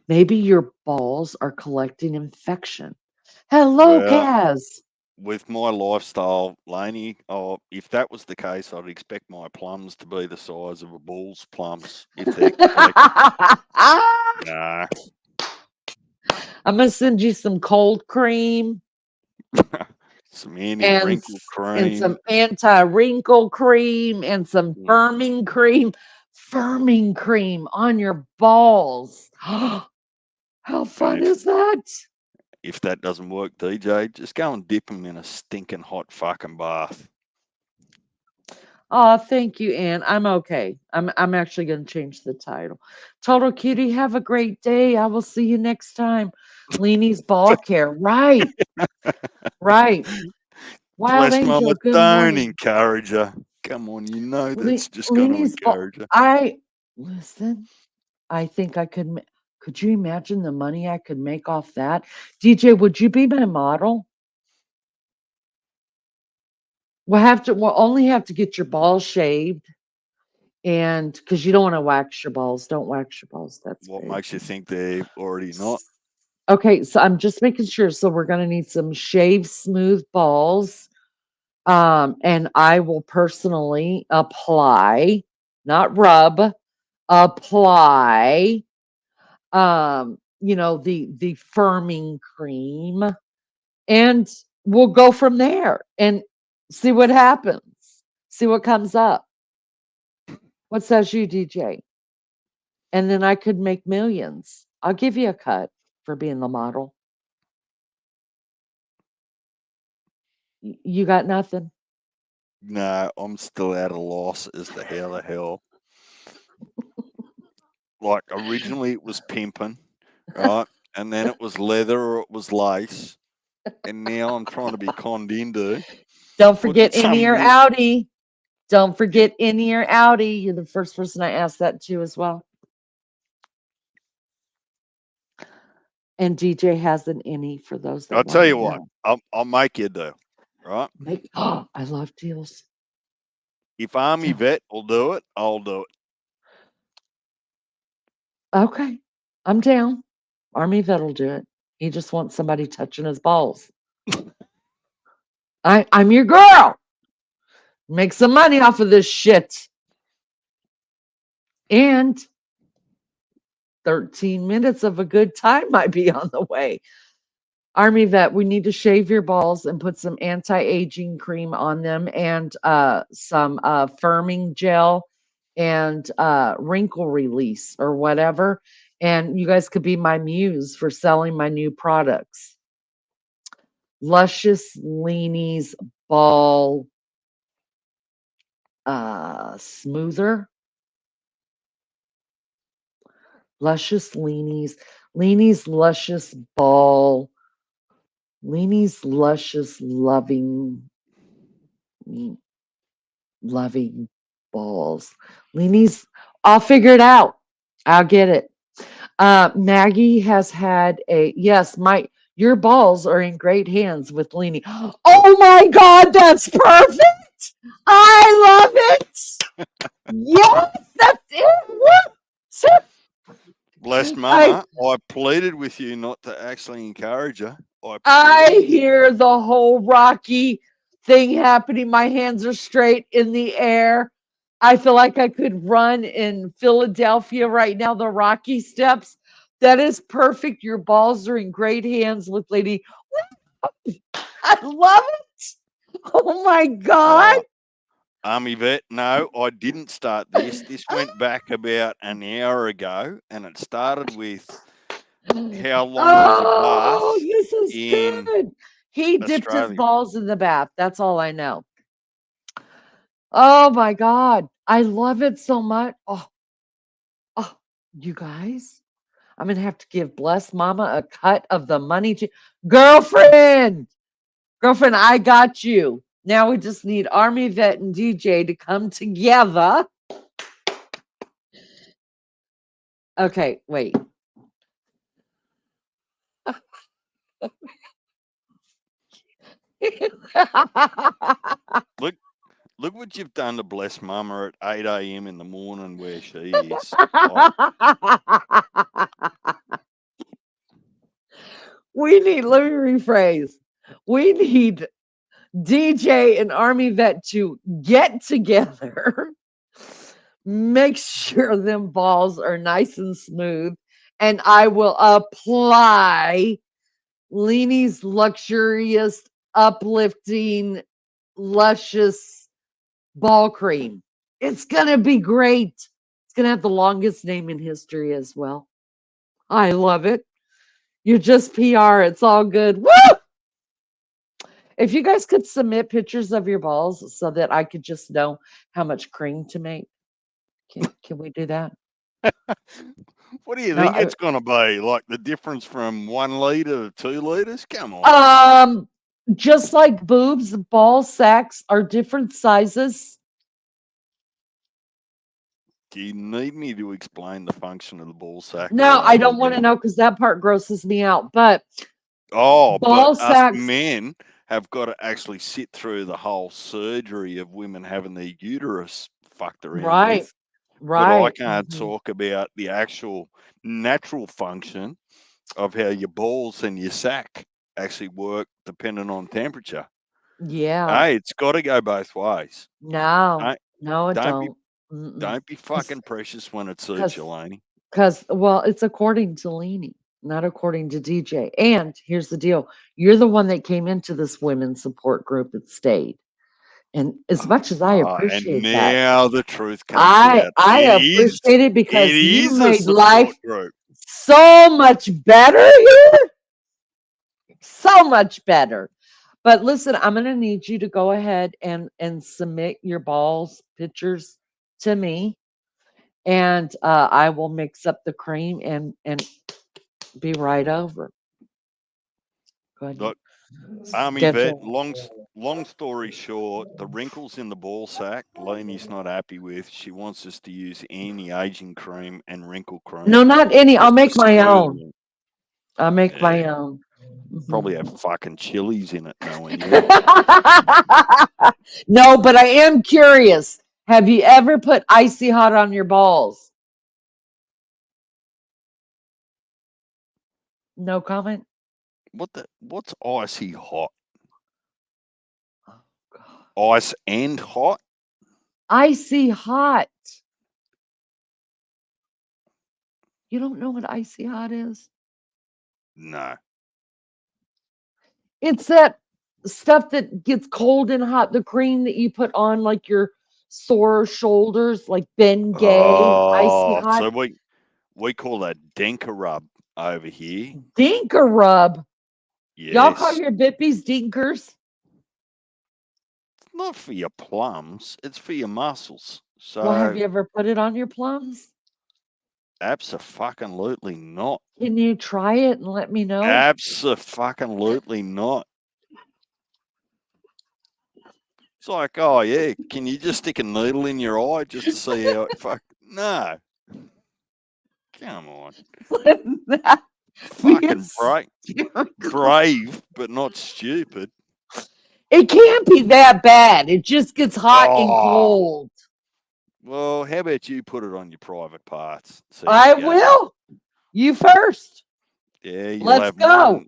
Speaker 2: Maybe your balls are collecting infection. Hello,
Speaker 4: Well,
Speaker 2: Kaz.
Speaker 4: with my lifestyle, Laney, if that was the case, I'd expect my plums to be the size of a bull's plums if they're collecting. Nah.
Speaker 2: I'm gonna send you some cold cream
Speaker 4: Some anti
Speaker 2: and
Speaker 4: wrinkle
Speaker 2: and some
Speaker 4: cream.
Speaker 2: anti-wrinkle cream and some
Speaker 4: Yeah.
Speaker 2: firming cream on your balls. How
Speaker 4: And
Speaker 2: fun is that?
Speaker 4: if that doesn't work, DJ, just go and dip them in a stinking hot fucking bath.
Speaker 2: Oh, thank you, Ann. I'm okay. I'm actually gonna change the title. Total Cutie, have a great day. I will see you next time. Leanie's ball care. Right, right. Wild
Speaker 4: Bless
Speaker 2: Angel,
Speaker 4: Mama,
Speaker 2: good
Speaker 4: don't
Speaker 2: morning.
Speaker 4: encourage her. Come on, you know that's just going to
Speaker 2: Leanie's ball.
Speaker 4: encourage her.
Speaker 2: I listen. I think I could. Could you imagine the money I could make off that? DJ, would you be my model? We'll only have to get your balls shaved, and because you don't want to wax your balls, don't wax your balls. That's
Speaker 4: What
Speaker 2: bad.
Speaker 4: makes you think they're already not?
Speaker 2: Okay, so I'm just making sure. So we're gonna need some shaved smooth balls. And I will personally apply, not rub, apply the firming cream, and we'll go from there and see what happens. See what comes up. What says you, DJ? And then I could make millions. I'll give you a cut for being the model. You got nothing?
Speaker 4: No, I'm still at a loss as to how the hell. Like, originally it was pimping, right? And then it was leather or it was lace. And now I'm trying to be conned into
Speaker 2: Don't
Speaker 4: putting
Speaker 2: forget any
Speaker 4: some
Speaker 2: or
Speaker 4: weird.
Speaker 2: outie. Don't
Speaker 4: Yeah,
Speaker 2: forget any or outie. You're the first person I asked that to as well. And DJ has an innie for those
Speaker 4: I'll
Speaker 2: that want
Speaker 4: tell
Speaker 2: to
Speaker 4: you what,
Speaker 2: know.
Speaker 4: I'll make you a deal, right?
Speaker 2: I love deals.
Speaker 4: If Army
Speaker 2: So,
Speaker 4: Vet will do it, I'll do it.
Speaker 2: okay, I'm down. Army vet'll do it. He just wants somebody touching his balls. I'm your girl. Make some money off of this shit. And 13 minutes of a good time might be on the way. Army Vet, we need to shave your balls and put some anti-aging cream on them and some firming gel and wrinkle release or whatever. And you guys could be my muse for selling my new products. Luscious Leanie's Ball Smoother. Luscious Leanie's Luscious Ball. Leanie's Luscious Loving Balls. Leanie's, I'll figure it out. I'll get it. Maggie has had yes, your balls are in great hands with Leanie. Oh my God, that's perfect. I love it. Yes, that's it. What?
Speaker 4: Blessed
Speaker 2: I
Speaker 4: mama, I pleaded with you not to actually encourage her. I
Speaker 2: I
Speaker 4: pleaded.
Speaker 2: hear the whole Rocky thing happening. My hands are straight in the air. I feel like I could run in Philadelphia right now, the Rocky steps. That is perfect. Your balls are in great hands with Lady. I love it. Oh my God.
Speaker 4: Oh, Army Vet, no, I didn't start this. This went back about an hour ago, and it started with how long does a
Speaker 2: Oh,
Speaker 4: bath
Speaker 2: this is
Speaker 4: in
Speaker 2: good. He dipped his
Speaker 4: Australia?
Speaker 2: balls in the bath. That's all I know. Oh my God. I love it so much. Oh, you guys, I'm gonna have to give Bless Mama a cut of the money to girlfriend. Girlfriend, I got you. Now we just need Army Vet and DJ to come together. Okay, wait.
Speaker 4: Look, look what you've done to Bless Mama at 8 a.m. in the morning where she is.
Speaker 2: Let me rephrase. We need DJ and Army Vet to get together, make sure them balls are nice and smooth, and I will apply Leanie's luxurious, uplifting, luscious ball cream. It's gonna be great. It's gonna have the longest name in history as well. I love it. You're just PR. It's all good. Woo! If you guys could submit pictures of your balls so that I could just know how much cream to make, can we do that?
Speaker 4: What do you
Speaker 2: No,
Speaker 4: think it's going to be? Like the difference from 1 litre to 2 litres? Come on.
Speaker 2: just like boobs, ball sacks are different sizes.
Speaker 4: Do you need me to explain the function of the ball sack?
Speaker 2: No,
Speaker 4: Or
Speaker 2: I
Speaker 4: are we
Speaker 2: don't want to
Speaker 4: going?
Speaker 2: know because that part grosses me out. But
Speaker 4: Oh, but
Speaker 2: ball
Speaker 4: us
Speaker 2: sacks,
Speaker 4: men have got to actually sit through the whole surgery of women having their uterus fucked around
Speaker 2: right,
Speaker 4: with. But I
Speaker 2: right.
Speaker 4: can't talk about the actual natural function of how your balls and your sack actually work depending on temperature.
Speaker 2: Yeah.
Speaker 4: Hey, it's got to go both ways.
Speaker 2: No,
Speaker 4: Don't,
Speaker 2: no, it
Speaker 4: don't be
Speaker 2: don't.
Speaker 4: don't be fucking precious when it suits you,
Speaker 2: Because
Speaker 4: Laney.
Speaker 2: Well, it's according to Leanie, not according to DJ. And here's the deal: you're the one that came into this women's support group that stayed. And as much as I
Speaker 4: And
Speaker 2: appreciate that,
Speaker 4: now the truth comes
Speaker 2: I
Speaker 4: out.
Speaker 2: I
Speaker 4: It is
Speaker 2: appreciate it
Speaker 4: it
Speaker 2: because you
Speaker 4: is a
Speaker 2: made life
Speaker 4: support group.
Speaker 2: so much better here, so much better. But listen, I'm gonna need you to go ahead and submit your balls pictures to me, and I will mix up the cream and be right over. Go ahead.
Speaker 4: Look, Army vet,
Speaker 2: Schedule.
Speaker 4: long story short, the wrinkles in the ball sack, Lainey's not happy with. She wants us to use anti-aging cream and wrinkle
Speaker 2: No,
Speaker 4: cream
Speaker 2: not any. I'll
Speaker 4: just to
Speaker 2: make my
Speaker 4: smooth
Speaker 2: own.
Speaker 4: them.
Speaker 2: I'll make
Speaker 4: Yeah,
Speaker 2: my own.
Speaker 4: probably
Speaker 2: Mhm.
Speaker 4: have fucking chilies in it, knowing you.
Speaker 2: No, but I am curious. Have you ever put icy hot on your balls? No comment.
Speaker 4: What's icy hot?
Speaker 2: Oh, God.
Speaker 4: Ice and hot?
Speaker 2: Icy hot. You don't know what icy hot is?
Speaker 4: No.
Speaker 2: It's that stuff that gets cold and hot. The cream that you put on like your sore shoulders, like Bengay, icy
Speaker 4: Oh,
Speaker 2: hot.
Speaker 4: so we call that Denka rub over here.
Speaker 2: Dinker rub. Y'all call
Speaker 4: Yes.
Speaker 2: your bippies dinkers?
Speaker 4: It's not for your plums, it's for your muscles.
Speaker 2: Well, have
Speaker 4: So
Speaker 2: you ever put it on your plums?
Speaker 4: abso-fucking-lutely not.
Speaker 2: Can you try it and let me know?
Speaker 4: Abso-fucking-lutely not. It's like, oh yeah, can you just stick a needle in your eye just to see how it no. Come on. Fucking brave, but not stupid.
Speaker 2: It can't be that bad. It just gets hot and
Speaker 4: Oh.
Speaker 2: cold.
Speaker 4: Well, how about you put it on your private parts? See
Speaker 2: I
Speaker 4: how you go.
Speaker 2: will. You first.
Speaker 4: Yeah,
Speaker 2: Let's go.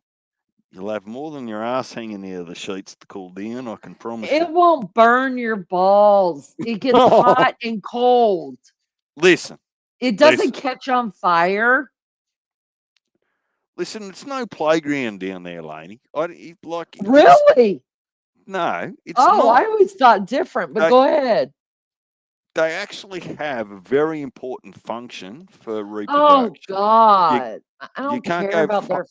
Speaker 4: You'll have more than your ass hanging out of the sheets to cool down, I can promise
Speaker 2: It
Speaker 4: you.
Speaker 2: won't burn your balls. It gets hot and cold.
Speaker 4: Listen,
Speaker 2: It doesn't catch on fire.
Speaker 4: listen, it's no playground down there, Laney.
Speaker 2: Really?
Speaker 4: No, it's
Speaker 2: Oh,
Speaker 4: not.
Speaker 2: I always thought different, but
Speaker 4: I-
Speaker 2: go ahead.
Speaker 4: They actually have a very important function for
Speaker 2: Oh
Speaker 4: reproduction.
Speaker 2: God. I don't
Speaker 4: can't
Speaker 2: care
Speaker 4: go
Speaker 2: about their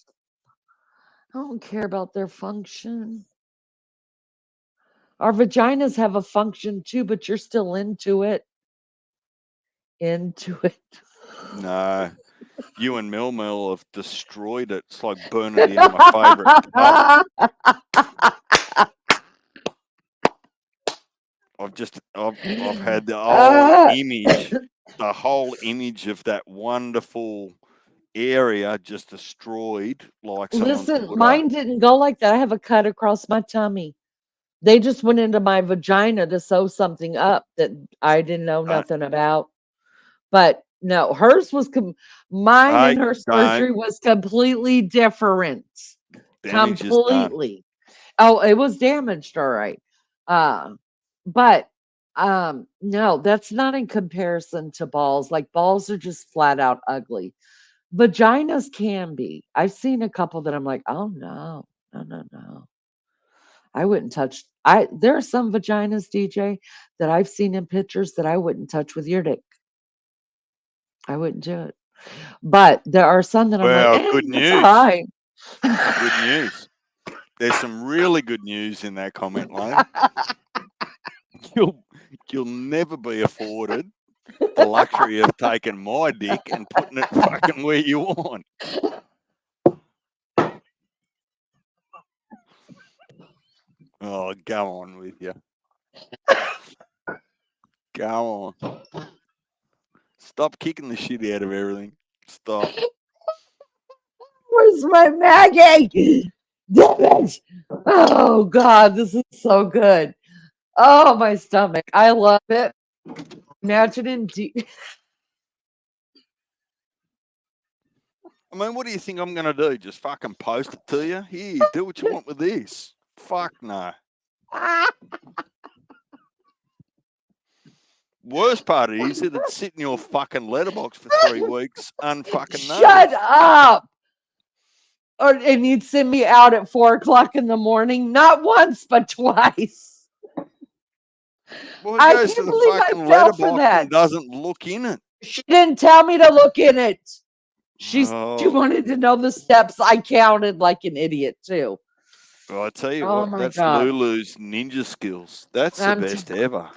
Speaker 2: I don't care about their function. Our vaginas have a function too, but you're still into it. Into it.
Speaker 4: No, you and Mil have destroyed it. It's like burning down my favorite pub. I've had the whole image of that wonderful area just destroyed. Like someone's
Speaker 2: Listen,
Speaker 4: put
Speaker 2: mine didn't go like that. I have a cut across my tummy. They just went into my vagina to sew something up that I didn't know nothing about. But no, hers was mine and her surgery was completely different.
Speaker 4: Damage is done.
Speaker 2: Completely. Oh, it was damaged, all right. But no, that's not in comparison to balls. Like balls are just flat out ugly. Vaginas can be. I've seen a couple that I'm like, oh no, no. I wouldn't touch. There are some vaginas, DJ, that I've seen in pictures that I wouldn't touch with your dick. I wouldn't do it. But there are some that I'm
Speaker 4: Well,
Speaker 2: like,
Speaker 4: good
Speaker 2: it's
Speaker 4: news.
Speaker 2: all right.
Speaker 4: Good news. There's some really good news in that comment, Lane. You'll never be afforded the luxury of taking my dick and putting it fucking where you want. Oh, go on with you. Go on. Stop kicking the shit out of everything. Stop.
Speaker 2: Where's my Maggie? Damn it. Oh, God, this is so good. Oh, my stomach. I love it. Imagine in
Speaker 4: I mean, what do you think I'm going to do? Just fucking post it to you? Here, do what you want with this. Fuck no. Worst part is that it's sitting in your fucking letterbox for 3 weeks, unfucking noticed.
Speaker 2: Shut up. And you'd send me out at 4:00 in the morning, not once, but twice.
Speaker 4: Well,
Speaker 2: I
Speaker 4: he goes to
Speaker 2: can't
Speaker 4: the
Speaker 2: believe I
Speaker 4: fucking
Speaker 2: fell for
Speaker 4: letterbox
Speaker 2: that.
Speaker 4: and doesn't look in it.
Speaker 2: She didn't tell me to look in it. She
Speaker 4: Oh,
Speaker 2: wanted to know the steps. I counted like an idiot too.
Speaker 4: well, I tell you
Speaker 2: Oh
Speaker 4: what,
Speaker 2: my
Speaker 4: that's
Speaker 2: God.
Speaker 4: Lulu's ninja skills. That's the
Speaker 2: I'm
Speaker 4: best ever.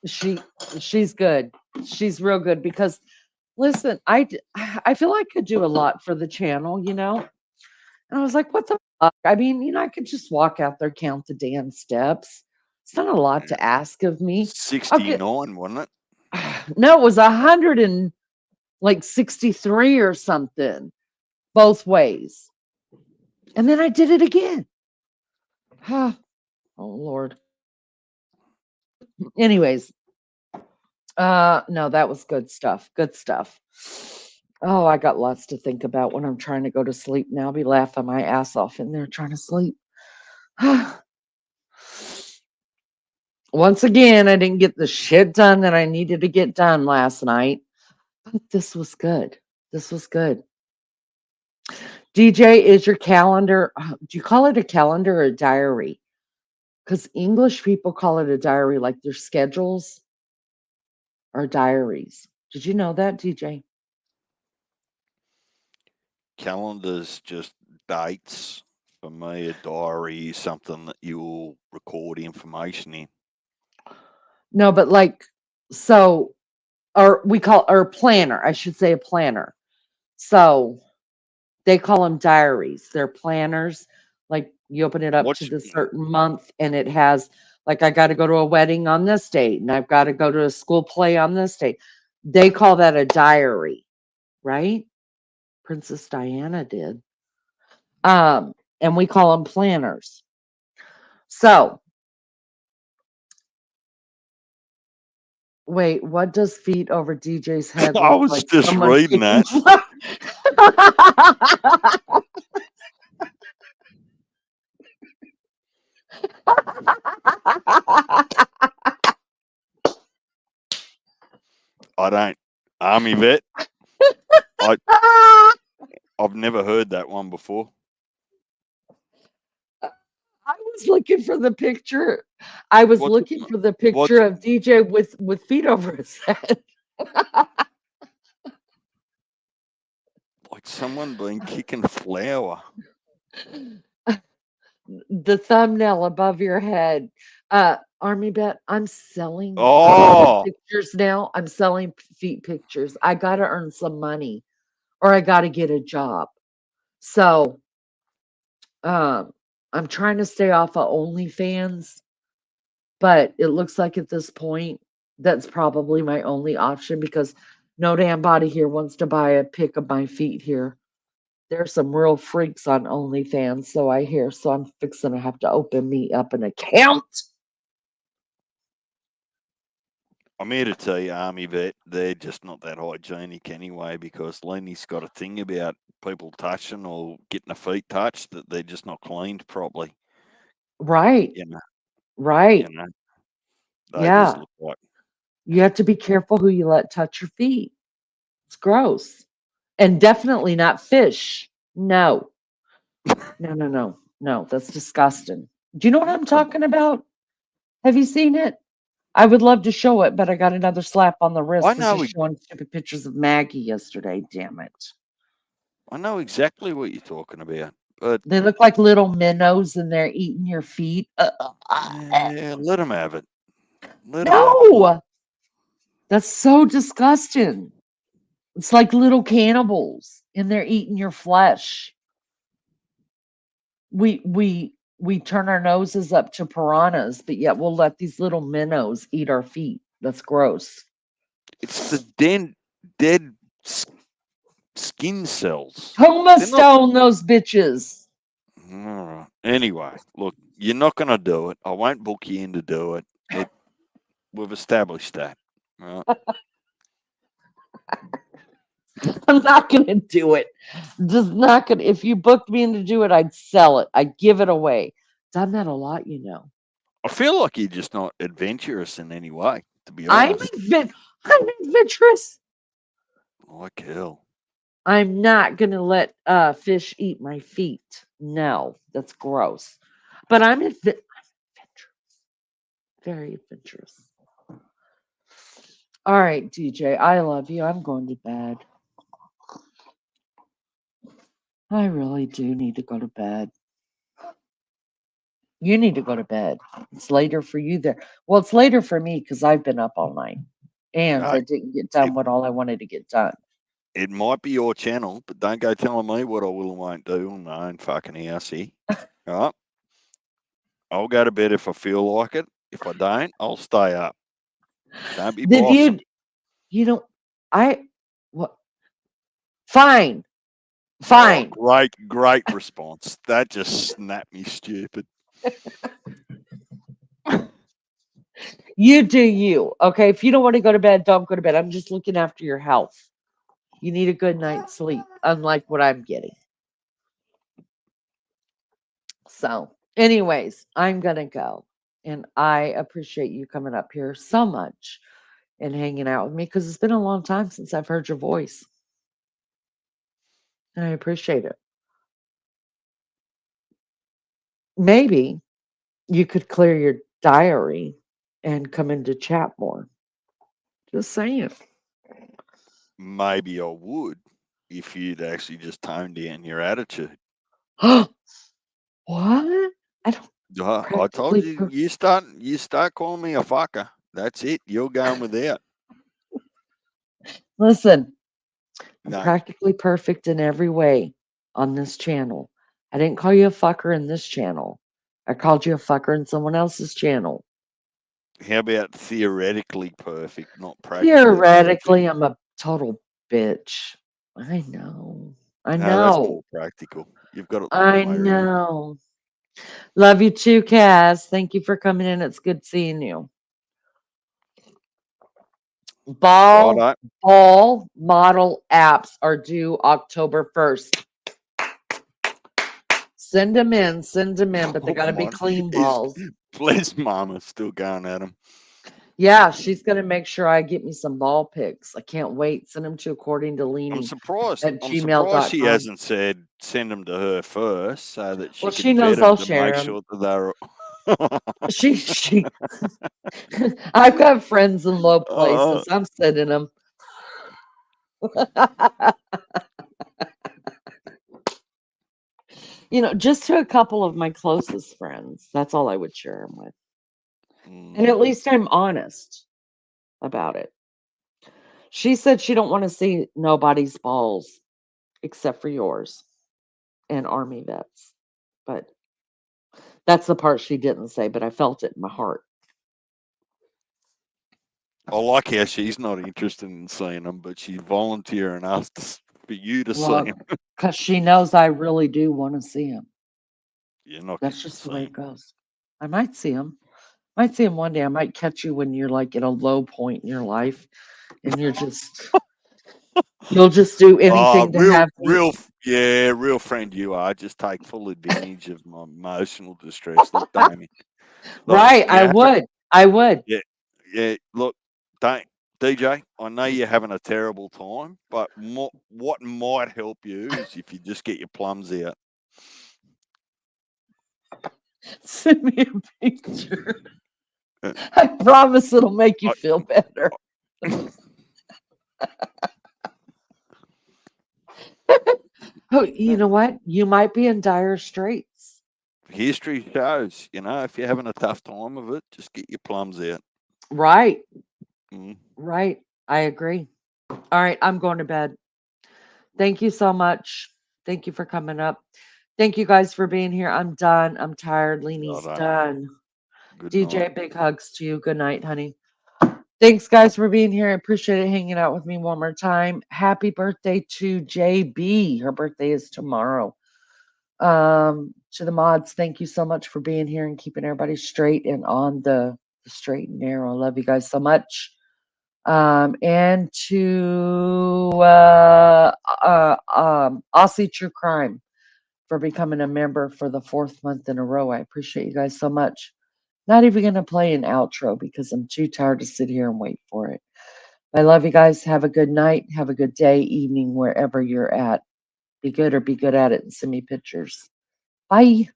Speaker 2: She's good. She's real good because listen, I feel I could do a lot for the channel, you know. And I was like, what the fuck? I mean, I could just walk out there, count the damn steps. It's not a lot to ask of me.
Speaker 4: 69, wasn't it?
Speaker 2: No, it was 163 or something, both ways. And then I did it again. Oh Lord. Anyways, no, that was good stuff. Good stuff. Oh, I got lots to think about when I'm trying to go to sleep now. I'll be laughing my ass off in there trying to sleep. Once again, I didn't get the shit done that I needed to get done last night. But this was good. This was good. DJ, is your calendar, do you call it a calendar or a diary? Because English people call it a diary, like their schedules are diaries. Did you know that, DJ?
Speaker 4: Calendars just dates. For me, a diary is something that you'll record information in.
Speaker 2: No, but like, so, or we call, or planner, I should say a planner. So they call them diaries. They're planners. Like you open it up to
Speaker 4: What's
Speaker 2: the certain month and it has, like, I got to go to a wedding on this date and I've got to go to a school play on this date. They call that a diary, right? Princess Diana did. And we call them planners. So wait, what does feet over DJ's head
Speaker 4: I
Speaker 2: look
Speaker 4: was
Speaker 2: like?
Speaker 4: just
Speaker 2: Someone
Speaker 4: reading
Speaker 2: kicking.
Speaker 4: that. I don't. Army vet. I I've never heard that one before.
Speaker 2: I was looking for the picture. I was
Speaker 4: What's
Speaker 2: looking for the
Speaker 4: what's
Speaker 2: picture of DJ with feet over his head.
Speaker 4: like someone been kicking flour?
Speaker 2: The thumbnail above your head. Army Bet, I'm selling
Speaker 4: Oh,
Speaker 2: pictures now. I'm selling feet pictures. I got to earn some money or I got to get a job. So, um, I'm trying to stay off of OnlyFans, but it looks like at this point that's probably my only option because no damn body here wants to buy a pic of my feet here. There's some real freaks on OnlyFans, so I hear. So I'm fixing to have to open me up an account.
Speaker 4: I'm here to tell you, Army vet, they're just not that hygienic anyway because Lenny's got a thing about people touching or getting their feet touched that they're just not cleaned properly.
Speaker 2: Right,
Speaker 4: You know,
Speaker 2: right.
Speaker 4: you know, they just
Speaker 2: Yeah.
Speaker 4: look like
Speaker 2: You have to be careful who you let touch your feet. It's gross. And definitely not fish. No, no, no, no, no. That's disgusting. Do you know what I'm
Speaker 4: come on.
Speaker 2: talking about? Have you seen it? I would love to show it, but I got another slap on the
Speaker 4: I
Speaker 2: wrist for
Speaker 4: know,
Speaker 2: just showing stupid pictures of Maggie yesterday. Damn it.
Speaker 4: I know exactly what you're talking about, but
Speaker 2: They look like little minnows and they're eating your feet.
Speaker 4: let them have it. Let them have it.
Speaker 2: No, that's so disgusting. It's like little cannibals and they're eating your flesh. We turn our noses up to piranhas, but yet we'll let these little minnows eat our feet. That's gross.
Speaker 4: It's the dead s- skin cells.
Speaker 2: Toma
Speaker 4: They're not.
Speaker 2: stone those bitches.
Speaker 4: Anyway, look, you're not going to do it. I won't book you in to do it. We've established that. Right?
Speaker 2: I'm not gonna do it. Just not gonna. If you booked me in to do it, I'd sell it. I'd give it away. Done that a lot, you know.
Speaker 4: I feel like you're just not adventurous in any way, to be
Speaker 2: I'm
Speaker 4: honest.
Speaker 2: I'm adventurous.
Speaker 4: Like hell.
Speaker 2: I'm not gonna let fish eat my feet. No, that's gross. But I'm adventurous. Very adventurous. All right, DJ. I love you. I'm going to bed. I really do need to go to bed. You need to go to bed. It's later for you there. Well, it's later for me because I've been up all night and
Speaker 4: Uh,
Speaker 2: I didn't get
Speaker 4: it,
Speaker 2: done what all I wanted to get done.
Speaker 4: it might be your channel, but don't go telling me what I will and won't do on my own fucking house here. All right? I'll go to bed if I feel like it. If I don't, I'll stay up. Don't be
Speaker 2: Did
Speaker 4: bossing.
Speaker 2: you know, I, what, fine,
Speaker 4: Oh,
Speaker 2: fine.
Speaker 4: great response. That just snapped me stupid.
Speaker 2: You do you. Okay. If you don't want to go to bed, don't go to bed. I'm just looking after your health. You need a good night's sleep, unlike what I'm getting. So, anyways, I'm going to go. And I appreciate you coming up here so much and hanging out with me because it's been a long time since I've heard your voice. And I appreciate it. maybe you could clear your diary and come into chat more. Just saying.
Speaker 4: Maybe I would if you'd actually just tone down your attitude.
Speaker 2: What? I don't
Speaker 4: I told
Speaker 2: practically.
Speaker 4: you, you start calling me a fucker. That's it. You're going without.
Speaker 2: Listen, I'm
Speaker 4: No,
Speaker 2: practically perfect in every way on this channel. I didn't call you a fucker in this channel. I called you a fucker in someone else's channel.
Speaker 4: how about theoretically perfect, not practically perfect?
Speaker 2: Theoretically, I'm a total bitch. I know. I
Speaker 4: No, that's
Speaker 2: know.
Speaker 4: more practical. You've got it the
Speaker 2: I
Speaker 4: wrong way around.
Speaker 2: know. Love you too, Cass. Thank you for coming in. It's good seeing you. Ball
Speaker 4: Righto.
Speaker 2: model apps are due October 1st. Send them in, but they
Speaker 4: Oh
Speaker 2: got to be
Speaker 4: my,
Speaker 2: clean
Speaker 4: is
Speaker 2: balls.
Speaker 4: Bless Mama still going at him?
Speaker 2: Yeah, she's going to make sure I get me some ball pics. I can't wait. Send them to according to
Speaker 4: I'm
Speaker 2: Leanie
Speaker 4: surprised.
Speaker 2: at
Speaker 4: I'm surprised she
Speaker 2: gmail.com.
Speaker 4: hasn't said send them to her first so that she
Speaker 2: Well,
Speaker 4: can
Speaker 2: she
Speaker 4: vet
Speaker 2: knows I'll
Speaker 4: them to
Speaker 2: share
Speaker 4: make
Speaker 2: them.
Speaker 4: sure that they're.
Speaker 2: She I've got friends in low
Speaker 4: Oh,
Speaker 2: places. I'm sending them. Just to a couple of my closest friends. That's all I would share them with. And at
Speaker 4: mm,
Speaker 2: least I'm honest about it. She said she don't want to see nobody's balls except for yours and army vets. But that's the part she didn't say, but I felt it in my heart.
Speaker 4: I like how she's not interested in seeing them, but she's volunteering us for you to see
Speaker 2: Well,
Speaker 4: them.
Speaker 2: because she knows I really do want to see him.
Speaker 4: You're not
Speaker 2: That's
Speaker 4: getting to
Speaker 2: just the
Speaker 4: see
Speaker 2: way
Speaker 4: them.
Speaker 2: it goes. I might see him. Might see him one day. I might catch you when you're like at a low point in your life and you'll just do anything to have me.
Speaker 4: Yeah, real friend you are. Just take full advantage of my emotional distress. Look, Damien, look,
Speaker 2: Right,
Speaker 4: you
Speaker 2: I
Speaker 4: have to,
Speaker 2: would. I would.
Speaker 4: yeah, yeah. Look, don't, DJ. I know you're having a terrible time, but what might help you is if you just get your plums out.
Speaker 2: Send me a picture.
Speaker 4: Uh,
Speaker 2: I promise it'll make you
Speaker 4: I-
Speaker 2: feel better. Oh, you know what? You might be in dire straits.
Speaker 4: History shows, if you're having a tough time of it, just get your plums out.
Speaker 2: Right,
Speaker 4: Mm.
Speaker 2: right. I agree. All right, I'm going to bed. Thank you so much. Thank you for coming up. Thank you guys for being here. I'm done. I'm tired. Leanie's
Speaker 4: Righto.
Speaker 2: done.
Speaker 4: Good night.
Speaker 2: DJ, big hugs to you. Good night, honey. Thanks, guys, for being here. I appreciate it hanging out with me one more time. Happy birthday to JB. Her birthday is tomorrow. To the mods, thank you so much for being here and keeping everybody straight and on the straight and narrow. I love you guys so much. And to Aussie True Crime for becoming a member for the 4th month in a row. I appreciate you guys so much. Not even going to play an outro because I'm too tired to sit here and wait for it. I love you guys. Have a good night. Have a good day, evening, wherever you're at. Be good or be good at it and send me pictures. Bye.